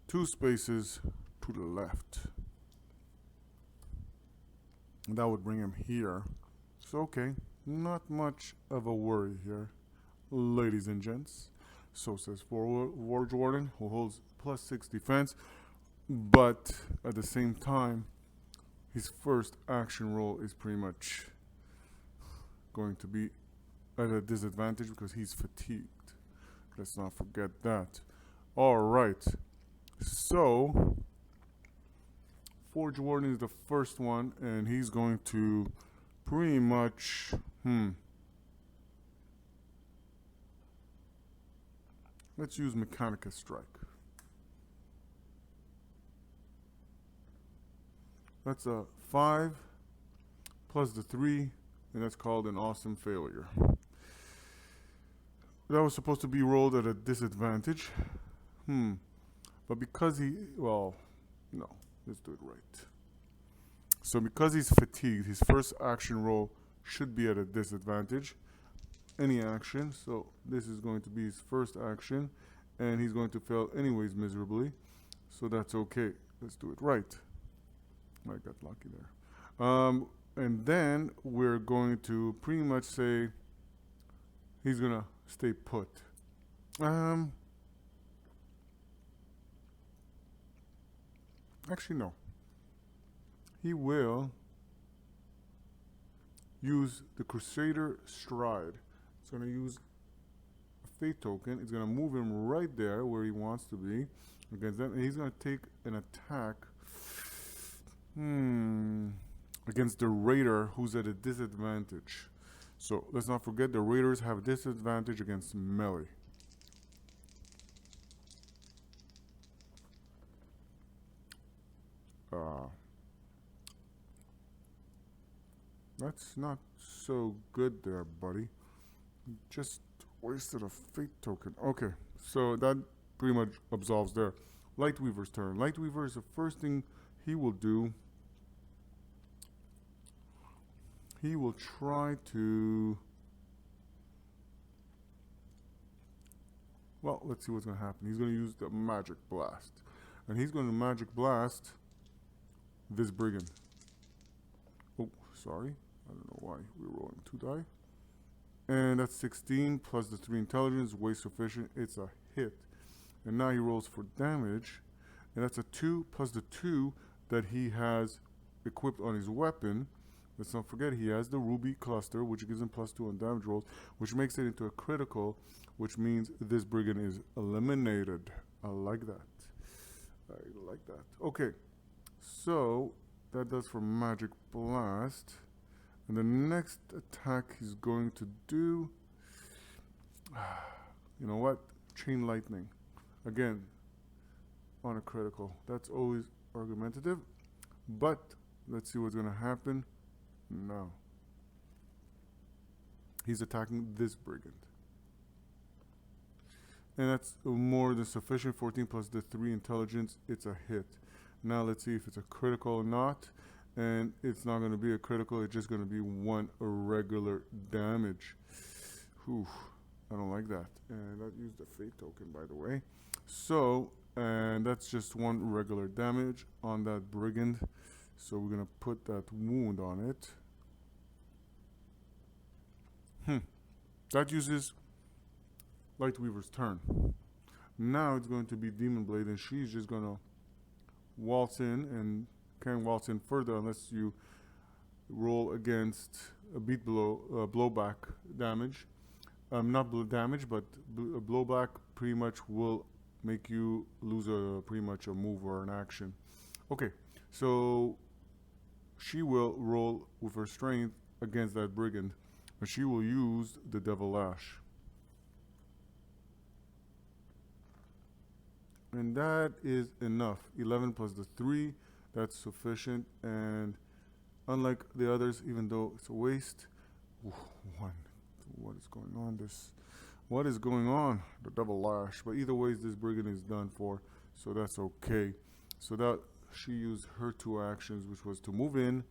2 spaces to the left. And that would bring him here. So okay, not much of a worry here, ladies and gents. So says Forge Warden, who holds +6 defense. But at the same time, his first action roll is pretty much going to be at a disadvantage because he's fatigued. Let's not forget that. Alright, so Forge Warden is the first one, and he's going to pretty much let's use Mechanica Strike. That's a 5 plus the 3, and that's called an awesome failure. That was supposed to be rolled at a disadvantage. But because no, let's do it right. So because he's fatigued, his first action roll should be at a disadvantage. Any action, so this is going to be his first action, and he's going to fail anyways miserably. So that's okay. Let's do it right. I got lucky there. And then we're going to pretty much say he's gonna stay put. Actually, no. He will use the Crusader Stride. It's going to use a fate token. It's going to move him right there where he wants to be against them. And he's going to take an attack against the Raider, who's at a disadvantage. So let's not forget the Raiders have a disadvantage against melee. That's not so good there, buddy. Just wasted a fate token. Okay, so that pretty much absolves there. Lightweaver's turn. Lightweaver is the first thing he will do. He will try to... Well, let's see what's going to happen. He's going to use the Magic Blast. And he's going to Magic Blast this Brigand. Oh, sorry. I don't know why we're rolling 2 die. And that's 16 plus the 3 intelligence, way sufficient. It's a hit. And now he rolls for damage. And that's a 2 plus the 2 that he has equipped on his weapon. Let's not forget he has the Ruby Cluster, which gives him +2 on damage rolls, which makes it into a critical, which means this Brigand is eliminated. I like that. I like that. Okay, so that does for Magic Blast. And the next attack he's going to do, you know what? Chain Lightning. Again, on a critical. That's always argumentative. But let's see what's going to happen. No. He's attacking this Brigand. And that's more than sufficient. 14 plus the 3 intelligence. It's a hit. Now let's see if it's a critical or not. And it's not going to be a critical. It's just going to be 1 regular damage. Whew. I don't like that. And that used a fate token, by the way. So, and that's just 1 regular damage on that Brigand. So we're going to put that wound on it. That uses Lightweaver's turn. Now it's going to be Demon Blade, and she's just going to waltz in, and can't waltz in further unless you roll against a beat blow, blowback damage. Not damage, but a blowback pretty much will make you lose pretty much a move or an action. Okay, so she will roll with her strength against that Brigand, but she will use the Devil Lash. And that is enough. 11 plus the 3, that's sufficient. And unlike the others, even though it's a waste, what is going on? What is going on? The Devil Lash. But either way, this Brigand is done for, so that's okay. So that she used her 2 actions, which was to move in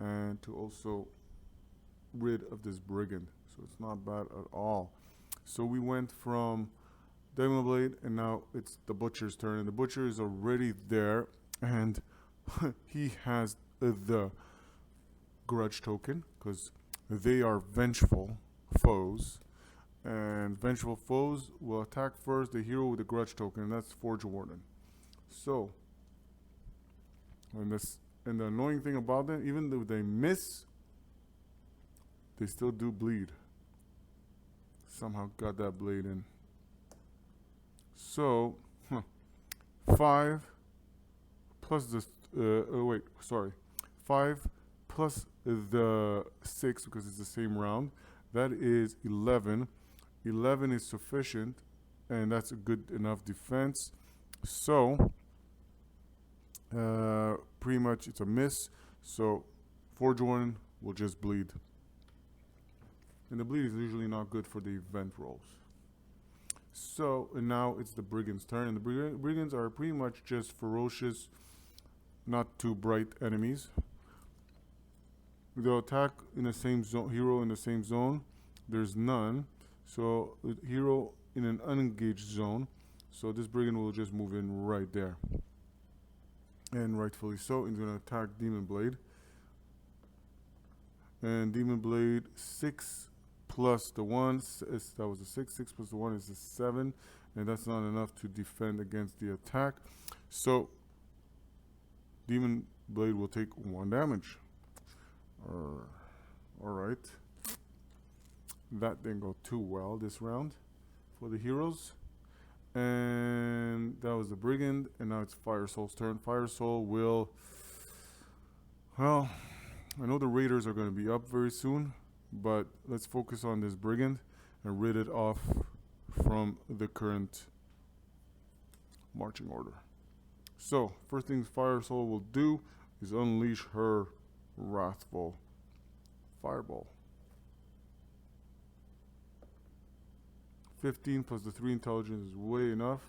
and to also rid of this Brigand. So it's not bad at all. So we went from Demon Blade, and now it's the Butcher's turn. And the Butcher is already there, and he has the Grudge token, because they are vengeful foes. And vengeful foes will attack first the hero with the Grudge token, and that's Forge Warden. So, and the annoying thing about them, even though they miss, they still do bleed. Somehow got that blade in. So, 5 plus the 5 plus the 6, because it's the same round. That is 11. 11 is sufficient, and that's a good enough defense. So, pretty much it's a miss. So, Forge Warden will just bleed. And the bleed is usually not good for the event rolls. So, and now it's the brigand's turn, and the brigands are pretty much just ferocious, not too bright enemies. They'll attack in the same zone, hero in the same zone. There's none. So, hero in an unengaged zone. So this brigand will just move in right there. And rightfully so, he's going to attack Demon Blade. And Demon Blade 6 plus the 1, that was a 6, 6 plus the 1 is a 7. And that's not enough to defend against the attack. So Demon Blade will take 1 damage. Alright. That didn't go too well this round for the heroes. And that was the brigand, and now it's Fire Soul's turn. Fire Soul will, well, I know the raiders are going to be up very soon, but let's focus on this brigand and rid it off from the current marching order. So first thing Fire Soul will do is unleash her wrathful fireball. 15 plus the 3 intelligence is way enough.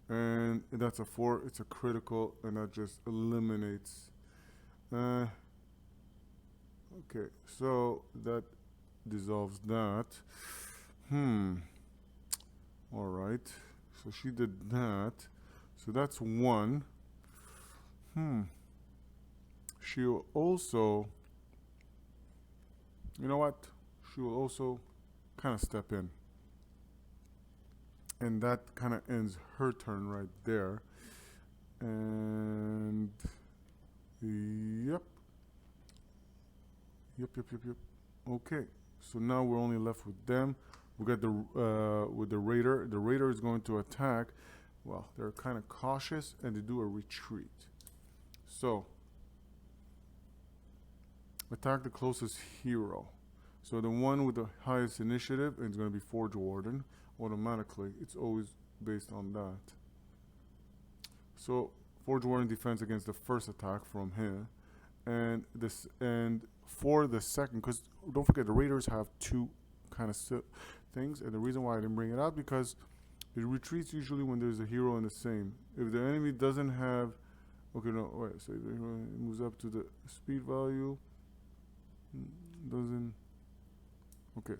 And that's a 4. It's a critical, and that just eliminates. Okay, so that dissolves that. Alright, so she did that. So that's 1. She'll also, you know what? She will also kind of step in. And that kind of ends her turn right there. And yep. Okay, so now we're only left with them. We got the with the raider. The raider is going to attack. Well, they're kind of cautious and they do a retreat. So attack the closest hero. So the one with the highest initiative is going to be Forge Warden. Automatically, it's always based on that. So Forge Warden defends against the first attack from here, and for the second, because don't forget the raiders have 2 kind of things, and the reason why I didn't bring it out because it retreats usually when there's a hero in the same. If the enemy doesn't have, okay, no, wait, so it moves up to the speed value. Doesn't. Okay.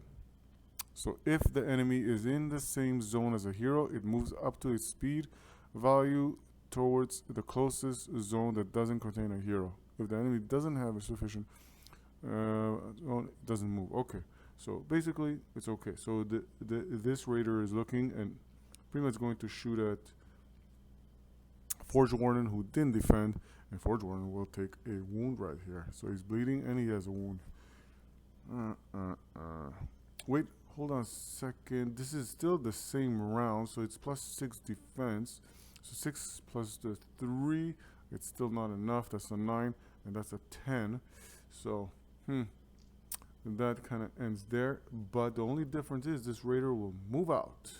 So if the enemy is in the same zone as a hero, it moves up to its speed value towards the closest zone that doesn't contain a hero. If the enemy doesn't have a sufficient zone, it doesn't move. Okay. So basically, it's okay. So this raider is looking and pretty much going to shoot at Forge Warden, who didn't defend, and Forge Warden will take a wound right here. So he's bleeding and he has a wound. Wait, hold on a second. This is still the same round, so it's plus 6 defense. So 6 plus the 3, it's still not enough. That's a 9, and that's a 10. So, that kind of ends there. But the only difference is this raider will move out.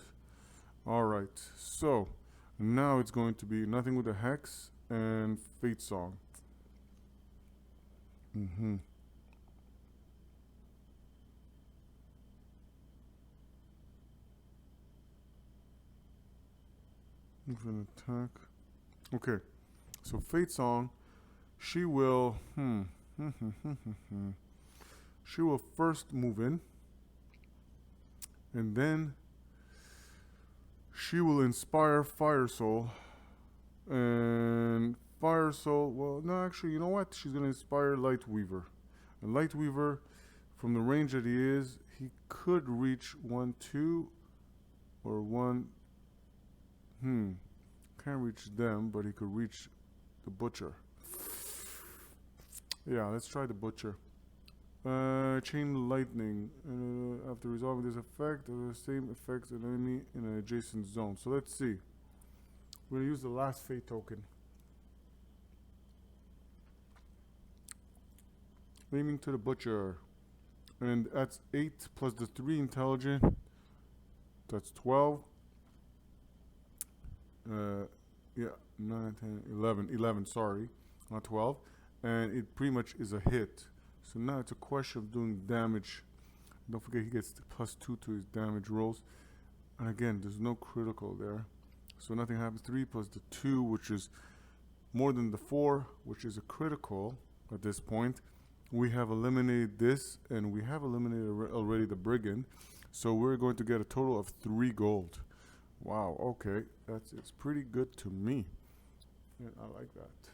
Alright, so now it's going to be nothing with the Hex and Fate Song. An attack. Okay, so Fate Song, she will she will first move in, and then she will inspire Fire Soul. And Fire Soul, well, no, actually, you know what? She's gonna inspire Light Weaver. And Light Weaver, from the range that he is, he could reach 1, 2, or 1. Can't reach them, but he could reach the Butcher. Yeah, let's try the Butcher. Chain Lightning. After resolving this effect, the same affects an enemy in an adjacent zone. So let's see. We're going to use the last Fate token. Aiming to the Butcher. And that's 8 plus the 3 intelligent. That's 12. Yeah, 9, 10, 11. 11, sorry. Not 12. and it pretty much is a hit. So now it's a question of doing damage. Don't forget he gets the +2 to his damage rolls. And again, there's no critical there. So nothing happens. 3 plus the 2, which is more than the 4, which is a critical at this point. We have eliminated this, and we have eliminated already the brigand. So we're going to get a total of 3 gold. Wow, okay. It's pretty good to me. And I like that.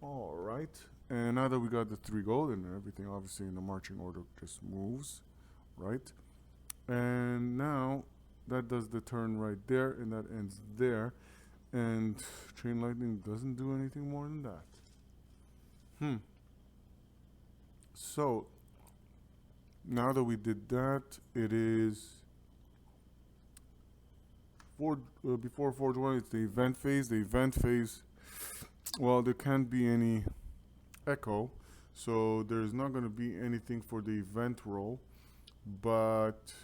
Alright. And now that we got the 3 gold and everything obviously in the marching order just moves, right? And now that does the turn right there, and that ends there. And chain lightning doesn't do anything more than that. So now that we did that, it is before Forge 1, it's the event phase. The event phase, well, there can't be any echo, so there's not going to be anything for the event roll, but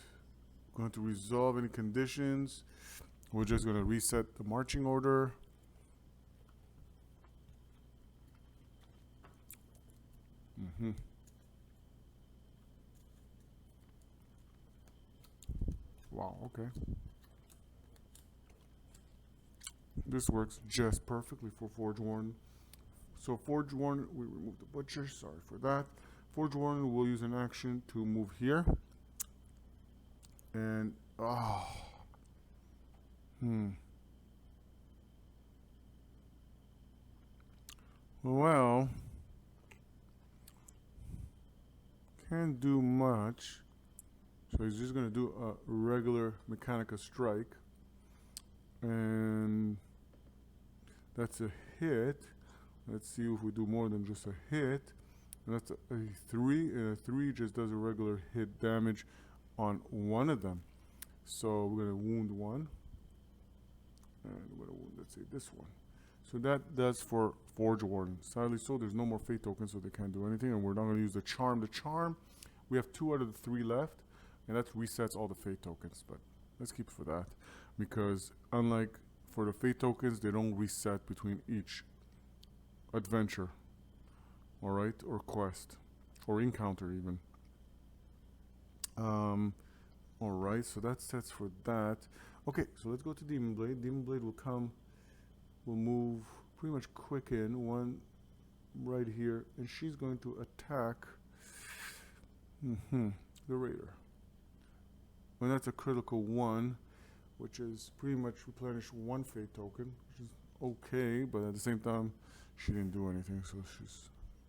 we're going to resolve any conditions. We're just going to reset the marching order. Wow, okay. This works just perfectly for Forge Warden. So Forge Warden, we remove the Butcher, sorry for that. Forge Warden will use an action to move here. And, well, can't do much. So he's just going to do a regular Mechanica Strike. And that's a hit. Let's see if we do more than just a hit. And that's a 3, and a 3 just does a regular hit damage on one of them. So we're going to wound one. And we're going to wound, let's say, this one. So that's for Forge Warden. Sadly so, there's no more Fate tokens, so they can't do anything. And we're not going to use the Charm. The Charm, we have 2 out of the 3 left. And that resets all the Fate tokens. But let's keep it for that. Because unlike for the Fate tokens, they don't reset between each adventure. Alright? Or quest. Or encounter even. Alright, so that's for that. Okay, so let's go to Demon Blade. Demon Blade will move pretty much quick in. One right here. And she's going to attack the Raider. And that's a critical 1, which is pretty much replenish 1 Fate token, which is okay, but at the same time, she didn't do anything, so she's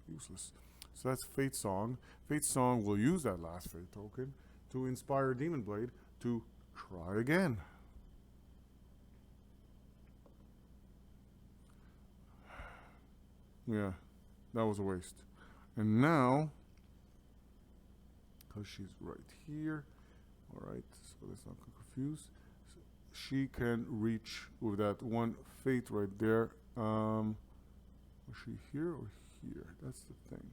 useless. So that's Fate Song. Fate Song will use that last Fate token to inspire Demon Blade to try again. Yeah, that was a waste. And now, because she's right here, alright, so let's not get confused. So she can reach with that 1 Fate right there. Was she here or here? That's the thing.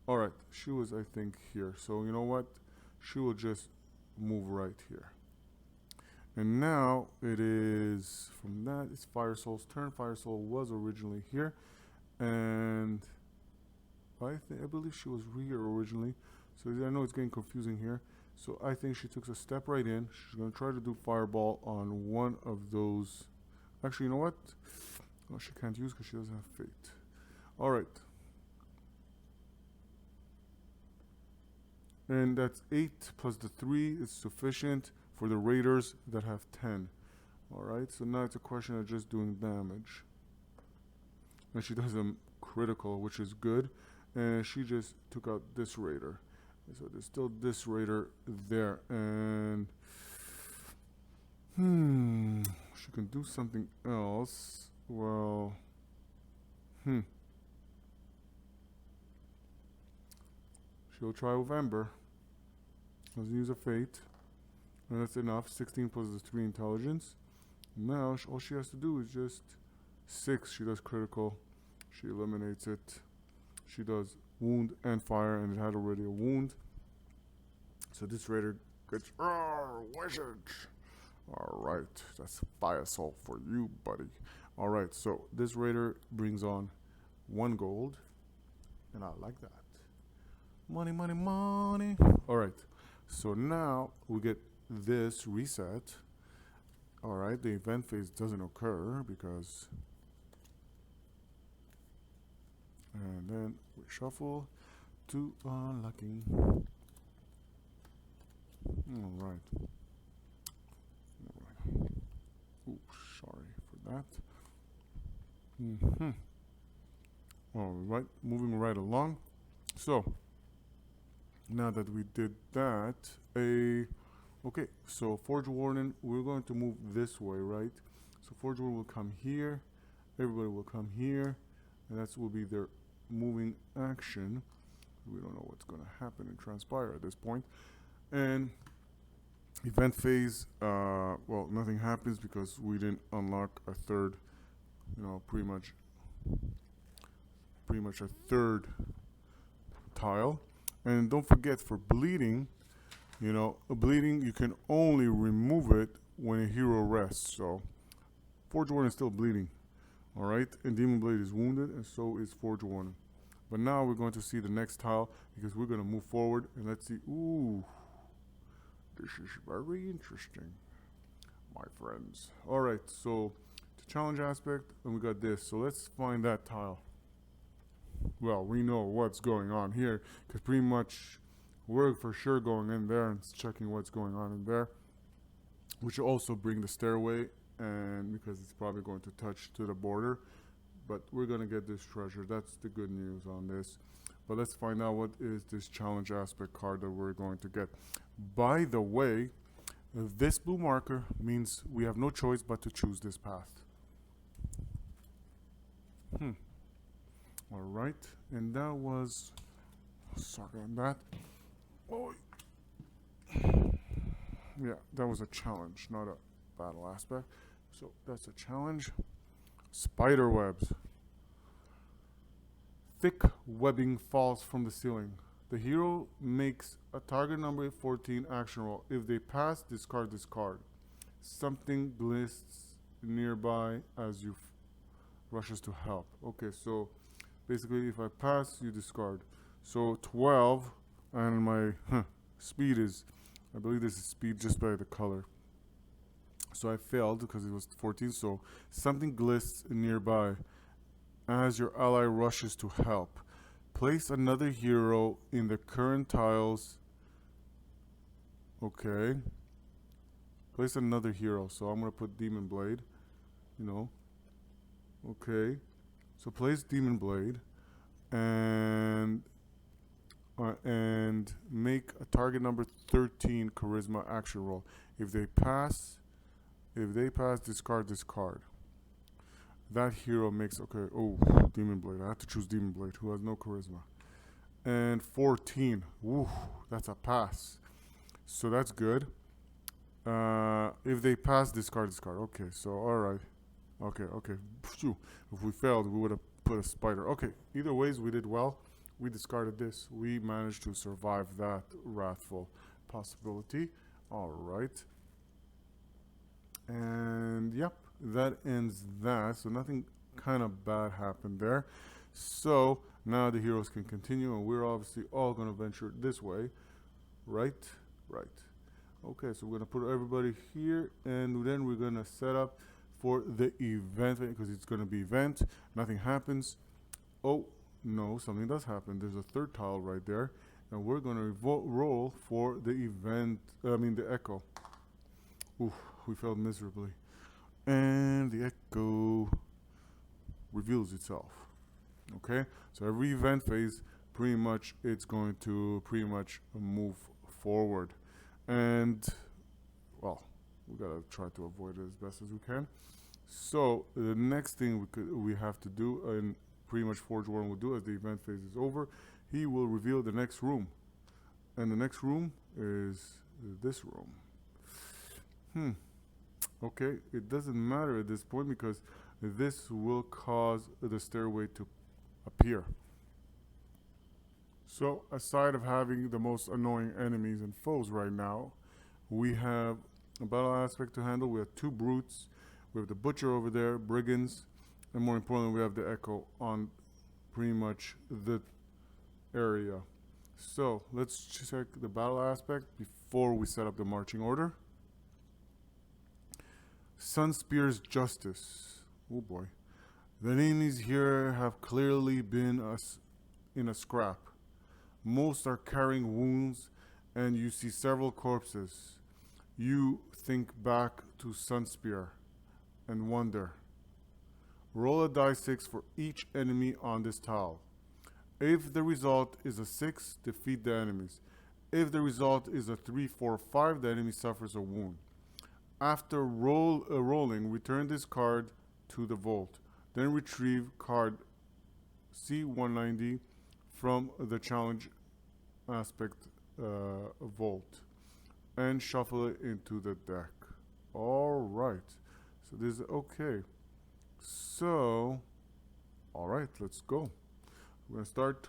Alright, she was, I think, here. So you know what? She will just move right here. And now it is, from that, it's Fire Soul's turn. Fire Soul was originally here. And I believe she was here originally. So I know it's getting confusing here. So I think she took a step right in. She's going to try to do Fireball on one of those. Actually, you know what? Oh, she can't use because she doesn't have Fate. Alright. And that's 8 plus the 3 is sufficient for the Raiders that have 10. Alright, so now it's a question of just doing damage. And she does a critical, which is good. And she just took out this Raider. So there's still this Raider there. And she can do something else. Well, she'll try with Ember. Doesn't use a Fate. And that's enough. 16 plus the 3 intelligence. Now all she has to do is just 6. She does critical. She eliminates it. She does wound and fire, and it had already a wound. So this Raider gets wizard. Alright, that's Fire Soul for you, buddy. Alright, so this raider brings on 1 gold, and I like that. Money, money, money. Alright, so now we get this reset. Alright, the event phase doesn't occur because... And then we shuffle to unlocking. Alright. Oops, sorry for that. Alright, moving right along. So, now that we did that, okay, so Forge Warden, we're going to move this way, right? So Forge Warden will come here, everybody will come here, and that will be their moving action. We don't know what's going to happen and transpire at this point. And event phase, well, nothing happens because we didn't unlock a third, pretty much a third tile. And don't forget, for bleeding, bleeding, you can only remove it when a hero rests. So Forge Warden is still bleeding. Alright, and Demon Blade is wounded, and so is Forge Warden. But now we're going to see the next tile because we're going to move forward, and let's see. Ooh, this is very interesting, my friends. Alright, so the challenge aspect, and we got this. So let's find that tile. Well, we know what's going on here because pretty much we're for sure going in there and checking what's going on in there, which will also bring the stairway, and because it's probably going to touch to the border, but we're going to get this treasure. That's the good news on this. But let's find out what is this challenge aspect card that we're going to get. By the way, this blue marker means we have no choice but to choose this path. Alright, and that was, sorry on that. Oh, yeah, that was a challenge, not a battle aspect. So that's a challenge. Spider webs. Thick webbing falls from the ceiling. The hero makes a target number 14 action roll. If they pass, discard this card. Something glists nearby as you rushes to help. Okay, so basically if I pass, you discard. So 12, and my speed is, I believe this is speed just by the color. So I failed because it was 14. So something glists nearby as your ally rushes to help. Place another hero in the current tiles. Okay. Place another hero. So I'm going to put Demon Blade. Okay. So place Demon Blade. And make a target number 13 charisma action roll. If they pass, discard this card. That hero makes, okay, oh, Demon Blade. I have to choose Demon Blade, who has no charisma. And 14. Woo, that's a pass. So that's good. If they pass, discard. Okay, so alright. Okay. Phew. If we failed, we would have put a spider. Okay, either ways, we did well. We discarded this. We managed to survive that wrathful possibility. Alright. And yep, that ends that. So nothing kind of bad happened there. So now the heroes can continue, and we're obviously all going to venture this way. Right. Okay, so we're going to put everybody here, and then we're going to set up for the event because it's going to be event. Nothing happens. Oh, no, something does happen. There's a third tile right there, and we're going to roll for the event, the echo. Ooh, we failed miserably. And the echo reveals itself. Okay, so every event phase, pretty much, it's going to move forward. And, well, we gotta try to avoid it as best as we can. So the next thing we have to do, and pretty much Forge Warden will do as the event phase is over, he will reveal the next room. And the next room is this room. Okay, it doesn't matter at this point because this will cause the stairway to appear. So aside of having the most annoying enemies and foes right now, we have a battle aspect to handle. We have two brutes. We have the butcher over there, brigands, And more importantly, we have the echo on pretty much the area. So let's check the battle aspect before we set up the marching order. Sunspear's Justice. Oh boy. The enemies here have clearly been in a scrap. Most are carrying wounds, and you see several corpses. You think back to Sunspear and wonder. Roll a die 6 for each enemy on this tile. If the result is a 6, defeat the enemies. If the result is a 3, 4, 5, the enemy suffers a wound. After rolling, return this card to the vault. Then retrieve card C190 from the challenge aspect vault and shuffle it into the deck. Alright, so this is okay. So, alright, let's go. We're going to start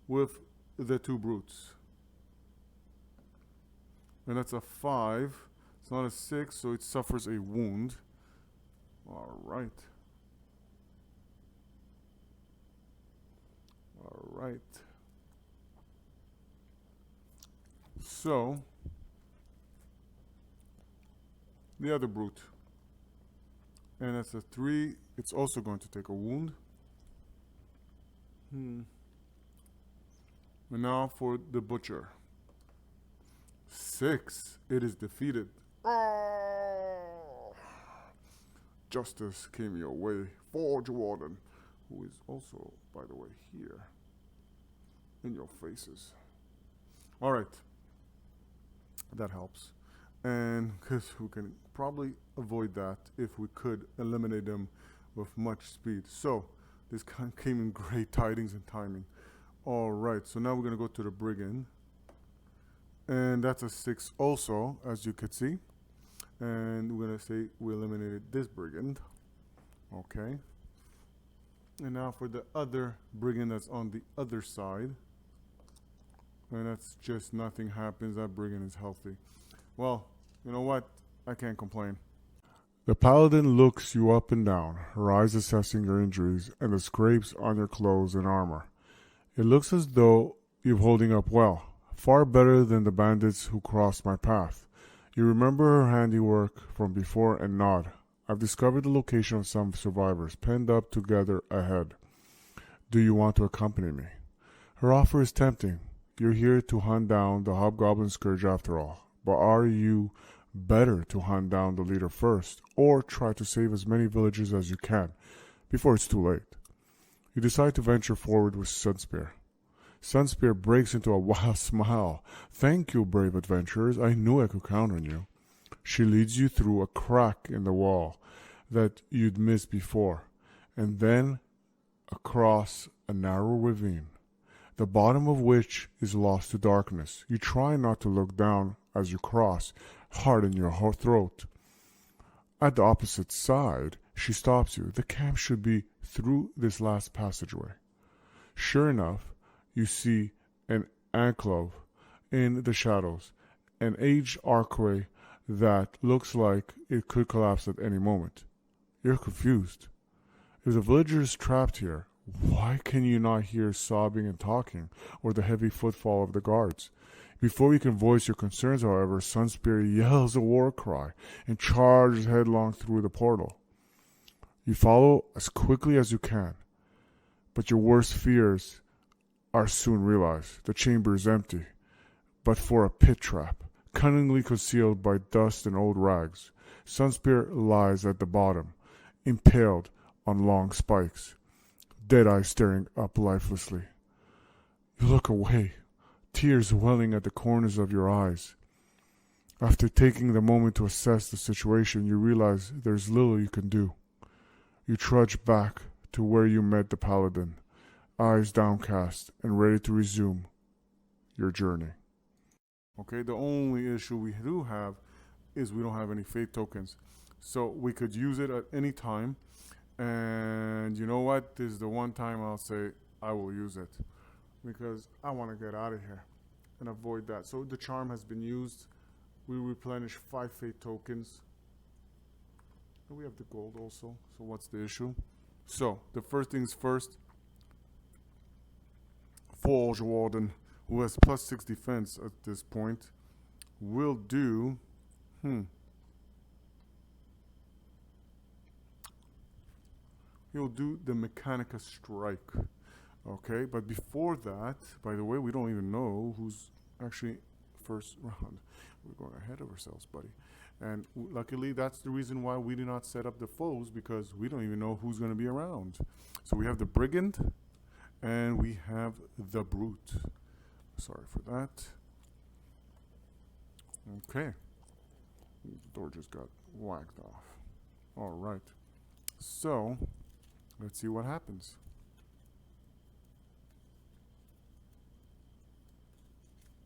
with the 2 brutes. And that's a 5. It's not a 6, so it suffers a wound. Alright. Alright. So, the other brute. And that's a 3. It's also going to take a wound. And now for the butcher. 6. It is defeated. Oh. Justice came your way. Forge Warden, who is also, by the way, here in your faces. Alright. That helps. And because we can probably avoid that if we could eliminate them with much speed. So, this came in great tidings and timing. Alright, so now we're going to go to the brigand. And that's a 6 also, as you could see. And we're going to say we eliminated this brigand. Okay. And now for the other brigand that's on the other side. And that's just nothing happens. That brigand is healthy. Well, you know what? I can't complain. The paladin looks you up and down, her eyes assessing your injuries and the scrapes on your clothes and armor. It looks as though you're holding up well. Far better than the bandits who crossed my path. You remember her handiwork from before and nod. I've discovered the location of some survivors, penned up together ahead. Do you want to accompany me? Her offer is tempting. You're here to hunt down the hobgoblin scourge after all. But are you better to hunt down the leader first, or try to save as many villagers as you can, before it's too late? You decide to venture forward with Sunspear. Sunspear breaks into a wild smile. Thank you, brave adventurers. I knew I could count on you. She leads you through a crack in the wall that you'd missed before, and then across a narrow ravine, the bottom of which is lost to darkness. You try not to look down as you cross, heart in your throat. At the opposite side, she stops you. The camp should be through this last passageway. Sure enough, you see an alcove in the shadows, an aged archway that looks like it could collapse at any moment. You're confused. If the villagers is trapped here, why can you not hear sobbing and talking, or the heavy footfall of the guards? Before you can voice your concerns, however, Sunspear yells a war cry and charges headlong through the portal. You follow as quickly as you can, but your worst fears are soon realized. The chamber is empty, but for a pit trap, cunningly concealed by dust and old rags. Sunspear lies at the bottom, impaled on long spikes, Deadeye staring up lifelessly. You look away, tears welling at the corners of your eyes. After taking the moment to assess the situation, you realize there's little you can do. You trudge back to where you met the paladin, eyes downcast and ready to resume your journey. Okay, the only issue we do have is we don't have any fate tokens. So we could use it at any time. And you know what? This is the one time I'll say I will use it, because I want to get out of here and avoid that. So the charm has been used. We replenish 5 fate tokens. And we have the gold also. So what's the issue? So the first things first, Forge Warden, who has +6 defense at this point, will do. He'll do the Mechanica Strike. Okay, but before that, by the way, we don't even know who's actually first round. We're going ahead of ourselves, buddy. And luckily, that's the reason why we do not set up the foes, because we don't even know who's going to be around. So we have the Brigand, and we have the Brute. Sorry for that. Okay. The door just got whacked off. All right. So, let's see what happens.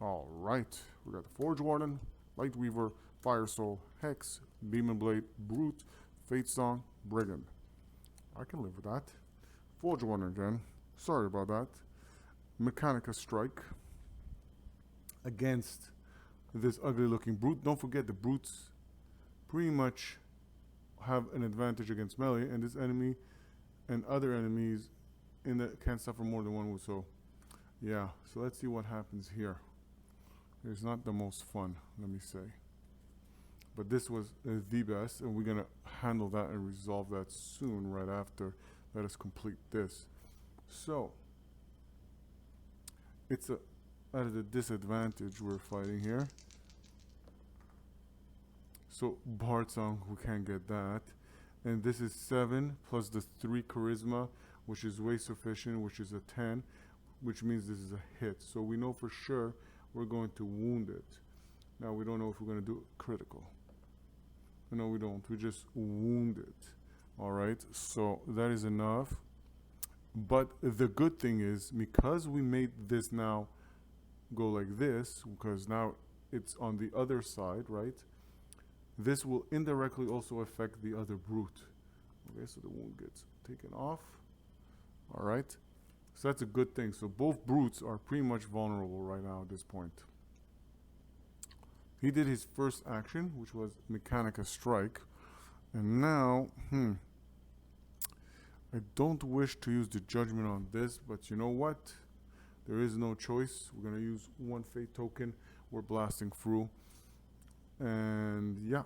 All right. We got the Forge Warden, Light Weaver, Fire Soul, Hex, Beam and Blade, Brute, Fate Song, Brigand. I can live with that. Forge Warden again. Sorry about that. Mechanica Strike against this ugly looking Brute. Don't forget the Brutes pretty much have an advantage against melee, and this enemy and other enemies in the can't suffer more than one wound. So yeah, so let's see what happens here. It's not the most fun, let me say, but this was the best, and we're gonna handle that and resolve that soon. Right after, let us complete this. So it's at a disadvantage we're fighting here. So Bardsung, we can't get that. And this is 7 plus the 3 charisma, which is way sufficient, which is a 10, which means this is a hit. So we know for sure we're going to wound it. Now we don't know if we're going to do critical. No, we don't. We just wound it. All right. So that is enough. But the good thing is, because we made this now go like this, because now it's on the other side, right? This will indirectly also affect the other Brute. Okay, so the wound gets taken off. All right. So that's a good thing. So both Brutes are pretty much vulnerable right now at this point. He did his first action, which was Mechanica Strike. And now, I don't wish to use the Judgment on this, but you know what? There is no choice. We're going to use 1 Fate token. We're blasting through. And yeah,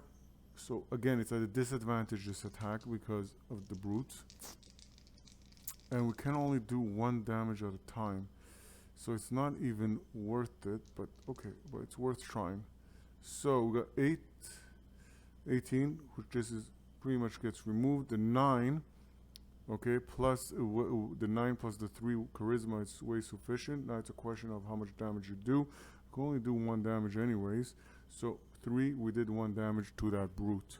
so again, it's at a disadvantage, this attack, because of the Brute. And we can only do 1 damage at a time. So it's not even worth it, but okay, but it's worth trying. So we got 18, which this is pretty much gets removed. The 9, okay, plus the 9 plus the 3 charisma is way sufficient. Now it's a question of how much damage you do. You can only do 1 damage anyways. So 3, we did 1 damage to that Brute,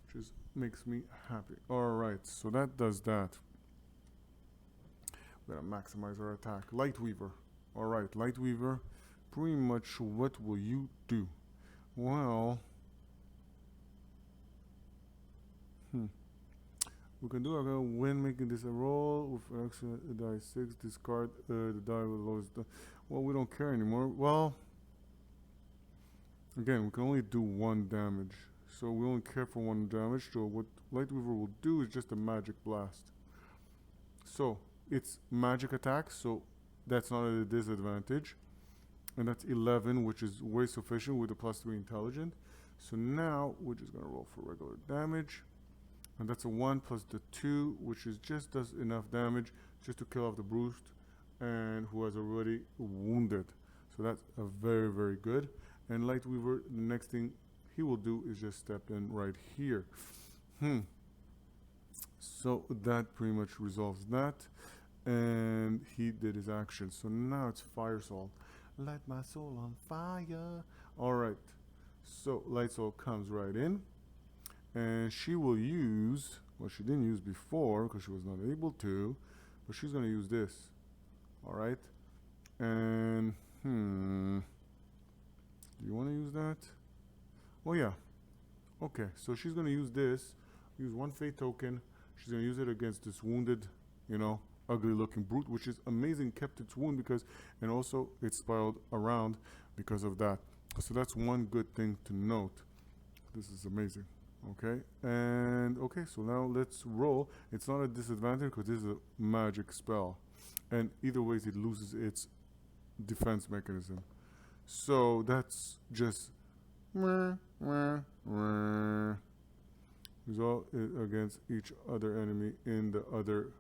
which is, makes me happy. All right, so that does that. We're gonna maximize our attack. Light Weaver. All right, Light Weaver. Pretty much, what will you do? Well, we can do when making this a roll with extra die 6, discard the die with the lowest. Well, we don't care anymore. Well, again, we can only do 1 damage, so we only care for 1 damage. So what Light Weaver will do is just a magic blast. So it's magic attack, so that's not at a disadvantage. And that's 11, which is way sufficient with a +3 intelligent. So now we're just gonna roll for regular damage. And that's a 1 plus the 2, which is just does enough damage just to kill off the Brute, and who has already wounded. So that's a very, very good. And Light Weaver, the next thing he will do is just step in right here. So that pretty much resolves that. And he did his action. So now it's Fire Soul. Light my soul on fire. All right. So Light Soul comes right in. And she will use, well, she didn't use before because she was not able to, but she's going to use this. All right. And, do you want to use that? Oh, yeah. Okay. So she's going to use this, use 1 Fate token. She's going to use it against this wounded, ugly looking Brute, which is amazing, kept its wound because, and also it spiraled around because of that. So that's one good thing to note. This is amazing. Okay, and okay, so now let's roll. It's not a disadvantage because this is a magic spell, and either ways it loses its defense mechanism. So that's just result against each other enemy in the other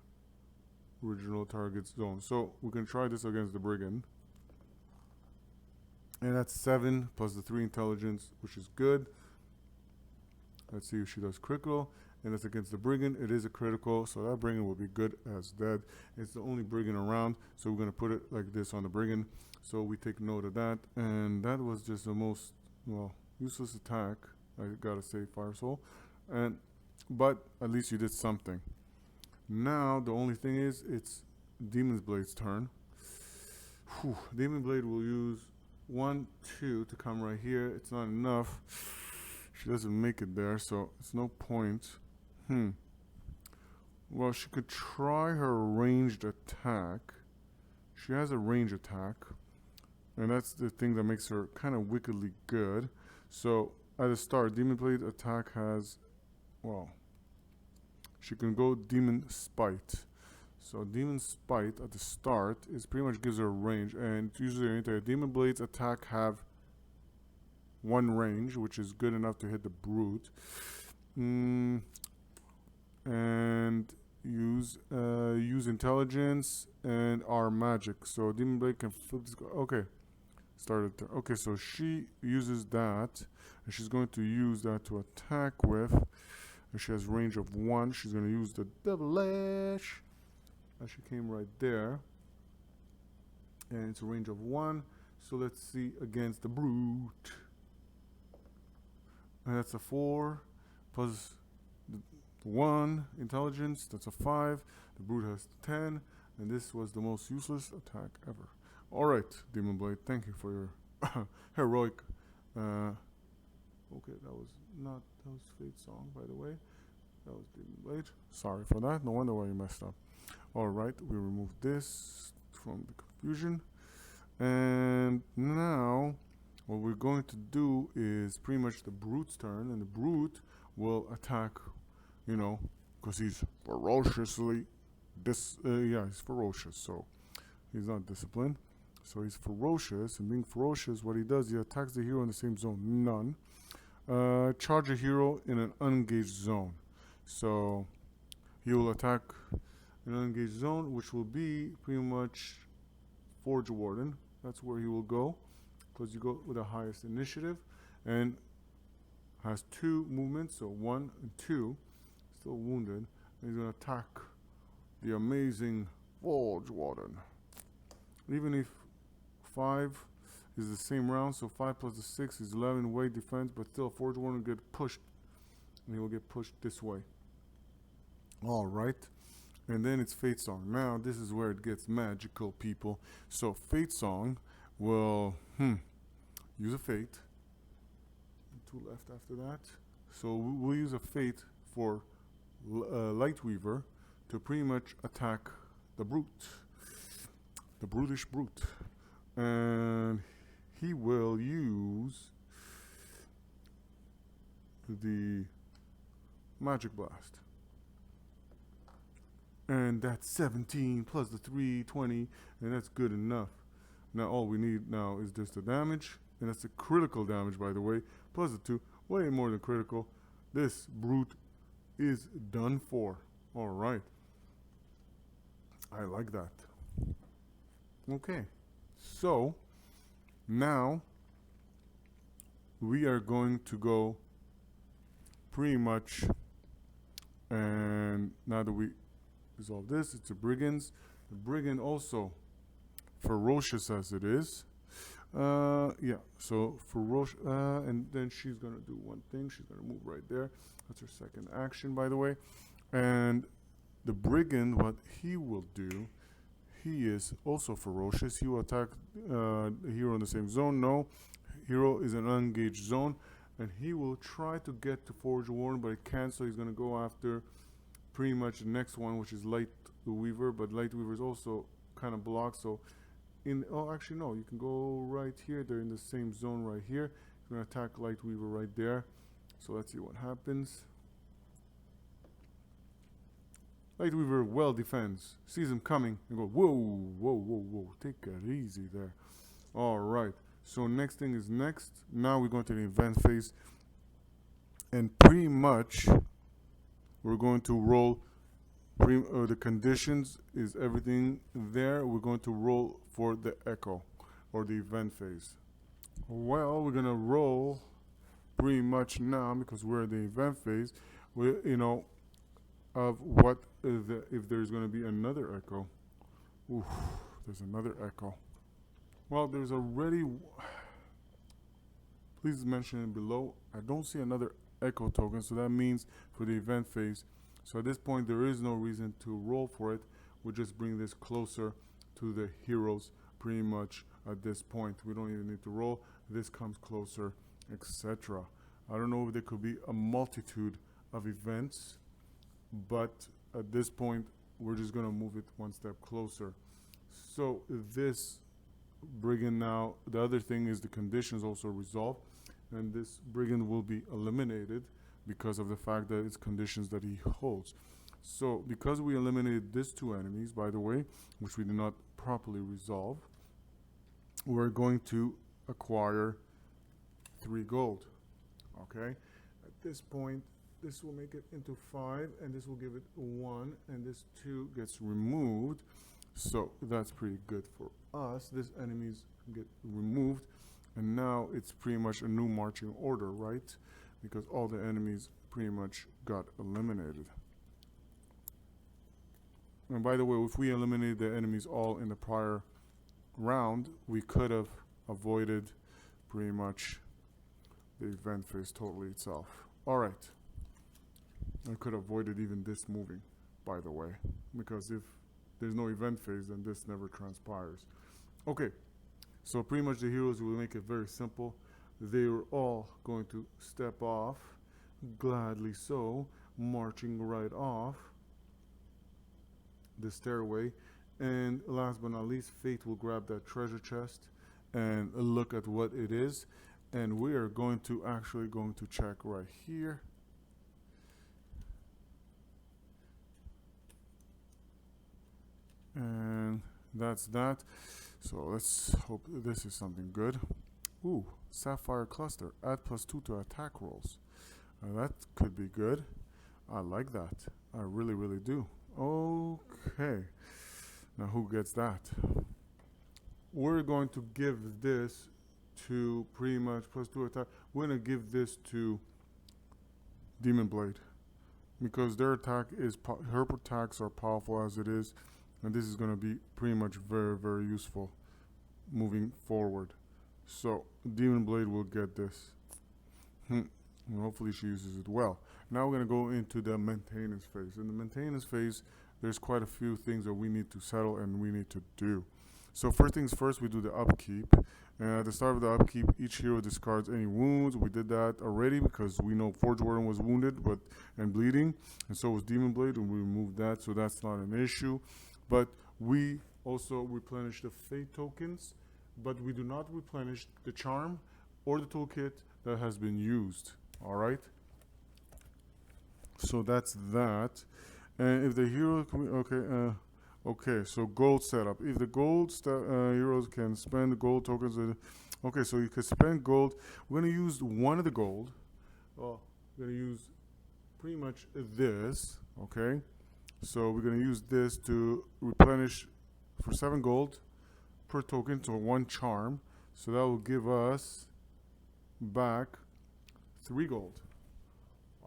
original target zone. So we can try this against the brigand, and that's 7 plus the 3 intelligence, which is good. Let's see if she does critical, and that's against the brigand. It is a critical, so that brigand will be good as dead. It's the only brigand around, so we're going to put it like this on the brigand. So we take note of that, and that was just the most, well, useless attack. I gotta say, Fire Soul, but at least you did something. Now the only thing is, it's Demon's Blade's turn. Whew. Demon Blade will use 1, 2 to come right here. It's not enough. She doesn't make it there, so it's no point. Well, she could try her ranged attack. She has a range attack, and that's the thing that makes her kind of wickedly good. So at the start, Demon Blade attack has, well, she can go Demon Spite. So Demon Spite at the start is pretty much gives her a range, and usually Demon Blade's attack have 1 range, which is good enough to hit the brute. And use intelligence and our magic. So Demon Blade can flip this. Okay, started there. Okay, so she uses that, and she's going to use that to attack with. And she has range of 1. She's going to use the Devilish. And she came right there, and it's a range of 1. So let's see against the brute. And that's a 4 plus the 1 intelligence. That's a 5. The brute has 10, and this was the most useless attack ever. All right, Demon Blade, thank you for your heroic. Okay, that was Fate Song, by the way. That was Demon Blade. Sorry for that. No wonder why you messed up. All right, we remove this from the confusion, and now what we're going to do is pretty much the brute's turn, and the brute will attack, because he's ferociously he's ferocious, so he's not disciplined. So he's ferocious, and being ferocious, what he does, he attacks the hero in the same zone. None. Charge a hero in an unengaged zone. So he will attack an unengaged zone, which will be pretty much Forge Warden. That's where he will go, because you go with the highest initiative, and has 2 movements, so 1 and 2. Still wounded, and he's going to attack the amazing Forge Warden. Even if 5 is the same round, so 5 plus the 6 is 11 weight defense, but still Forge Warden will get pushed, and he will get pushed this way. Alright, and then it's Fate Song. Now this is where it gets magical, people. So Fate Song will use a Fate. 2 left after that. So we'll use a Fate for Lightweaver to pretty much attack the brute, the brutish brute, and he will use the Magic Blast, and that's 17 plus the 3, 20, and that's good enough. Now all we need now is just the damage, and that's the critical damage, by the way, plus the 2, way more than critical. This brute is done for. All right, I like that. Okay, so now we are going to go pretty much, and now that we resolve this, it's a brigands. The brigand also, ferocious as it is, so ferocious, and then she's gonna do one thing. She's gonna move right there. That's her second action, by the way. And the brigand, what he will do, he is also ferocious. He will attack the hero in the same zone. No, hero is an unengaged zone, and he will try to get to Forge Warden, but he can't. So he's gonna go after pretty much the next one, which is Lightweaver. But Lightweaver is also kind of blocked. So actually no, you can go right here. They're in the same zone right here. You're gonna attack Lightweaver right there, So let's see what happens. Light Weaver well defends, sees him coming, and go, whoa, whoa, whoa, whoa, take it easy there. All right, so next thing is next. Now we're going to the event phase, and pretty much we're going to roll. The conditions is everything there. We're going to roll for the echo or the event phase. Well, we're gonna roll pretty much now because we're in the event phase. Of what if there's going to be another echo. Oof, there's another echo. Well, there's already, please mention it below. I don't see another echo token, so that means for the event phase. So at this point there is no reason to roll for it. We'll just bring this closer to the heroes pretty much at this point. We don't even need to roll. This comes closer, etc. I don't know if there could be a multitude of events, but at this point we're just going to move it one step closer. So this brigand now, the other thing is the conditions also resolve, and this brigand will be eliminated because of the fact that it's conditions that he holds. So because we eliminated these two enemies, by the way, which we did not properly resolve, we're going to acquire 3 gold. Okay, at this point this will make it into 5, and this will give it 1, and this 2 gets removed. So that's pretty good for us. These enemies get removed, and now it's pretty much a new marching order, right? Because all the enemies pretty much got eliminated. And by the way, if we eliminated the enemies all in the prior round, we could have avoided pretty much the event phase totally itself. All right. I could have avoided even this moving, by the way, because if there's no event phase, then this never transpires. Okay, so pretty much the heroes will make it very simple. They are all going to step off, gladly so, marching right off the stairway. And last but not least, Fate will grab that treasure chest and look at what it is. And we are going to check right here. And that's that. So let's hope this is something good. Ooh, Sapphire Cluster. Add +2 to attack rolls. That could be good. I like that. I really, really do. Okay. Now who gets that? We're going to give this to pretty much +2 attack. We're going to give this to Demon Blade, because their attack is her attacks are powerful as it is, and this is going to be pretty much very, very useful moving forward. So Demon Blade will get this. And hopefully she uses it well. Now we're going to go into the maintenance phase. In the maintenance phase, there's quite a few things that we need to settle and we need to do. So first things first, we do the upkeep. And at the start of the upkeep, each hero discards any wounds. We did that already because we know Forge Warden was wounded and bleeding, and so was Demon Blade, and we removed that, so that's not an issue. But we also replenish the Fate tokens, but we do not replenish the charm or the toolkit that has been used. All right. So that's that. And if the hero, okay, so gold setup. If the gold heroes can spend gold tokens, okay, so you can spend gold. We're gonna use one of the gold. We're gonna use pretty much this. Okay, so we're gonna use this to replenish for 7 gold per token to 1 charm. So that will give us back 3 gold.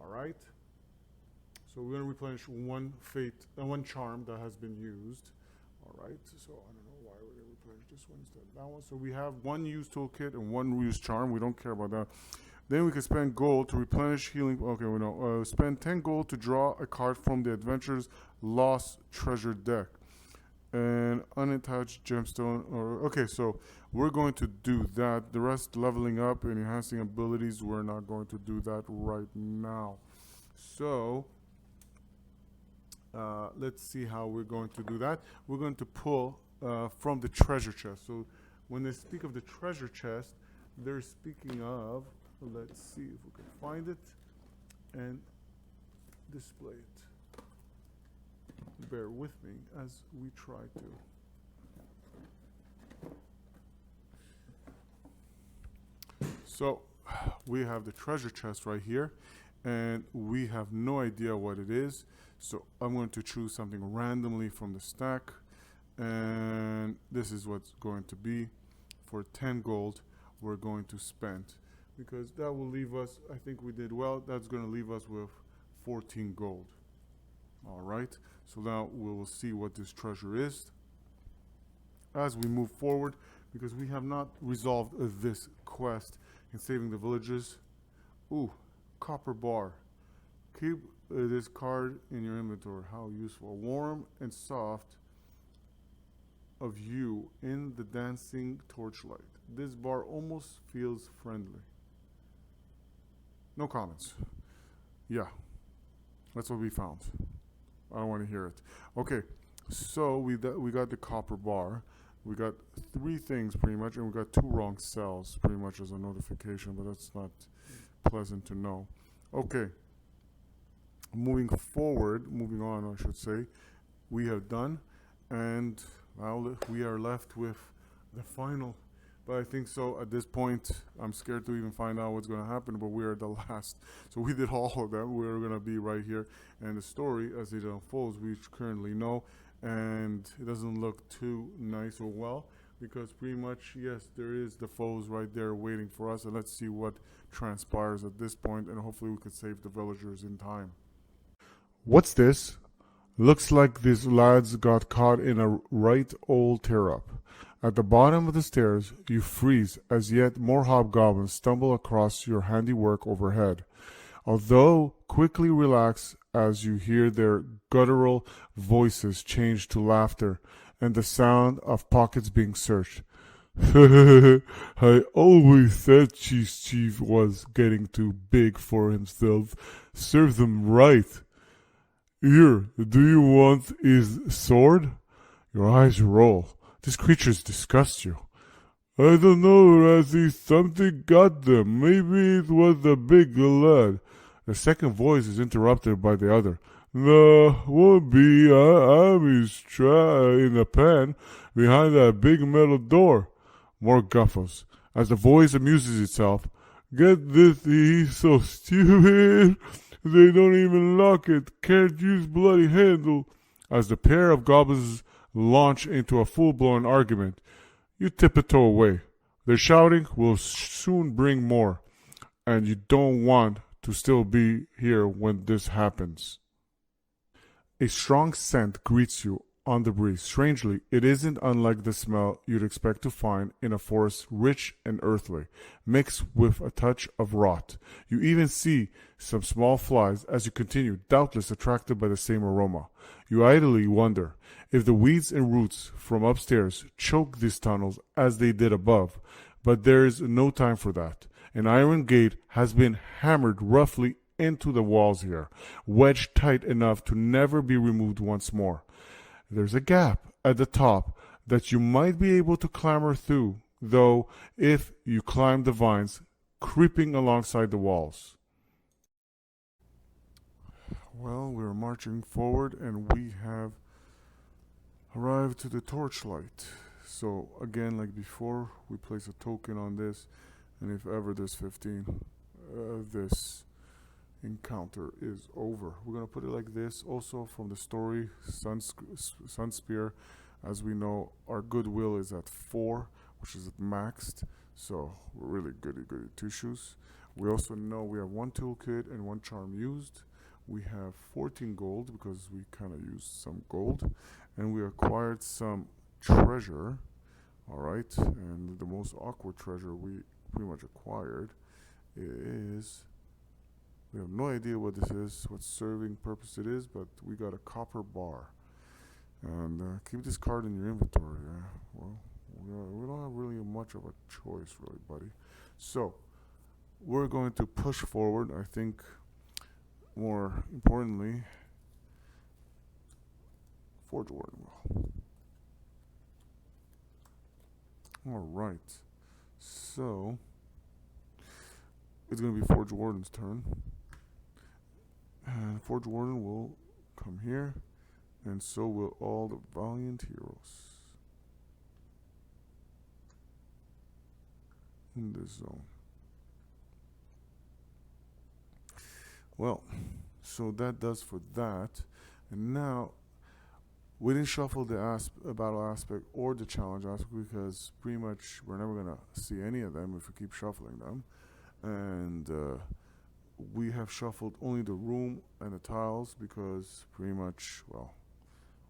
All right. So we're going to replenish 1 fate, 1 charm that has been used. All right. So I don't know why we're going to replenish this one instead of that one. So we have 1 used toolkit and 1 used charm. We don't care about that. Then we can spend gold to replenish healing. Okay, we know. Spend 10 gold to draw a card from the Adventurer's Lost Treasure deck. And unattached gemstone. Okay, so we're going to do that. The rest, leveling up and enhancing abilities, we're not going to do that right now. So let's see how we're going to do that. We're going to pull from the treasure chest. So when they speak of the treasure chest, they're speaking of, let's see if we can find it. and display it. Bear with me as we try to. So we have the treasure chest right here, and we have no idea what it is. So I'm going to choose something randomly from the stack, and this is what's going to be. For 10 gold, we're going to spend, because that will leave us, I think we did well, that's going to leave us with 14 gold. All right, so now we will see what this treasure is as we move forward, because we have not resolved this quest in saving the villages. Ooh, copper bar. Keep this card in your inventory. How useful. Warm and soft of you in the dancing torchlight. This bar almost feels friendly. No comments. Yeah, that's what we found. I don't want to hear it. Okay, so we got the copper bar. We got 3 things pretty much, and we got 2 wrong cells pretty much as a notification, but that's not pleasant to know. Okay, moving on, I should say, we have done, and now we are left with the final. But I think so at this point, I'm scared to even find out what's going to happen, but we are the last. So we did all of them. We're going to be right here. And the story, as it unfolds, we currently know. And it doesn't look too nice or well, because pretty much, yes, there is the foes right there waiting for us. And let's see what transpires at this point, and hopefully we can save the villagers in time. What's this? Looks like these lads got caught in a right old tear-up. At the bottom of the stairs, you freeze as yet more hobgoblins stumble across your handiwork overhead. Although quickly relax as you hear their guttural voices change to laughter and the sound of pockets being searched. I always said CH5 was getting too big for himself. Serve them right. Here, do you want his sword? Your eyes roll. These creatures disgust you. I don't know, Razzie. Something got them. Maybe it was the big lad. The second voice is interrupted by the other. No, won't be. I'm his in the pan behind that big metal door. More guffos. As the voice amuses itself. Get this, he's so stupid. They don't even lock it. Can't use bloody handle. As the pair of goblins launch into a full-blown argument, you tiptoe away. Their shouting will soon bring more, and you don't want to still be here when this happens. A strong scent greets you on the breeze. Strangely, it isn't unlike the smell you'd expect to find in a forest rich and earthly, mixed with a touch of rot. You even see some small flies as you continue, doubtless attracted by the same aroma. You idly wonder if the weeds and roots from upstairs choke these tunnels as they did above, but there is no time for that. An iron gate has been hammered roughly into the walls here, wedged tight enough to never be removed once more. There's a gap at the top that you might be able to clamber through, though, if you climb the vines creeping alongside the walls. Well, we're marching forward, and we have arrived to the torchlight. So again, like before, we place a token on this, and if ever there's 15, this encounter is over. We're going to put it like this. Also from the story, Sun Spear, as we know, our goodwill is at 4, which is maxed, so we're really goody 2 shoes. We also know we have 1 toolkit and 1 charm used. We have 14 gold because we kind of used some gold, and we acquired some treasure. Alright, and the most awkward treasure we pretty much acquired is, we have no idea what this is, what serving purpose it is, but we got a copper bar. And keep this card in your inventory. Well, we don't have really much of a choice, really, buddy. So, we're going to push forward. I think, more importantly, Forge Warden will. Alright. So, it's going to be Forge Warden's turn. And Forge Warden will come here, and so will all the valiant heroes in this zone. Well, so that does for that. And now we didn't shuffle the battle aspect or the challenge aspect because pretty much we're never gonna see any of them if we keep shuffling them. And we have shuffled only the room and the tiles because pretty much, well,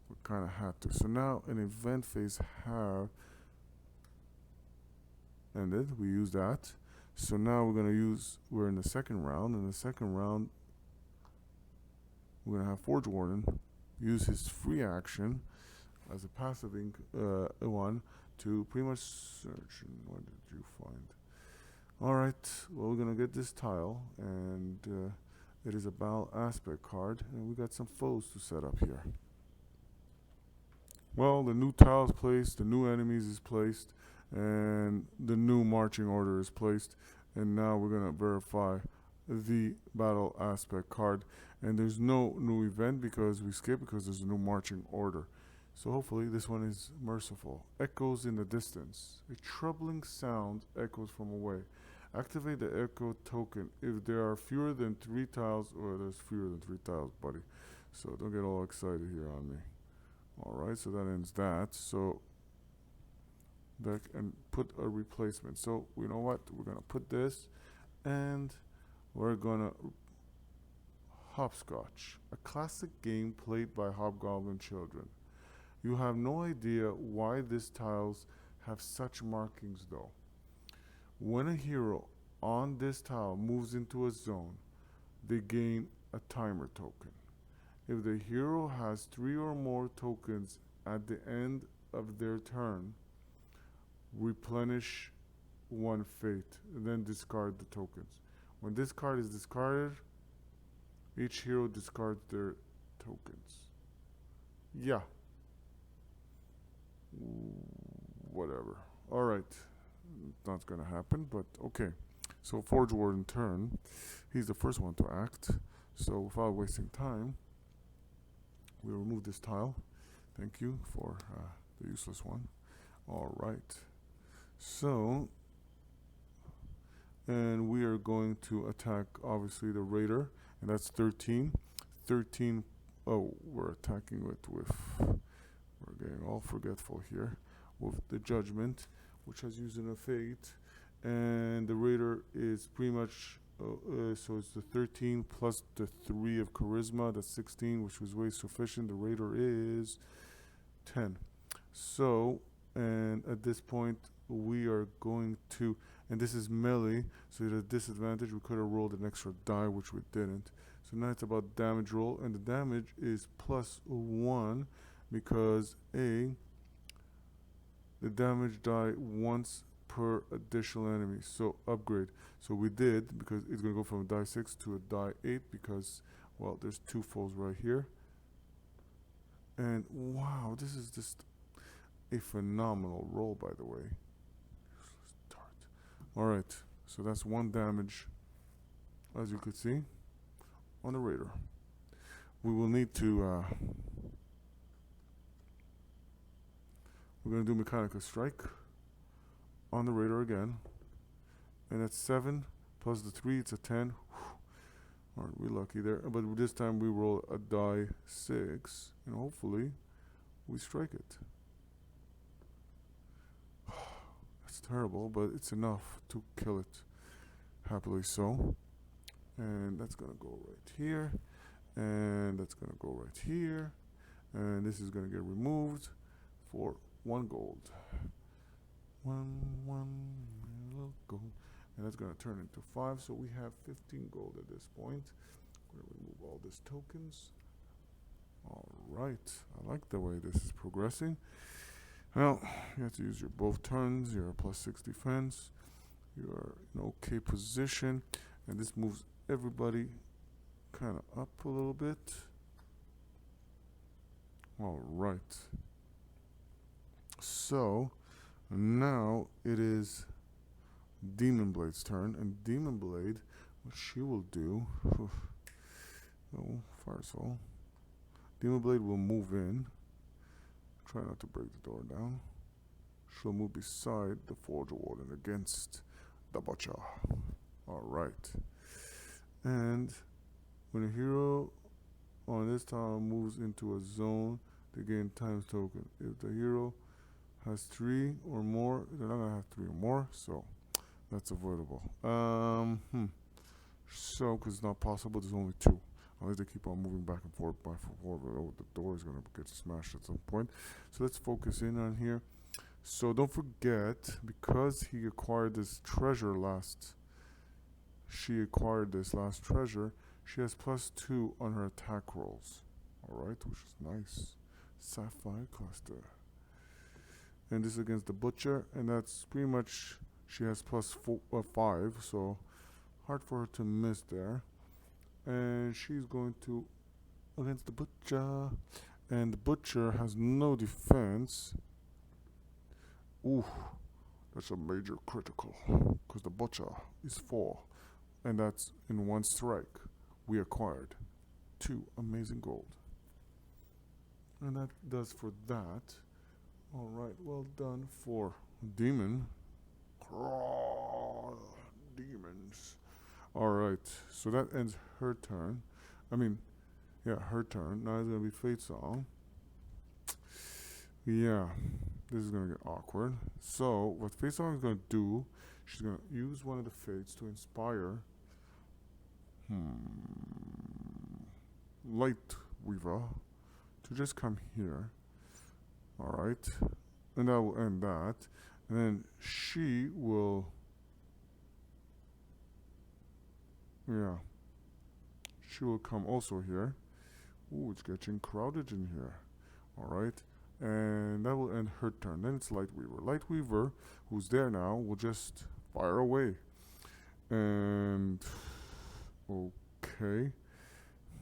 we kind of had to. So now an event phase have ended. We use that. So now we're in the second round. In the second round, we're going to have Forge Warden use his free action as a passive one to pretty much search. And what did you find? Alright, well, we're going to get this tile, and it is a battle aspect card, and we got some foes to set up here. Well, the new tile is placed, the new enemies is placed, and the new marching order is placed, and now we're going to verify the battle aspect card, and there's no new event because we skip because there's a new marching order. So hopefully this one is merciful. Echoes in the distance. A troubling sound echoes from away. Activate the echo token if there are fewer than 3 tiles, or there's fewer than 3 tiles, buddy. So don't get all excited here on me. Alright, so that ends that. So and put a replacement. So you know what? We're gonna put this, and we're gonna hopscotch, a classic game played by hobgoblin children. You have no idea why these tiles have such markings though. When a hero on this tile moves into a zone, they gain a timer token. If the hero has 3 or more tokens at the end of their turn, replenish 1 fate, and then discard the tokens. When this card is discarded, each hero discards their tokens. Yeah. Whatever. Alright. Not gonna happen, but okay. So Forge Warden turn. He's the first one to act. So without wasting time, we remove this tile. Thank you for the useless one. Alright. So, and we are going to attack obviously the Raider, and that's 13. 13, oh, we're attacking it with, we're getting all forgetful here, with the Judgment, which has used a fate, and the Raider is pretty much, so it's the 13 plus the 3 of Charisma, that's 16, which was way sufficient. The Raider is 10. So, and at this point, we are going to, and this is melee, so at a disadvantage, we could have rolled an extra die, which we didn't. So now it's about damage roll, and the damage is +1 because the damage die once per additional enemy. So upgrade. So we did, because it's going to go from a die 6 to a die 8 because, well, there's 2 foes right here. And wow, this is just a phenomenal roll, by the way. Alright, so that's 1 damage, as you could see, on the Raider. We will need to, we're going to do Mechanica Strike on the Raider again. And that's 7 plus the 3, it's a 10. Aren't we lucky there? But this time we roll a die 6, and hopefully we strike it. It's terrible, but it's enough to kill it. Happily so. And that's gonna go right here, and that's gonna go right here, and this is gonna get removed for 1 gold. One little gold, and that's gonna turn into 5. So we have 15 gold at this point. I'm gonna remove all these tokens. All right, I like the way this is progressing. Well, you have to use your both turns. You're a +6 defense. You're in okay position, and this moves everybody kind of up a little bit. All right. So now it is Demon Blade's turn, and Demon Blade, what she will do, No, fire soul. Demon Blade will move in. Try not to break the door down. She'll move beside the Forge Warden against the Butcher. Alright. And when a hero on this tile moves into a zone, they gain times token. If the hero has 3 or more, they're not gonna have 3 or more, so that's avoidable. So, because it's not possible, there's only 2. Unless they keep on moving back and forth, the door is gonna get smashed at some point. So let's focus in on here. So don't forget, because he acquired this treasure she acquired this last treasure, she has +2 on her attack rolls. Alright, which is nice. Sapphire cluster. And this is against the Butcher, and that's pretty much, she has +5, so hard for her to miss there. And she's going to against the Butcher, and the Butcher has no defense. Ooh, that's a major critical, because the Butcher is 4, and that's in 1 strike. We acquired 2 amazing gold. And that does for that. Alright, well done for Demon. Demons. Alright, so that ends her turn. Her turn. Now it's going to be Fate Song. Yeah, this is going to get awkward. So, what Fate Song is going to do, she's going to use one of the Fates to inspire Light Weaver to just come here. Alright, and that will end that. And then she will, she will come also here. Ooh, it's getting crowded in here. Alright, and that will end her turn. Then it's Light Weaver. Light Weaver, who's there now, will just fire away. And okay,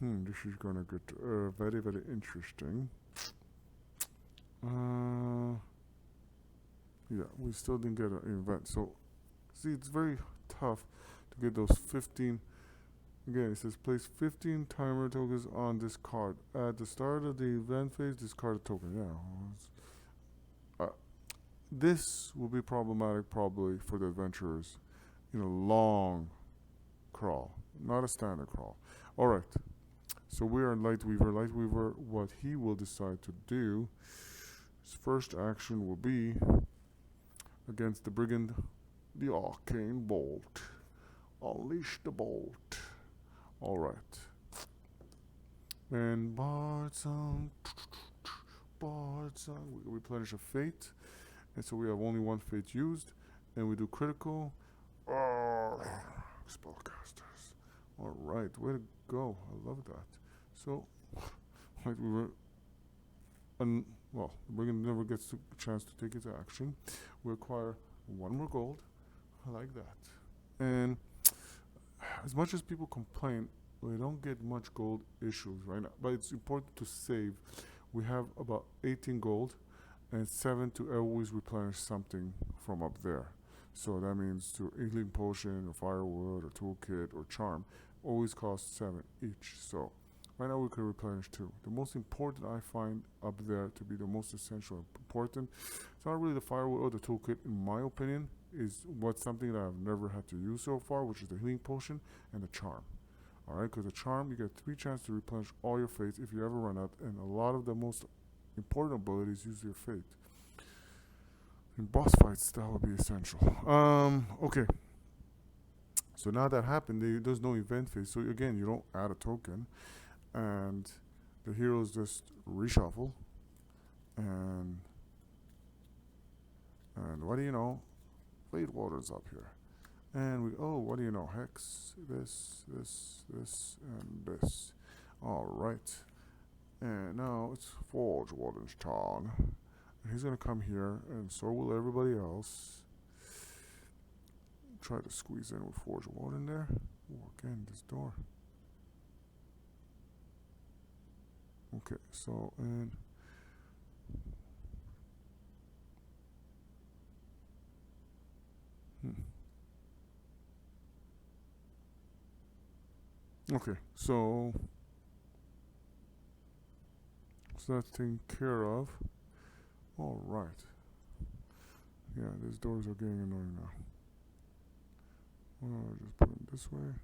this is gonna get very, very interesting. Yeah, we still didn't get an event. So, see, it's very tough to get those 15. Again, it says place 15 timer tokens on this card. At the start of the event phase, discard a token. Yeah. This will be problematic probably for the adventurers in a long crawl, not a standard crawl. Alright, so we are in Light Weaver. Light Weaver, what he will decide to do, his first action will be against the Brigand, the Arcane Bolt. Unleash the bolt. Alright. And Bardsung. We replenish a fate. And so we have only 1 fate used. And we do critical. Spellcasters. Alright, way to go. I love that. So, like we were. Well, the Brigand never gets a chance to take its action. We acquire 1 more gold. I like that. And as much as people complain, we don't get much gold issues right now. But it's important to save. We have about 18 gold and 7 to always replenish something from up there. So that means to healing potion or firewood or toolkit or charm always costs 7 each. So right now we can replenish 2. The most important I find up there to be the most essential and important. It's not really the firewood or the toolkit, in my opinion, is what's something that I've never had to use so far, which is the healing potion and the charm. Alright, because the charm, you get 3 chances to replenish all your fates if you ever run out, and a lot of the most important abilities use your fate. In boss fights, that would be essential. Okay. So now that happened, there's no event phase. So again, you don't add a token, and the heroes just reshuffle, and what do you know? Fate Water's up here. And what do you know? Hex, this, and this. Alright. And now it's Forge Warden's turn. And he's gonna come here, and so will everybody else. Try to squeeze in with Forge Warden there. Ooh, again, this door. Okay, so, and okay, so So that's taken care of. All right. Yeah, these doors are getting annoying now. Well, I'll just put it this way.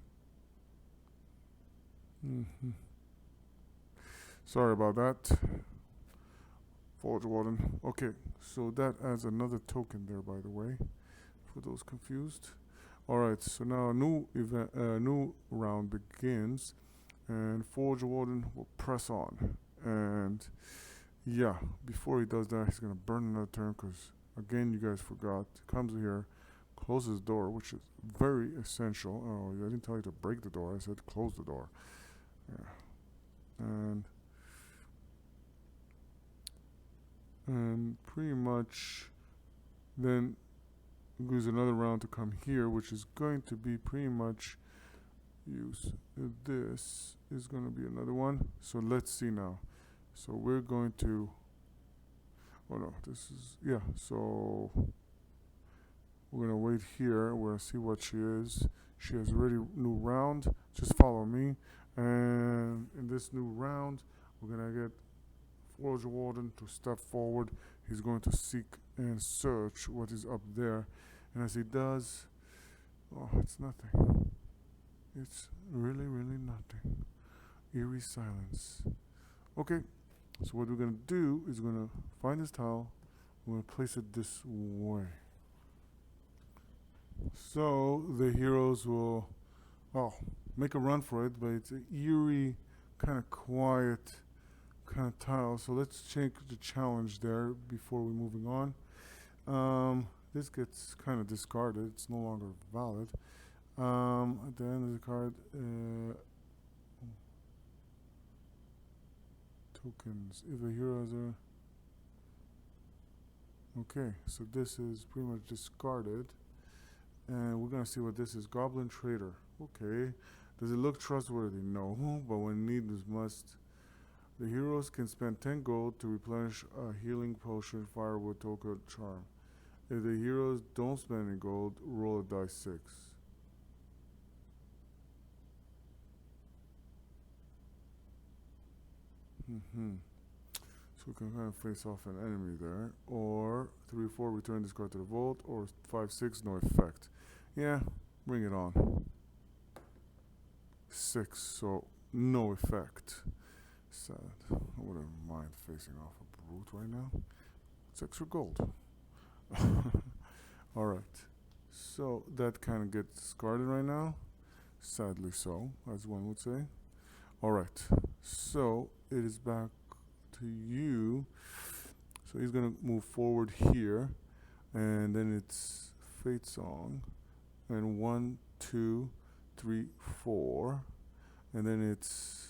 Sorry about that. Forge Warden. Okay, so that adds another token there, by the way, for those confused. All right, so now a new event, new round begins, and Forge Warden will press on. And yeah, before he does that, he's gonna burn another turn because again, you guys forgot. He comes here, closes the door, which is very essential. Oh, I didn't tell you to break the door. I said close the door. Yeah, and pretty much then use another round to come here, which is going to be pretty much use this is going to be another one. So let's see now. So we're going to, oh no, this is, yeah, so we're going to wait here. We're going to see what she is. She has already new round. Just follow me. And in this new round, we're going to get Forge Warden to step forward. He's going to seek and search what is up there. And as he does, oh, it's nothing. It's really, really nothing. Eerie silence. Okay, so what we're going to do is we're going to find this tile. We're going to place it this way. So the heroes will, oh, make a run for it, but it's an eerie, kind of quiet kind of tile. So let's check the challenge there before we're moving on. This gets kind of discarded. It's no longer valid. At the end of the card, tokens. If a hero has a... Okay, so this is pretty much discarded. And we're going to see what this is. Goblin Trader. Okay. Does it look trustworthy? No, but when needed must. The heroes can spend 10 gold to replenish a healing potion, firewood, token, charm. If the heroes don't spend any gold, roll a die 6. So we can kind of face off an enemy there. Or 3-4, return this card to the vault. Or 5-6, no effect. Yeah, bring it on. 6, so no effect. Sad. I wouldn't mind facing off a brute right now. It's extra gold. Alright. So that kind of gets discarded right now. Sadly so, as one would say. Alright. So it is back to you. So he's gonna move forward here. And then it's Fate Song. And 1, 2, 3, 4. And then it's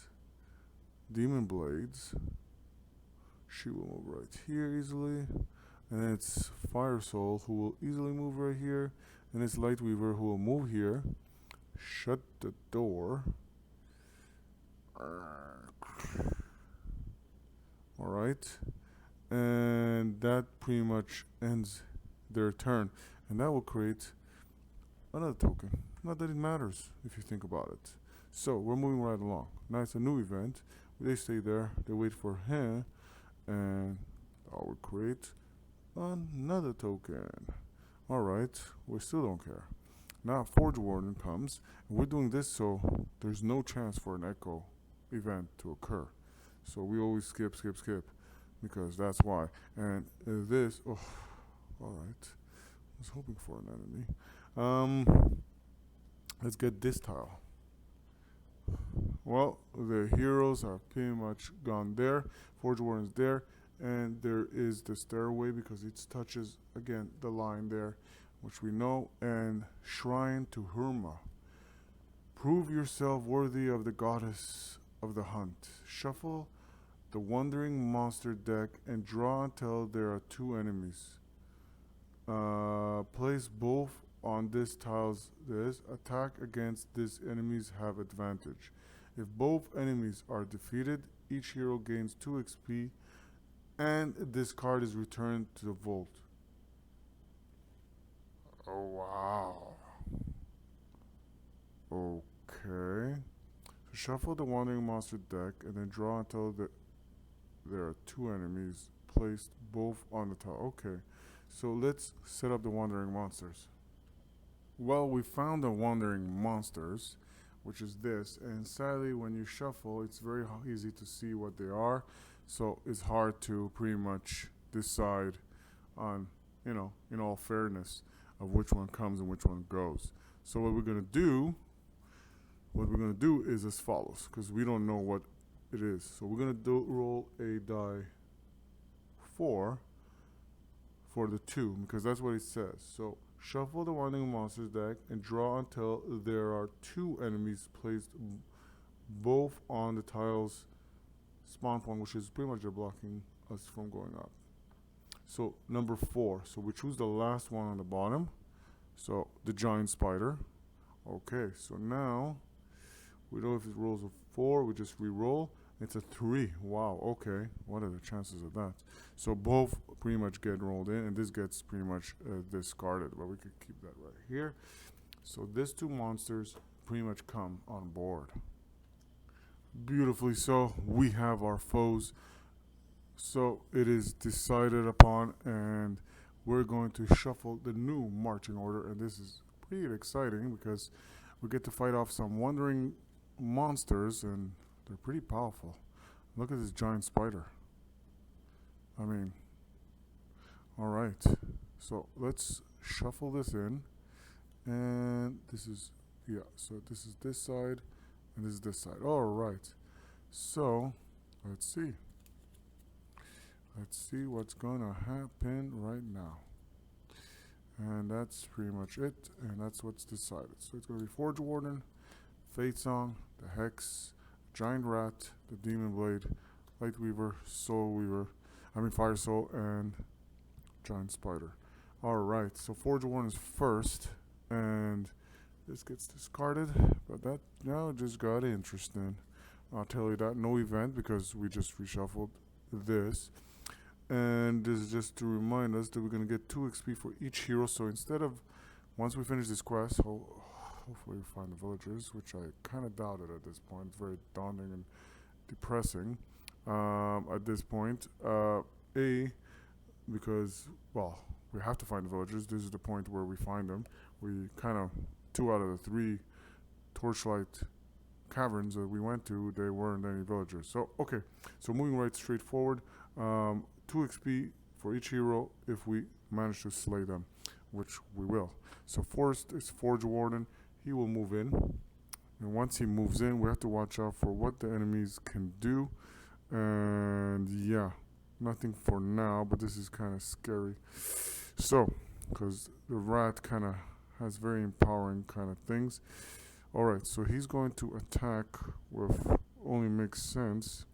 Demon Blades. She will move right here easily. And then it's Fire Soul, who will easily move right here. And it's Light Weaver, who will move here. Shut the door. Alright. And that pretty much ends their turn. And that will create another token. Not that it matters if you think about it. So we're moving right along. Now it's a new event. They stay there, they wait for him, and I will create another token. Alright, we still don't care. Now Forge Warden comes, and we're doing this so there's no chance for an echo event to occur. So we always skip, because that's why. And this, oh, alright. I was hoping for an enemy. Let's get this tile. Well, the heroes are pretty much gone there. Forge Warden's there. And there is the stairway because it touches, again, the line there, which we know. And Shrine to Hurma. Prove yourself worthy of the goddess of the hunt. Shuffle the Wandering Monster deck and draw until there are 2 enemies. Place both on this tiles. This attack against these enemies have advantage. If both enemies are defeated, each hero gains 2 XP and this card is returned to the vault. Oh wow. Okay. So shuffle the Wandering Monster deck and then draw until the there are 2 enemies placed both on the tile. Okay, so let's set up the wandering monsters. Well, we found the wandering monsters, which is this, and sadly when you shuffle it's very easy to see what they are, so it's hard to pretty much decide on, in all fairness, of which one comes and which one goes. So what we're gonna do is as follows, because we don't know what it is. So we're gonna roll a die 4 for the 2, because that's what it says. So shuffle the wandering monsters deck and draw until there are 2 enemies placed both on the tiles spawn point, which is pretty much they're blocking us from going up. So number 4, so we choose the last one on the bottom, so the giant spider. Okay, so now we know if it rolls a 4, we just re-roll. It's a 3. Wow, okay, what are the chances of that? So both pretty much get rolled in, and this gets pretty much discarded, but we could keep that right here. So these 2 monsters pretty much come on board. Beautifully so, we have our foes. So it is decided upon, and we're going to shuffle the new marching order, and this is pretty exciting because we get to fight off some wandering monsters, and they're pretty powerful. Look at this giant spider. I mean, alright, so let's shuffle this in, and this is, so this is this side, and this is this side. Alright, so let's see. Let's see what's gonna happen right now. And that's pretty much it, and that's what's decided. So it's gonna be Forge Warden, Fate Song, the Hex, Giant Rat, the Demon Blade, Light Weaver, Fire Soul, and Giant Spider. Alright, so Forge Warden is first, and this gets discarded, but that now just got interesting. I'll tell you that. No event because we just reshuffled this. And this is just to remind us that we're going to get 2 XP for each hero. So instead of, once we finish this quest, hopefully we find the villagers, which I kind of doubted at this point. It's very daunting and depressing at this point. Because, well, we have to find the villagers. This is the point where we find them. We kind of, 2 out of the 3 torchlight caverns that we went to, there weren't any villagers. So, okay, so moving right straight forward. 2 XP for each hero if we manage to slay them, which we will. So first is Forge Warden. He will move in, and once he moves in, we have to watch out for what the enemies can do. And yeah, nothing for now, but this is kind of scary. So, because the rat kind of has very empowering kind of things. Alright, so he's going to attack with, only makes sense,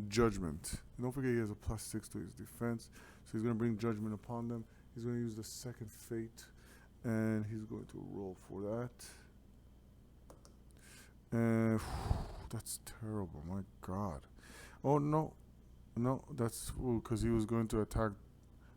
Judgment. And don't forget he has a +6 to his defense, so he's going to bring Judgment upon them. He's going to use the second Fate, and he's going to roll for that. And that's terrible, my god. Oh no, that's because he was going to attack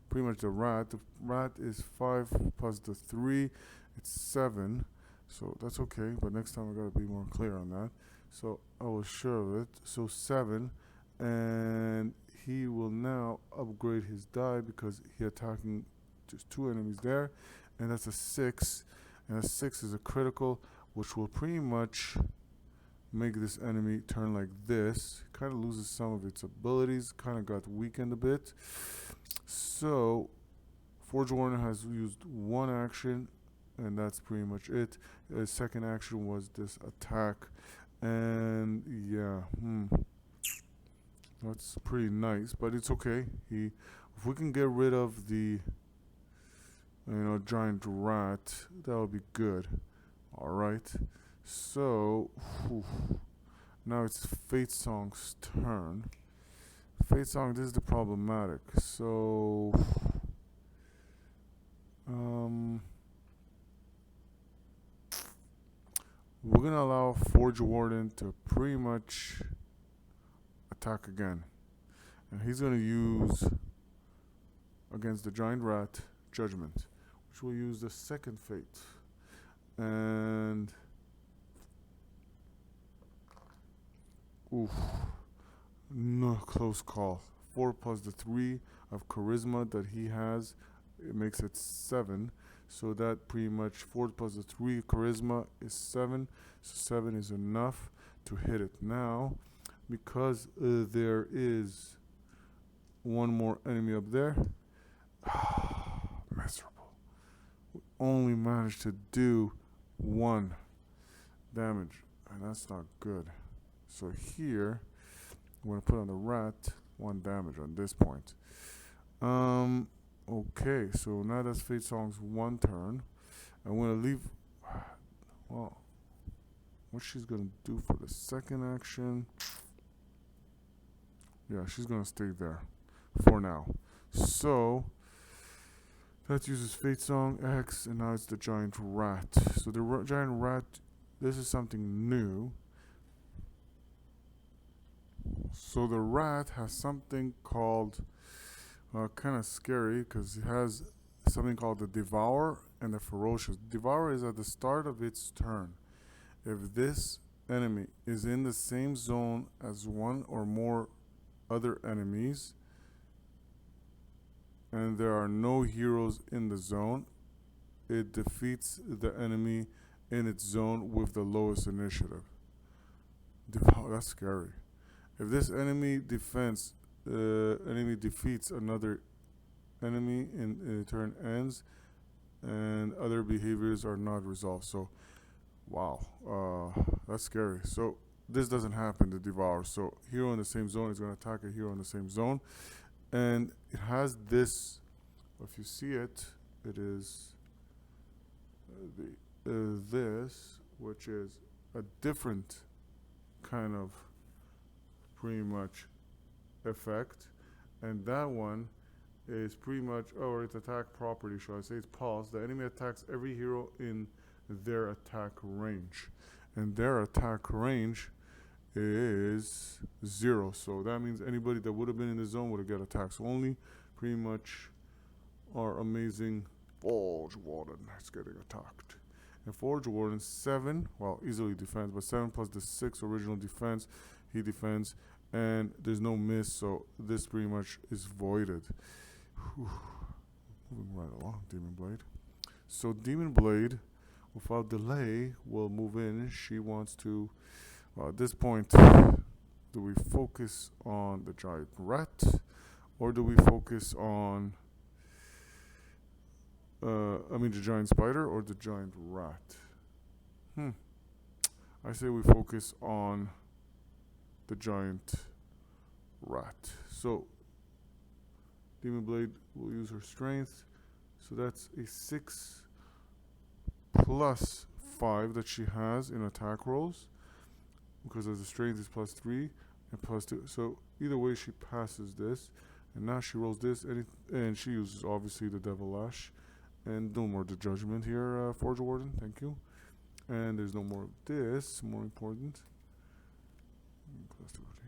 pretty much the rat. The rat is 5 plus the 3, it's 7, so that's okay, but next time I gotta be more clear on that. So I was sure of it. So 7, and he will now upgrade his die because he attacking just 2 enemies there, and that's a 6, and a 6 is a critical, which will pretty much make this enemy turn like this. Kind of loses some of its abilities, kind of got weakened a bit. So Forge Warner has used 1 action, and that's pretty much it. His second action was this attack, and yeah, that's pretty nice, but it's okay. If we can get rid of the giant rat, that would be good. Alright, so now it's Fate Song's turn. Fate Song, this is the problematic. So we're gonna allow Forge Warden to pretty much attack again, and he's gonna use against the giant rat Judgment, which will use the second Fate, and oof, No, close call. 4 plus the 3 of charisma that he has, it makes it 7. So that pretty much 4 plus the 3 charisma is 7. So 7 is enough to hit it. Now, because there is one more enemy up there, miserable. We only managed to do 1 damage, and that's not good. So here, I'm going to put on the rat 1 damage on this point. Okay, so now that's Fate Song's 1 turn. I'm going to leave. Well, what she's going to do for the second action. Yeah, she's going to stay there for now. So that uses Fate Song X, and now it's the giant rat. So the giant rat, this is something new. So the rat has something called, kind of scary, because it has something called the Devour and the Ferocious. Devour is at the start of its turn. If this enemy is in the same zone as one or more other enemies, and there are no heroes in the zone, it defeats the enemy in its zone with the lowest initiative. That's scary. If this enemy defeats another enemy in turn ends, and other behaviors are not resolved. So, wow, that's scary. So this doesn't happen to Devour. So hero in the same zone is going to attack a hero in the same zone, and it has this. If you see it, it is this, which is a different kind of pretty much effect, and that one is pretty much, or its attack property, shall I say, it's pulse. The enemy attacks every hero in their attack range, and their attack range is 0. So that means anybody that would have been in the zone would have got attacked. So only pretty much our amazing Forge Warden is getting attacked. And Forge Warden 7, well, easily defends, but 7 plus the 6 original defense, he defends, and there's no miss, so this pretty much is voided. Whew. Moving right along, Demon Blade. So Demon Blade, without delay, will move in. She wants to, well, at this point, do we focus on the giant rat, or do we focus on, the giant spider or the giant rat? I say we focus on the giant rat. So Demon Blade will use her strength. So that's a 6 plus 5 that she has in attack rolls, because as the strength is plus 3 and plus 2. So either way, she passes this, and now she rolls this, and she uses obviously the Devil Lash, and no more the Judgment here, Forge Warden. Thank you. And there's no more of this. More important. Let's do it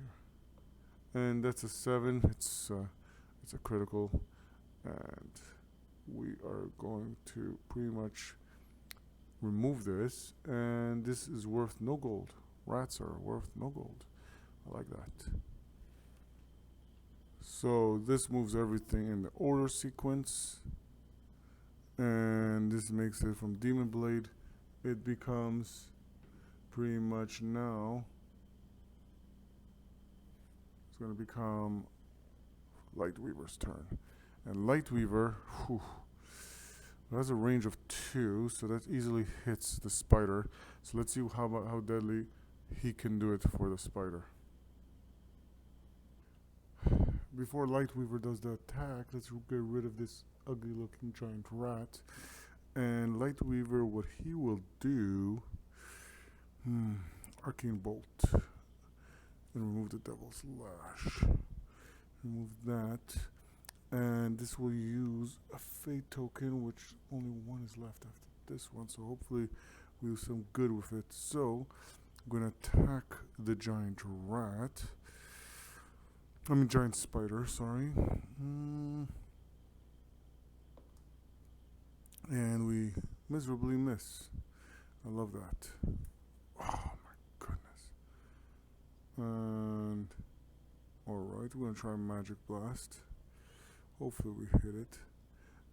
here. And that's a 7. It's a critical, and we are going to pretty much remove this, and this is worth no gold. Rats are worth no gold. I like that. So this moves everything in the order sequence, and this makes it from Demon Blade, it becomes pretty much now, it's going to become Lightweaver's turn. And Lightweaver, has a range of 2, so that easily hits the spider. So let's see how deadly he can do it for the spider. Before Lightweaver does the attack, let's get rid of this ugly looking giant rat. And Lightweaver, what he will do, Arcane Bolt, and remove the Devil's Lash. Remove that, and this will use a Fate token, which only 1 is left after this one, so hopefully we'll do some good with it. So I'm going to attack the giant giant spider, sorry. And we miserably miss. I love that. Oh my goodness. And Alright, we're gonna try Magic Blast. Hopefully we hit it.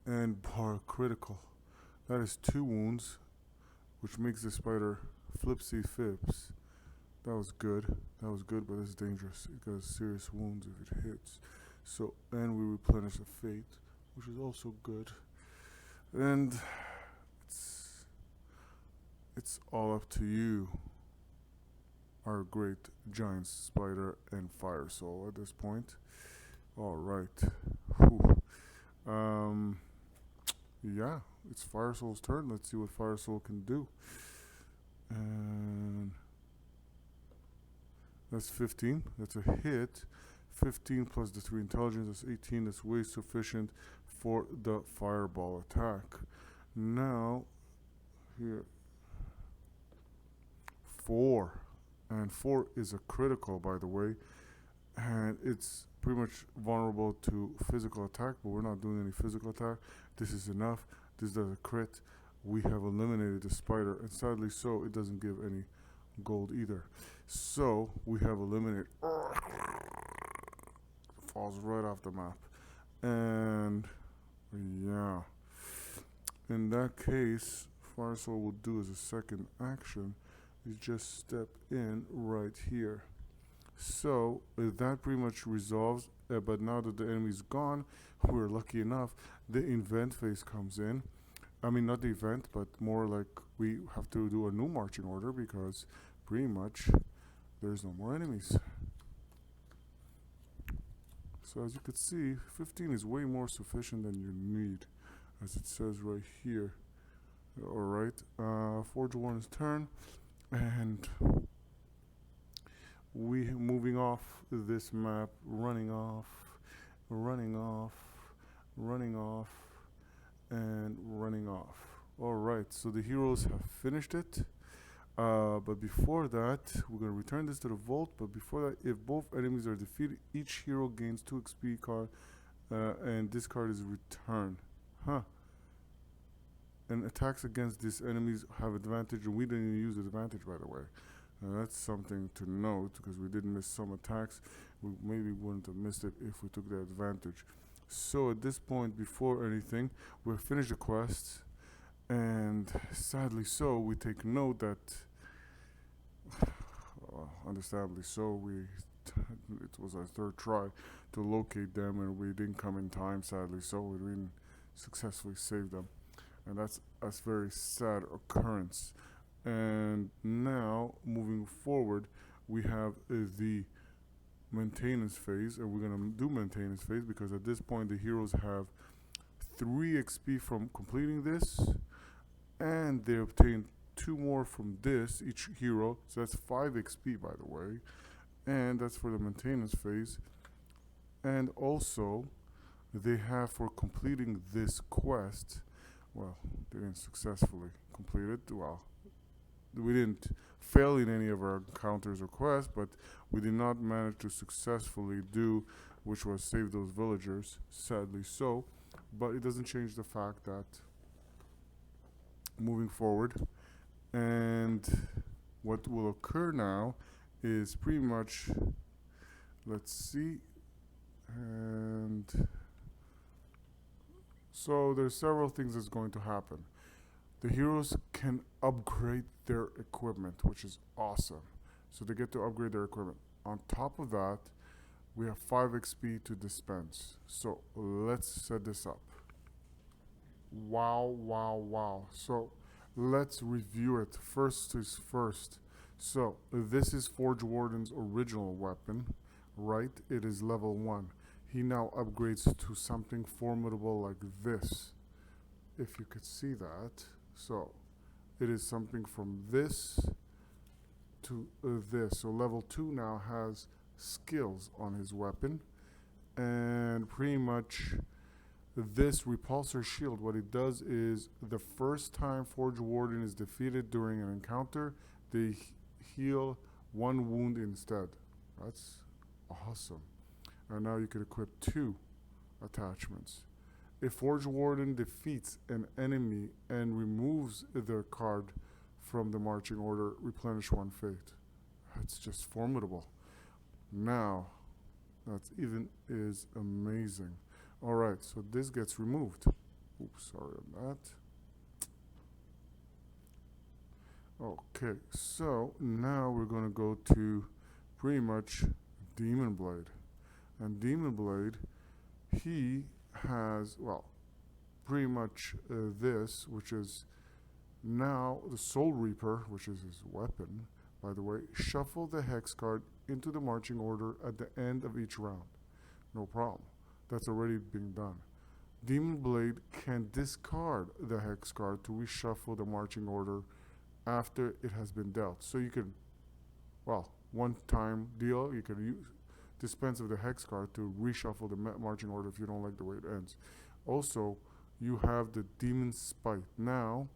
And bar critical. That is 2 wounds, which makes the spider flipsy fips. That was good. That was good, but it's dangerous. It does serious wounds if it hits. So, and we replenish the fate, which is also good. And it's all up to you, our great giant spider and fire soul at this point. All right. Yeah, it's Fire Soul's turn. Let's see what Fire Soul can do. And that's 15. That's a hit. 15 plus the 3 intelligence. That's 18. That's way sufficient for the fireball attack. Now, here. 4. And 4 is a critical, by the way. And it's pretty much vulnerable to physical attack, but we're not doing any physical attack. This is enough. This does a crit. We have eliminated the spider, and sadly so, it doesn't give any gold either. So we have eliminated. Falls right off the map. And yeah, in that case, Fire Soul will do as a second action is just step in right here. So that pretty much resolves, but now that the enemy's gone, we're lucky enough, the event phase comes in. I mean, not the event, but more like we have to do a new marching order because pretty much there's no more enemies. So as you can see, 15 is way more sufficient than you need, as it says right here. Alright, Forge Warren's turn, and we moving off this map, running off, and running off. Alright, so the heroes have finished it. But before that, we're going to return this to the vault. But before that, if both enemies are defeated, each hero gains 2 XP card, and this card is returned. And attacks against these enemies have advantage, and we didn't even use advantage, by the way. Now that's something to note, because we did miss some attacks. We maybe wouldn't have missed it if we took the advantage. So at this point, before anything, we've finished the quest, and sadly so, we take note that, understandably so, it was our 3rd try to locate them, and we didn't come in time, sadly so, we didn't successfully save them. And that's a very sad occurrence. And now, moving forward, we have the maintenance phase, and we're going to do maintenance phase because at this point the heroes have 3 XP from completing this, and they obtain 2 more from this, each hero, so that's 5 XP, by the way, and that's for the maintenance phase. And also, they have, for completing this quest, well, they didn't successfully complete it. Well, we didn't fail in any of our encounters or quests, but we did not manage to successfully do, which was save those villagers, sadly so. But it doesn't change the fact that moving forward, and what will occur now is pretty much, let's see, and so there's several things that's going to happen. The heroes can upgrade their equipment, which is awesome. So they get to upgrade their equipment. On top of that, we have 5 XP to dispense. So let's set this up. Wow. So let's review it. First is first. So this is Forge Warden's original weapon, right? It is level 1. He now upgrades to something formidable like this, if you could see that. So it is something from this to this. So level 2 now has skills on his weapon, and pretty much this repulsor shield, what it does is the first time Forge Warden is defeated during an encounter, they heal 1 wound instead. That's awesome. And now you can equip 2 attachments. If Forge Warden defeats an enemy and removes their card from the marching order, replenish 1 fate. That's just formidable. Now, That even is amazing. All right, so this gets removed. Oops, sorry on that. Okay, so now we're going to go to pretty much Demon Blade. And Demon Blade, he has, well, pretty much this, which is now the Soul Reaper, which is his weapon, by the way. Shuffle the hex card into the marching order at the end of each round. No problem. That's already being done. Demon Blade can discard the hex card to reshuffle the marching order after it has been dealt. So you can, well, one time deal, you can dispense of the hex card to reshuffle the marching order if you don't like the way it ends. Also, you have the Demon Spite. Now,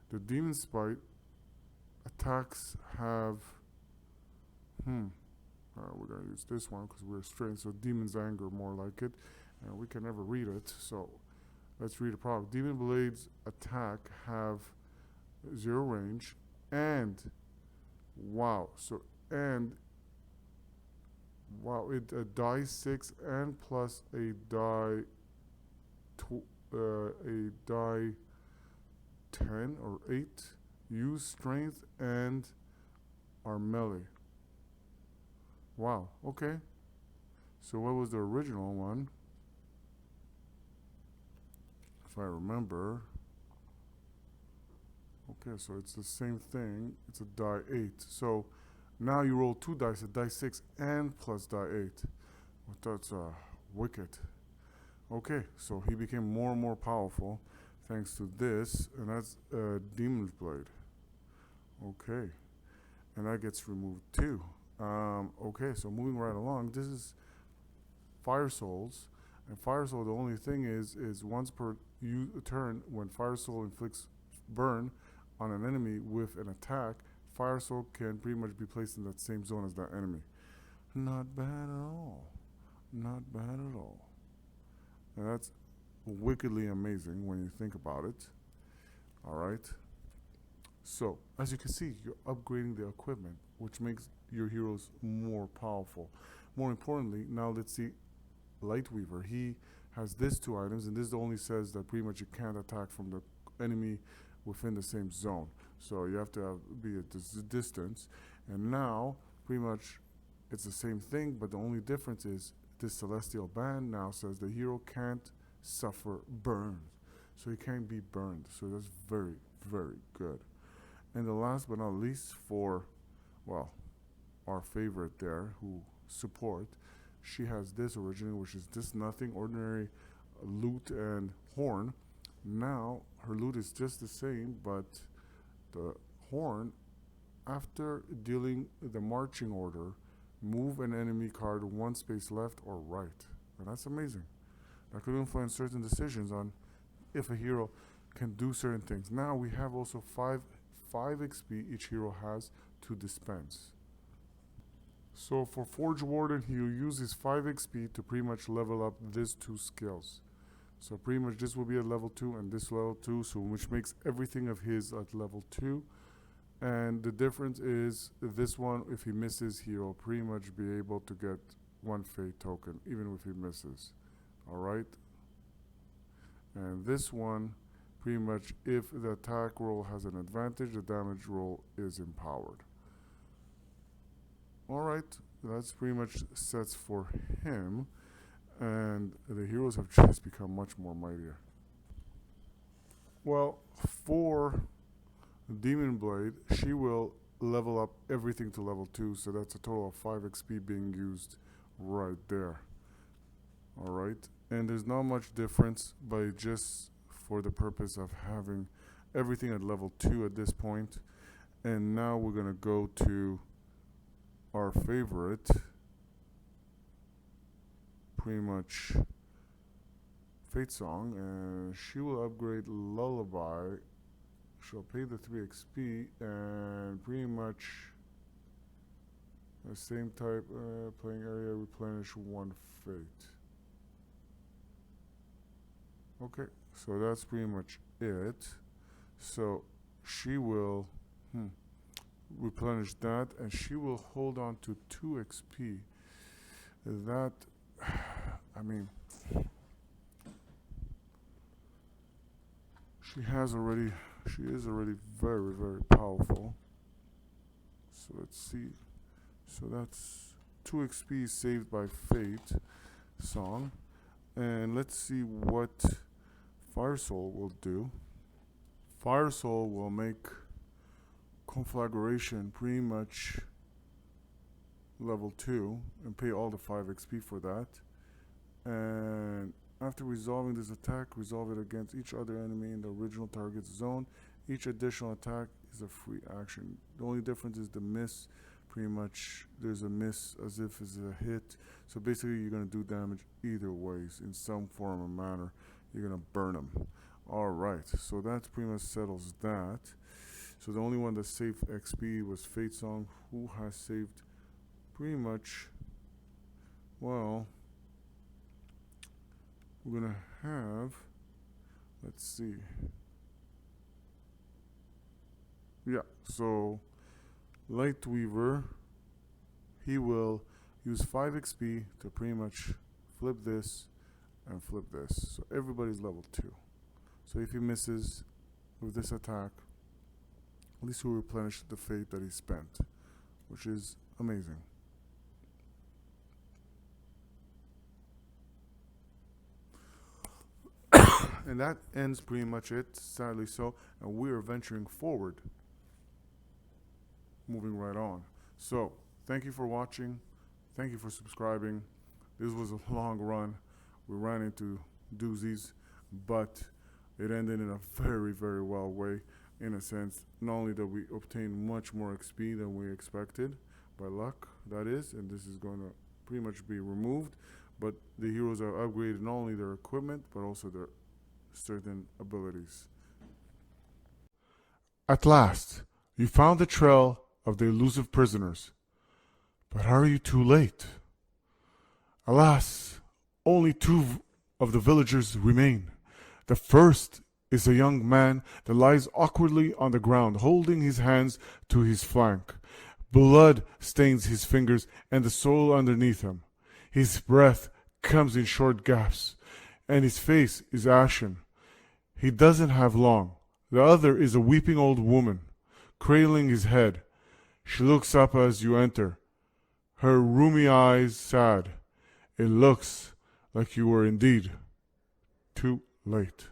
the Demon Spite attacks have, we're going to use this one because we're straight, so Demon's Anger, more like it. And we can never read it, so let's read it properly. Demon Blade's attack have 0 range, and it a die 6 and plus a die a die 10 or 8. Use strength and our melee. Wow, okay. So what was the original one? If I remember. Okay, so it's the same thing. It's a die 8. So now you roll 2 dice, a die 6 and plus die 8. Well, that's wicked. Okay, so he became more and more powerful thanks to this, and that's Demon's Blade. Okay, and that gets removed too. Okay, so moving right along, this is Fire Souls. And Fire Soul, the only thing is once per turn, when Fire Soul inflicts burn on an enemy with an attack, Fire Soul can pretty much be placed in that same zone as that enemy. Not bad at all. Not bad at all. And that's wickedly amazing when you think about it. Alright. So, as you can see, you're upgrading the equipment, which makes your heroes more powerful. More importantly, now let's see Lightweaver. He has these 2 items, and this only says that pretty much you can't attack from the enemy within the same zone. So you have to be at this distance. And now, pretty much, it's the same thing, but the only difference is this Celestial Band now says the hero can't suffer burns. So he can't be burned. So that's very, very good. And the last but not least for, well, our favorite there who support, she has this originally, which is this nothing, ordinary lute and horn. Now her lute is just the same, but the horn, after dealing the marching order, move an enemy card 1 space left or right. And that's amazing. That could influence certain decisions on if a hero can do certain things. Now we have also 5 XP each hero has to dispense. So for Forge Warden, he'll use his 5 XP to pretty much level up these 2 skills. So pretty much this will be at level 2 and this level 2, so which makes everything of his at level 2. And the difference is this one, if he misses, he'll pretty much be able to get 1 fate token, even if he misses. Alright? And this one, pretty much if the attack roll has an advantage, the damage roll is empowered. Alright, that's pretty much sets for him. And the heroes have just become much more mightier. Well, for Demon Blade, she will level up everything to level 2, so that's a total of 5 XP being used right there. Alright, and there's not much difference, but just for the purpose of having everything at level 2 at this point. And now we're going to go to our favorite, pretty much Fate Song, and she will upgrade Lullaby. She'll pay the 3 XP and pretty much the same type, playing area, replenish 1 fate. Okay, so that's pretty much it. So she will replenish that, and she will hold on to 2 XP. That I mean, she is already very, very powerful. So let's see. So that's 2 XP saved by Fate song. And let's see what Fire Soul will do. Fire Soul will make Conflagration pretty much level 2 and pay all the 5 XP for that. And after resolving this attack, resolve it against each other enemy in the original target's zone. Each additional attack is a free action. The only difference is the miss. Pretty much there's a miss as if it's a hit. So basically you're going to do damage either ways in some form or manner. You're going to burn them. Alright, so that pretty much settles that. So the only one that saved XP was Fate Song, who has saved pretty much, well, we're going to have, let's see. Yeah, so Lightweaver, he will use 5 XP to pretty much flip this and flip this. So everybody's level 2. So if he misses with this attack, at least he'll replenish the fate that he spent, which is amazing. And that ends pretty much it, sadly so, and we are venturing forward, moving right on. So thank you for watching, thank you for subscribing. This was a long run. We ran into doozies, but it ended in a very, very well way, in a sense. Not only that we obtained much more XP than we expected, by luck that is, and this is going to pretty much be removed, but the heroes are upgraded not only their equipment but also their certain abilities. At last, you found the trail of the elusive prisoners, but are you too late? Alas, only 2 of the villagers remain. The first is a young man that lies awkwardly on the ground, holding his hands to his flank. Blood stains his fingers and the soil underneath him. His breath comes in short gasps, and his face is ashen. He doesn't have long. The other is a weeping old woman, cradling his head. She looks up as you enter, her rheumy eyes sad. It looks like you were indeed too late.